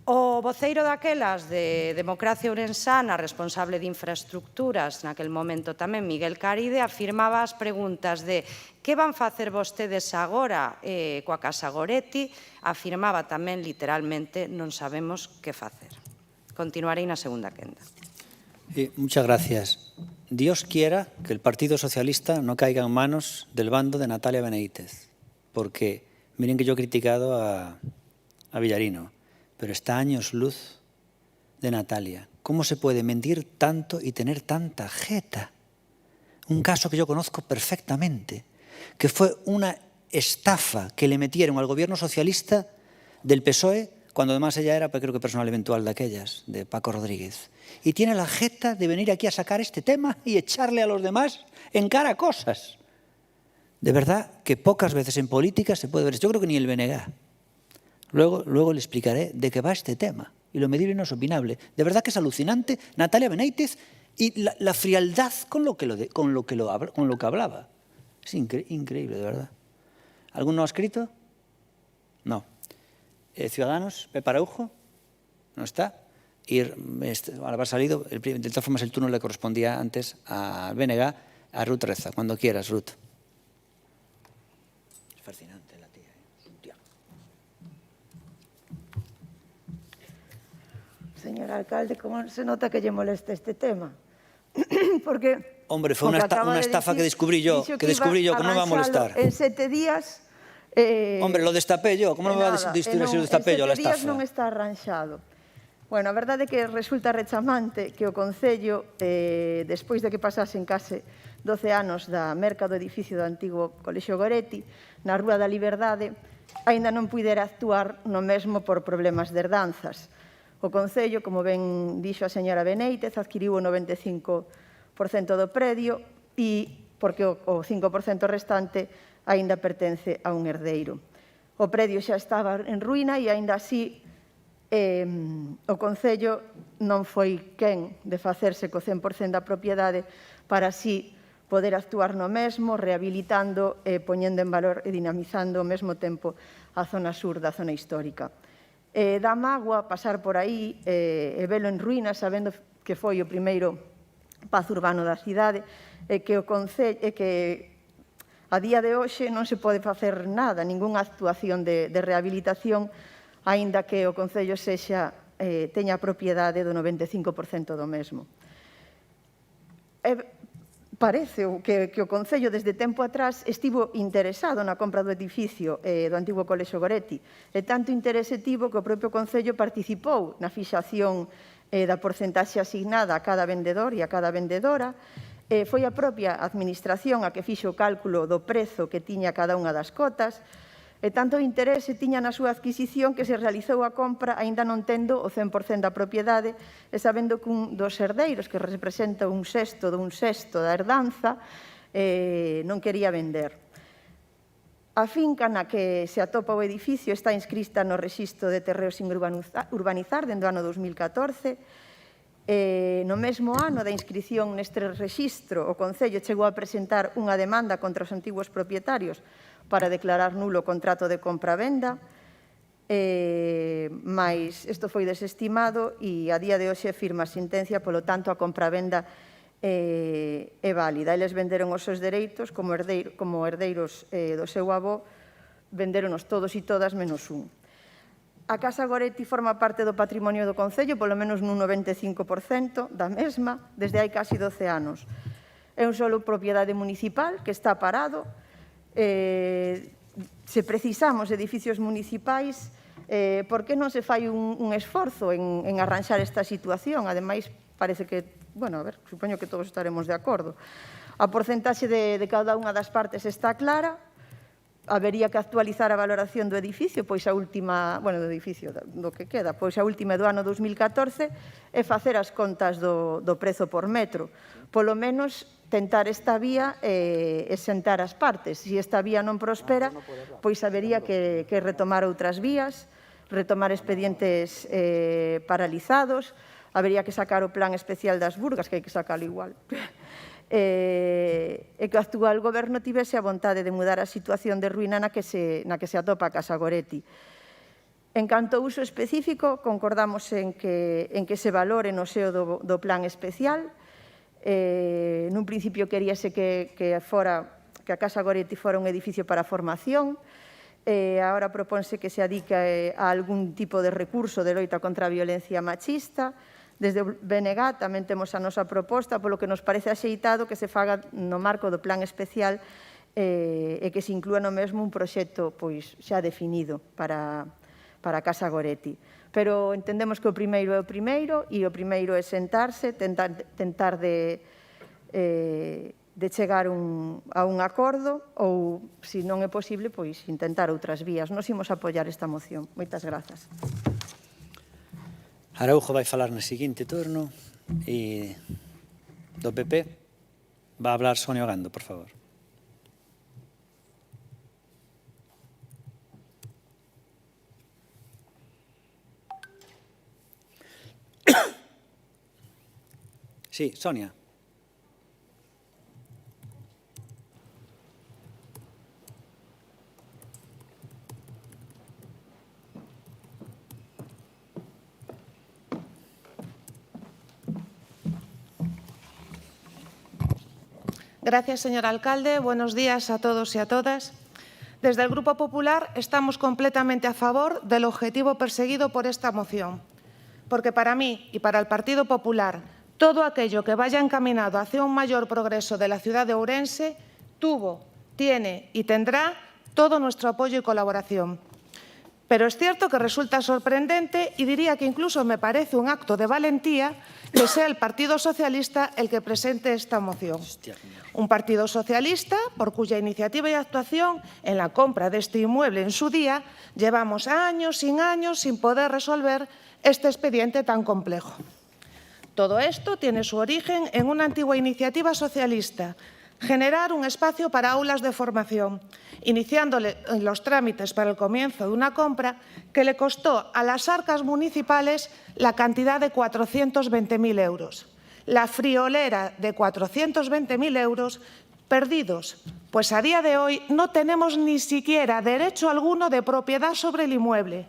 Speaker 17: O voceiro daquelas de Democracia Ourensana, responsable de infraestructuras, naquel momento tamén Miguel Caride, afirmaba as preguntas de que van facer vostedes agora coa Casa Goretti, afirmaba tamén literalmente non sabemos que facer. Continuarei na segunda quenda.
Speaker 1: Muchas gracias. Dios quiera que el Partido Socialista no caiga en manos del bando de Natalia Benítez, porque miren que yo he criticado a Villarino, pero está a años luz de Natalia. ¿Cómo se puede mentir tanto y tener tanta jeta? Un caso que yo conozco perfectamente, que fue una estafa que le metieron al gobierno socialista del PSOE, cuando además ella era, creo que personal eventual de aquellas, de Paco Rodríguez. Y tiene la jeta de venir aquí a sacar este tema y echarle a los demás en cara cosas. De verdad que pocas veces en política se puede ver esto. Yo creo que ni el BNG. Luego le explicaré de qué va este tema. Y lo medible no es opinable. De verdad que es alucinante Natalia Benítez y la frialdad con lo que hablaba. Es increíble, de verdad. ¿Alguno ha escrito? No. Ciudadanos, Pepe Araujo, no está. Y ahora ha salido, de todas formas el turno le correspondía antes a BNG, a Ruth Reza. Cuando quieras, Ruth. Es fascinante la tía.
Speaker 9: Señor alcalde, ¿cómo se nota que lle molesta este tema? Porque...
Speaker 1: Hombre, fue una estafa que descubrí yo, que no me va a molestar.
Speaker 9: En 7 días...
Speaker 1: Hombre, lo destapé yo. ¿Cómo no me va a distribuir si lo destapé yo, la estafa?
Speaker 9: En 7 días non está arranxado. Bueno, a verdade é que resulta rechamante que o Concello, despois de que pasasen case 12 anos da merca do edificio do antigo Colexio Goretti, na Rúa da Liberdade, aínda non puidera actuar no mesmo por problemas de herdanzas. O Concello, como ben dixo a señora Benítez, adquiriu o 95% do predio e porque o 5% restante aínda pertence a un herdeiro. O predio xa estaba en ruína e aínda así o Concello non foi quen de facerse co 100% da propiedade para así poder actuar no mesmo, rehabilitando, poñendo en valor e dinamizando ao mesmo tempo a zona sur da zona histórica. Dá mágoa pasar por aí e velo en ruínas, sabendo que foi o primeiro pazo urbano da cidade, e que a día de hoxe non se pode facer nada, ningunha actuación de rehabilitación, aínda que o Concello teña a propiedade do 95% do mesmo. Parece que o Concello desde tempo atrás estivo interesado na compra do edificio do antigo Colexio Goretti, e tanto interese tivo que o propio Concello participou na fixación da porcentaxe asignada a cada vendedor e a cada vendedora. Foi a propia administración a que fixo o cálculo do prezo que tiña cada unha das cotas, e tanto interese tiña na súa adquisición que se realizou a compra aínda non tendo o 100% da propiedade e sabendo que un dos herdeiros, que representa un sexto da herdanza, non quería vender. A finca na que se atopa o edificio está inscrita no Rexistro de Terreos sin urbanizar dende o ano 2014. No mesmo ano da inscrición neste rexistro, o Concello chegou a presentar unha demanda contra os antigos propietarios para declarar nulo o contrato de compra-venda, mas isto foi desestimado e a día de hoxe firma a sentencia, polo tanto a compra-venda é válida. Eles venderon os seus dereitos como herdeiros do seu avó, venderonos todos e todas menos un. A Casa Goretti forma parte do patrimonio do Concello, polo menos nun 95% da mesma, desde hai casi 12 anos. É un solo propiedade municipal que está parado. Se precisamos edificios municipais, por que non se fai un esforzo en arranxar esta situación? Ademais, parece que, bueno, a ver, supoño que todos estaremos de acordo. A porcentaxe de cada unha das partes está clara, habería que actualizar a valoración do edificio, pois a última, bueno, do edificio, do que queda, pois a última do ano 2014, e facer as contas do prezo por metro. Polo menos tentar esta vía e sentar as partes. Se esta vía non prospera, pois habería que retomar outras vías, retomar expedientes paralizados, habería que sacar o plan especial das Burgas, que hai que sacarlo igual, e que o actual goberno tivese a vontade de mudar a situación de ruína na que se atopa a Casa Goretti. En canto ao uso específico, concordamos en que se valore no seo do plan especial. Nun principio queríase que a Casa Goretti fora un edificio para formación, agora propónse que se adique a algún tipo de recurso de loita contra a violencia machista. Desde o BNG tamén temos a nosa proposta, polo que nos parece axeitado que se faga no marco do plan especial e que se inclúa no mesmo un proxecto xa definido para a Casa Goretti. Pero entendemos que o primeiro é o primeiro e o primeiro é sentarse, tentar de chegar a un acordo ou, se non é posible, intentar outras vías. Nos imos apoiar esta moción. Moitas grazas.
Speaker 1: Araujo vai falar no seguinte turno e do PP va a hablar Sonia Ogando, por favor. Sí, Sonia.
Speaker 3: Gracias, señor alcalde. Buenos días a todos y a todas. Desde el Grupo Popular estamos completamente a favor del objetivo perseguido por esta moción, porque para mí y para el Partido Popular todo aquello que vaya encaminado hacia un mayor progreso de la ciudad de Ourense tuvo, tiene y tendrá todo nuestro apoyo y colaboración. Pero es cierto que resulta sorprendente y diría que incluso me parece un acto de valentía que sea el Partido Socialista el que presente esta moción. Un Partido Socialista por cuya iniciativa y actuación en la compra de este inmueble en su día llevamos años sin poder resolver este expediente tan complejo. Todo esto tiene su origen en una antigua iniciativa socialista, generar un espacio para aulas de formación, iniciándole los trámites para el comienzo de una compra que le costó a las arcas municipales la cantidad de 420.000 euros. La friolera de 420.000 euros perdidos, pues a día de hoy no tenemos ni siquiera derecho alguno de propiedad sobre el inmueble.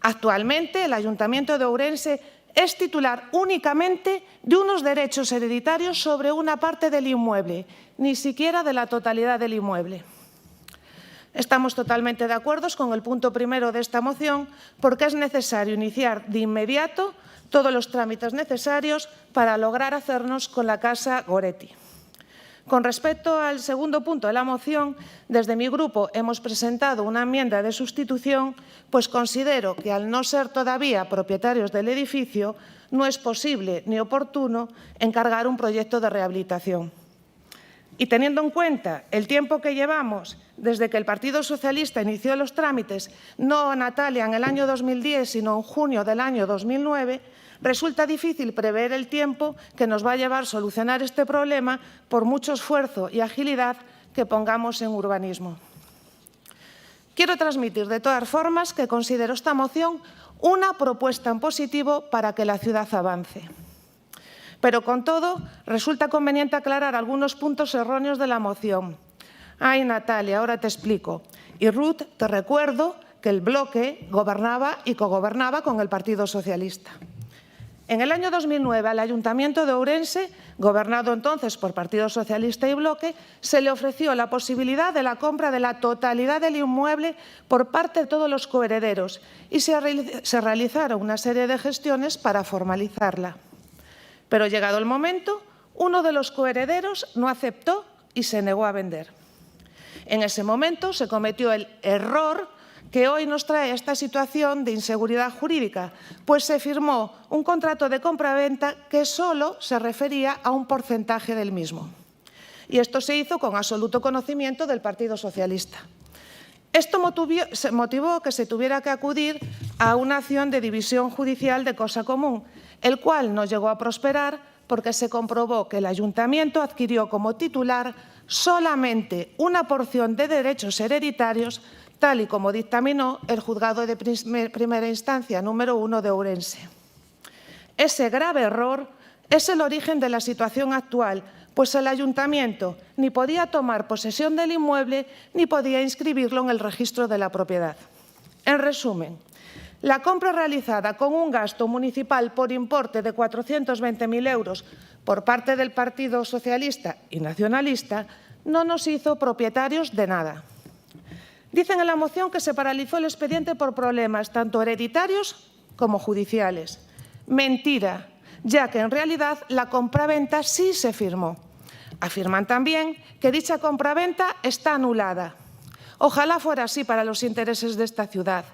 Speaker 3: Actualmente, el Ayuntamiento de Ourense es titular únicamente de unos derechos hereditarios sobre una parte del inmueble, ni siquiera de la totalidad del inmueble. Estamos totalmente de acuerdo con el punto primero de esta moción porque es necesario iniciar de inmediato todos los trámites necesarios para lograr hacernos con la Casa Goretti. Con respecto al segundo punto de la moción, desde mi grupo hemos presentado una enmienda de sustitución, pues considero que al no ser todavía propietarios del edificio, no es posible ni oportuno encargar un proyecto de rehabilitación. Y teniendo en cuenta el tiempo que llevamos desde que el Partido Socialista inició los trámites, no Natalia en el año 2010, sino en junio del año 2009, resulta difícil prever el tiempo que nos va a llevar solucionar este problema por mucho esfuerzo y agilidad que pongamos en urbanismo. Quiero transmitir de todas formas que considero esta moción una propuesta en positivo para que la ciudad avance. Pero con todo, resulta conveniente aclarar algunos puntos erróneos de la moción. Ay, Natalia, ahora te explico. Y Ruth, te recuerdo que el bloque gobernaba y cogobernaba con el Partido Socialista. En el año 2009, al Ayuntamiento de Ourense, gobernado entonces por Partido Socialista y Bloque, se le ofreció la posibilidad de la compra de la totalidad del inmueble por parte de todos los coherederos y se realizaron una serie de gestiones para formalizarla. Pero llegado el momento, uno de los coherederos no aceptó y se negó a vender. En ese momento se cometió el error que hoy nos trae esta situación de inseguridad jurídica, pues se firmó un contrato de compraventa que solo se refería a un porcentaje del mismo. Y esto se hizo con absoluto conocimiento del Partido Socialista. Esto motivó que se tuviera que acudir a una acción de división judicial de cosa común, el cual no llegó a prosperar porque se comprobó que el Ayuntamiento adquirió como titular solamente una porción de derechos hereditarios, tal y como dictaminó el Juzgado de Primera Instancia número 1 de Ourense. Ese grave error es el origen de la situación actual, pues el ayuntamiento ni podía tomar posesión del inmueble ni podía inscribirlo en el registro de la propiedad. En resumen, la compra realizada con un gasto municipal por importe de 420.000 euros por parte del Partido Socialista y Nacionalista no nos hizo propietarios de nada. Dicen en la moción que se paralizó el expediente por problemas tanto hereditarios como judiciales. Mentira, ya que en realidad la compraventa sí se firmó. Afirman también que dicha compraventa está anulada. Ojalá fuera así para los intereses de esta ciudad.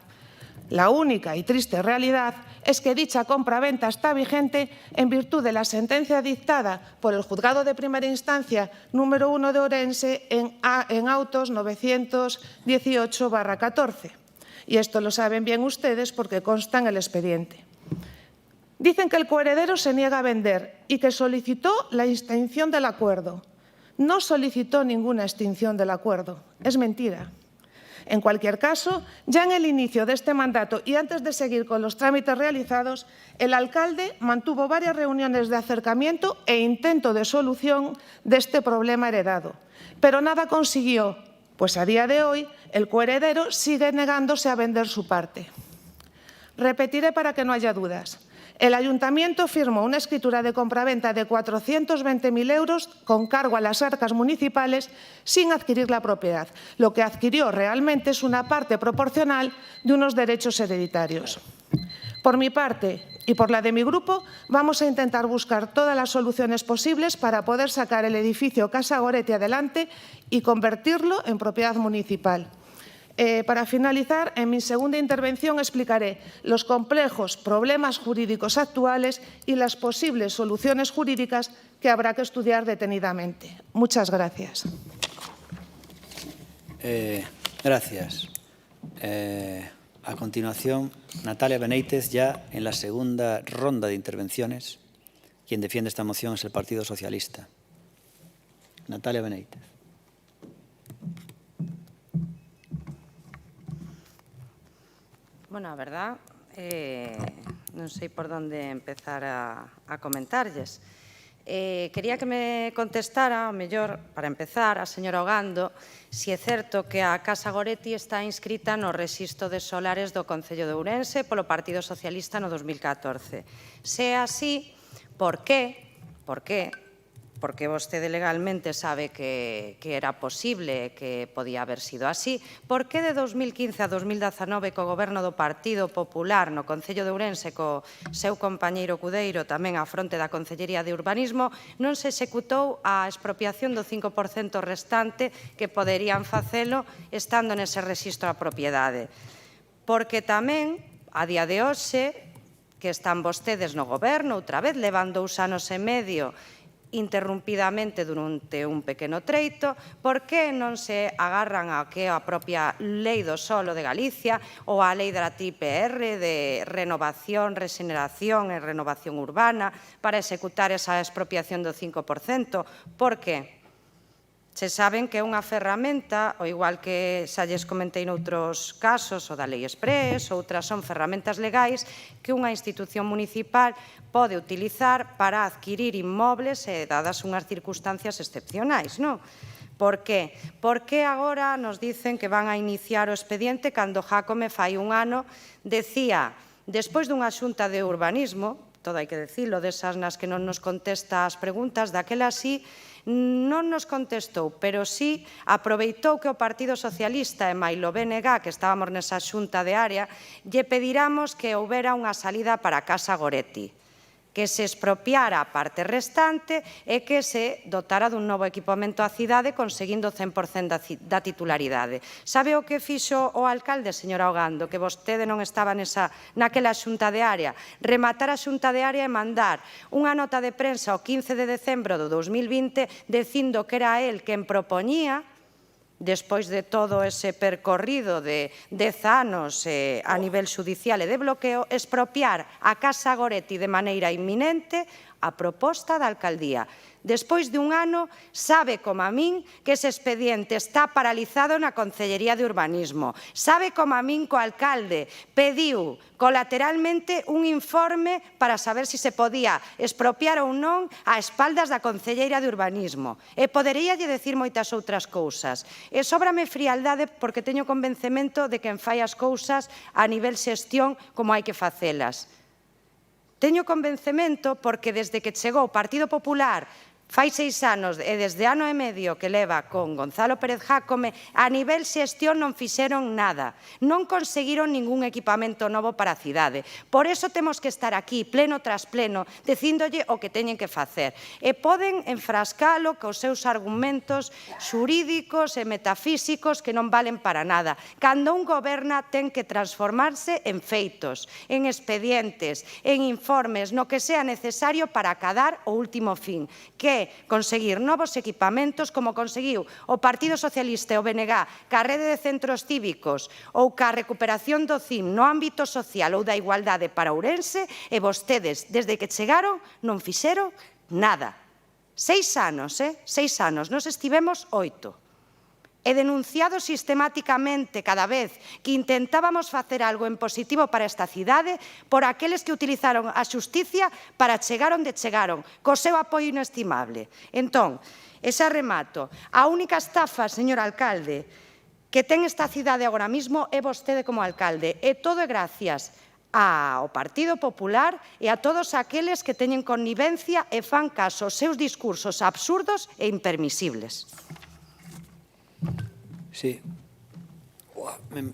Speaker 3: La única y triste realidad es que dicha compraventa está vigente en virtud de la sentencia dictada por el Juzgado de Primera Instancia número 1 de Ourense en autos 918/14. Y esto lo saben bien ustedes porque consta en el expediente. Dicen que el coheredero se niega a vender y que solicitó la extinción del acuerdo. No solicitó ninguna extinción del acuerdo. Es mentira. En cualquier caso, ya en el inicio de este mandato y antes de seguir con los trámites realizados, el alcalde mantuvo varias reuniones de acercamiento e intento de solución de este problema heredado. Pero nada consiguió, pues a día de hoy el coheredero sigue negándose a vender su parte. Repetiré para que no haya dudas. El ayuntamiento firmó una escritura de compraventa de 420.000 euros con cargo a las arcas municipales sin adquirir la propiedad. Lo que adquirió realmente es una parte proporcional de unos derechos hereditarios. Por mi parte y por la de mi grupo, vamos a intentar buscar todas las soluciones posibles para poder sacar el edificio Casa Goretti adelante y convertirlo en propiedad municipal. Para finalizar, en mi segunda intervención explicaré los complejos problemas jurídicos actuales y las posibles soluciones jurídicas que habrá que estudiar detenidamente. Muchas gracias.
Speaker 1: Gracias. A continuación, Natalia Benítez, ya en la segunda ronda de intervenciones. Quien defiende esta moción es el Partido Socialista. Natalia Benítez.
Speaker 17: Bueno, a verdad, non sei por onde empezar a comentarlles. Quería que me contestara, ao mellor, para empezar, a señora Ogando, se é certo que a Casa Goretti está inscrita no Rexistro de Solares do Concello de Ourense polo Partido Socialista no 2014. Se é así, por qué? Porque vostede legalmente sabe que era posible, que podía haber sido así. Por que de 2015 a 2019 co goberno do Partido Popular no Concello de Ourense co seu compañeiro Cudeiro tamén á fronte da Concellería de Urbanismo non se executou a expropiación do 5% restante que poderían facelo estando nese rexistro a propiedade? Porque tamén, a día de hoxe, que están vostedes no goberno, outra vez, levan 2 anos e medio interrumpidamente durante un pequeno treito, por que non se agarran a que a propia Lei do Solo de Galicia ou a Lei da TIPR de renovación, rexeneración e renovación urbana para executar esa expropiación do 5%? Por que? Se saben que é unha ferramenta, ao igual que xa lles comentei noutros casos, o da Lei Exprés, outras son ferramentas legais que unha institución municipal pode utilizar para adquirir inmobles dadas unhas circunstancias excepcionais, non? Por qué? Por que agora nos dicen que van a iniciar o expediente cando Jácome fai un ano decía, despois dunha xunta de urbanismo, todo hai que decirlo, desas nas que non nos contesta as preguntas, daquela sí, non nos contestou, pero sí aproveitou que o Partido Socialista e mailo BNG, que estábamos nesa xunta de área, lle pediramos que houbera unha salida para Casa Goretti, que se expropiara a parte restante e que se dotara dun novo equipamento á cidade conseguindo 100% da titularidade. Sabe o que fixo o alcalde, señora Ogando, que vostede non estaba naquela xunta de área? Rematar a xunta de área e mandar unha nota de prensa o 15 de decembro do 2020 dicindo que era el quen propoñía, despois de todo ese percorrido de 10 anos a nivel xudicial e de bloqueo, expropiar a Casa Goretti de maneira inminente a proposta da alcaldía. despois de un ano, sabe como a min que ese expediente está paralizado na Concellería de Urbanismo. Sabe como a min que o alcalde pediu colateralmente un informe para saber se se podía expropiar ou non a espaldas da Concelleira de Urbanismo. E poderíalle decir moitas outras cousas. E sóbrame frialdade porque teño convencemento de que en fai as cousas a nivel xestión como hai que facelas. Teño convencemento porque desde que chegou o Partido Popular fai 6 anos e desde ano e medio que leva con Gonzalo Pérez Jácome, a nivel xestión non fixeron nada. Non conseguiron ningún equipamento novo para a cidade. Por eso temos que estar aquí, pleno tras pleno, dicíndolle o que teñen que facer. E poden enfrascalo cos seus argumentos xurídicos e metafísicos que non valen para nada. Cando un goberna ten que transformarse en feitos, en expedientes, en informes, no que sea necesario para acadar o último fin, que conseguir novos equipamentos como conseguiu o Partido Socialista e o BNG ca rede de centros cívicos ou ca recuperación do CIM no ámbito social ou da igualdade para Ourense e vostedes, desde que chegaron, non fixeron nada. 6 anos, 6 anos, nos estivemos 8. E denunciado sistemáticamente cada vez que intentábamos facer algo en positivo para esta cidade por aqueles que utilizaron a xusticia para chegar onde chegaron, co seu apoio inestimable. Entón, esa remato, a única estafa, señor alcalde, que ten esta cidade agora mismo é vostede como alcalde, e todo é gracias ao Partido Popular e a todos aqueles que teñen connivencia e fan caso aos seus discursos absurdos e impermisibles.
Speaker 1: Sí. Me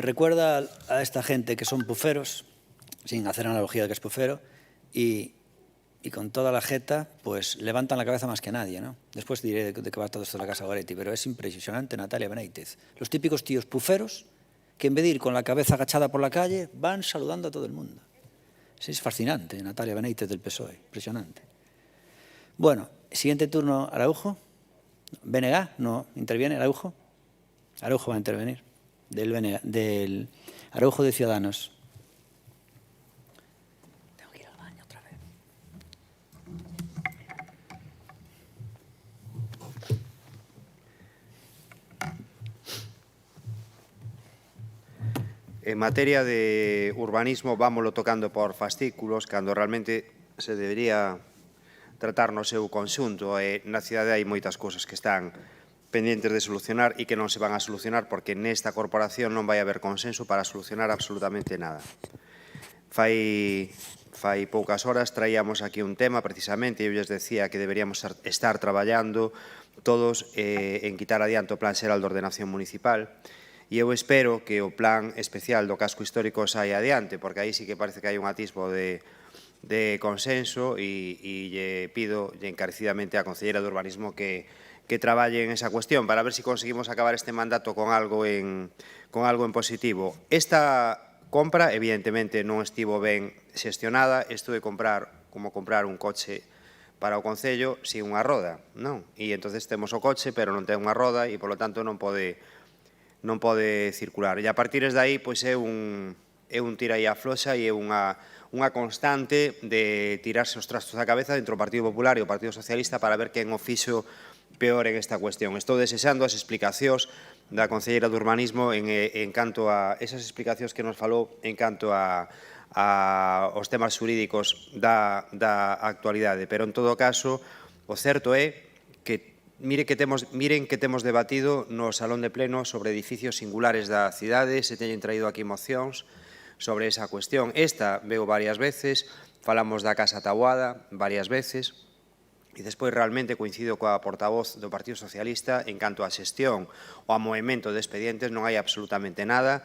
Speaker 1: recuerda a esta gente que son puferos, sin hacer analogía de que es pufero, y con toda la jeta, pues levantan la cabeza más que nadie, ¿no? Después diré de qué va todo esto de la Casa Goretti, pero es impresionante Natalia Benítez. Los típicos tíos puferos que en vez de ir con la cabeza agachada por la calle, van saludando a todo el mundo. Sí, es fascinante, Natalia Benítez del PSOE, impresionante. Bueno, siguiente turno, Araujo. ¿BNG? ¿No interviene Araujo? Araujo va a intervenir, del Araujo de Ciudadanos. Tengo que ir al baño otra vez.
Speaker 4: En materia de urbanismo, vámoslo tocando por fascículos, cando realmente se debería tratar no seu conxunto. Na cidade hai moitas cousas que están pendientes de solucionar e que non se van a solucionar porque nesta corporación non vai haber consenso para solucionar absolutamente nada. Fai poucas horas traíamos aquí un tema precisamente e eu lles decía que deberíamos estar traballando todos en quitar adiante o Plan Xeral de Ordenación Municipal e eu espero que o Plan Especial do Casco Histórico saia adiante porque aí sí que parece que hai un atisbo de consenso e lle pido encarecidamente á Concelleira de Urbanismo que traballe en esa cuestión para ver se conseguimos acabar este mandato con algo en positivo. Esta compra, evidentemente, non estivo ben xestionada. Isto de comprar un coche para o Concello sin unha roda, non? E entonces temos o coche, pero non ten unha roda e, polo tanto, non pode circular. E a partir de aí, pois é un tira e afloxa e é unha constante de tirarse os trastos á cabeza dentro do Partido Popular e o Partido Socialista para ver quen o fixo peor en esta cuestión. Estou desexando as explicacións da Concelleira de Urbanismo en canto a esas explicacións que nos falou en canto aos temas xurídicos da actualidade. Pero, en todo caso, o certo é que miren que temos debatido no Salón de Pleno sobre edificios singulares da cidade, se teñen traído aquí mocións sobre esa cuestión. Esta veo varias veces, falamos da Casa Taboada varias veces, e despois realmente coincido coa portavoz do Partido Socialista en canto á xestión ou a movimento de expedientes non hai absolutamente nada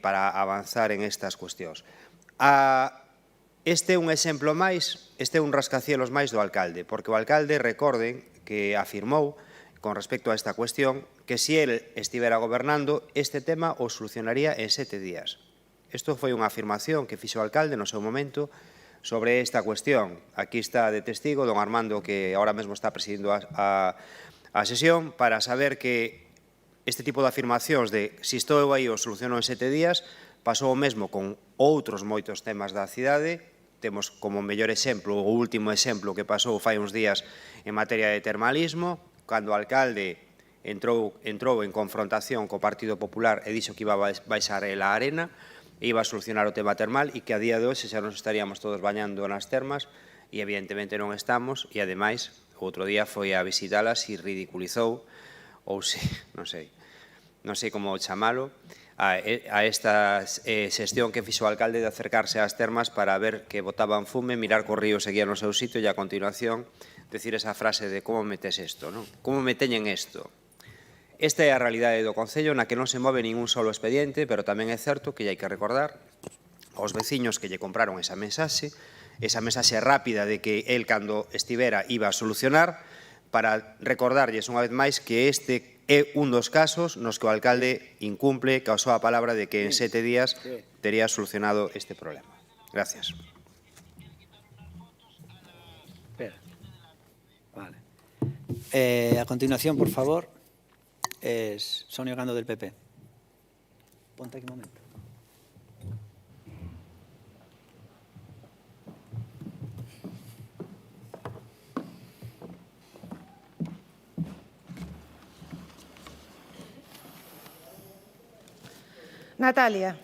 Speaker 4: para avanzar en estas cuestións. Este é un exemplo máis, este é un rascacielos máis do alcalde, porque o alcalde, recorden, que afirmou con respecto a esta cuestión que se el estivera gobernando, este tema o solucionaría en 7 días. Isto foi unha afirmación que fixo o alcalde no seu momento sobre esta cuestión. Aquí está de testigo don Armando, que ahora mesmo está presidindo a sesión, para saber que este tipo de afirmacións de si estou aí o soluciono en 7 días pasou o mesmo con outros moitos temas da cidade temos como mellor exemplo, o último exemplo que pasou fai uns días en materia de termalismo, cando o alcalde entrou en confrontación co Partido Popular e dixo que iba a baixar a arena, iba a solucionar o tema termal e que a día de hoxe xa nos estaríamos todos bañando nas termas e evidentemente non estamos e ademais o outro día foi a visitalas e ridiculizou ou se, non sei como chamalo, a esta xestión que fixo o alcalde de acercarse ás termas para ver que botaban fume, mirar que o río seguía no seu sitio e a continuación decir esa frase de como metes isto, non? Como me teñen isto? Esta é a realidade do Concello na que non se move ningún solo expediente, pero tamén é certo que hai que recordar aos veciños que lle compraron esa mensaxe rápida de que el cando estivera iba a solucionar, para recordarlles unha vez máis que este é un dos casos nos que o alcalde incumple, causou a palabra de que en 7 días tería solucionado este problema. Gracias.
Speaker 1: A continuación, por favor, es Sonia Gando del PP. Ponte aquí un momento.
Speaker 3: Natalia,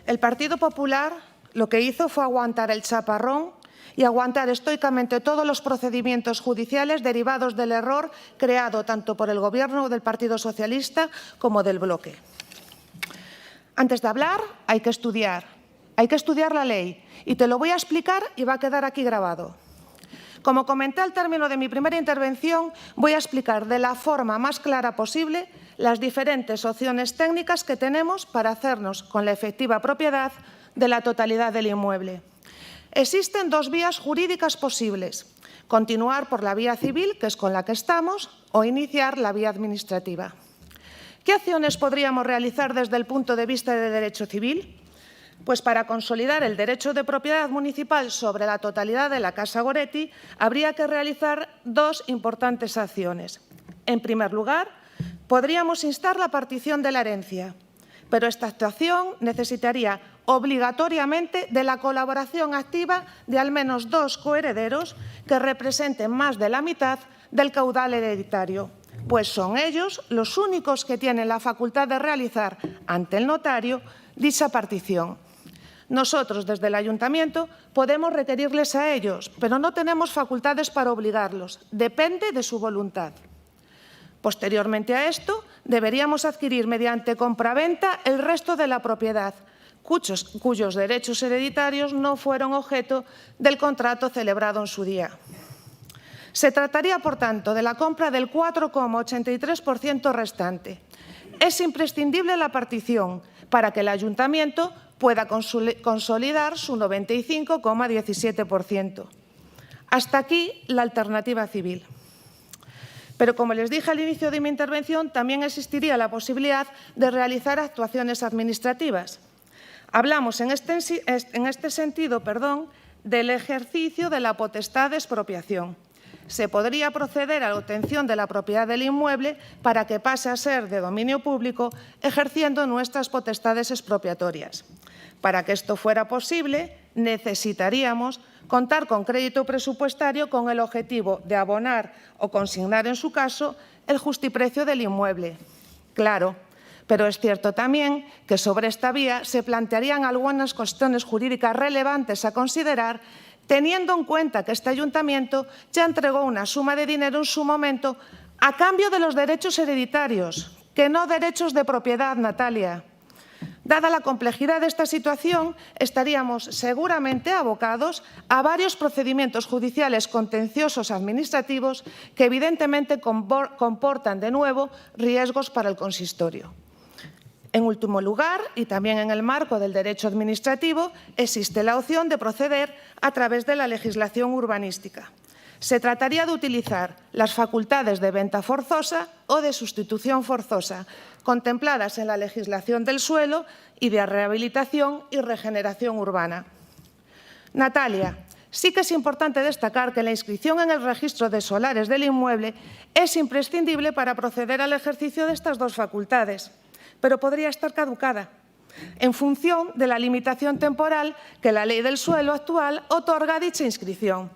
Speaker 3: el Partido Popular lo que hizo fue aguantar el chaparrón y aguantar estoicamente todos los procedimientos judiciales derivados del error creado tanto por el Gobierno del Partido Socialista como del bloque. Antes de hablar, hay que estudiar la ley y te lo voy a explicar y va a quedar aquí grabado. Como comenté al término de mi primera intervención, voy a explicar de la forma más clara posible las diferentes opciones técnicas que tenemos para hacernos con la efectiva propiedad de la totalidad del inmueble. Existen dos vías jurídicas posibles: continuar por la vía civil, que es con la que estamos, o iniciar la vía administrativa. ¿Qué acciones podríamos realizar desde el punto de vista de derecho civil? Pues para consolidar el derecho de propiedad municipal sobre la totalidad de la Casa Goretti habría que realizar dos importantes acciones. En primer lugar, podríamos instar la partición de la herencia, pero esta actuación necesitaría obligatoriamente de la colaboración activa de al menos 2 coherederos que representen más de la mitad del caudal hereditario, pues son ellos los únicos que tienen la facultad de realizar ante el notario dicha partición. Nosotros, desde el Ayuntamiento, podemos requerirles a ellos, pero no tenemos facultades para obligarlos. Depende de su voluntad. Posteriormente a esto, deberíamos adquirir mediante compraventa el resto de la propiedad, cuyos derechos hereditarios no fueron objeto del contrato celebrado en su día. Se trataría, por tanto, de la compra del 4,83% restante. Es imprescindible la partición para que el Ayuntamiento pueda consolidar su 95,17%. Hasta aquí la alternativa civil. Pero, como les dije al inicio de mi intervención, también existiría la posibilidad de realizar actuaciones administrativas. Hablamos en este sentido del ejercicio de la potestad de expropiación. Se podría proceder a la obtención de la propiedad del inmueble para que pase a ser de dominio público, ejerciendo nuestras potestades expropiatorias. Para que esto fuera posible, necesitaríamos contar con crédito presupuestario con el objetivo de abonar o consignar, en su caso, el justiprecio del inmueble. Claro, pero es cierto también que sobre esta vía se plantearían algunas cuestiones jurídicas relevantes a considerar, teniendo en cuenta que este Ayuntamiento ya entregó una suma de dinero en su momento a cambio de los derechos hereditarios, que no derechos de propiedad, Natalia. Dada la complejidad de esta situación, estaríamos seguramente abocados a varios procedimientos judiciales contenciosos administrativos que evidentemente comportan de nuevo riesgos para el consistorio. En último lugar, y también en el marco del derecho administrativo, existe la opción de proceder a través de la legislación urbanística. Se trataría de utilizar las facultades de venta forzosa o de sustitución forzosa, contempladas en la legislación del suelo y de rehabilitación y regeneración urbana. Natalia, sí que es importante destacar que la inscripción en el registro de solares del inmueble es imprescindible para proceder al ejercicio de estas dos facultades, pero podría estar caducada. en función de la limitación temporal que la ley del suelo actual otorga a dicha inscripción.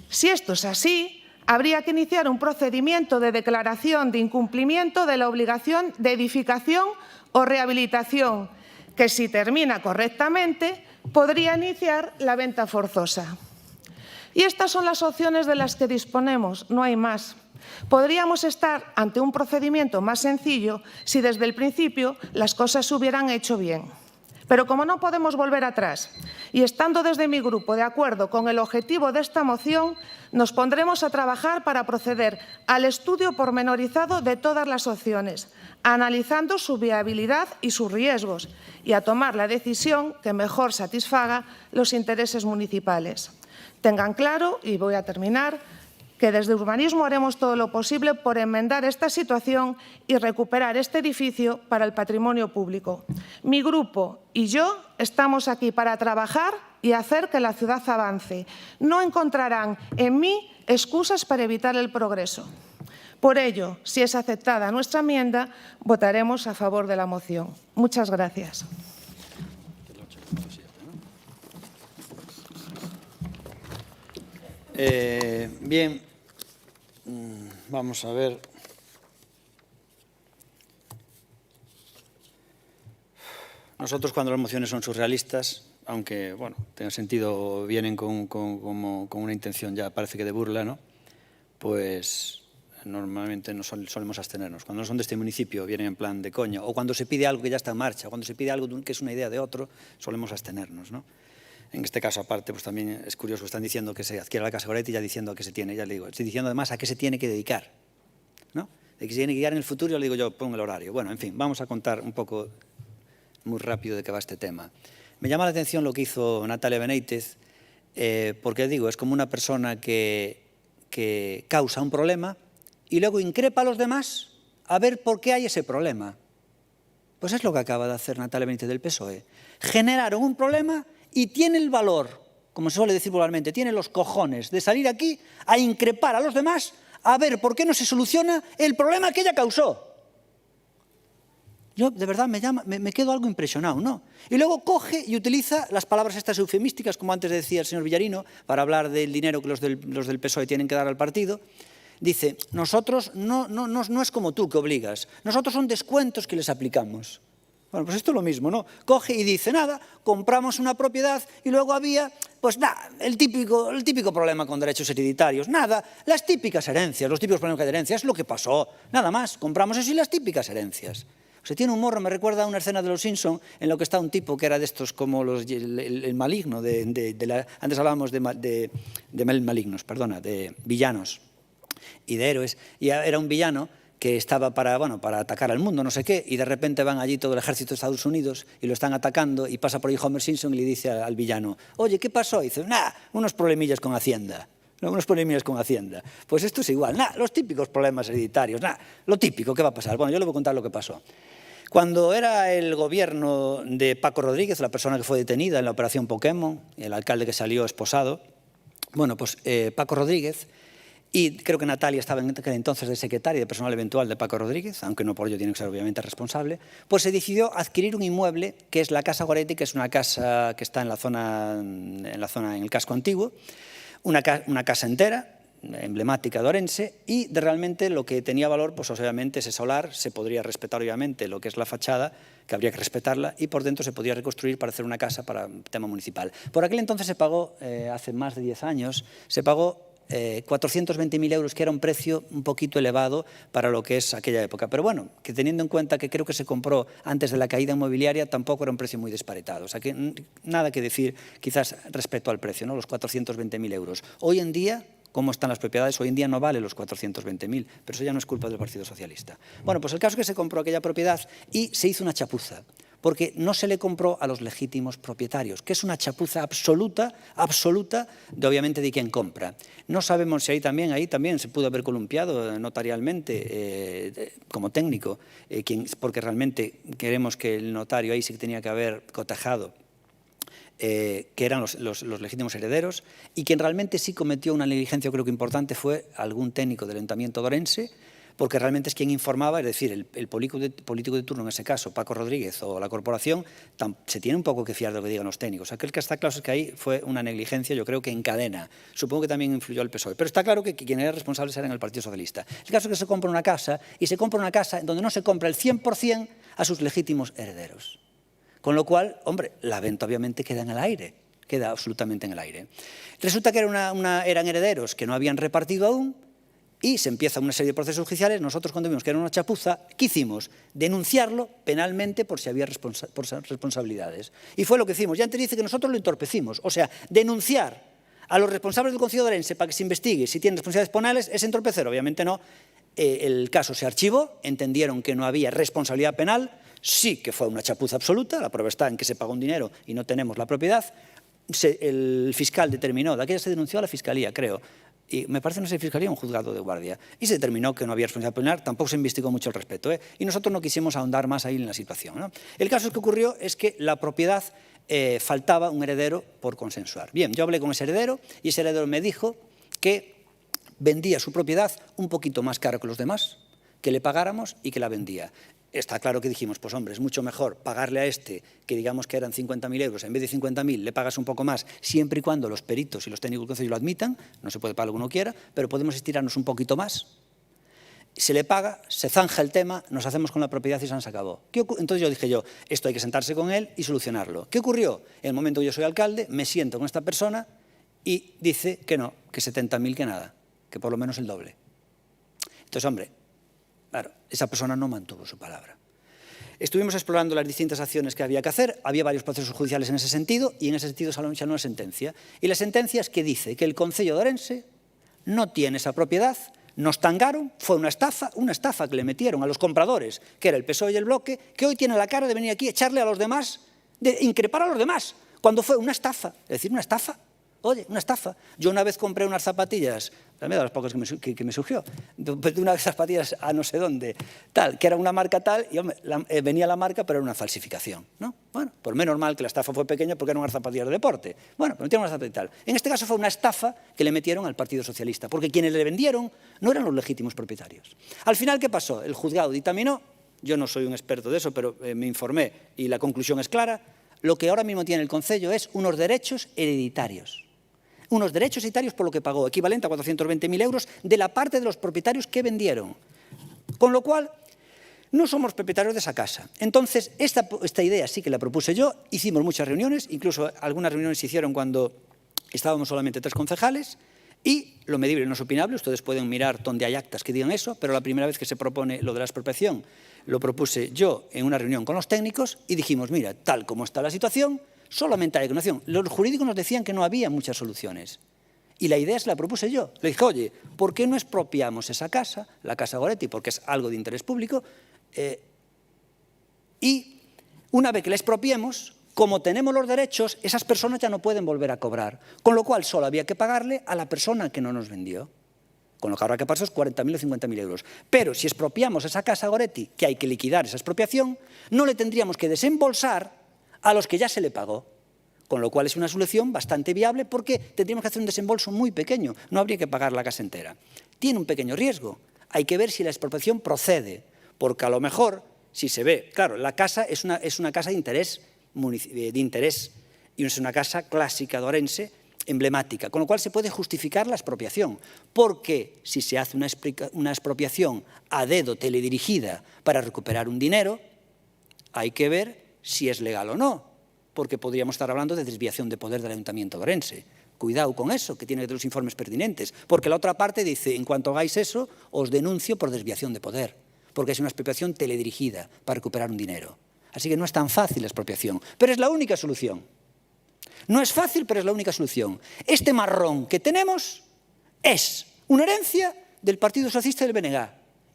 Speaker 3: Si esto es así, habría que iniciar un procedimiento de declaración de incumplimiento de la obligación de edificación o rehabilitación, que si termina correctamente, podría iniciar la venta forzosa. Y estas son las opciones de las que disponemos, no hay más. Podríamos estar ante un procedimiento más sencillo si desde el principio las cosas se hubieran hecho bien. Pero como no podemos volver atrás y estando desde mi grupo de acuerdo con el objetivo de esta moción, nos pondremos a trabajar para proceder al estudio pormenorizado de todas las opciones, analizando su viabilidad y sus riesgos, y a tomar la decisión que mejor satisfaga los intereses municipales. Tengan claro, y voy a terminar, que desde Urbanismo haremos todo lo posible por enmendar esta situación y recuperar este edificio para el patrimonio público. Mi grupo y yo estamos aquí para trabajar y hacer que la ciudad avance. No encontrarán en mí excusas para evitar el progreso. Por ello, si es aceptada nuestra enmienda, votaremos a favor de la moción. Muchas gracias.
Speaker 1: Bien, vamos a ver. Nosotros, cuando las mociones son surrealistas, aunque, bueno, tenga sentido, vienen con una intención ya parece que de burla, ¿no? Pues normalmente no solemos abstenernos. Cuando no son de este municipio, vienen en plan de coña, o cuando se pide algo que ya está en marcha, o cuando se pide algo que es una idea de otro, solemos abstenernos, ¿no? En este caso, aparte, pues también es curioso que están diciendo que se adquiera la Casa Goretti y ya diciendo a qué se tiene, ya le digo, estoy diciendo además a qué se tiene que dedicar, ¿no? De que se tiene que dedicar en el futuro, ya le digo yo, pongo el horario. Bueno, en fin, vamos a contar un poco muy rápido de qué va este tema. Me llama la atención lo que hizo Natalia Benítez, porque digo, es como una persona que causa un problema y luego increpa a los demás a ver por qué hay ese problema. Pues es lo que acaba de hacer Natalia Benítez del PSOE. Generaron un problema y tiene el valor, como se suele decir vulgarmente, tiene los cojones de salir aquí a increpar a los demás a ver por qué no se soluciona el problema que ella causó. Yo, de verdad, me quedo algo impresionado, ¿no? Y luego coge y utiliza las palabras estas eufemísticas, como antes decía el señor Villarino, para hablar del dinero que los del PSOE tienen que dar al partido. Dice, nosotros no es como tú que obligas, nosotros son descuentos que les aplicamos. Bueno, pues esto es lo mismo, ¿no? Coge y dice, nada, compramos una propiedad y luego había, pues nada, el típico problema con derechos hereditarios, nada, las típicas herencias, los típicos problemas de herencia, es lo que pasó, nada más, compramos eso y las típicas herencias. O sea, tiene un morro, me recuerda a una escena de Los Simpson en lo que está un tipo que era de estos como el maligno, antes hablábamos de malignos, perdona, de villanos y de héroes, y era un villano que estaba para atacar al mundo, no sé qué, y de repente van allí todo el ejército de Estados Unidos y lo están atacando y pasa por ahí Homer Simpson y le dice al villano, oye, ¿qué pasó? Y dice, nada, unos problemillas con Hacienda. No, unos problemillas con Hacienda. Pues esto es igual, nada, los típicos problemas hereditarios, nada, lo típico, ¿qué va a pasar? Bueno, yo le voy a contar lo que pasó. Cuando era el gobierno de Paco Rodríguez, la persona que fue detenida en la operación Pokémon, el alcalde que salió esposado, bueno, pues Paco Rodríguez, y creo que Natalia estaba en aquel entonces de secretaria de personal eventual de Paco Rodríguez, aunque no por ello tiene que ser obviamente responsable, pues se decidió adquirir un inmueble que es la Casa Goretti, que es una casa que está en el casco antiguo, una casa entera, emblemática de Orense, y realmente lo que tenía valor, pues obviamente ese solar, se podría respetar obviamente lo que es la fachada, que habría que respetarla, y por dentro se podía reconstruir para hacer una casa para tema municipal. Por aquel entonces se pagó, hace más de 10 años, se pagó 420.000 euros, que era un precio un poquito elevado para lo que es aquella época. Pero bueno, que teniendo en cuenta que creo que se compró antes de la caída inmobiliaria, tampoco era un precio muy disparitado. O sea que nada que decir quizás respecto al precio, ¿no? Los 420.000 euros. Hoy en día, ¿cómo están las propiedades? Hoy en día no vale los 420.000, pero eso ya no es culpa del Partido Socialista. Bueno, pues el caso es que se compró aquella propiedad y se hizo una chapuza, porque no se le compró a los legítimos propietarios, que es una chapuza absoluta de obviamente de quien compra. No sabemos si ahí también se pudo haber columpiado notarialmente como técnico, porque realmente queremos que el notario ahí sí que tenía que haber cotejado que eran los legítimos herederos, y quien realmente sí cometió una negligencia, creo que importante, fue algún técnico del Ayuntamiento de Orense, porque realmente es quien informaba, es decir, el político de turno, en ese caso, Paco Rodríguez o la corporación, se tiene un poco que fiar de lo que digan los técnicos. Aquel que está claro es que ahí fue una negligencia, yo creo que en cadena. Supongo que también influyó el PSOE. Pero está claro que quienes eran responsables eran el Partido Socialista. El caso es que se compra una casa, y se compra una casa donde no se compra el 100% a sus legítimos herederos. Con lo cual, hombre, la venta obviamente queda en el aire, queda absolutamente en el aire. Resulta que eran herederos que no habían repartido aún, y se empieza una serie de procesos judiciales. Nosotros, cuando vimos que era una chapuza, ¿qué hicimos? Denunciarlo penalmente por si había responsabilidades. Y fue lo que hicimos. Ya antes dice que nosotros lo entorpecimos. O sea, denunciar a los responsables del Concello de Orense para que se investigue si tienen responsabilidades penales es entorpecer. Obviamente no. El caso se archivó, entendieron que no había responsabilidad penal, sí que fue una chapuza absoluta, la prueba está en que se pagó un dinero y no tenemos la propiedad. El fiscal determinó, de aquella se denunció a la Fiscalía, creo, y me parece no sé si Fiscalía o un juzgado de guardia, y se determinó que no había responsabilidad penal, tampoco se investigó mucho al respecto, y nosotros no quisimos ahondar más ahí en la situación, ¿no? El caso que ocurrió es que la propiedad faltaba un heredero por consensuar. Bien, yo hablé con ese heredero y ese heredero me dijo que vendía su propiedad un poquito más cara que los demás, que le pagáramos y que la vendía. Está claro que dijimos, pues hombre, es mucho mejor pagarle a este, que digamos que eran 50.000 euros, en vez de 50.000 le pagas un poco más, siempre y cuando los peritos y los técnicos del Concello lo admitan, no se puede pagar lo que uno quiera, pero podemos estirarnos un poquito más. Se le paga, se zanja el tema, nos hacemos con la propiedad y se acabó. Entonces yo dije esto hay que sentarse con él y solucionarlo. ¿Qué ocurrió? En el momento que yo soy alcalde, me siento con esta persona y dice que no, que 70.000 que nada, que por lo menos el doble. Entonces, hombre, claro, esa persona no mantuvo su palabra. Estuvimos explorando las distintas acciones que había que hacer, había varios procesos judiciales en ese sentido, y en ese sentido salió una sentencia. Y la sentencia es que dice que el Concello de Orense no tiene esa propiedad, nos tangaron, fue una estafa que le metieron a los compradores, que era el PSOE y el Bloque, que hoy tiene la cara de venir aquí a echarle a los demás, de increpar a los demás, cuando fue una estafa. Es decir, una estafa. Oye, una estafa. Yo una vez compré unas zapatillas, también de las pocas que me surgió, de unas zapatillas a no sé dónde, tal, que era una marca tal, y hombre, venía la marca, pero era una falsificación, ¿no? Bueno, por menos mal que la estafa fue pequeña porque eran unas zapatillas de deporte. Bueno, pero metieron unas zapatillas tal. En este caso fue una estafa que le metieron al Partido Socialista, porque quienes le vendieron no eran los legítimos propietarios. Al final, ¿qué pasó? El juzgado dictaminó, yo no soy un experto de eso, pero me informé y la conclusión es clara, lo que ahora mismo tiene el Concello es unos derechos hereditarios. Unos derechos hereditarios por lo que pagó, equivalente a 420.000 euros de la parte de los propietarios que vendieron. Con lo cual, no somos propietarios de esa casa. Entonces, esta idea sí que la propuse yo, hicimos muchas reuniones, incluso algunas reuniones se hicieron cuando estábamos solamente 3 concejales, y lo medible no es opinable, ustedes pueden mirar donde hay actas que digan eso, pero la primera vez que se propone lo de la expropiación, lo propuse yo en una reunión con los técnicos y dijimos, mira, tal como está la situación, solamente hay ignoración. Los jurídicos nos decían que no había muchas soluciones. Y la idea se la propuse yo. Le dije, oye, ¿por qué no expropiamos esa casa, la Casa Goretti, porque es algo de interés público? Y una vez que la expropiemos, como tenemos los derechos, esas personas ya no pueden volver a cobrar. Con lo cual, solo había que pagarle a la persona que no nos vendió. Con lo que habrá que pagar esos 40.000 o 50.000 euros. Pero si expropiamos esa Casa Goretti, que hay que liquidar esa expropiación, no le tendríamos que desembolsar a los que ya se le pagó, con lo cual es una solución bastante viable porque tendríamos que hacer un desembolso muy pequeño, no habría que pagar la casa entera. Tiene un pequeño riesgo, hay que ver si la expropiación procede, porque a lo mejor, si se ve, claro, la casa es una casa de interés y es una casa clásica de Orense, emblemática, con lo cual se puede justificar la expropiación, porque si se hace una expropiación a dedo teledirigida para recuperar un dinero, hay que ver si es legal o no, porque podríamos estar hablando de desviación de poder del Ayuntamiento de Orense. Cuidado con eso, que tiene que tener los informes pertinentes, porque la otra parte dice, en cuanto hagáis eso, os denuncio por desviación de poder, porque es una expropiación teledirigida para recuperar un dinero. Así que no es tan fácil la expropiación, pero es la única solución. No es fácil, pero es la única solución. Este marrón que tenemos es una herencia del Partido Socialista y del BNG,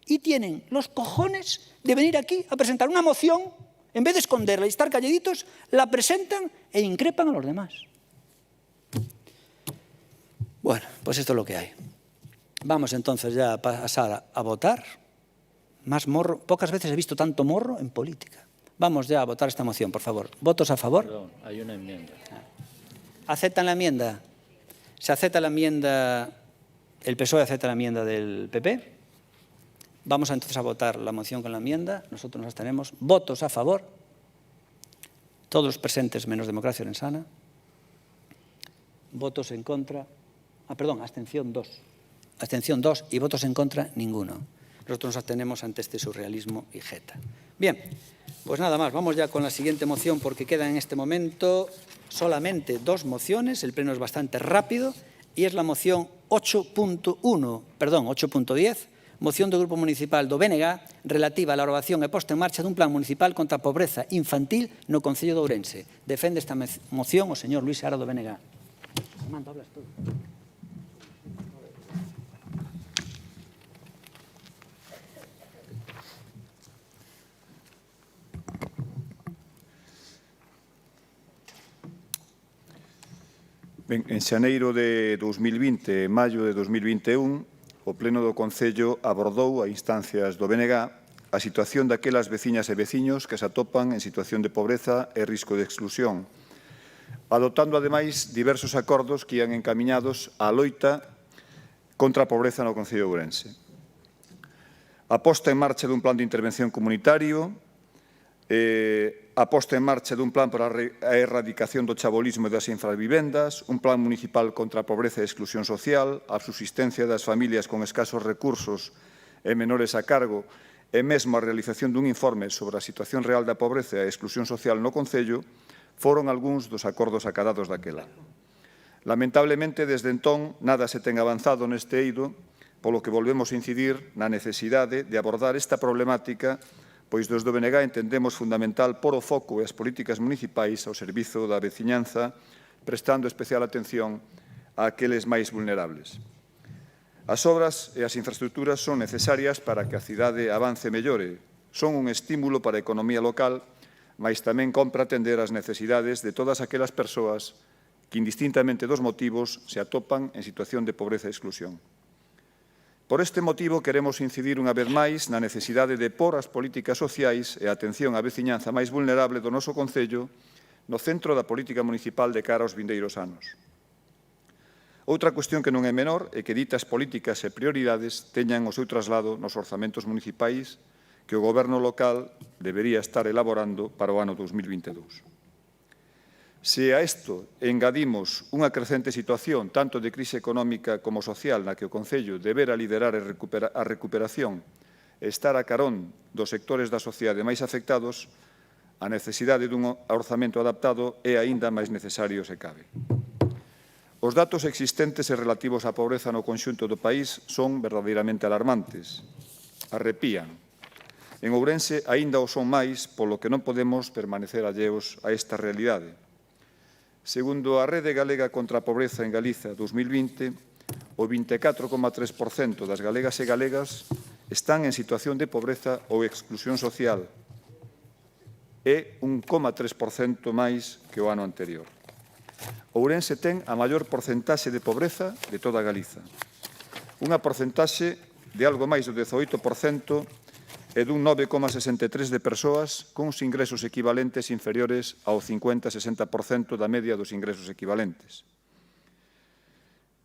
Speaker 1: y tienen los cojones de venir aquí a presentar una moción. En vez de esconderla y estar calladitos, la presentan e increpan a los demás. Bueno, pues esto es lo que hay. Vamos entonces ya a pasar a votar. Más morro. Pocas veces he visto tanto morro en política. Vamos ya a votar esta moción, por favor. ¿Votos a favor?
Speaker 2: Perdón, hay una enmienda.
Speaker 1: ¿Aceptan la enmienda? ¿Se acepta la enmienda? ¿El PSOE acepta la enmienda del PP? Vamos entonces a votar la moción con la enmienda. Nosotros nos abstenemos. Votos a favor. Todos los presentes menos Democracia Orensana. Votos en contra. Abstención 2. Abstención 2 y votos en contra ninguno. Nosotros nos abstenemos ante este surrealismo y jeta. Bien, pues nada más. Vamos ya con la siguiente moción porque quedan en este momento solamente 2 mociones. El pleno es bastante rápido y es la moción 8.10, moción do Grupo Municipal do BNG relativa á elaboración e posta en marcha dun plan municipal contra a pobreza infantil no Concello de Ourense. Defende esta moción o señor Luís Seara do BNG. Armando, hablas tú.
Speaker 7: Ben, en xaneiro de 2020 e maio de 2021, o Pleno do Concello abordou a instancias do BNG a situación daquelas veciñas e veciños que se atopan en situación de pobreza e risco de exclusión, adoptando, ademais, diversos acordos que ian encamiñados á loita contra a pobreza no Concello de Ourense. A posta en marcha dun plan de intervención comunitario, a posta en marcha dun plan para a erradicación do chabolismo e das infravivendas, un plan municipal contra a pobreza e exclusión social, a subsistencia das familias con escasos recursos e menores a cargo e mesmo a realización dun informe sobre a situación real da pobreza e a exclusión social no Concello foron algúns dos acordos acadados daquela. Lamentablemente, desde entón, nada se ten avanzado neste eido, polo que volvemos a incidir na necesidade de abordar esta problemática pois desde o BNG entendemos fundamental pôr o foco e as políticas municipais ao servizo da veciñanza, prestando especial atención a aqueles máis vulnerables. As obras e as infraestructuras son necesarias para que a cidade avance e mellore. Son un estímulo para a economía local, mas tamén compra atender as necesidades de todas aquelas persoas que, indistintamente dos motivos, se atopan en situación de pobreza e exclusión. Por este motivo, queremos incidir unha vez máis na necesidade de pôr as políticas sociais e a atención á veciñanza máis vulnerable do noso Concello no centro da política municipal de cara aos vindeiros anos. Outra cuestión que non é menor é que ditas políticas e prioridades teñan o seu traslado nos orzamentos municipais que o Goberno local debería estar elaborando para o ano 2022. Se a isto engadimos unha crecente situación tanto de crise económica como social na que o Concello debera liderar a recuperación e estar a carón dos sectores da sociedade máis afectados, a necesidade dun orzamento adaptado é aínda máis necesario se cabe. Os datos existentes e relativos á pobreza no conxunto do país son verdadeiramente alarmantes. Arrepían. En Ourense aínda o son máis, polo que non podemos permanecer alleos a esta realidade. Segundo a Rede Galega contra a Pobreza en Galiza 2020, o 24,3% das galegas e galegas están en situación de pobreza ou exclusión social, e 1,3% máis que o ano anterior. Ourense ten a maior porcentaxe de pobreza de toda Galiza, unha porcentaxe de algo máis do 18% e dun 9,63% de persoas cuns ingresos equivalentes inferiores ao 50-60% da media dos ingresos equivalentes.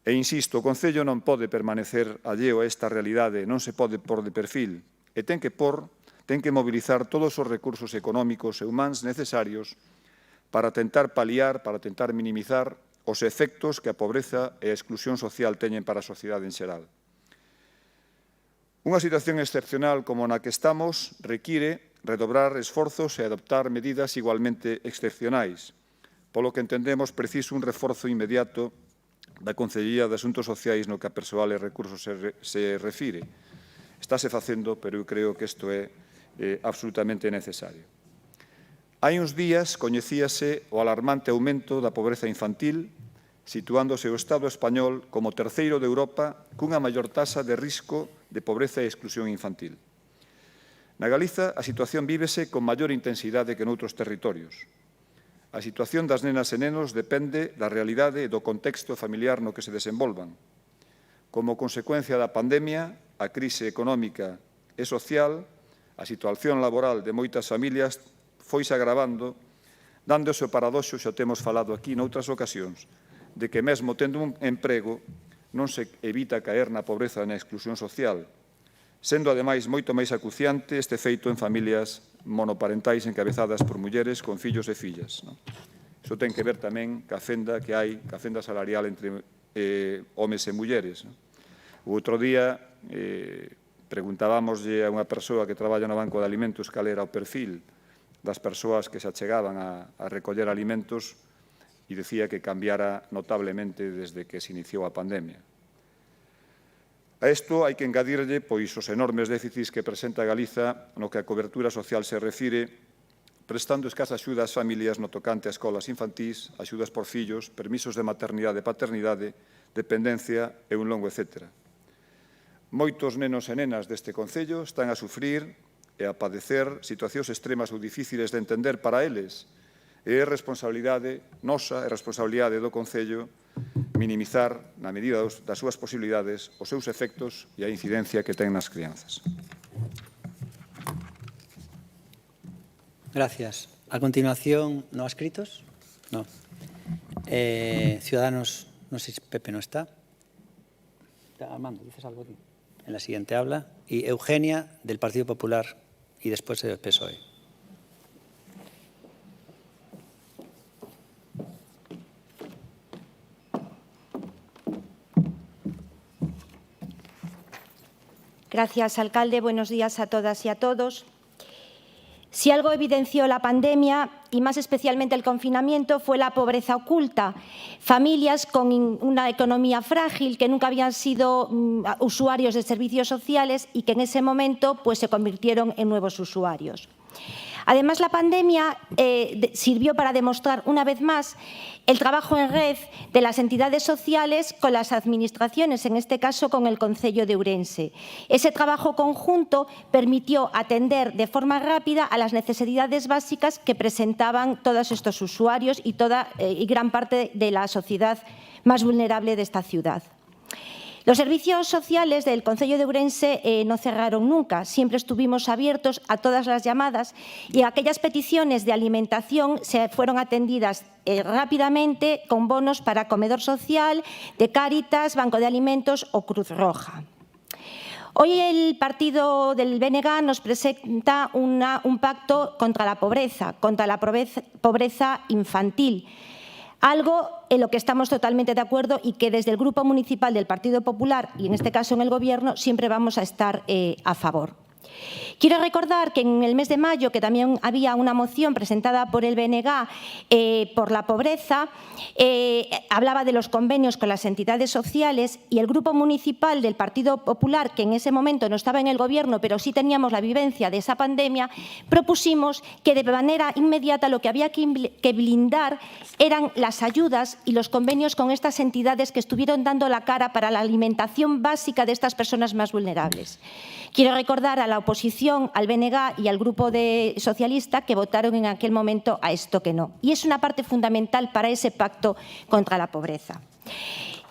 Speaker 7: E insisto, o Concello non pode permanecer alleo a esta realidade, non se pode pôr de perfil, e ten que mobilizar todos os recursos económicos e humanos necesarios para tentar paliar, para tentar minimizar os efectos que a pobreza e a exclusión social teñen para a sociedade en xeral. Unha situación excepcional como na que estamos require redobrar esforzos e adoptar medidas igualmente excepcionais, polo que entendemos preciso un reforzo inmediato da Concellería de Asuntos Sociais no que a persoal e recursos se refire. Estáse facendo, pero eu creo que isto é absolutamente necesario. Hai uns días coñecíase o alarmante aumento da pobreza infantil, situándose o Estado español como terceiro de Europa cunha maior taxa de risco de pobreza e exclusión infantil. Na Galiza, a situación vívese con maior intensidade que noutros territorios. A situación das nenas e nenos depende da realidade e do contexto familiar no que se desenvolvan. Como consecuencia da pandemia, a crise económica e social, a situación laboral de moitas familias foise agravando, dándose o paradoxo, xa temos falado aquí noutras ocasións, de que mesmo tendo un emprego non se evita caer na pobreza e na exclusión social, sendo ademais moito máis acuciante este feito en familias monoparentais encabezadas por mulleres con fillos e fillas. Iso ten que ver tamén ca fenda que hai, ca fenda salarial entre homes e mulleres. O outro día preguntábamoslle a unha persoa que traballa no Banco de Alimentos cal era o perfil das persoas que se achegaban a recoller alimentos e decía que cambiara notablemente desde que se iniciou a pandemia. A isto hai que engadirlle pois os enormes déficits que presenta Galiza no que a cobertura social se refire, prestando escasas axudas ás familias no tocante a escolas infantís, axudas por fillos, permisos de maternidade e paternidade, dependencia e un longo etcétera. Moitos nenos e nenas deste concello están a sufrir e a padecer situacións extremas ou difíciles de entender para eles, e é responsabilidade nosa, é responsabilidade do concello minimizar, na medida das súas posibilidades, os seus efectos e a incidencia que ten nas crianzas.
Speaker 1: Gracias. A continuación, ¿no adscritos? No. Ciudadanos, no sé si Pepe no está. Armando, ¿dices algo? En la siguiente habla. Y Eugenia, del Partido Popular, y después del PSOE.
Speaker 18: Gracias, alcalde. Buenos días a todas y a todos. Si algo evidenció la pandemia, y más especialmente el confinamiento, fue la pobreza oculta. Familias con una economía frágil, que nunca habían sido usuarios de servicios sociales y que en ese momento pues, se convirtieron en nuevos usuarios. Además, la pandemia sirvió para demostrar una vez más el trabajo en red de las entidades sociales con las administraciones, en este caso con el Concello de Ourense. Ese trabajo conjunto permitió atender de forma rápida a las necesidades básicas que presentaban todos estos usuarios y gran parte de la sociedad más vulnerable de esta ciudad. Los servicios sociales del Concello de Ourense no cerraron nunca, siempre estuvimos abiertos a todas las llamadas y aquellas peticiones de alimentación se fueron atendidas rápidamente con bonos para comedor social, de Cáritas, Banco de Alimentos o Cruz Roja. Hoy el partido del BNG nos presenta un pacto contra la pobreza infantil. Algo en lo que estamos totalmente de acuerdo y que desde el Grupo Municipal del Partido Popular, y en este caso en el Gobierno, siempre vamos a estar a favor. Quiero recordar que en el mes de mayo, que también había una moción presentada por el BNG por la pobreza, hablaba de los convenios con las entidades sociales y el Grupo Municipal del Partido Popular, que en ese momento no estaba en el Gobierno, pero sí teníamos la vivencia de esa pandemia, propusimos que de manera inmediata lo que había que blindar eran las ayudas y los convenios con estas entidades que estuvieron dando la cara para la alimentación básica de estas personas más vulnerables. Quiero recordar a la oposición, al BNG y al Grupo Socialista que votaron en aquel momento a esto que no. Y es una parte fundamental para ese pacto contra la pobreza.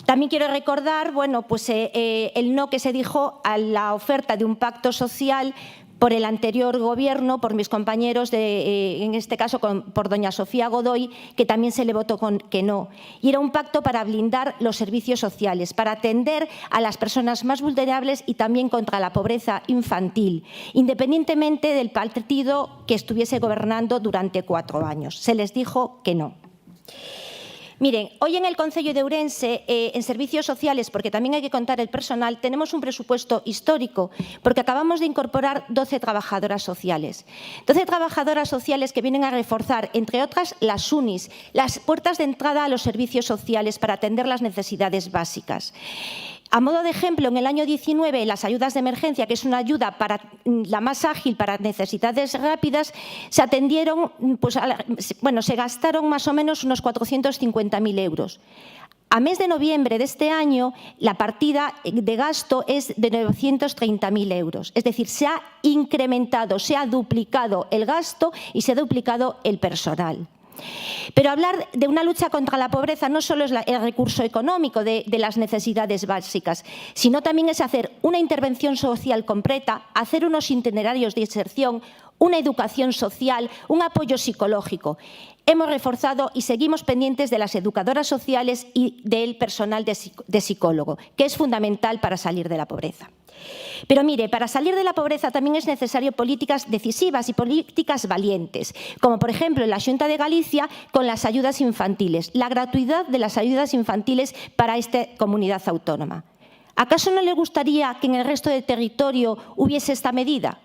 Speaker 18: También quiero recordar el no que se dijo a la oferta de un pacto social por el anterior Gobierno, por mis compañeros, en este caso por doña Sofía Godoy, que también se le votó que no. Y era un pacto para blindar los servicios sociales, para atender a las personas más vulnerables y también contra la pobreza infantil, independientemente del partido que estuviese gobernando durante 4 años. Se les dijo que no. Miren, hoy en el Concello de Ourense, en servicios sociales, porque también hay que contar el personal, tenemos un presupuesto histórico, porque acabamos de incorporar 12 trabajadoras sociales. 12 trabajadoras sociales que vienen a reforzar, entre otras, las UNIs, las puertas de entrada a los servicios sociales para atender las necesidades básicas. A modo de ejemplo, en el año 19, las ayudas de emergencia, que es una ayuda la más ágil para necesidades rápidas, se atendieron, se gastaron más o menos unos 450.000 euros. A mes de noviembre de este año, la partida de gasto es de 930.000 euros. Es decir, se ha incrementado, se ha duplicado el gasto y se ha duplicado el personal. Pero hablar de una lucha contra la pobreza no solo es el recurso económico de las necesidades básicas, sino también es hacer una intervención social completa, hacer unos itinerarios de inserción, una educación social, un apoyo psicológico. Hemos reforzado y seguimos pendientes de las educadoras sociales y del personal de psicólogo, que es fundamental para salir de la pobreza. Pero mire, para salir de la pobreza también es necesario políticas decisivas y políticas valientes, como por ejemplo en la Xunta de Galicia con las ayudas infantiles, la gratuidad de las ayudas infantiles para esta comunidad autónoma. ¿Acaso no le gustaría que en el resto del territorio hubiese esta medida?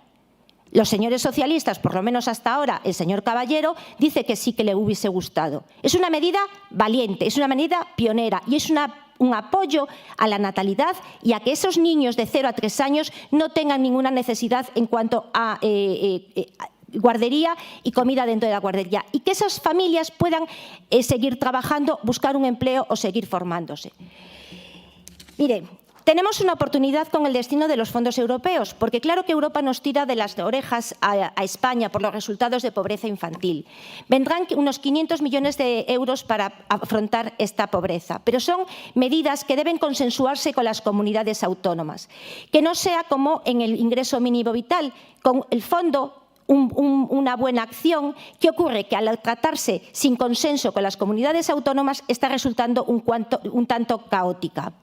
Speaker 18: Los señores socialistas, por lo menos hasta ahora, el señor Caballero, dice que sí que le hubiese gustado. Es una medida valiente, es una medida pionera y es un apoyo a la natalidad y a que esos niños de 0 a 3 años no tengan ninguna necesidad en cuanto a guardería y comida dentro de la guardería y que esas familias puedan seguir trabajando, buscar un empleo o seguir formándose. Mire, tenemos una oportunidad con el destino de los fondos europeos, porque claro que Europa nos tira de las orejas a España por los resultados de pobreza infantil. Vendrán unos 500 millones de euros para afrontar esta pobreza, pero son medidas que deben consensuarse con las comunidades autónomas. Que no sea como en el ingreso mínimo vital, con el fondo una buena acción, que ocurre que al tratarse sin consenso con las comunidades autónomas está resultando un tanto caótica.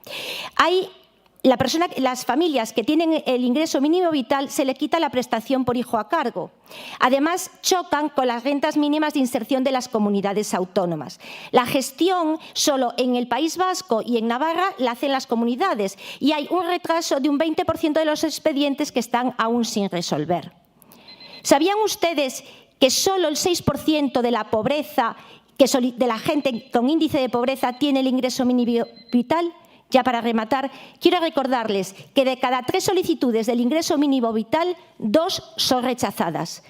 Speaker 18: Las familias que tienen el ingreso mínimo vital se le quita la prestación por hijo a cargo. Además, chocan con las rentas mínimas de inserción de las comunidades autónomas. La gestión solo en el País Vasco y en Navarra la hacen las comunidades y hay un retraso de un 20% de los expedientes que están aún sin resolver. ¿Sabían ustedes que solo el 6% de la pobreza, de la gente con índice de pobreza tiene el ingreso mínimo vital? Ya para rematar, quiero recordarles que de cada 3 solicitudes del ingreso mínimo vital, 2 son rechazadas.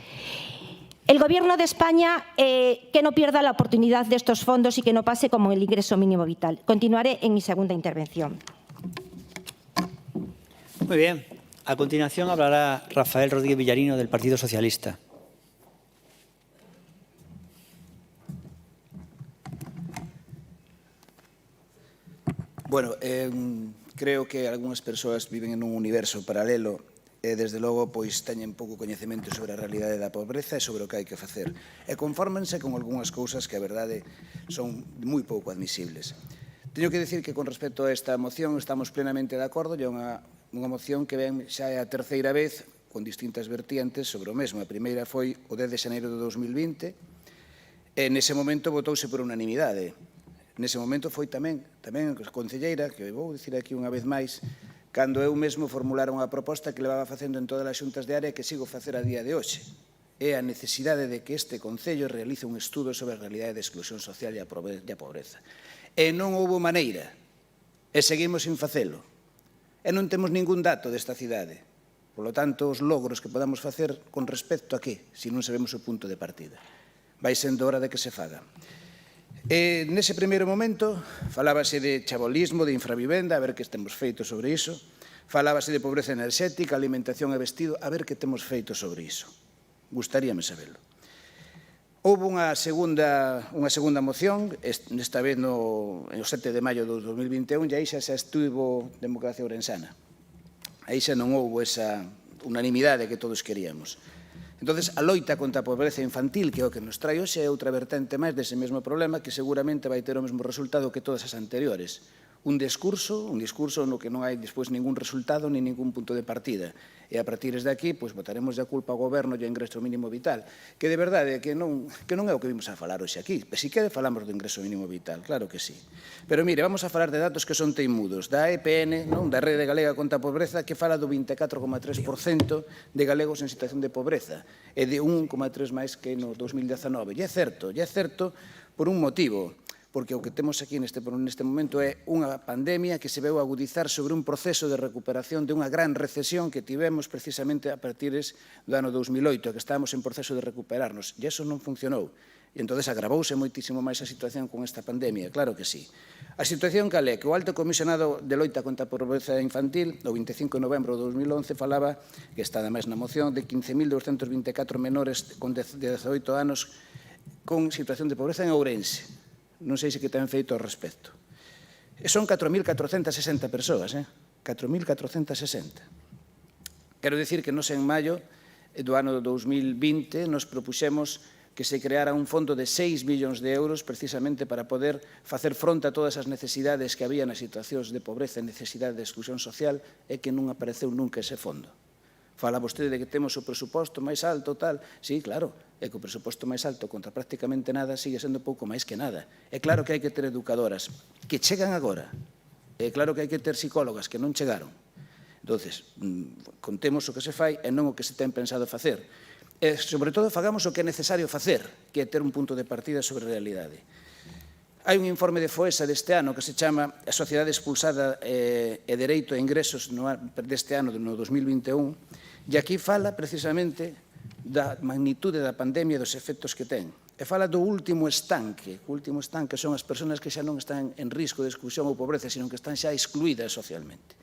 Speaker 18: El Gobierno de España que no pierda la oportunidad de estos fondos y que no pase como el ingreso mínimo vital. Continuaré en mi segunda intervención.
Speaker 1: Muy bien. A continuación hablará Rafael Rodríguez Villarino del Partido Socialista.
Speaker 13: Bueno, creo que algunhas persoas viven en un universo paralelo e, desde logo, pois teñen pouco coñecemento sobre a realidade da pobreza e sobre o que hai que facer. E confórmense con algunhas cousas que, a verdade, son moi pouco admisibles. Teño que dicir que, con respecto a esta moción, estamos plenamente de acordo. É unha moción que ven xa é a terceira vez con distintas vertientes sobre o mesmo. A primeira foi o 10 de xaneiro de 2020 e, nese momento, votouse por unanimidade. Nese momento foi tamén a concelleira, que vou dicir aquí unha vez máis, cando eu mesmo formulara unha proposta que levaba facendo en todas as xuntas de área e que sigo facer a día de hoxe. É a necesidade de que este Concello realice un estudo sobre a realidade de exclusión social e a pobreza. E non houbo maneira, e seguimos sin facelo. E non temos ningún dato desta cidade. Por lo tanto, os logros que podamos facer con respecto a que, se non sabemos o punto de partida. Vai sendo hora de que se faga. Nese primeiro momento falábase de chabolismo, de infravivenda, a ver que temos feito sobre iso. Falábase de pobreza enerxética, alimentación e vestido, a ver que temos feito sobre iso. Gustaríame saberlo. Houve unha segunda moción, esta vez no 7 de maio de 2021, e aí xa estivo Democracia Ourensana. Aí xa non houve esa unanimidade que todos queríamos. Entón, a loita contra a pobreza infantil, que é o que nos trae hoxe, é outra vertente máis dese mesmo problema que seguramente vai ter o mesmo resultado que todas as anteriores. Un discurso no que non hai despois ningún resultado ni ningún punto de partida. E a partir de aquí, pois, botaremos a culpa ao goberno e ao ingreso mínimo vital, que de verdade que non é o que vimos a falar hoxe aquí. Se quere falamos do ingreso mínimo vital, claro que sí. Pero mire, vamos a falar de datos que son teimudos. Da EPN, da Rede Galega contra a Pobreza, que fala do 24,3% de galegos en situación de pobreza e de 1,3 máis que no 2019. E é certo por un motivo. Porque o que temos aquí neste momento é unha pandemia que se veu agudizar sobre un proceso de recuperación de unha gran recesión que tivemos precisamente a partir do ano 2008, que estábamos en proceso de recuperarnos, e iso non funcionou. E entón agravouse moitísimo máis a situación con esta pandemia, claro que sí. A situación cal é? Que o Alto Comisionado de Loita contra a Pobreza Infantil, o 25 de novembro de 2011, falaba, que está ademais na moción, de 15.224 menores con 18 anos con situación de pobreza en Ourense. Non sei se que ten feito ao respecto. E son 4.460 persoas, 4.460. Quero dicir que nos en maio do ano 2020 nos propuxemos que se creara un fondo de 6 millóns de euros precisamente para poder facer fronte a todas as necesidades que había nas situacións de pobreza e necesidade de exclusión social e que non apareceu nunca ese fondo. Fala vostede de que temos o presuposto máis alto, tal. Sí, claro, é que o presuposto máis alto contra prácticamente nada sigue sendo pouco máis que nada. É claro que hai que ter educadoras que chegan agora. É claro que hai que ter psicólogas que non chegaron. Entonces, contemos o que se fai e non o que se ten pensado facer. E, sobre todo, fagamos o que é necesario facer, que é ter un punto de partida sobre a realidade. Hai un informe de FOESA deste ano que se chama A Sociedade Expulsada e Dereito a Ingresos deste ano, no 2021, e aquí fala precisamente da magnitude da pandemia e dos efectos que ten. E fala do último estanque. O último estanque son as persoas que xa non están en risco de exclusión ou pobreza, sino que están xa excluídas socialmente.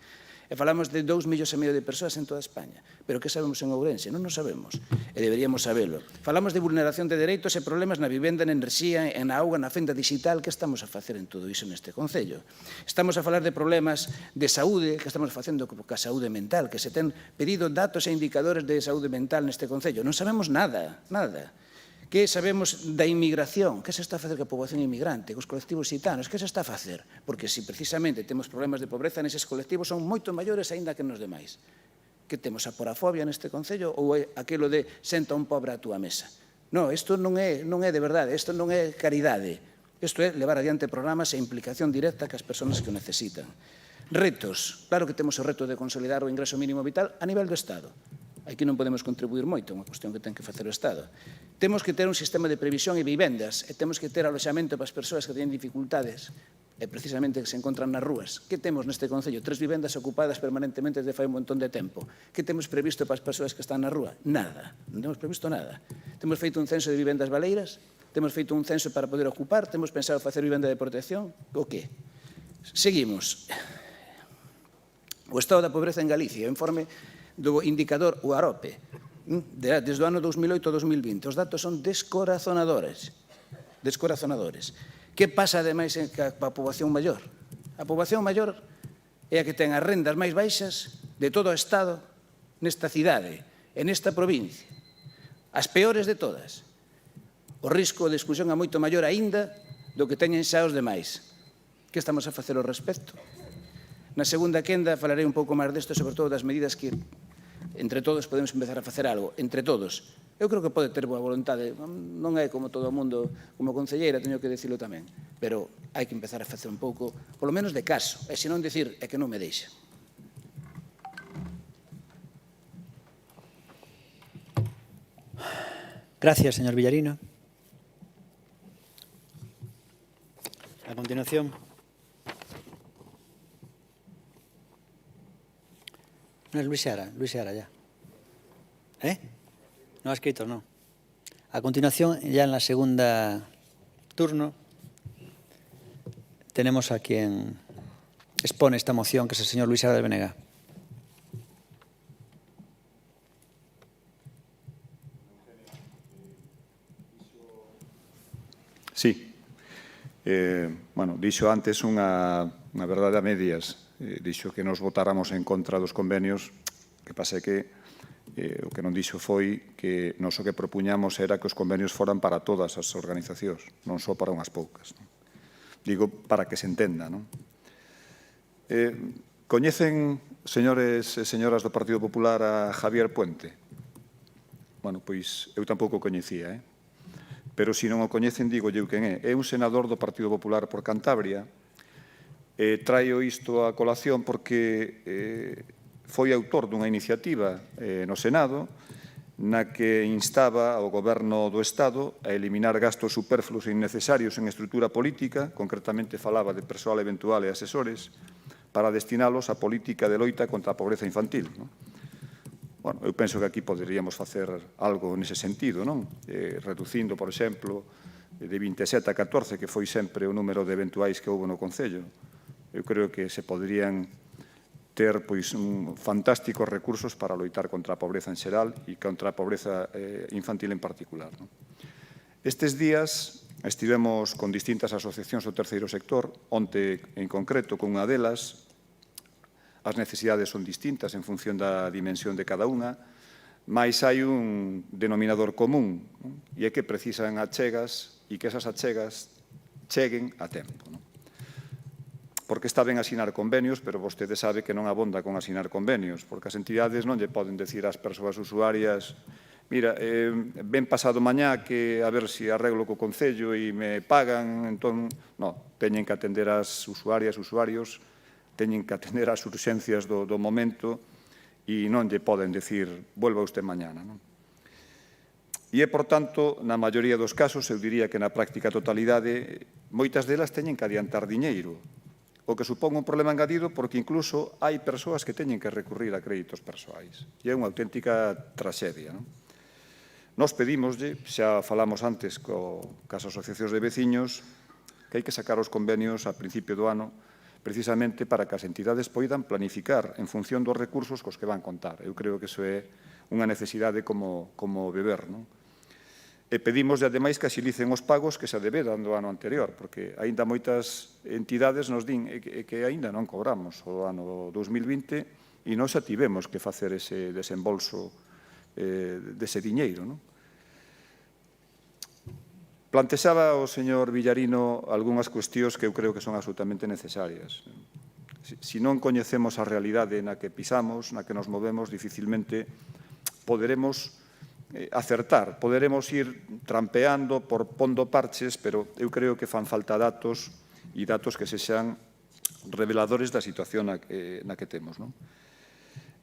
Speaker 13: E falamos de 2,5 millóns de persoas en toda España. Pero que sabemos en Ourense? Non o sabemos. E deberíamos sabelo. Falamos de vulneración de dereitos e problemas na vivenda, na enerxía, na auga, na fenda digital. Que estamos a facer en todo iso neste Concello? Estamos a falar de problemas de saúde, que estamos facendo ca saúde mental, que se ten pedido datos e indicadores de saúde mental neste Concello. Non sabemos nada, nada. Que sabemos da inmigración? Que se está a facer coa poboación inmigrante, cos colectivos xitanos? Que se está a facer? Porque se precisamente temos problemas de pobreza neses colectivos son moito maiores aínda que nos demais. Que temos a porafobia neste Concello ou é aquilo de senta un pobre á túa mesa? Non, isto non é de verdade, isto non é caridade. Isto é levar adiante programas e implicación directa cas persoas que o necesitan. Retos. Claro que temos o reto de consolidar o ingreso mínimo vital a nivel do Estado. Aquí non podemos contribuir moito, é unha cuestión que ten que facer o Estado. Temos que ter un sistema de previsión e vivendas, e temos que ter aloxamento para as persoas que teñen dificultades, e precisamente que se encontran nas rúas. Que temos neste Concello? 3 vivendas ocupadas permanentemente desde fai un montón de tempo. Que temos previsto para as persoas que están na rúa? Nada. Non temos previsto nada. Temos feito un censo de vivendas baleiras, temos feito un censo para poder ocupar, temos pensado facer vivenda de protección, o que? Seguimos. O estado da pobreza en Galicia, o informe do indicador UAROPE, desde o ano 2008 ao 2020. Os datos son descorazonadores. Que pasa, ademais, ca poboación maior? A poboación maior é a que ten as rendas máis baixas de todo o Estado nesta cidade, e nesta provincia. As peores de todas. O risco de exclusión é moito maior aínda do que teñen xa os demais. Que estamos a facer ao respecto? Na segunda quenda falarei un pouco máis desto, sobre todo das medidas que entre todos podemos empezar a facer algo, entre todos. Eu creo que pode ter boa voluntade, non é como todo o mundo, como concelleira, teño que dicilo tamén, pero hai que empezar a facer un pouco, polo menos de caso, e se non dicir, é que non me deixa.
Speaker 1: Gracias, señor Villarino. A continuación. No es Luis Seara ya. No ha escrito, no. A continuación, ya en la segunda turno, tenemos a quien expone esta moción, que es el señor Luis Seara de Benega.
Speaker 7: Sí. Bueno, dixo antes unha verdade a medias. Dixo que nos votáramos en contra dos convenios, que pasa que o que non dixo foi que nos o que propuñamos era que os convenios foran para todas as organizacións, non só para unhas poucas. Digo, para que se entenda. Coñecen, señores e señoras do Partido Popular, a Javier Puente? Bueno, pois eu tampouco coñecía, pero se non o coñecen, digo eu quen é. É un senador do Partido Popular por Cantabria. Traio isto a colación porque foi autor dunha iniciativa no Senado na que instaba ao Goberno do Estado a eliminar gastos superfluos e innecesarios en estrutura política, concretamente falaba de persoal eventual e asesores, para destinalos a política de loita contra a pobreza infantil. Bueno, eu penso que aquí poderíamos facer algo nese sentido, reducindo, por exemplo, de 27 a 14, que foi sempre o número de eventuais que houve no Concello. Eu creo que se poderían ter fantásticos recursos para loitar contra a pobreza en xeral e contra a pobreza infantil en particular. Estes días estivemos con distintas asociacións do terceiro sector, onte en concreto con unha delas. As necesidades son distintas en función da dimensión de cada unha. mais hai un denominador común, e é que precisan achegas e que esas achegas cheguen a tempo. Porque está ben asinar convenios, pero vostede sabe que non abonda con asinar convenios, porque as entidades non lle poden decir ás persoas usuarias: mira, ven pasado mañá que a ver se arreglo co Concello e me pagan, entón, non, teñen que atender as usuarias, usuarios, teñen que atender as urxencias do momento e non lle poden decir, vuelva usted mañana. E, por tanto, na maioría dos casos, eu diría que na práctica totalidade, moitas delas teñen que adiantar diñeiro, o que supón un problema engadido porque incluso hai persoas que teñen que recurrir a créditos persoais. E é unha auténtica traxedia. Nos pedimoslle, xa falamos antes cas asociacións de veciños, que hai que sacar os convenios a principio do ano precisamente para que as entidades poidan planificar en función dos recursos cos que van contar. Eu creo que iso é unha necesidade como beber. E pedimos, ademais, que axilicen os pagos que se adeberan do ano anterior, porque aínda moitas entidades nos din que aínda non cobramos o ano 2020 e nós xa tivemos que facer ese desembolso dese diñeiro. Plantexaba o señor Villarino algunhas cuestións que eu creo que son absolutamente necesarias. Se non coñecemos a realidade na que pisamos, na que nos movemos, dificilmente poderemos acertar. Poderemos ir trampeando por pondo parches, pero eu creo que fan falta datos e datos que sexan reveladores da situación na que temos.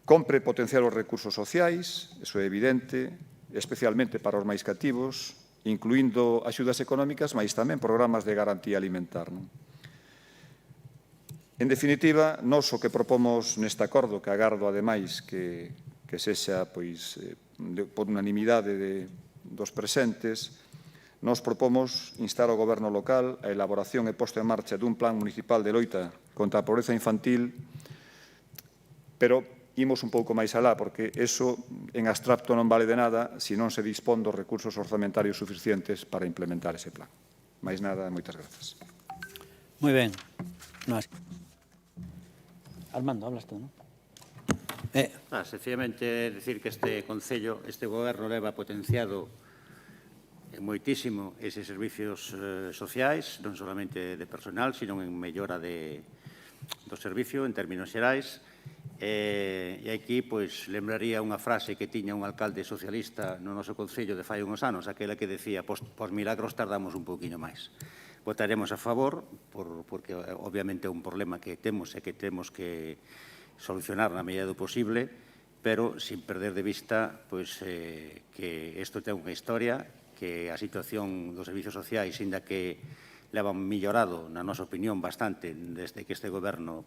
Speaker 7: Compre potenciar os recursos sociais, iso é evidente, especialmente para os máis cativos, incluindo axudas económicas, mas tamén programas de garantía alimentar. En definitiva, nós o que propomos neste acordo, que agardo, ademais, que sexa por unanimidade dos presentes, nos propomos instar ao Goberno local a elaboración e posta en marcha dun plan municipal de loita contra a pobreza infantil, pero imos un pouco máis alá, porque eso en abstracto non vale de nada se non se dispón dos recursos orzamentarios suficientes para implementar ese plan. Máis nada, moitas grazas.
Speaker 1: Moi ben. Armando, hablas tú, non?
Speaker 5: Sencillamente decir que este Concello, este Goberno leva potenciado moitísimo eses servicios sociais, non solamente de personal, sino en mellora do servicio en términos xerais. E aquí, lembraría unha frase que tiña un alcalde socialista no noso Concello de fai uns anos, aquela que decía, pos milagros tardamos un pouquiño máis. Votaremos a favor, porque obviamente é un problema que temos e que temos que solucionar na medida do posible, pero sin perder de vista que isto ten unha historia, que a situación dos servicios sociais, inda que levan millorado, na nosa opinión, bastante desde que este Goberno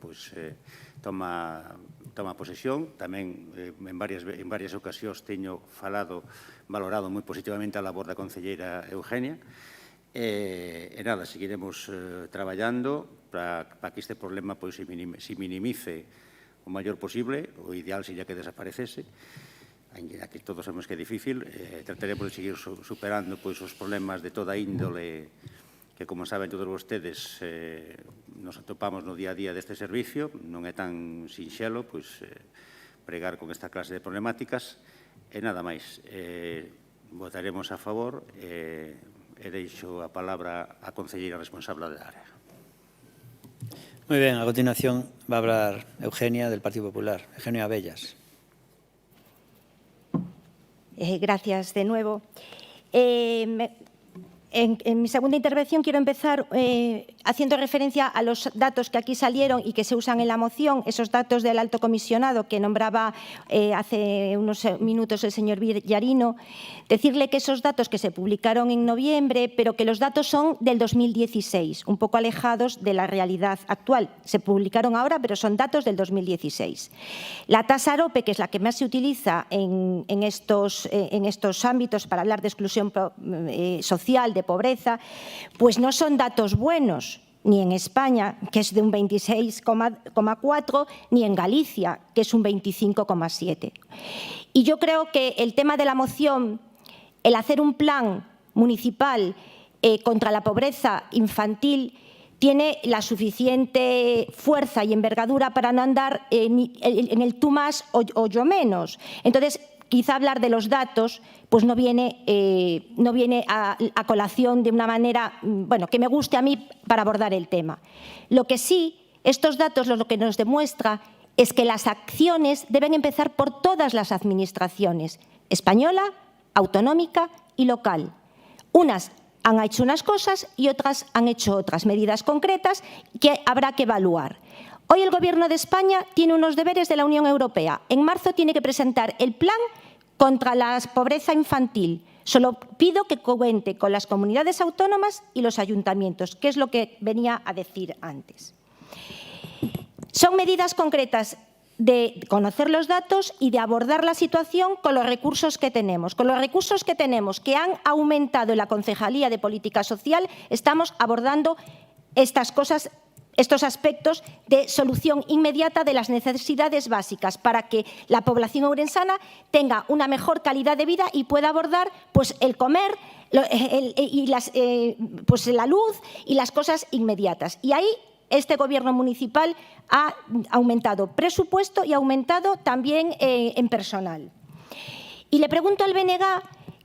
Speaker 5: toma posesión. Tamén en varias ocasións teño valorado moi positivamente a labor da concelleira Eugenia. E nada, seguiremos traballando para que este problema se minimice o maior posible. O ideal sería que desaparecese, ainda que todos sabemos que é difícil. Trataremos de seguir superando os problemas de toda índole que, como saben todos vostedes, nos atopamos no día a día deste servicio. Non é tan sinxelo pregar con esta clase de problemáticas. E nada máis, votaremos a favor e deixo a palabra á concelleira responsable da área.
Speaker 1: Muy bien, a continuación va a hablar Eugenia del Partido Popular. Eugenia Abellas.
Speaker 18: Gracias de nuevo. En mi segunda intervención quiero empezar haciendo referencia a los datos que aquí salieron y que se usan en la moción, esos datos del alto comisionado que nombraba hace unos minutos el señor Villarino. Decirle que esos datos que se publicaron en noviembre, pero que los datos son del 2016, un poco alejados de la realidad actual. Se publicaron ahora, pero son datos del 2016. La tasa AROPE, que es la que más se utiliza en estos ámbitos para hablar de exclusión social, de pobreza, pues no son datos buenos, ni en España, que es de un 26,4, ni en Galicia, que es un 25,7. Y yo creo que el tema de la moción, el hacer un plan municipal contra la pobreza infantil, tiene la suficiente fuerza y envergadura para no andar en el tú más o yo menos. Entonces, quizá hablar de los datos pues no viene a colación de una manera que me guste a mí para abordar el tema. Lo que sí, estos datos lo que nos demuestra es que las acciones deben empezar por todas las administraciones, española, autonómica y local. Unas han hecho unas cosas y otras han hecho otras medidas concretas que habrá que evaluar. Hoy el Gobierno de España tiene unos deberes de la Unión Europea. En marzo tiene que presentar el plan contra la pobreza infantil. Solo pido que cuente con las comunidades autónomas y los ayuntamientos, que es lo que venía a decir antes. Son medidas concretas de conocer los datos y de abordar la situación con los recursos que tenemos. Con los recursos que tenemos, que han aumentado en la Concejalía de Política Social, estamos abordando estas cosas, estos aspectos de solución inmediata de las necesidades básicas para que la población ourensana tenga una mejor calidad de vida y pueda abordar pues, el comer, pues, la luz y las cosas inmediatas. Y ahí este Gobierno municipal ha aumentado presupuesto y ha aumentado también en personal. Y le pregunto al BNG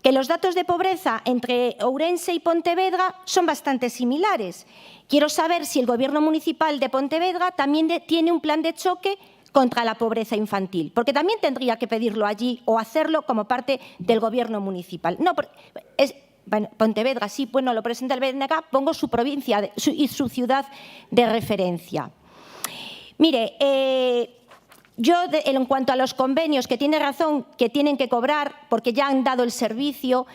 Speaker 18: que los datos de pobreza entre Ourense y Pontevedra son bastante similares. Quiero saber si el Gobierno municipal de Pontevedra también tiene un plan de choque contra la pobreza infantil, porque también tendría que pedirlo allí o hacerlo como parte del Gobierno municipal. No, bueno, Pontevedra sí, bueno, lo presenta el BNG, pongo su provincia y su ciudad de referencia. Mire, yo en cuanto a los convenios, que tiene razón que tienen que cobrar porque ya han dado el servicio,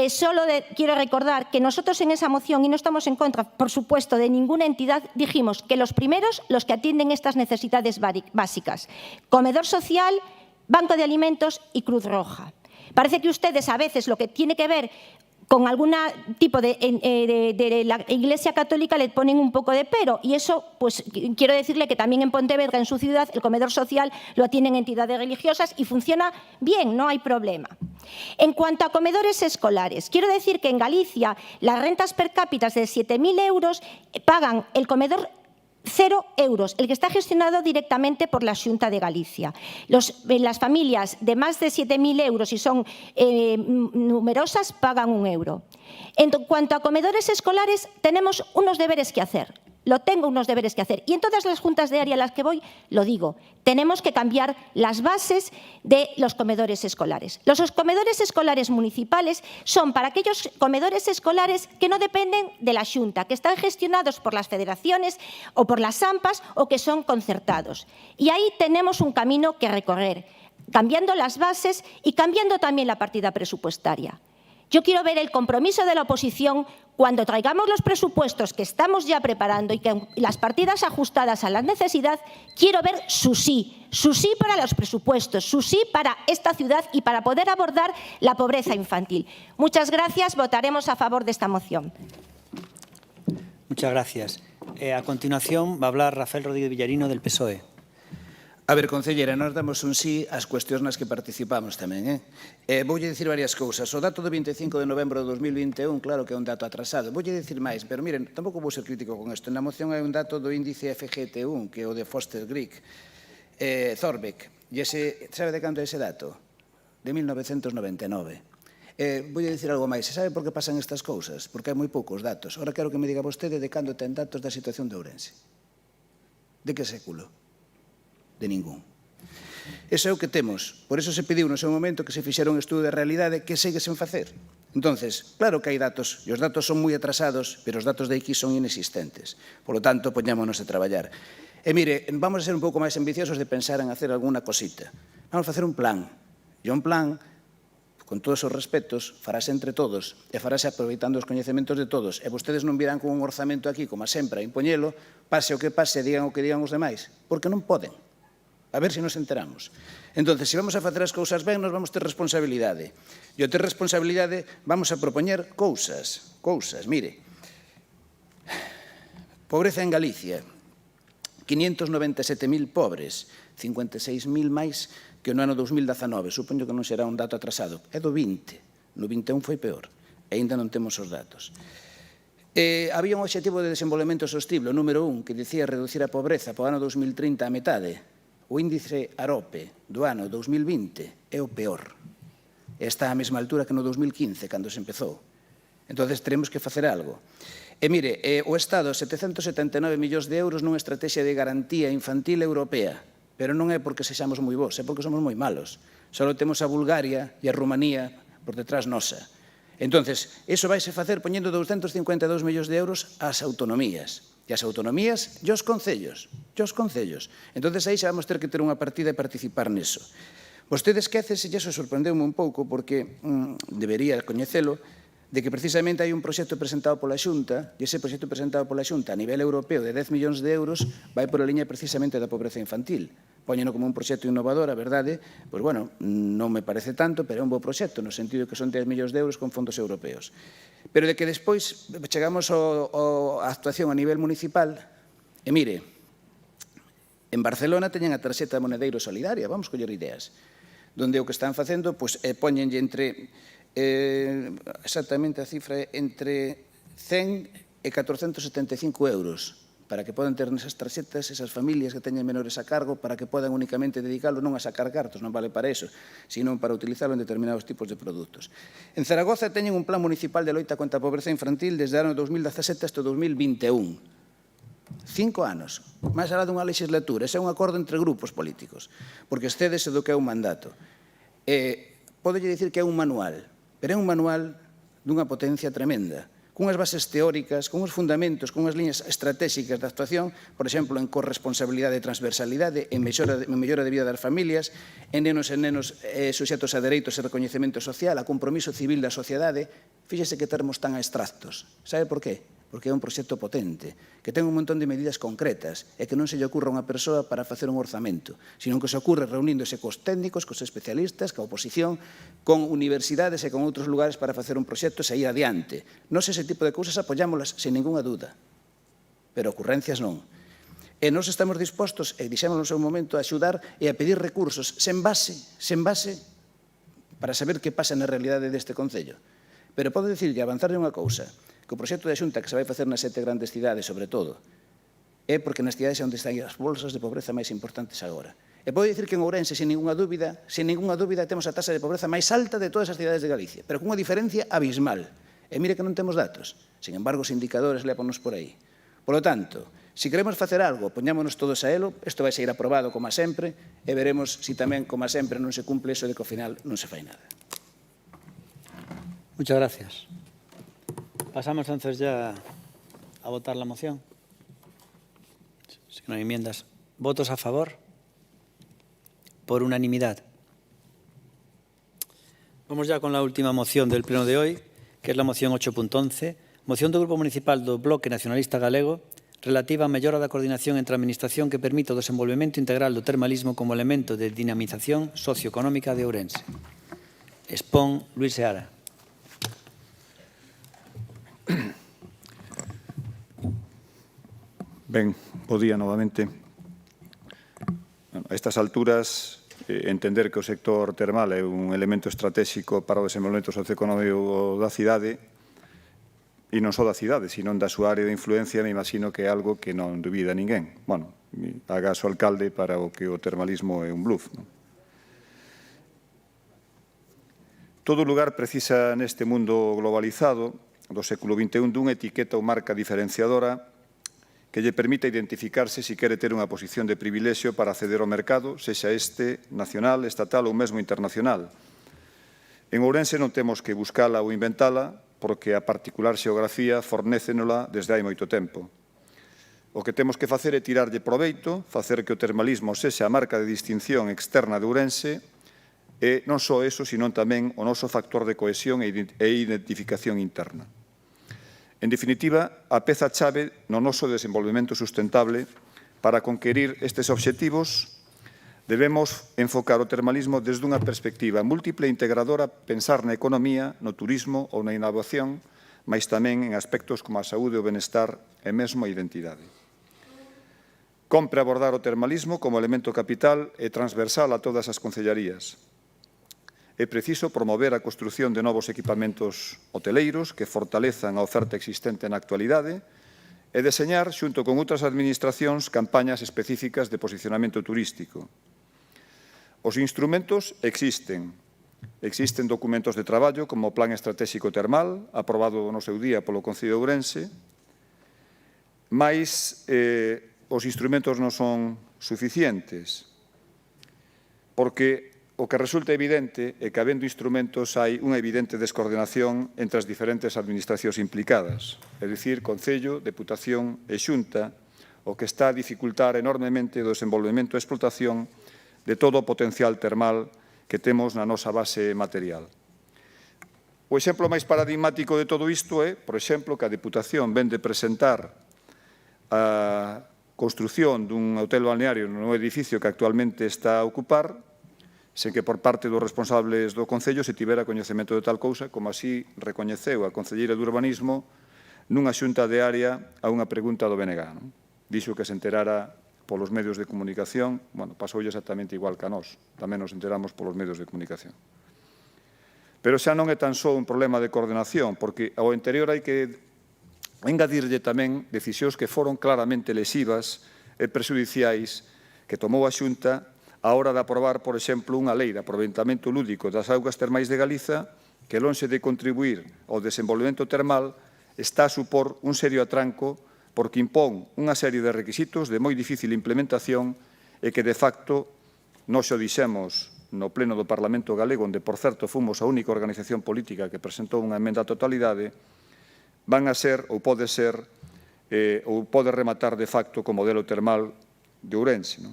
Speaker 18: solo quiero recordar que nosotros en esa moción, y no estamos en contra, por supuesto, de ninguna entidad, dijimos que los primeros, los que atienden estas necesidades básicas, comedor social, Banco de Alimentos y Cruz Roja. Parece que ustedes a veces lo que tiene que ver con algún tipo de la Iglesia Católica le ponen un poco de pero, y eso, pues quiero decirle que también en Pontevedra, en su ciudad, el comedor social lo atienden entidades religiosas y funciona bien, no hay problema. En cuanto a comedores escolares, quiero decir que en Galicia las rentas per cápita de 7.000 euros pagan el comedor 0 euros, el que está gestionado directamente por la Xunta de Galicia. Las familias de más de 7.000 euros, si son numerosas, pagan 1 euro. En cuanto a comedores escolares, tenemos unos deberes que hacer. Tengo unos deberes que hacer. Y en todas las juntas de área a las que voy, lo digo, tenemos que cambiar las bases de los comedores escolares. Los comedores escolares municipales son para aquellos comedores escolares que no dependen de la Xunta, que están gestionados por las federaciones o por las AMPAs o que son concertados. Y ahí tenemos un camino que recorrer, cambiando las bases y cambiando también la partida presupuestaria. Yo quiero ver el compromiso de la oposición cuando traigamos los presupuestos que estamos ya preparando y que las partidas ajustadas a la necesidad, quiero ver su sí para los presupuestos, su sí para esta ciudad y para poder abordar la pobreza infantil. Muchas gracias, votaremos a favor de esta moción.
Speaker 1: Muchas gracias. A continuación va a hablar Rafael Rodríguez Villarino del PSOE.
Speaker 13: A ver, concelleira, nós damos un sí ás cuestións nas que participamos tamén. Voulle dicir varias cousas. O dato do 25 de novembro de 2021, claro que é un dato atrasado. Voulle dicir máis, pero miren, tampouco vou ser crítico con isto. Na moción hai un dato do índice FGT1, que é o de Foster-Grieg, Zorbeck. E sabe de canto é ese dato? De 1999. Voulle dicir algo máis. Sabe por que pasan estas cousas? Porque hai moi poucos datos. Ora quero que me diga vostede de cando ten datos da situación de Ourense. De que século? De ningún. Eso é o que temos. Por eso se pediu no seu momento que se fixera un estudo de realidade que segue sen facer. Entonces, claro que hai datos, e os datos son moi atrasados, pero os datos de aquí son inexistentes. Por lo tanto, poñámonos a traballar. E mire, vamos a ser un pouco máis ambiciosos de pensar en hacer alguna cosita. Vamos a facer un plan. E un plan, con todos os respetos, farase entre todos e farase aproveitando os coñecementos de todos. E vostedes non virán con un orzamento aquí, como sempre, a impoñelo, pase o que pase, digan o que digan os demais, porque non poden. A ver se nos enteramos. Entón, se vamos a facer as cousas ben, nos vamos ter responsabilidade. E ao ter responsabilidade, vamos a propoñer cousas. Mire, pobreza en Galicia, 597.000 pobres, 56.000 máis que no ano 2019. Supoño que non será un dato atrasado. É do 20. No 21 foi peor. E ainda non temos os datos. Había un objetivo de desenvolvemento sostible, o número 1, que dicía reducir a pobreza para o ano 2030 a metade. o índice AROPE do ano 2020 é o peor. Está á mesma altura que no 2015, cando se empezou. Entón, teremos que facer algo. E mire, o Estado, 779 millóns de euros nunha estrategia de garantía infantil europea, pero non é porque sexamos moi bons, é porque somos moi malos. Só temos a Bulgaria e a Rumanía por detrás nosa. Entón, iso vaise facer poñendo 252 millóns de euros ás autonomías. E as autonomías e os concellos. Entón, aí xa vamos ter que ter unha partida e participar niso. Vostede esquécese, e iso sorprendeu-me un pouco, porque debería coñecelo, de que precisamente hai un proxecto presentado pola Xunta, e ese proxecto presentado pola Xunta a nivel europeo de 10 millóns de euros vai por a liña precisamente da pobreza infantil. Póñeno como un proxecto innovador, a verdade, pois, bueno, non me parece tanto, pero é un bo proxecto, no sentido que son 10 millóns de euros con fondos europeos. Pero de que despois chegamos á actuación a nivel municipal, e mire, en Barcelona teñen a tarxeta Monedeiro Solidaria, vamos coller ideas, donde o que están facendo, pois, poñenlle entre, exactamente a cifra, entre 100 e 475 euros, para que podan ter nesas tarxetas esas familias que teñen menores a cargo, para que podan únicamente dedicarlo non a sacar cartos, non vale para eso, sino para utilizarlo en determinados tipos de produtos. En Zaragoza teñen un plan municipal de loita contra a pobreza infantil desde o ano 2017 hasta 2021. 5 anos, máis alá dunha legislatura. Ese é un acordo entre grupos políticos, porque excédese do que é un mandato. Podelle dicir que é un manual, pero é un manual dunha potencia tremenda, cunhas bases teóricas, cunhos fundamentos, cunhas liñas estratégicas de actuación, por exemplo, en corresponsabilidade e transversalidade, en mellora de vida das familias, en nenos e nenos suxetos a dereitos e recoñecemento social, a compromiso civil da sociedade. Fíxese que termos tan abstractos. Sabe por qué? Porque é un proxecto potente, que ten un montón de medidas concretas e que non se lle ocurra a unha persoa para facer un orzamento, sino que se ocurre reuníndose cos técnicos, cos especialistas, coa oposición, con universidades e con outros lugares para facer un proxecto e sair adiante. Nós ese tipo de cousas apoyámolas sin ninguna duda, pero ocurrencias non. E nós estamos dispostos, e dixémoslo no seu momento, a axudar e a pedir recursos sen base, para saber que pasa na realidade deste Concello. Pero podo dicirlle, avanzarle unha cousa, que o proxecto de Xunta que se vai facer nas 7 grandes cidades, sobre todo, é porque nas cidades é onde están as bolsas de pobreza máis importantes agora. E podo dicir que en Ourense, sin ninguna dúbida, temos a taxa de pobreza máis alta de todas as cidades de Galicia, pero cunha diferencia abismal. E mire que non temos datos. Sin embargo, os indicadores lévanos por aí. Por lo tanto, se queremos facer algo, poñámonos todos a elo, isto vai ser aprobado como sempre, e veremos se tamén, como sempre, non se cumple eso de que ao final non se fai nada.
Speaker 1: Muchas gracias. Pasamos entonces ya a votar la moción. Si no hay enmiendas. ¿Votos a favor? Por unanimidad. Vamos ya con la última moción del pleno de hoy, que es la moción 8.11, moción do Grupo Municipal do Bloque Nacionalista Galego relativa a mellora da coordinación entre a Administración que permita o desenvolvemento integral do termalismo como elemento de dinamización socioeconómica de Ourense. Expón Luis Seara.
Speaker 7: Ben, bo día novamente. A estas alturas, entender que o sector termal é un elemento estratégico para o desenvolvemento socioeconómico da cidade, e non só da cidade, sino da súa área de influencia, me imagino que é algo que non dubida ninguén. Bueno, hagas o alcalde para o que o termalismo é un bluff. Todo lugar precisa neste mundo globalizado do século XXI dunha etiqueta ou marca diferenciadora que lle permita identificarse se quere ter unha posición de privilexio para acceder ao mercado, sexa este nacional, estatal ou mesmo internacional. En Ourense non temos que buscala ou inventala, porque a particular xeografía fornécenola desde hai moito tempo. O que temos que facer é tirarlle proveito, facer que o termalismo sexa a marca de distinción externa de Ourense, e non só eso, sino tamén o noso factor de cohesión e identificación interna. En definitiva, a peza chave no noso desenvolvemento sustentable para conquerir estes obxectivos debemos enfocar o termalismo desde unha perspectiva múltiple e integradora, pensar na economía, no turismo ou na innovación, mas tamén en aspectos como a saúde, o benestar e mesmo a identidade. Compre abordar o termalismo como elemento capital e transversal a todas as concellarías. É preciso promover a construción de novos equipamentos hoteleiros que fortalezan a oferta existente na actualidade e deseñar, xunto con outras administracións, campañas específicas de posicionamento turístico. Os instrumentos existen. Existen documentos de traballo como o Plan Estratégico Termal, aprobado no seu día polo Concello de Ourense, mas os instrumentos non son suficientes, porque o que resulta evidente é que, habendo instrumentos, hai unha evidente descoordinación entre as diferentes administracións implicadas, é dicir, Concello, Deputación e Xunta, o que está a dificultar enormemente o desenvolvemento e explotación de todo o potencial termal que temos na nosa base material. O exemplo máis paradigmático de todo isto é, por exemplo, que a Deputación vén de presentar a construción dun hotel balneario no edificio que actualmente está a ocupar, sen que por parte dos responsables do Concello se tivera coñecemento de tal cousa, como así recoñeceu a Concelleira de Urbanismo nunha xunta de área a unha pregunta do BNG. Dixo que se enterara polos medios de comunicación, bueno, pasoulle exactamente igual que a nós, tamén nos enteramos polos medios de comunicación. Pero xa non é tan só un problema de coordinación, porque ao interior hai que engadirlle tamén decisións que foron claramente lesivas e prexudiciais que tomou a Xunta a hora de aprobar, por exemplo, unha lei de aproveitamento lúdico das augas termais de Galiza que, lonxe de contribuir ao desenvolvemento termal, está a supor un serio atranco porque impón unha serie de requisitos de moi difícil implementación e que, de facto, nós o dixemos no Pleno do Parlamento Galego, onde, por certo, fomos a única organización política que presentou unha emenda á totalidade, van a ser, ou pode ser, ou pode rematar, de facto, co modelo termal de Ourense.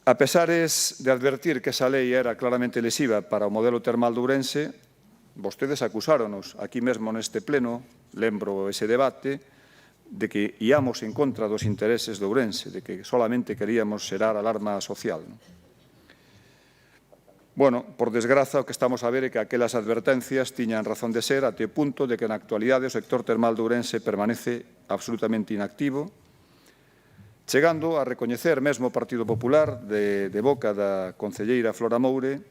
Speaker 7: A pesares de advertir que esa lei era claramente lesiva para o modelo termal de Ourense, vostedes acusáronos aquí mesmo neste pleno, lembro ese debate, de que íamos en contra dos intereses de Ourense, de que solamente queríamos xerar alarma social. Bueno, por desgraza, o que estamos a ver é que aquelas advertencias tiñan razón de ser até o punto de que na actualidade o sector termal de Ourense permanece absolutamente inactivo, chegando a recoñecer mesmo o Partido Popular, de boca da concelleira Flora Moure,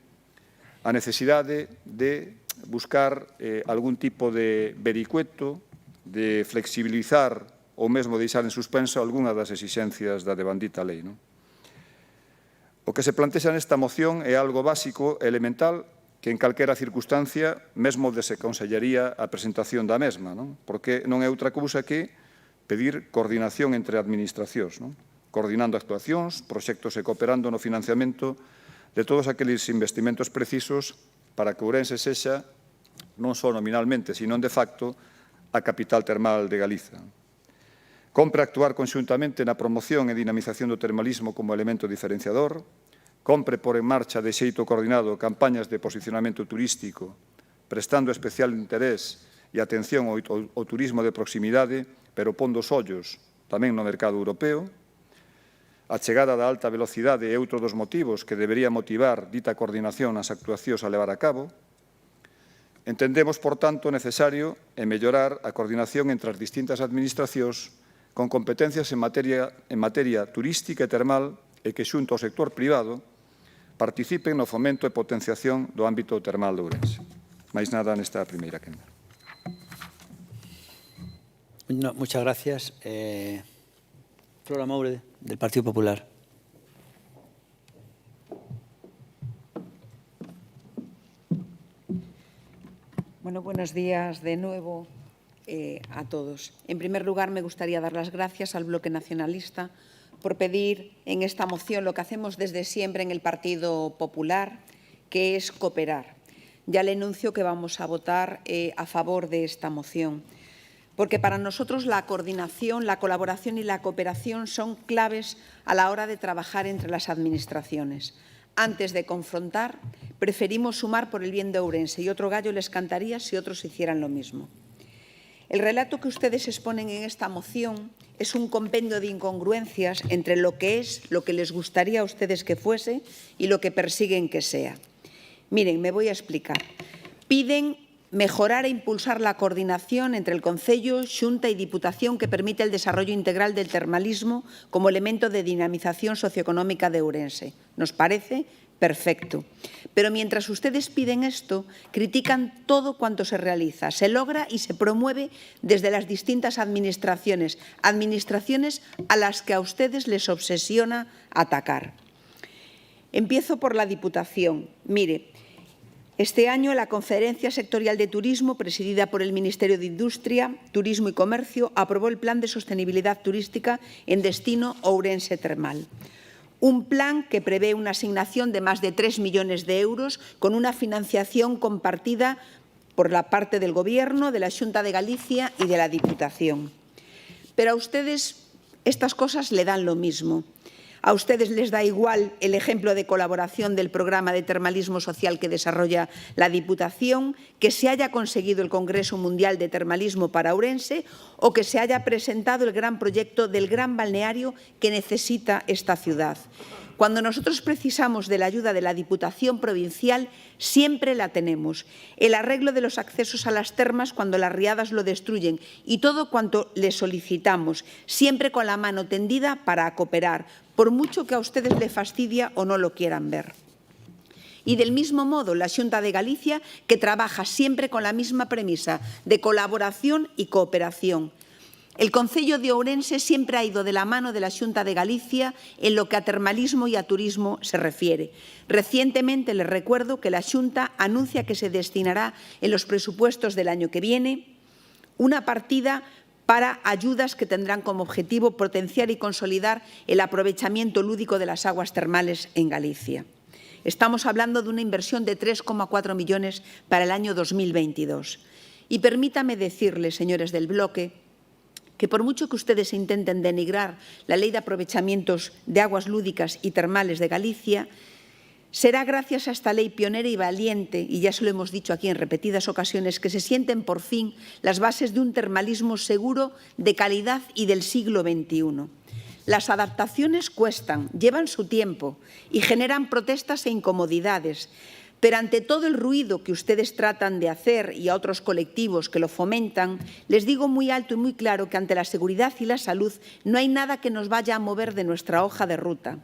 Speaker 7: a necesidade de buscar algún tipo de vericueto, de flexibilizar ou mesmo deixar en suspenso algunha das exixencias da devandita lei. O que se plantexa nesta moción é algo básico e elemental que en calquera circunstancia mesmo se consellería a presentación da mesma, porque non é outra cousa que pedir coordinación entre administracións, coordinando actuacións, proxectos e cooperando no financiamento de todos aqueles investimentos precisos para que Ourense sexa, non só nominalmente, sino de facto, a capital termal de Galiza. Compre actuar conxuntamente na promoción e dinamización do termalismo como elemento diferenciador, compre por en marcha de xeito coordinado campañas de posicionamento turístico, prestando especial interés e atención ao turismo de proximidade, pero pondo os ollos tamén no mercado europeo. A chegada da alta velocidade é outro dos motivos que debería motivar dita coordinación nas actuacións a levar a cabo. Entendemos, por tanto, necesario mellorar a coordinación entre as distintas administracións con competencias en materia turística e termal e que, xunto ao sector privado, participen no fomento e potenciación do ámbito termal de Ourense. Máis nada nesta primeira quenda.
Speaker 1: No, muchas gracias. Flora Moure, del Partido Popular.
Speaker 15: Bueno, buenos días de nuevo a todos. En primer lugar, me gustaría dar las gracias al Bloque Nacionalista por pedir en esta moción lo que hacemos desde siempre en el Partido Popular, que es cooperar. Ya le anuncio que vamos a votar a favor de esta moción, porque para nosotros la coordinación, la colaboración y la cooperación son claves a la hora de trabajar entre las administraciones. Antes de confrontar, preferimos sumar por el bien de Ourense y otro gallo les cantaría si otros hicieran lo mismo. El relato que ustedes exponen en esta moción es un compendio de incongruencias entre lo que es, lo que les gustaría a ustedes que fuese y lo que persiguen que sea. Miren, me voy a explicar. Piden mejorar e impulsar la coordinación entre el Concello, Xunta y Diputación que permite el desarrollo integral del termalismo como elemento de dinamización socioeconómica de Ourense. Nos parece perfecto. Pero mientras ustedes piden esto, critican todo cuanto se realiza, se logra y se promueve desde las distintas administraciones, administraciones a las que a ustedes les obsesiona atacar. Empiezo por la Diputación. Mire, este año la Conferencia Sectorial de Turismo, presidida por el Ministerio de Industria, Turismo y Comercio, aprobó el Plan de Sostenibilidad Turística en destino Ourense Termal. Un plan que prevé una asignación de más de 3 millones de euros con una financiación compartida por la parte del Gobierno, de la Xunta de Galicia y de la Diputación. Pero a ustedes estas cosas le dan lo mismo. A ustedes les da igual el ejemplo de colaboración del programa de termalismo social que desarrolla la Diputación, que se haya conseguido el Congreso Mundial de Termalismo para Ourense o que se haya presentado el gran proyecto del gran balneario que necesita esta ciudad. Cuando nosotros precisamos de la ayuda de la Diputación Provincial, siempre la tenemos. El arreglo de los accesos a las termas cuando las riadas lo destruyen y todo cuanto le solicitamos, siempre con la mano tendida para cooperar, por mucho que a ustedes les fastidia o no lo quieran ver. Y del mismo modo, la Xunta de Galicia, que trabaja siempre con la misma premisa de colaboración y cooperación. El Concello de Ourense siempre ha ido de la mano de la Xunta de Galicia en lo que a termalismo y a turismo se refiere. Recientemente les recuerdo que la Xunta anuncia que se destinará en los presupuestos del año que viene una partida para ayudas que tendrán como objetivo potenciar y consolidar el aprovechamiento lúdico de las aguas termales en Galicia. Estamos hablando de una inversión de 3,4 millones para el año 2022. Y permítame decirles, señores del bloque, que por mucho que ustedes intenten denigrar la Ley de Aprovechamientos de Aguas Lúdicas y Termales de Galicia, será gracias a esta ley pionera y valiente, y ya se lo hemos dicho aquí en repetidas ocasiones, que se sienten por fin las bases de un termalismo seguro, de calidad y del siglo XXI. Las adaptaciones cuestan, llevan su tiempo y generan protestas e incomodidades, pero ante todo el ruido que ustedes tratan de hacer y a otros colectivos que lo fomentan, les digo muy alto y muy claro que ante la seguridad y la salud no hay nada que nos vaya a mover de nuestra hoja de ruta.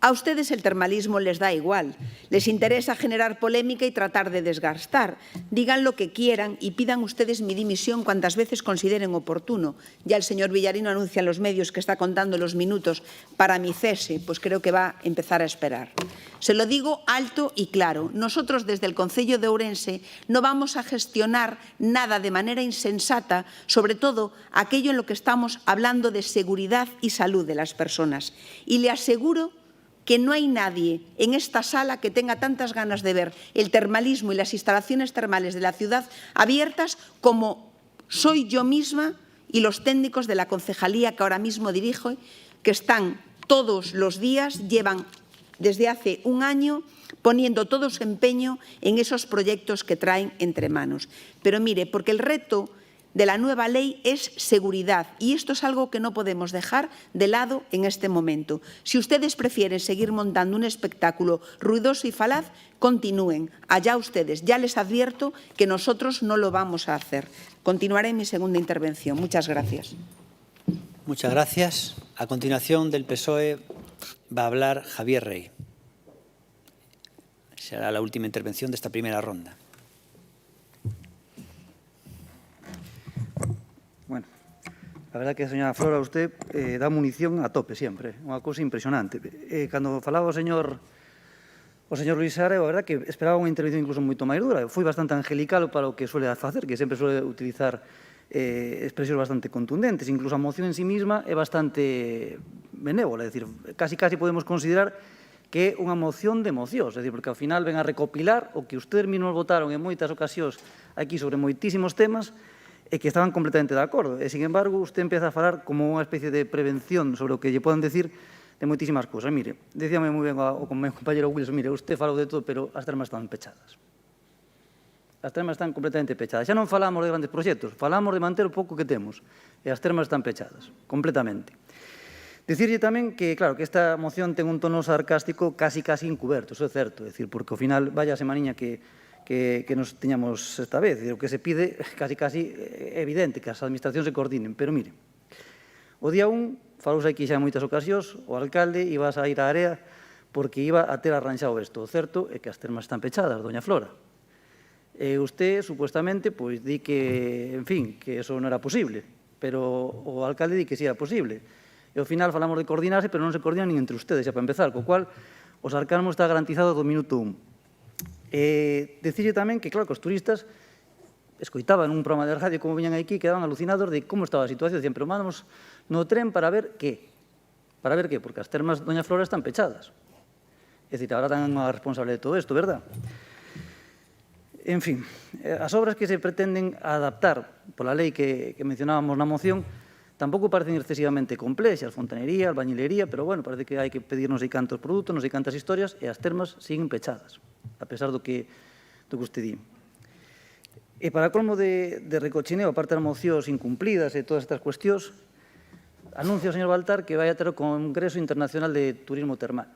Speaker 15: A ustedes el termalismo les da igual, les interesa generar polémica y tratar de desgastar. Digan lo que quieran y pidan ustedes mi dimisión cuantas veces consideren oportuno. Ya el señor Villarino anuncia en los medios que está contando los minutos para mi cese, pues creo que va a empezar a esperar. Se lo digo alto y claro, nosotros desde el Concello de Ourense no vamos a gestionar nada de manera insensata, sobre todo aquello en lo que estamos hablando de seguridad y salud de las personas. Y le aseguro que no hay nadie en esta sala que tenga tantas ganas de ver el termalismo y las instalaciones termales de la ciudad abiertas como soy yo misma y los técnicos de la concejalía que ahora mismo dirijo, que están todos los días, llevan desde hace un año poniendo todo su empeño en esos proyectos que traen entre manos. Pero mire, porque el reto de la nueva ley es seguridad y esto es algo que no podemos dejar de lado en este momento. Si ustedes prefieren seguir montando un espectáculo ruidoso y falaz, continúen. Allá ustedes. Ya les advierto que nosotros no lo vamos a hacer. Continuaré en mi segunda intervención. Muchas gracias.
Speaker 1: Muchas gracias. A continuación del PSOE va a hablar Javier Rey. Será la última intervención de esta primera ronda.
Speaker 14: Bueno, la verdad que, señora Flora, usted dá munición a tope sempre, unha cousa impresionante. Cando falaba o señor Luis Seara, a verdad que esperaba unha intervención incluso moito máis dura. Foi bastante angelical para o que suele facer, que sempre suele utilizar expresións bastante contundentes. Incluso a moción en sí mesma é bastante benévola, é dicir, casi podemos considerar que é unha moción de mocións, é dicir, porque ao final ven a recopilar o que ustedes mesmos votaron en moitas ocasións aquí sobre moitísimos temas e que estaban completamente de acordo. E, sin embargo, usted empeza a falar como unha especie de prevención sobre o que lle poden decir de moitísimas cousas. Mire, decíame moi ben o meu compañero Wilson, mire, usted falou de todo, pero as termas están pechadas. As termas están completamente pechadas. Xa non falamos de grandes proxectos, falamos de manter o pouco que temos. E as termas están pechadas, completamente. Dicirlle tamén que, claro, que esta moción ten un tono sarcástico casi encuberto, eso é certo. É dicir, porque ao final, vaya a semaniña que nos tiñamos esta vez. O que se pide casi é evidente que as administracións se coordinen. Pero, mire, o día 1, falouse aquí xa en moitas ocasións, o alcalde iba a ir á área porque iba a ter arranxado isto. O certo é que as termas están pechadas, doña Flora. E usted, supuestamente, pois di que, en fin, que eso non era posible, pero o alcalde di que sí era posible. E ao final falamos de coordinarse, pero non se coordinan nin entre ustedes, xa para empezar, co cual o sarcasmo está garantizado do minuto 1. Decirlle tamén que, claro, que os turistas escoitaban un programa de radio como viñan aquí, quedaban alucinados de como estaba a situación. Dicían, pero mandamos no tren para ver que? Para ver que? Porque as termas doña Flora están pechadas. É dicir, ahora tan a responsable de todo isto, verdad? En fin, as obras que se pretenden adaptar pola lei que mencionábamos na moción tampouco parecen excesivamente complexas, fontanería, albañilería, pero bueno, parece que hai que pedir non sei cantos produtos, non sei cantas historias, e as termas siguen pechadas, a pesar do que usted di. E para colmo de recochineo, aparte das mocións incumplidas e todas estas cuestións, anuncia o señor Baltar que vai a ter o Congreso Internacional de Turismo Termal.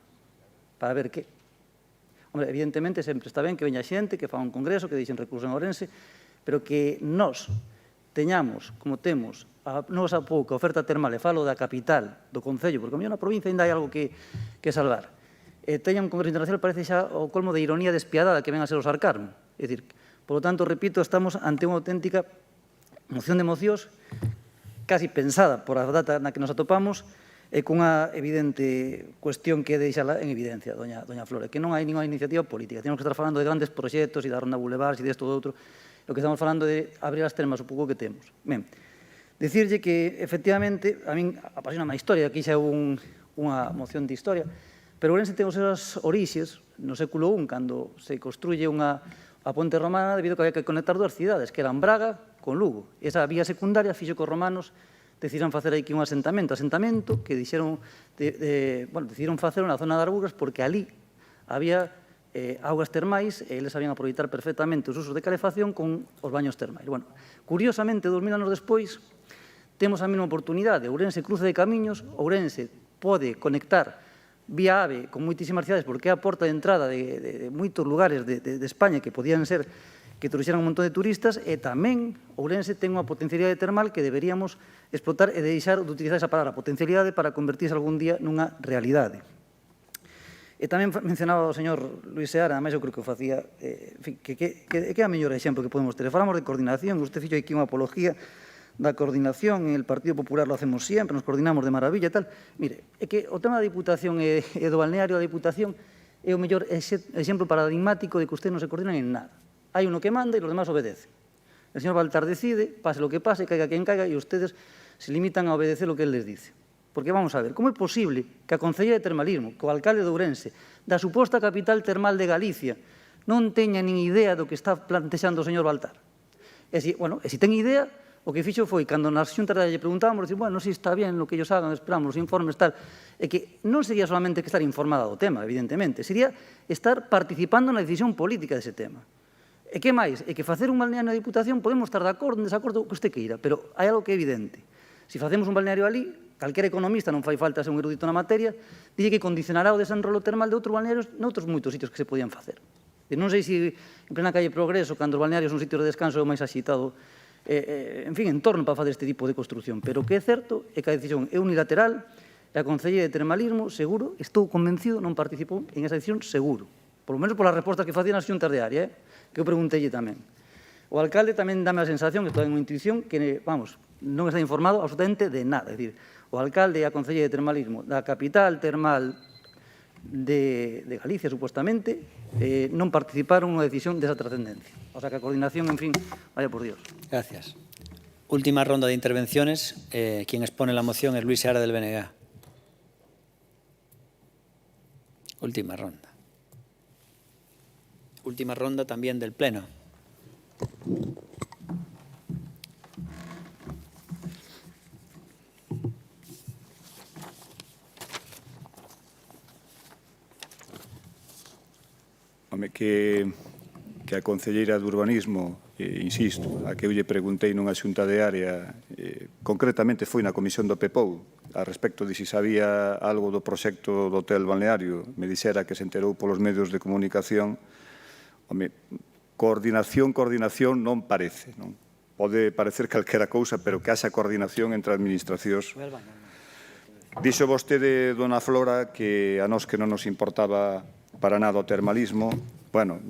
Speaker 14: Para ver que? Hombre, evidentemente, sempre está ben que veña xente, que fa un congreso, que deixen recursos en Ourense, pero que nós teñamos, como temos, a nosa pouca oferta termal, e falo da capital, do Concello, porque a mellor na provincia ainda hai algo que salvar, teña un congreso internacional, parece xa o colmo de ironía despiadada que ven a ser o sarcasmo. É dicir, por lo tanto, repito, estamos ante unha auténtica moción de mocións casi pensada por a data na que nos atopamos e cunha evidente cuestión que deixala en evidencia, doña Flora, que non hai ninguna iniciativa política. Temos que estar falando de grandes proxectos e da Ronda Boulevard e desto ou outro. O que estamos falando de abrir as termas o pouco que temos. Ben, dicirlle que, efectivamente, a min apasiona a historia, aquí xa houve unha moción de historia, pero Ourense ten os seus orixes no século I, cando se construye a ponte romana debido a que había que conectar dúas cidades, que eran Braga con Lugo. Esa vía secundaria fixo que os romanos decidiron facer aquí un asentamento que decidiron facer na zona de Arbugas porque ali había augas termais e eles sabían aproveitar perfectamente os usos de calefacción con os baños termais. Bueno, curiosamente, 2000 anos despois, temos a mesma oportunidade. Ourense cruce de camiños, Ourense pode conectar vía AVE con moitísimas cidades porque é a porta de entrada de moitos lugares de España que podían ser que trouxeran un montón de turistas e tamén Ourense ten unha potencialidade termal que deberíamos explotar e deixar de utilizar esa palabra potencialidade para convertirse algún día nunha realidade. E tamén mencionaba o señor Luis Seara, ademais eu creo que o facía, que é a mellor exemplo que podemos ter. Falamos de coordinación, usted fixo aquí unha apología da coordinación, en el Partido Popular lo hacemos sempre, nos coordinamos de maravilla e tal. Mire, é que o tema da Diputación e do balneario da Diputación é o mellor exemplo paradigmático de que usted non se coordinan en nada. Hai uno que manda e os demás obedecen. El señor Baltar decide, pase lo que pase, caiga quen caiga, e ustedes se limitan a obedecer lo que él les dice. Porque vamos a ver, como é posible que a Concellería de Termalismo, que o alcalde de Ourense, da suposta capital termal de Galicia, non teña nin idea do que está plantexando o señor Baltar? E se ten idea, o que fixo foi, cando nas xuntas lle preguntábamos, dicir, bueno, si está bien lo que ellos hagan, esperamos os informes, tal, e que non sería solamente que estar informada do tema, evidentemente, sería estar participando na decisión política dese tema. E que máis? É que facer un balneario na Diputación podemos estar de acordo, en desacordo, que usted queira, pero hai algo que é evidente. Se facemos un balneario ali, calquera economista, non fai falta ser un erudito na materia, dille que condicionará o desenrolo termal de outros balnearios noutros moitos sitios que se podían facer. E non sei se en plena calle Progreso, cando os balnearios son sitios de descanso, é o máis axitado, en fin, en torno para facer este tipo de construcción. Pero o que é certo é que a decisión é unilateral e a Concellería de Termalismo, seguro, estou convencido, non participou en esa decisión, seguro. Por lo menos polas respostas que facían as xuntas de área, que eu preguntei tamén. O alcalde tamén dame a sensación, que toda unha intuición, que, vamos, non está informado absolutamente de nada. É dicir, o alcalde e a Concellería de Termalismo da capital termal de Galicia, supostamente, non participaron nunha decisión desa trascendencia. O sea, que a coordinación, en fin, vaya por Dios.
Speaker 1: Gracias. Última ronda de intervenciones. Quien expone la moción es Luis Seara del BNG. Última ronda. Última ronda también del Pleno.
Speaker 7: Home, que a concelleira de Urbanismo, insisto, a que eu lle preguntei nunha xunta de área, concretamente foi na comisión do PEPOU, a respecto de si sabía algo do proxecto do hotel balneario, me dixera que se enterou polos medios de comunicación. Home, coordinación non parece, non? Pode parecer calquera cousa, pero que haxa coordinación entre administracións. Dixo vostede, dona Flora, que a nós que non nos importaba para nada o termalismo. Bueno,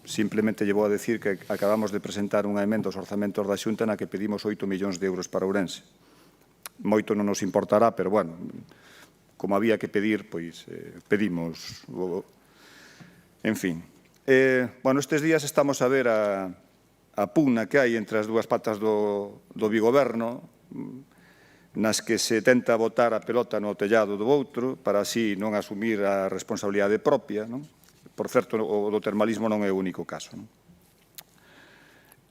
Speaker 7: simplemente llevo a decir que acabamos de presentar unha emenda aos orzamentos da Xunta na que pedimos 8 millóns de euros para Ourense. Moito non nos importará, pero, bueno, como había que pedir, pois pedimos. En fin. Bueno, estes días estamos a ver a pugna que hai entre as dúas patas do bigoberno, nas que se tenta botar a pelota no tellado do outro para así non asumir a responsabilidade propia. Por certo, o do termalismo non é o único caso.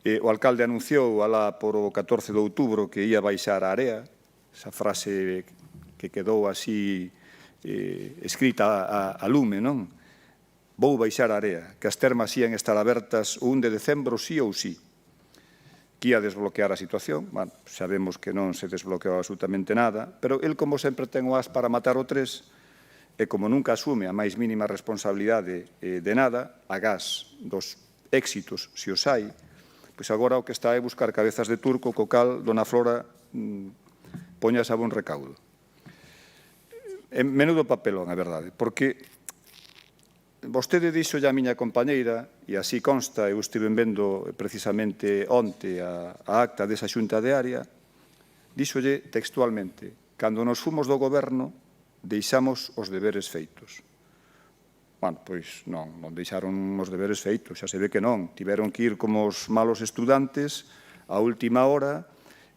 Speaker 7: O alcalde anunciou alá por o 14 de outubro que ia baixar a area, esa frase que quedou así escrita a lume, non? Vou baixar a area, que as termas ían estar abertas o 1 de decembro sí ou sí. Que ia desbloquear a situación. Bueno, sabemos que non se desbloqueou absolutamente nada, pero el, como sempre, ten o as para matar o 3, e como nunca asume a máis mínima responsabilidade de nada, agás dos éxitos, se os hai, pois agora o que está é buscar cabezas de turco, co cal, dona Flora, poñas a bon recaudo. Menudo papelón, a verdade, porque vostede dixo a miña compañeira, e así consta, eu estive vendo precisamente onte a acta desa xunta de área, díxolle textualmente: cando nos fomos do goberno, deixamos os deberes feitos. Bueno, pois non deixaron os deberes feitos, xa se ve que non. Tiveron que ir como os malos estudantes a última hora,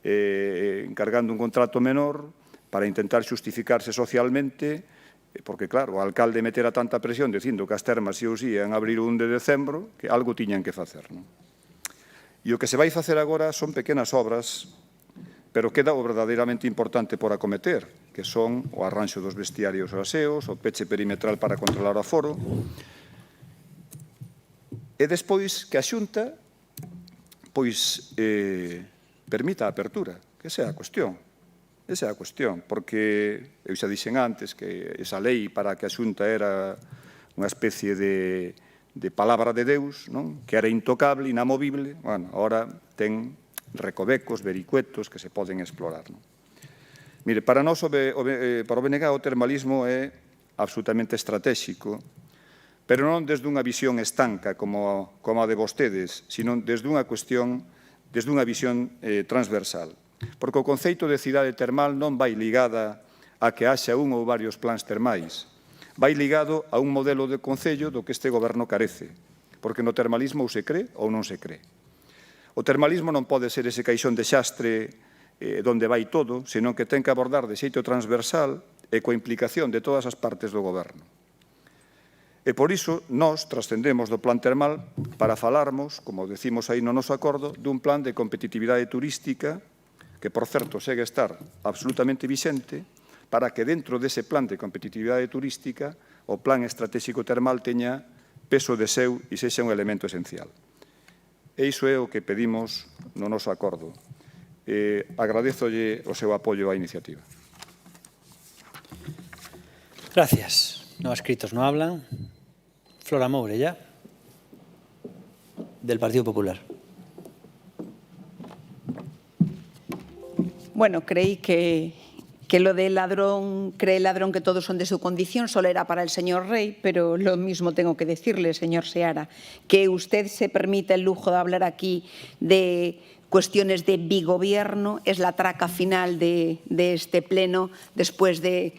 Speaker 7: encargando un contrato menor para intentar xustificarse socialmente, porque, claro, o alcalde metera tanta presión dicindo que as termas sí ou sí ian abrir o 1 de decembro, que algo tiñan que facer. E o que se vai facer agora son pequenas obras, pero queda o verdadeiramente importante por acometer, que son o arranxo dos vestiarios e aseos, o peche perimetral para controlar o aforo, e despois que a Xunta permita a apertura, que esa é a cuestión. Esa é a cuestión, porque eu xa dixen antes que esa lei para que a Xunta era unha especie de palabra de Deus, que era intocable, inamovible. Bueno, ahora ten recovecos, vericuetos que se poden explorar. Mire, para nós, para o BNG, o termalismo é absolutamente estratégico, pero non desde unha visión estanca como a de vostedes, sino desde unha cuestión, desde unha visión transversal. Porque o conceito de cidade termal non vai ligada a que haxa un ou varios plans termais. Vai ligado a un modelo de concello do que este goberno carece. Porque no termalismo ou se cree ou non se cree. O termalismo non pode ser ese caixón de xastre donde vai todo, senón que ten que abordar de xeito transversal e coa implicación de todas as partes do goberno. E por iso, nós trascendemos do plan termal para falarmos, como decimos aí no noso acordo, dun plan de competitividade turística que, por certo, segue a estar absolutamente vixente, para que dentro dese plan de competitividade turística o plan estratégico termal teña peso de seu e sexa un elemento esencial. E iso é o que pedimos no noso acordo. Agradézolle o seu apoio á iniciativa.
Speaker 1: Gracias. No escritos no hablan. Flora Mourella, del Partido Popular.
Speaker 15: Bueno, creí que lo de ladrón, cree ladrón que todos son de su condición, solo era para el señor Rey, pero lo mismo tengo que decirle, señor Seara, que usted se permite el lujo de hablar aquí de cuestiones de bigobierno, es la traca final de este pleno, después de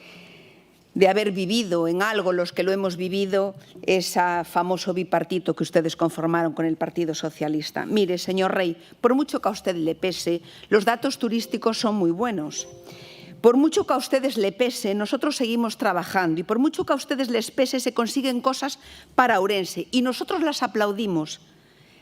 Speaker 15: haber vivido en algo, los que lo hemos vivido, ese famoso bipartito que ustedes conformaron con el Partido Socialista. Mire, señor Rey, por mucho que a usted le pese, los datos turísticos son muy buenos. Por mucho que a ustedes le pese, nosotros seguimos trabajando y por mucho que a ustedes les pese, se consiguen cosas para Ourense y nosotros las aplaudimos,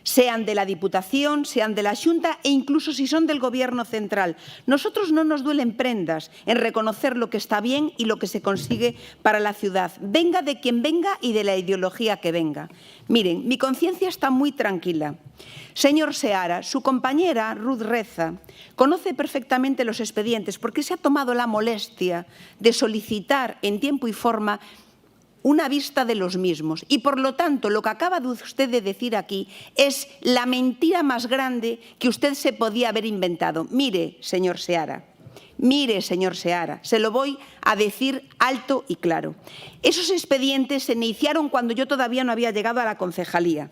Speaker 15: sean de la Diputación, sean de la Xunta e incluso si son del Gobierno central. Nosotros no nos duelen prendas en reconocer lo que está bien y lo que se consigue para la ciudad, venga de quien venga y de la ideología que venga. Miren, mi conciencia está muy tranquila. Señor Seara, su compañera Ruth Reza conoce perfectamente los expedientes porque se ha tomado la molestia de solicitar en tiempo y forma una vista de los mismos. Y, por lo tanto, lo que acaba de usted de decir aquí es la mentira más grande que usted se podía haber inventado. Mire, señor Seara, Mire, señor Seara, se lo voy a decir alto y claro. Esos expedientes se iniciaron cuando yo todavía no había llegado a la concejalía,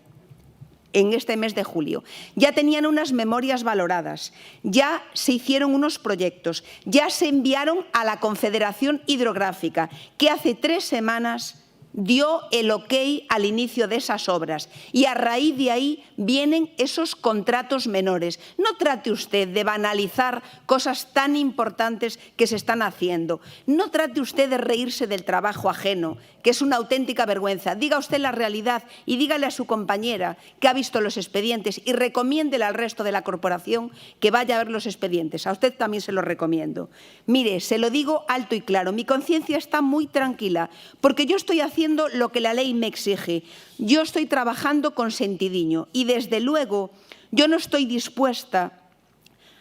Speaker 15: en este mes de julio. Ya tenían unas memorias valoradas, ya se hicieron unos proyectos, ya se enviaron a la Confederación Hidrográfica, que hace 3 semanas dio el ok al inicio de esas obras y a raíz de ahí vienen esos contratos menores. No trate usted de banalizar cosas tan importantes que se están haciendo. No trate usted de reírse del trabajo ajeno, que es una auténtica vergüenza. Diga usted la realidad y dígale a su compañera que ha visto los expedientes y recomiéndele al resto de la corporación que vaya a ver los expedientes. A usted también se lo recomiendo. Mire, se lo digo alto y claro, mi conciencia está muy tranquila porque yo estoy haciendo lo que la ley me exige. Yo estoy trabajando con sentidiño y, desde luego, yo no estoy dispuesta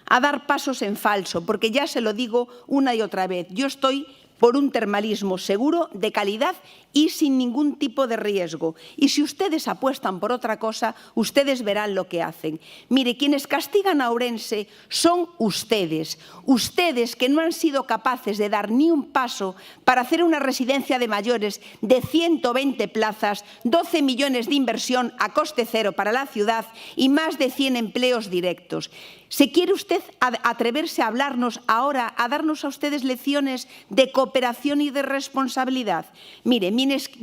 Speaker 15: a dar pasos en falso, porque ya se lo digo una y otra vez. Yo estoy por un termalismo seguro, de calidad y sin ningún tipo de riesgo. Y si ustedes apuestan por otra cosa, ustedes verán lo que hacen. Mire, quienes castigan a Ourense son ustedes. Ustedes que no han sido capaces de dar ni un paso para hacer una residencia de mayores de 120 plazas, 12 millones de inversión a coste cero para la ciudad y más de 100 empleos directos. ¿Se quiere usted atreverse a hablarnos ahora, a darnos a ustedes lecciones de cooperación y de responsabilidad? Mire,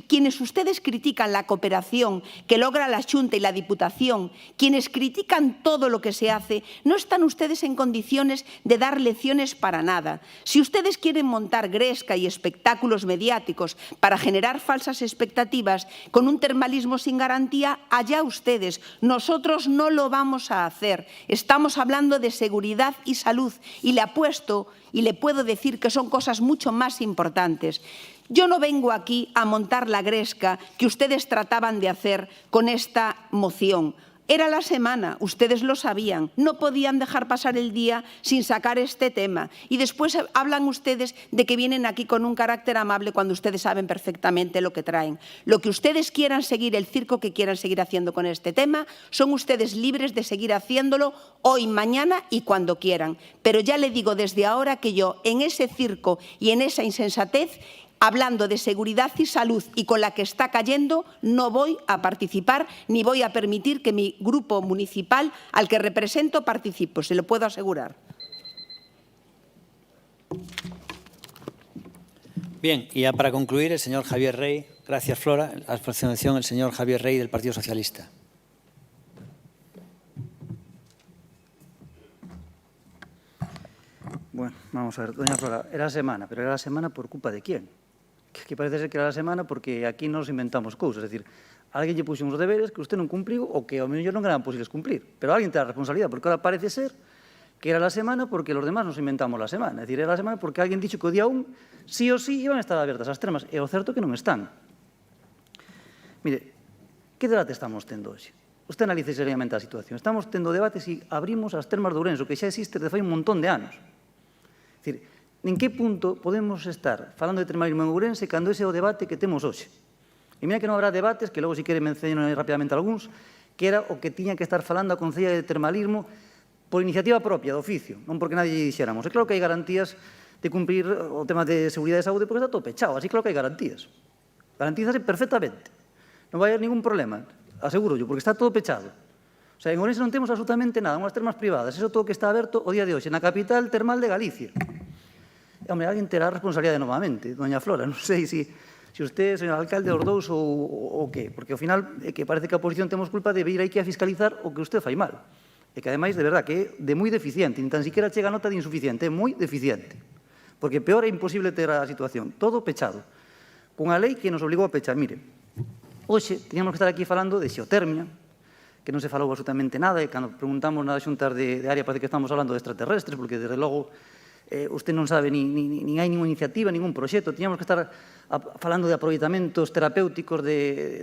Speaker 15: quienes ustedes critican la cooperación que logra la Xunta y la Diputación, quienes critican todo lo que se hace, no están ustedes en condiciones de dar lecciones para nada. Si ustedes quieren montar gresca y espectáculos mediáticos para generar falsas expectativas con un termalismo sin garantía, allá ustedes. Nosotros no lo vamos a hacer. Estamos hablando de seguridad y salud y le apuesto y le puedo decir que son cosas mucho más importantes. Yo no vengo aquí a montar la gresca que ustedes trataban de hacer con esta moción. Era la semana, ustedes lo sabían, no podían dejar pasar el día sin sacar este tema. Y después hablan ustedes de que vienen aquí con un carácter amable cuando ustedes saben perfectamente lo que traen. Lo que ustedes quieran seguir, el circo que quieran seguir haciendo con este tema, son ustedes libres de seguir haciéndolo hoy, mañana y cuando quieran. Pero ya le digo desde ahora que yo en ese circo y en esa insensatez, hablando de seguridad y salud y con la que está cayendo, no voy a participar ni voy a permitir que mi grupo municipal al que represento participe, se lo puedo asegurar.
Speaker 1: Bien, y ya para concluir, el señor Javier Rey. Gracias, Flora. A continuación, el señor Javier Rey del Partido Socialista.
Speaker 14: Bueno, vamos a ver, doña Flora, era la semana, pero era la semana por culpa de quién? Que parece ser que era la semana porque aquí nos inventamos cousas, é dicir, alguén lle puxo uns deberes que usted non cumpliu ou que ao mellor non eran posibles cumplir, pero alguén ten a responsabilidade, porque ahora parece ser que era la semana porque los demás nos inventamos la semana, é dicir, era la semana porque alguén dixo que o día 1 sí ou sí iban a estar abertas as termas, e o certo que non están. Mire, que debate estamos tendo hoxe? Usted analice seriamente a situación. Estamos tendo debate se abrimos as termas de Ourense, que xa existe desde fai un montón de anos. É dicir, en que punto podemos estar falando de termalismo en Ourense cando ese é o debate que temos hoxe? E mira que non habrá debates, que logo si quere mencionar rapidamente algúns, que era o que tiña que estar falando a Concellería de Termalismo por iniciativa propia, de oficio, non porque nadie lle dixéramos. E claro que hai garantías de cumprir o tema de seguridade e saúde porque está todo pechado, así claro que hai garantías. Garantízase perfectamente. Non vai haber ningún problema, aseguro yo, porque está todo pechado. O sea, en Ourense non temos absolutamente nada, unhas termas privadas, eso todo que está aberto o día de hoxe, na capital termal de Galicia. Hombre, alguén terá a responsabilidade novamente, doña Flora, non sei se usted, señor alcalde, os dous ou que, porque ao final é que parece que a oposición temos culpa de vir aquí a fiscalizar o que usted fai mal. E que, ademais, de verdad, que é de moi deficiente, nin tan siquiera chega a nota de insuficiente, é moi deficiente. Porque peor é imposible ter a situación, todo pechado, cunha lei que nos obligou a pechar. Mire, hoxe teníamos que estar aquí falando de xeotermia, que non se falou absolutamente nada, e cando preguntamos nas xuntas de área parece que estamos falando de extraterrestres, porque, desde logo, usted non sabe, nin hai ninguna iniciativa, ningún proxecto. Tiñamos que estar falando de aproveitamentos terapéuticos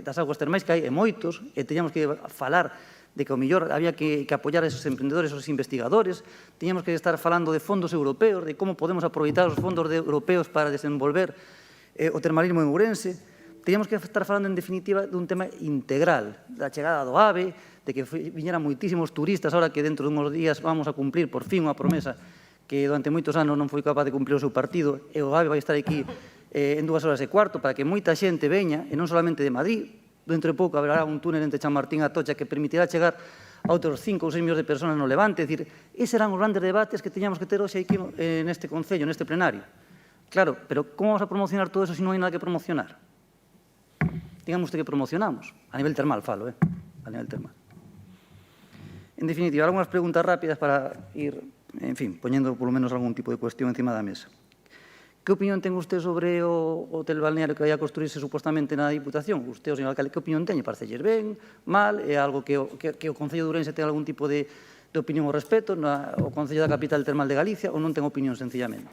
Speaker 14: das aguas termais, que hai moitos, e teñamos que falar de que, ao mellor, había que apoiar a esos emprendedores, esos investigadores. Tiñamos que estar falando de fondos europeos, de como podemos aproveitar os fondos europeos para desenvolver o termalismo en Ourense. Teníamos que estar falando, en definitiva, dun tema integral, da chegada do AVE, de que viñeran moitísimos turistas, ahora que dentro de uns días vamos a cumplir, por fin, unha promesa que durante moitos anos non foi capaz de cumprir o seu partido, e o GABE vai estar aquí en 2 horas e cuarto para que moita xente veña, e non solamente de Madrid. Dentro de pouco haberá un túnel entre Chamartín e Atocha que permitirá chegar a outros 5 ou 6 millóns de personas no Levante. É dicir, eses eran os grandes debates que teñamos que ter hoxe aquí neste Concello, neste plenario. Claro, pero como vamos a promocionar todo eso se non hai nada que promocionar? Digamos que promocionamos. A nivel termal, falo, a nivel termal. En definitiva, algunhas preguntas rápidas para ir, en fin, poñendo polo menos algún tipo de cuestión encima da mesa. Que opinión ten usted sobre o hotel balneario que vai a construirse supostamente na Diputación? Usted, o señor alcalde, que opinión teñe? Parcelles ben, mal? É algo que o Concello de Ourense ten algún tipo de opinión ao respecto? O Concello da Capital Termal de Galicia? Ou non ten opinión, sencillamente?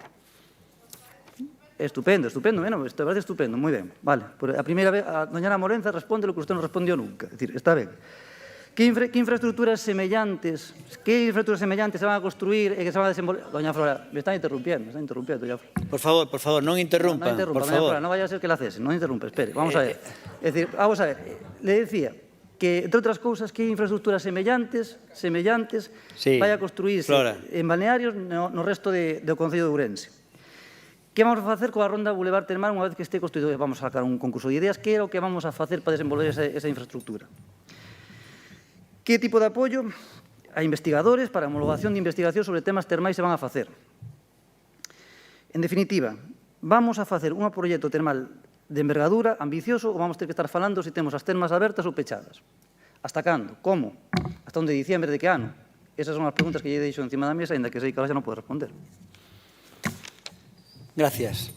Speaker 14: Estupendo, estupendo, isto parece estupendo, moi ben. Vale, a primeira vez, a doña Ana Morenza responde o que usted non respondió nunca. É dicir, está ben. Que infraestructuras semellantes se van a construir e que se van a desenvolver? Doña Flora, me está interrumpiendo, doña Flora.
Speaker 1: Por favor, non interrumpa.
Speaker 14: No interrumpa, doña Flora, non vaya a ser que la cese, non interrumpe, espere, vamos a ver. É dicir, vamos a ver, le decía que, entre outras cousas, que infraestructuras semellantes vai a construirse en balnearios no resto do Concello de Ourense. Que vamos a facer coa Ronda Boulevard Termal unha vez que este construído? Vamos a sacar un concurso de ideas. Que é o que vamos a facer para desenvolver esa infraestructura? Que tipo de apoio a investigadores para a homologación de investigación sobre temas termais se van a facer? En definitiva, vamos a facer un proxecto termal de envergadura, ambicioso, ou vamos ter que estar falando se temos as termas abertas ou pechadas? Hasta cando? Como? Hasta onde? Diciembre de que ano? Esas son as preguntas que lle deixo encima da mesa, ainda que sei que ela xa non pode responder.
Speaker 1: Gracias.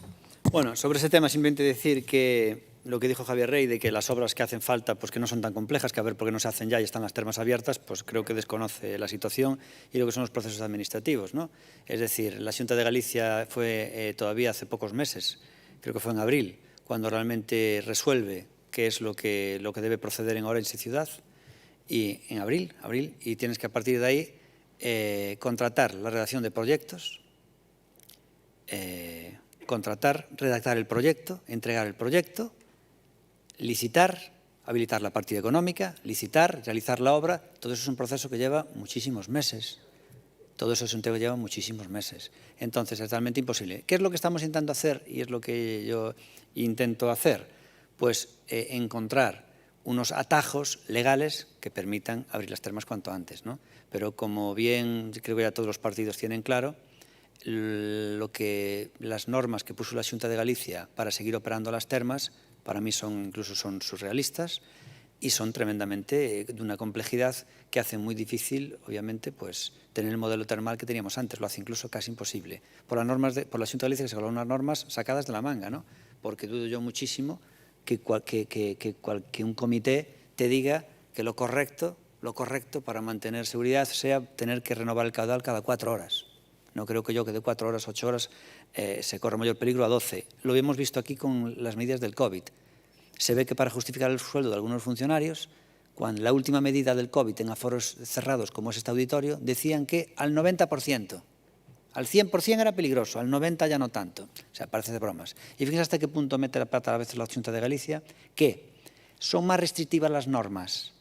Speaker 1: Bueno, sobre ese tema simplemente decir que lo que dijo Javier Rey de que las obras que hacen falta pues que no son tan complejas, que a ver por qué no se hacen ya y están las termas abiertas, pues creo que desconoce la situación y lo que son los procesos administrativos, ¿no? Es decir, la Xunta de Galicia fue todavía hace pocos meses, creo que fue en abril, cuando realmente resuelve qué es lo que debe proceder en Ourense ciudad, y en abril, y tienes que a partir de ahí contratar la redacción de proyectos, redactar el proyecto, entregar el proyecto, licitar, habilitar la partida económica, licitar, realizar la obra. Todo eso es un proceso que lleva muchísimos meses. Entonces, es realmente imposible. ¿Qué es lo que estamos intentando hacer? Y es lo que yo intento hacer. Pues encontrar unos atajos legales que permitan abrir las termas cuanto antes, ¿no? Pero como bien creo que ya todos los partidos tienen claro, las normas que puso la Xunta de Galicia para seguir operando las termas, para mí incluso son surrealistas y son tremendamente de una complejidad que hace muy difícil, obviamente, pues tener el modelo termal que teníamos antes, lo hace incluso casi imposible. Por la Xunta de Galicia que se colocan unas normas sacadas de la manga, ¿no? Porque dudo yo muchísimo que un comité te diga que lo correcto para mantener seguridad sea tener que renovar el caudal cada 4 horas. No creo que de 4 horas, 8 horas, se corre mayor peligro a 12. Lo hemos visto aquí con las medidas del COVID. Se ve que para justificar el sueldo de algunos funcionarios, cuando la última medida del COVID en aforos cerrados como es este auditorio, decían que al 90%, al 100% era peligroso, al 90% ya no tanto. O sea, parece de bromas. Y fíjense hasta qué punto mete la pata a veces la Xunta de Galicia, que son más restrictivas las normas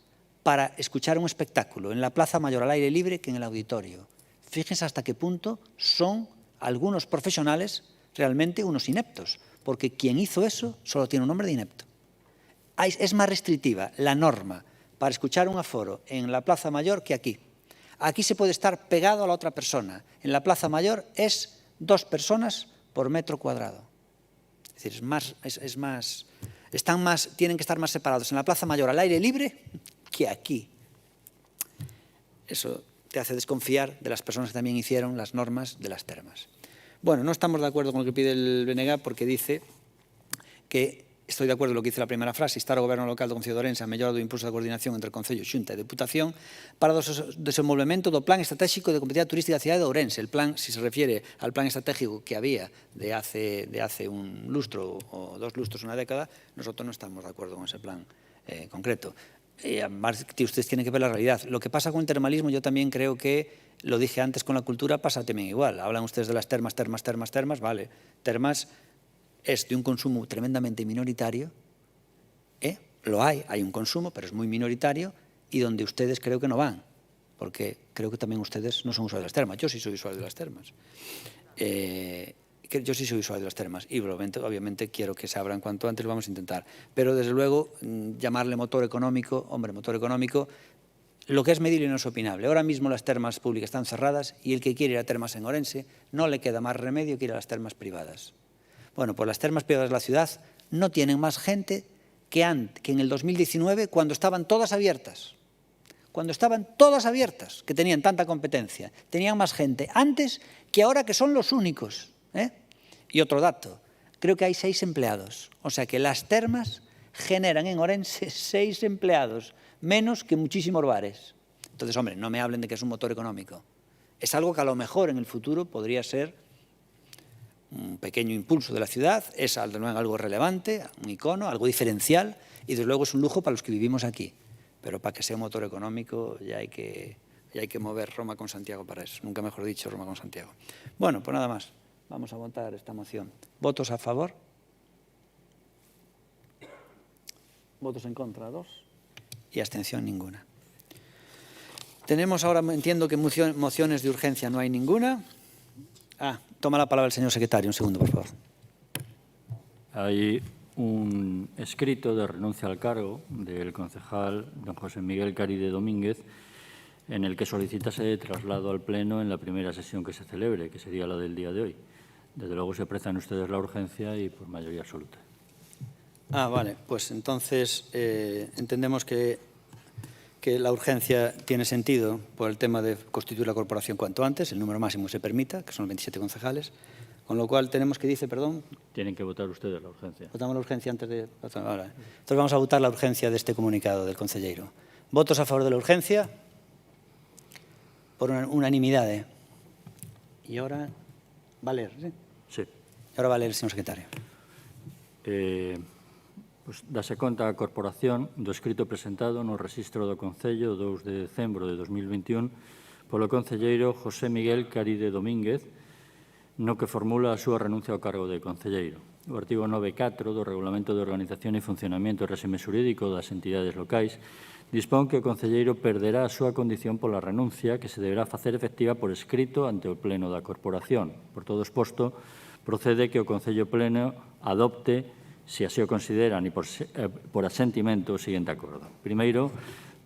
Speaker 1: para escuchar un espectáculo en la Plaza Mayor al aire libre que en el auditorio. Fíjense hasta qué punto son algunos profesionales realmente unos ineptos, porque quien hizo eso solo tiene un nombre de inepto. Es más restrictiva la norma para escuchar un aforo en la Plaza Mayor que aquí. Aquí se puede estar pegado a la otra persona. En la Plaza Mayor es 2 personas por metro cuadrado. Es decir, tienen que estar más separados en la Plaza Mayor al aire libre que aquí. Eso te hace desconfiar de las personas que también hicieron las normas de las termas. Bueno, no estamos de acuerdo con lo que pide el BNG porque dice que, estoy de acuerdo con lo que dice la primera frase, instar ao Goberno local do Concello de Ourense a mellora do impulso da coordinación entre o Concello, Xunta e Deputación para o desenvolvemento do Plan Estratégico de Competitividade Turística da cidade de Ourense. El plan, si se refiere al plan estratégico que había de hace un lustro o 2 lustros, una década, nosotros no estamos de acuerdo con ese plan concreto. Además, ustedes tienen que ver la realidad. Lo que pasa con el termalismo, yo también creo que, lo dije antes con la cultura, pasa también igual. Hablan ustedes de las termas, vale. Termas es de un consumo tremendamente minoritario. Lo hay un consumo, pero es muy minoritario y donde ustedes creo que no van. porque creo que también ustedes no son usuarios de las termas. Yo sí soy usuario de las termas. Yo sí soy usuario de las termas y obviamente quiero que se abran cuanto antes, lo vamos a intentar. Pero desde luego, llamarle motor económico, hombre, motor económico, lo que es medible no es opinable. Ahora mismo las termas públicas están cerradas y el que quiere ir a termas en Orense no le queda más remedio que ir a las termas privadas. Bueno, pues las termas privadas de la ciudad no tienen más gente que en el 2019, cuando estaban todas abiertas. Cuando estaban todas abiertas, que tenían tanta competencia. Tenían más gente antes que ahora, que son los únicos. Y otro dato, creo que hay 6 empleados. O sea que las termas generan en Orense 6 empleados, menos que muchísimos bares. Entonces, hombre, no me hablen de que es un motor económico. Es algo que a lo mejor en el futuro podría ser un pequeño impulso de la ciudad, es algo relevante, un icono, algo diferencial, y desde luego es un lujo para los que vivimos aquí. Pero para que sea un motor económico ya hay que mover Roma con Santiago para eso. Nunca mejor dicho, Roma con Santiago. Bueno, pues nada más. Vamos a votar esta moción. ¿Votos a favor? ¿Votos en contra? 2. Y abstención ninguna. Tenemos ahora, entiendo que mociones de urgencia no hay ninguna. Toma la palabra el señor secretario. Un segundo, por favor.
Speaker 2: Hay un escrito de renuncia al cargo del concejal don José Miguel Caride Domínguez, en el que solicitase de traslado al Pleno en la primera sesión que se celebre, que sería la del día de hoy. Desde luego se aprecian ustedes la urgencia y por mayoría absoluta.
Speaker 1: Vale. Pues entonces entendemos que la urgencia tiene sentido por el tema de constituir la corporación cuanto antes, el número máximo se permita, que son 27 concejales, con lo cual tenemos que dice, perdón.
Speaker 2: Tienen que votar ustedes la urgencia.
Speaker 1: Votamos la urgencia antes de... Entonces vamos a votar la urgencia de este comunicado del concelleiro. ¿Votos a favor de la urgencia? Por unanimidad. Y ahora va a leer, ¿sí?
Speaker 2: Sí.
Speaker 1: Y ahora va a leer el señor secretario.
Speaker 2: Pues dase conta a corporación do escrito presentado no rexistro do Concello 2 de decembro de 2021 polo concelleiro José Miguel Caride Domínguez, no que formula a súa renuncia ao cargo de concelleiro. O artigo 9.4 do Regulamento de Organización e Funcionamento e Réxime Xurídico das entidades locais dispón que o concelleiro perderá a súa condición pola renuncia que se deberá facer efectiva por escrito ante o Pleno da Corporación. Por todo exposto, procede que o Concello Pleno adopte, se así o consideran e por asentimento, o seguinte acordo. Primeiro,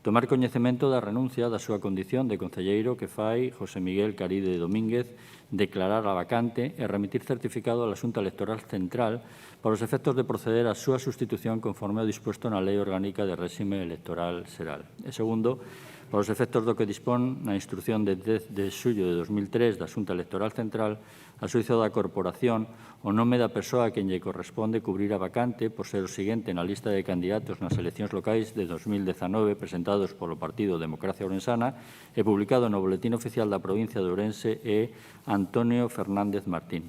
Speaker 2: tomar coñecemento da renuncia da súa condición de concelleiro que fai José Miguel Caride Domínguez, declarar a vacante e remitir certificado á Xunta Electoral Central para os efectos de proceder á súa sustitución conforme ao dispuesto na Lei Orgánica de Réxime Electoral Xeral. E segundo, para os efectos do que dispón na instrucción de 10 de xullo de 2003 da Xunta Electoral Central, a xuizo da Corporación, o nome da persoa a quen lle corresponde cubrir a vacante por ser o seguinte na lista de candidatos nas eleccións locais de 2019 presentados polo Partido Democracia Orensana e publicado no Boletín Oficial da Provincia de Ourense é Antonio Fernández Martín.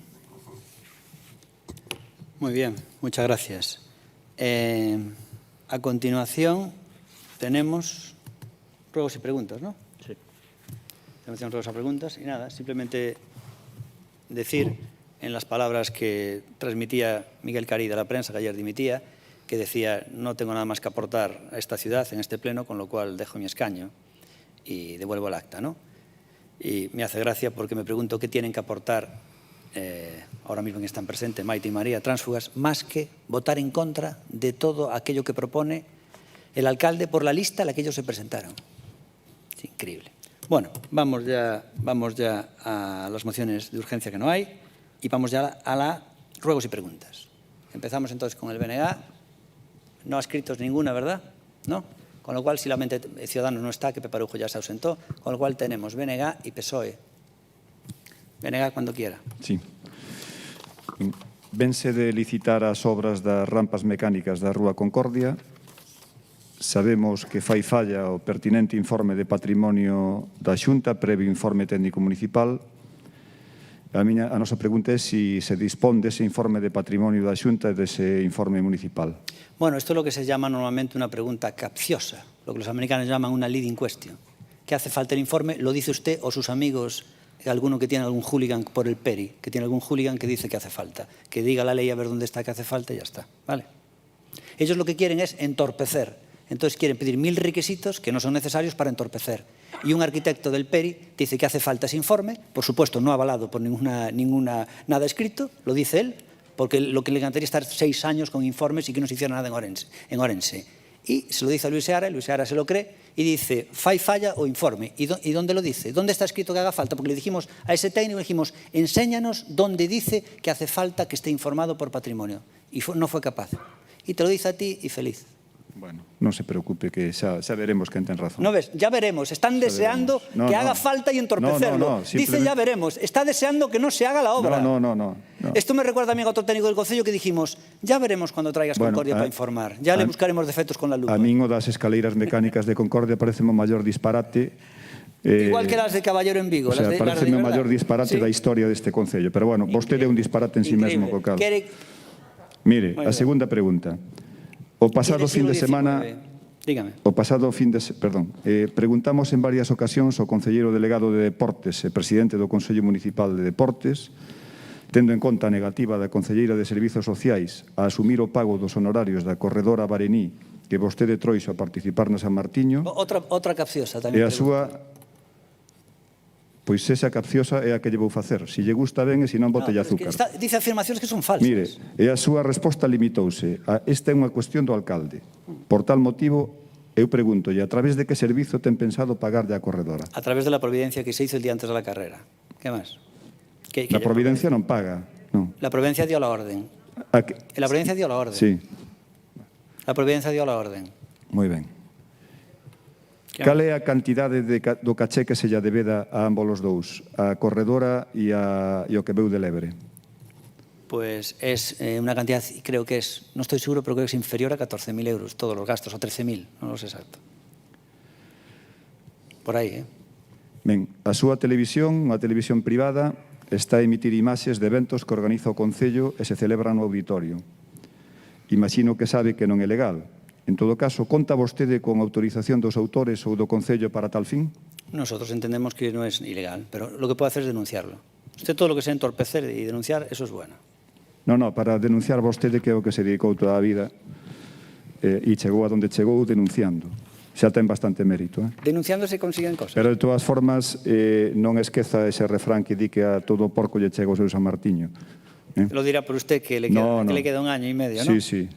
Speaker 1: Muy bien, muchas gracias. A continuación tenemos ruegos y preguntas, ¿no?
Speaker 2: Sí.
Speaker 1: Tenemos ruegos y preguntas y nada, simplemente decir en las palabras que transmitía Miguel Caride a la prensa, que ayer dimitía, que decía, no tengo nada más que aportar a esta ciudad en este pleno, con lo cual dejo mi escaño y devuelvo el acta, ¿no? Y me hace gracia porque me pregunto qué tienen que aportar ahora mismo que están presentes Maite y María, tránsfugas, más que votar en contra de todo aquello que propone el alcalde por la lista a la que ellos se presentaron. Es increíble. Bueno, vamos ya a las mociones de urgencia que no hay y vamos ya a la ruegos y preguntas. Empezamos entonces con el BNG. No ha escrito ninguna, ¿verdad? ¿No? Con lo cual, si la mente Ciudadanos no está, que Pepe Arujo ya se ausentó, con lo cual tenemos BNG y PSOE. BNG cuando quiera.
Speaker 7: Sí. Vense de licitar as obras das rampas mecánicas da Rúa Concordia. Sabemos que fai falla o pertinente informe de patrimonio da Xunta, previo informe técnico municipal. A nosa pregunta é se se dispón dese informe de patrimonio da Xunta e dese informe municipal.
Speaker 1: Bueno, esto es lo que se llama normalmente una pregunta capciosa, lo que los americanos llaman una leading question. ¿Qué hace falta el informe? ¿Lo dice usted o sus amigos, alguno que tiene algún hooligan por el peri, que tiene algún hooligan que dice que hace falta? Que diga la ley a ver dónde está que hace falta y ya está, ¿vale? Ellos lo que quieren es entorpecer. Entonces quieren pedir 1000 requisitos que no son necesarios para entorpecer. y un arquitecto del PERI dice que hace falta ese informe, por supuesto no avalado por nada escrito, lo dice él, porque lo que le encantaría estar 6 años con informes y que no se hiciera nada en Orense. Y se lo dice a Luis Seara se lo cree y dice, fai falla o informe. ¿Y dónde lo dice? ¿Dónde está escrito que haga falta? Porque le dijimos a ese técnico, le dijimos, enséñanos dónde dice que hace falta que esté informado por patrimonio. Y no fue capaz. Y te lo dice a ti y feliz.
Speaker 7: Bueno, non se preocupe que xa veremos quen ten razón.
Speaker 1: No ves, ya veremos. Están deseando que haga falta y entorpecerlo. Dice ya veremos. Está deseando que no se haga la obra.
Speaker 7: No.
Speaker 1: Esto me recuerda a mí a otro técnico del Concello que dijimos, ya veremos cuando traigas Concordia para informar. Ya le buscaremos defectos con la lupa.
Speaker 7: A min o das escaleiras mecánicas de Concordia parece o maior disparate.
Speaker 1: Igual que las de Caballero en Vigo.
Speaker 7: O sea, parece o maior disparate da historia deste Concello. Pero bueno, vostede é un disparate en sí mesmo, co cal. Mire, a segunda pregunta. O pasado fin de semana, preguntamos en varias ocasións ao concelleiro delegado de Deportes e presidente do Consello Municipal de Deportes, tendo en conta a negativa da concelleira de Servizos Sociais a asumir o pago dos honorarios da corredora Barení que vostede trouxo a participar na San Martiño.
Speaker 1: Outra capciosa tamén.
Speaker 7: E a súa... Pois esa capciosa é a que lle vou facer. Si lle gusta ben e se non botelle azúcar.
Speaker 1: Dice afirmacións que son falsas.
Speaker 7: Mire, e a súa resposta limitouse a esta é unha cuestión do alcalde. Por tal motivo, eu pregúntolle, a través de que servizo ten pensado pagarlle a corredora?
Speaker 1: A través de la providencia que se hizo el día antes de la carrera. ¿Qué más?
Speaker 7: La providencia non paga. No.
Speaker 1: La providencia dio la orden. La providencia dio la orden.
Speaker 7: Sí.
Speaker 1: La providencia dio la orden.
Speaker 7: Moi ben. Cal é a cantidade do caché que se lla debeda a ambos os dous, a corredora e o que veu de Lebre?
Speaker 1: Pues es una cantidad, creo que es, no estoy seguro, pero creo que es inferior a 14.000 euros, todos los gastos, o 13.000, no lo sé exacto. Por aí,
Speaker 7: Ben, a súa televisión, unha televisión privada, está a emitir imaxes de eventos que organiza o Concello e se celebran no auditorio. Imagino que sabe que non é legal. En todo caso, conta vostede con autorización dos autores ou do Concello para tal fin?
Speaker 1: Nosotros entendemos que no es ilegal, pero lo que puede hacer es denunciarlo. Usted todo lo que sea entorpecer y denunciar, eso es bueno.
Speaker 7: No, para denunciar vostede que é o que se dedicou toda a vida e chegou a donde chegou denunciando. Xa ten bastante mérito.
Speaker 1: Denunciando se consiguen cosas.
Speaker 7: Pero de todas formas, non esqueza ese refrán que di que a todo porco lle chega o seu San Martiño.
Speaker 1: Lo dirá por usted que le queda un año y medio, ¿no?
Speaker 7: Sí.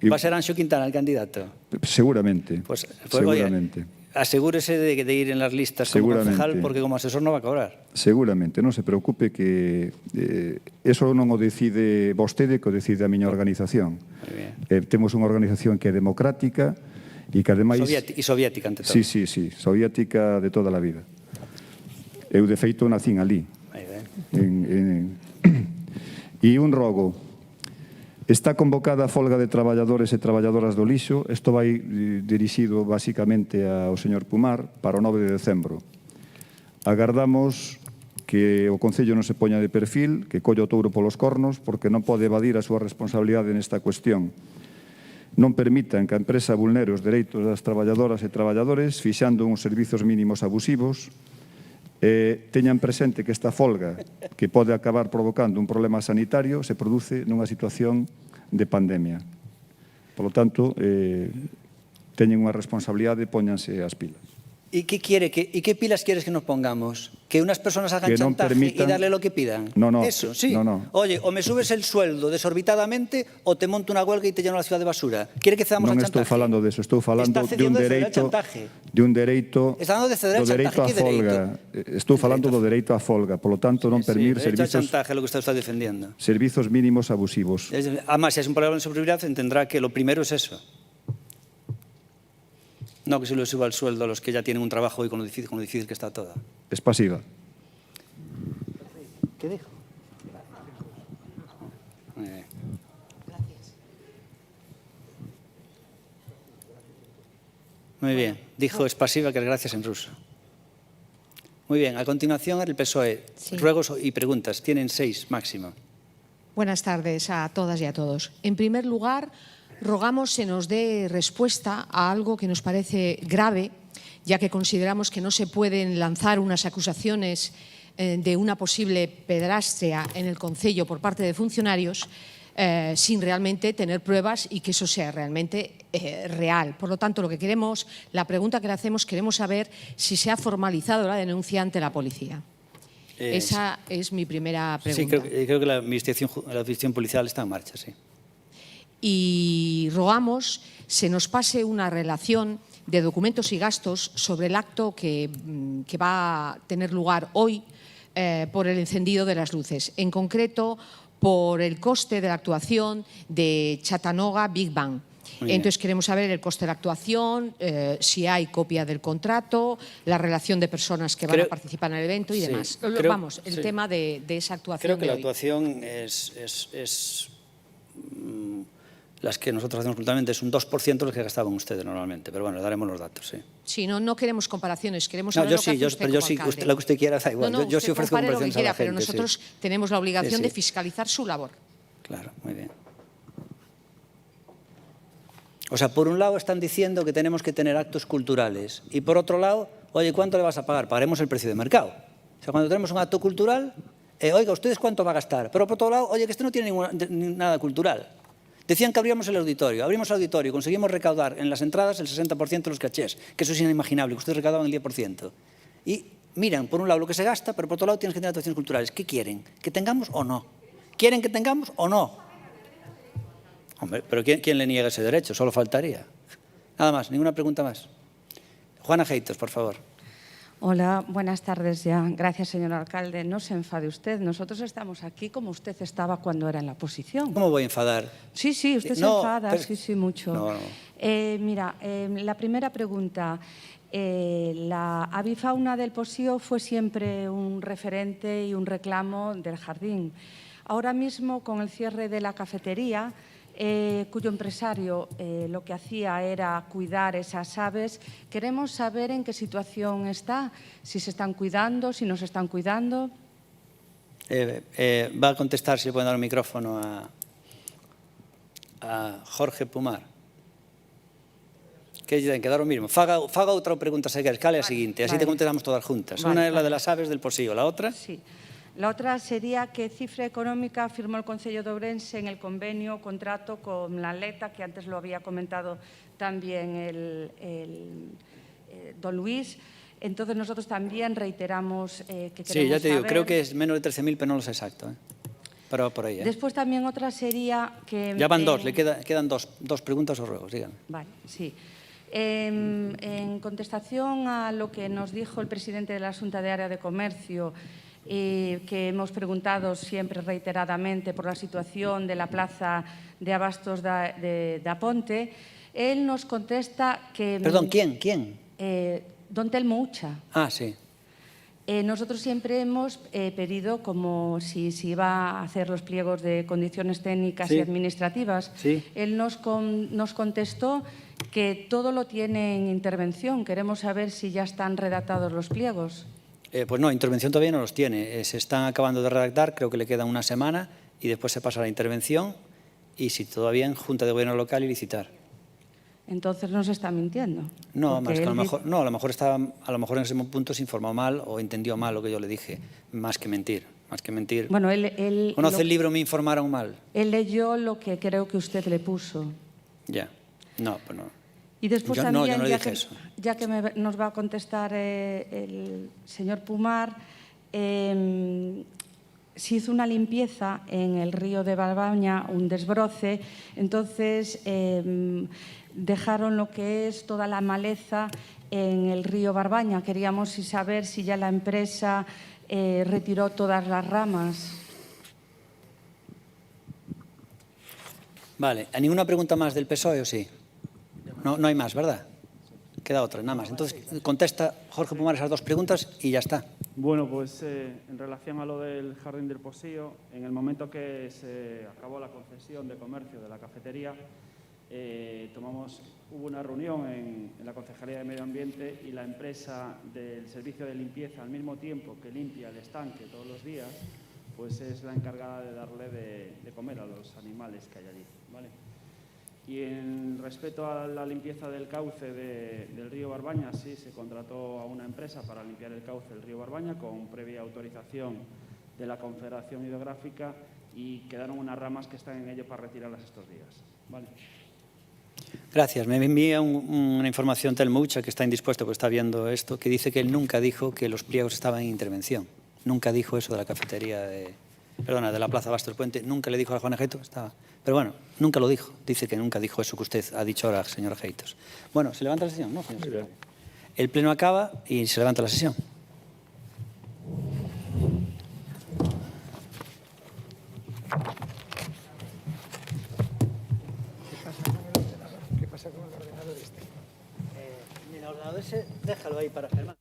Speaker 1: ¿Va a ser Anxo Quintana el candidato?
Speaker 7: Seguramente.
Speaker 1: Pues seguramente. Oye, asegúrese de ir en las listas como concejal, porque como asesor no va a cobrar.
Speaker 7: Seguramente, non se preocupe que eso non o decide vostede, que o decide a miña organización. Temos unha organización que é democrática e que ademais...
Speaker 1: Y soviética, ante todo.
Speaker 7: Sí, soviética de toda a vida. Eu, de feito, nacín ali. E un rogo. Está convocada a folga de traballadores e traballadoras do lixo. Isto vai dirixido basicamente ao señor Pumar para o 9 de decembro. Agardamos que o Concello non se poña de perfil, que colla o touro polos cornos, porque non pode evadir a súa responsabilidade nesta cuestión. Non permitan que a empresa vulnere os dereitos das traballadoras e traballadores fixando uns servizos mínimos abusivos. Teñan presente que esta folga, que pode acabar provocando un problema sanitario, se produce nunha situación de pandemia. Por lo tanto, teñen unha responsabilidade, póñanse as pilas.
Speaker 1: ¿Y qué pilas quieres que nos pongamos? ¿Que unas personas hagan chantaje y darle lo que pidan?
Speaker 7: No.
Speaker 1: Eso, sí.
Speaker 7: No.
Speaker 1: Oye, o me subes el sueldo desorbitadamente o te monto una huelga y te lleno la ciudad de basura. ¿Quiere que cedamos al chantaje?
Speaker 7: Non estou falando de eso, estou falando de un dereito
Speaker 1: Está dando de ceder al chantaje.
Speaker 7: ¿Qué folga? Estou falando do dereito á folga, por lo tanto non permitir
Speaker 1: servizos... Derecho al chantaje, lo que usted está defendiendo.
Speaker 7: Servizos mínimos abusivos.
Speaker 1: Además, si es un problema de seguridad, entenderá que lo primero es eso. No que se le suba el sueldo a los que ya tienen un trabajo y con lo difícil que está toda.
Speaker 7: Es pasiva.
Speaker 1: ¿Qué dijo? Muy bien. Dijo es pasiva, que es gracias en ruso. Muy bien. A continuación, el PSOE. Sí. Ruegos y preguntas. Tienen 6 máximo.
Speaker 19: Buenas tardes a todas y a todos. En primer lugar, rogamos se nos dé respuesta a algo que nos parece grave, ya que consideramos que no se pueden lanzar unas acusaciones de una posible pedrastia en el Concello por parte de funcionarios sin realmente tener pruebas y que eso sea realmente real. Por lo tanto, la pregunta que le hacemos, queremos saber si se ha formalizado la denuncia ante la policía. Esa es mi primera pregunta.
Speaker 1: Sí, creo que la administración policial está en marcha, sí.
Speaker 19: Y rogamos se nos pase una relación de documentos y gastos sobre el acto que va a tener lugar hoy por el encendido de las luces. En concreto, por el coste de la actuación de Chattanooga Big Bang. Entonces queremos saber el coste de la actuación, si hay copia del contrato, la relación de personas que van a participar en el evento y demás. Vamos, el tema de esa actuación.
Speaker 1: Creo que la actuación es las que nosotros hacemos culturalmente, es un 2% de los que gastaban ustedes normalmente, pero bueno, le daremos los datos, sí.
Speaker 19: Sí, no queremos comparaciones, queremos saber lo que hace usted como alcalde.
Speaker 1: Lo que usted quiera, da igual. Yo sí ofrezco comparaciones a la gente.
Speaker 19: Pero nosotros tenemos la obligación de fiscalizar su labor.
Speaker 1: Claro, muy bien. O sea, por un lado están diciendo que tenemos que tener actos culturales y por otro lado, oye, ¿cuánto le vas a pagar? Pagaremos el precio de mercado. O sea, cuando tenemos un acto cultural, oiga, ¿ustedes cuánto va a gastar? Pero por otro lado, oye, que este no tiene nada cultural. Decían que abrimos el auditorio, y conseguimos recaudar en las entradas el 60% de los cachés, que eso es inimaginable, que ustedes recaudaban el 10%. Y miran, por un lado, lo que se gasta, pero por otro lado tienes que tener actuaciones culturales. ¿Qué quieren? ¿Que tengamos o no? ¿Quieren que tengamos o no? Hombre, pero ¿quién le niega ese derecho? Solo faltaría. Nada más, ninguna pregunta más. Juana Geitos, por favor.
Speaker 20: Hola, buenas tardes ya. Gracias, señor alcalde. No se enfade usted. Nosotros estamos aquí como usted estaba cuando era en la oposición.
Speaker 1: ¿Cómo voy a enfadar?
Speaker 20: Sí, usted se enfada, pero... sí, mucho.
Speaker 1: No.
Speaker 20: Mira, la primera pregunta. La avifauna del Posió fue siempre un referente y un reclamo del jardín. Ahora mismo, con el cierre de la cafetería, cuyo empresario lo que hacía era cuidar esas aves. Queremos saber en qué situación está, si se están cuidando, si no se están cuidando.
Speaker 1: Va a contestar, si le pueden dar un micrófono a Jorge Pumar. Que ten que dar o mismo. Faga outra pregunta, se queres, cale a seguinte, así te contestamos todas juntas. Una es la de las aves del Posillo, la otra...
Speaker 20: Sí. La otra sería qué cifra económica firmó el Concello de Ourense en el convenio contrato con la Leta, que antes lo había comentado también don Luis. Entonces nosotros también reiteramos que queremos saber...
Speaker 1: Sí, ya te digo, creo que es menos de 13.000, pero no lo sé exacto. Pero por ahí.
Speaker 20: Después también otra sería que...
Speaker 1: Ya van dos, le quedan dos preguntas o ruegos, díganme.
Speaker 20: Vale, sí. En contestación a lo que nos dijo el presidente de la Xunta de Área de Comercio, que hemos preguntado siempre reiteradamente por la situación de la plaza de abastos de Ponte, él nos contesta que...
Speaker 1: Perdón, ¿quién?
Speaker 20: Don Telmo Ucha.
Speaker 1: Ah, sí.
Speaker 20: Nosotros siempre hemos pedido, como si se iba a hacer los pliegos de condiciones técnicas y administrativas, él nos contestó que todo lo tiene en intervención. Queremos saber si ya están redactados los pliegos.
Speaker 1: Pues no, intervención todavía no los tiene. Se están acabando de redactar, creo que le queda una semana y después se pasa a la intervención y si todavía en Junta de Gobierno Local y licitar.
Speaker 20: Entonces nos está mintiendo.
Speaker 1: No, más que a lo mejor en ese punto se informó mal o entendió mal lo que yo le dije, más que mentir.
Speaker 20: Bueno, él
Speaker 1: ¿Conoce el libro Me informaron mal?
Speaker 20: Él leyó lo que creo que usted le puso.
Speaker 1: Ya, no, pues no.
Speaker 20: Y después
Speaker 1: yo
Speaker 20: también,
Speaker 1: no dije eso.
Speaker 20: Ya que nos va a contestar el señor Pumar, se hizo una limpieza en el río de Barbaña, un desbroce, entonces dejaron lo que es toda la maleza en el río Barbaña. Queríamos saber si ya la empresa retiró todas las ramas.
Speaker 1: Vale, ¿hay ninguna pregunta más del PSOE o sí? No hay más, ¿verdad? Queda otra, nada más. Entonces, contesta Jorge Pumar esas dos preguntas y ya está.
Speaker 21: Bueno, pues en relación a lo del Jardín del Posillo, en el momento que se acabó la concesión de comercio de la cafetería, hubo una reunión en la Concejalía de Medio Ambiente y la empresa del servicio de limpieza, al mismo tiempo que limpia el estanque todos los días, pues es la encargada de darle de comer a los animales que hay allí, ¿vale? Y en respecto a la limpieza del cauce del río Barbaña, sí, se contrató a una empresa para limpiar el cauce del río Barbaña con previa autorización de la Confederación Hidrográfica y quedaron unas ramas que están en ello para retirarlas estos días. ¿Vale?
Speaker 1: Gracias. Me envía una información Telmucha, que está indispuesto porque está viendo esto, que dice que él nunca dijo que los pliegos estaban en intervención. Nunca dijo eso de la cafetería de la Plaza Basto del Puente. Nunca le dijo a Juan Geitos. Pero bueno, nunca lo dijo. Dice que nunca dijo eso que usted ha dicho ahora, señor Geitos. Bueno, ¿se levanta la sesión? No, señor. El pleno acaba y se levanta la sesión. ¿Qué pasa con el ordenador este? Mira, el ordenador ese, déjalo ahí para Germán.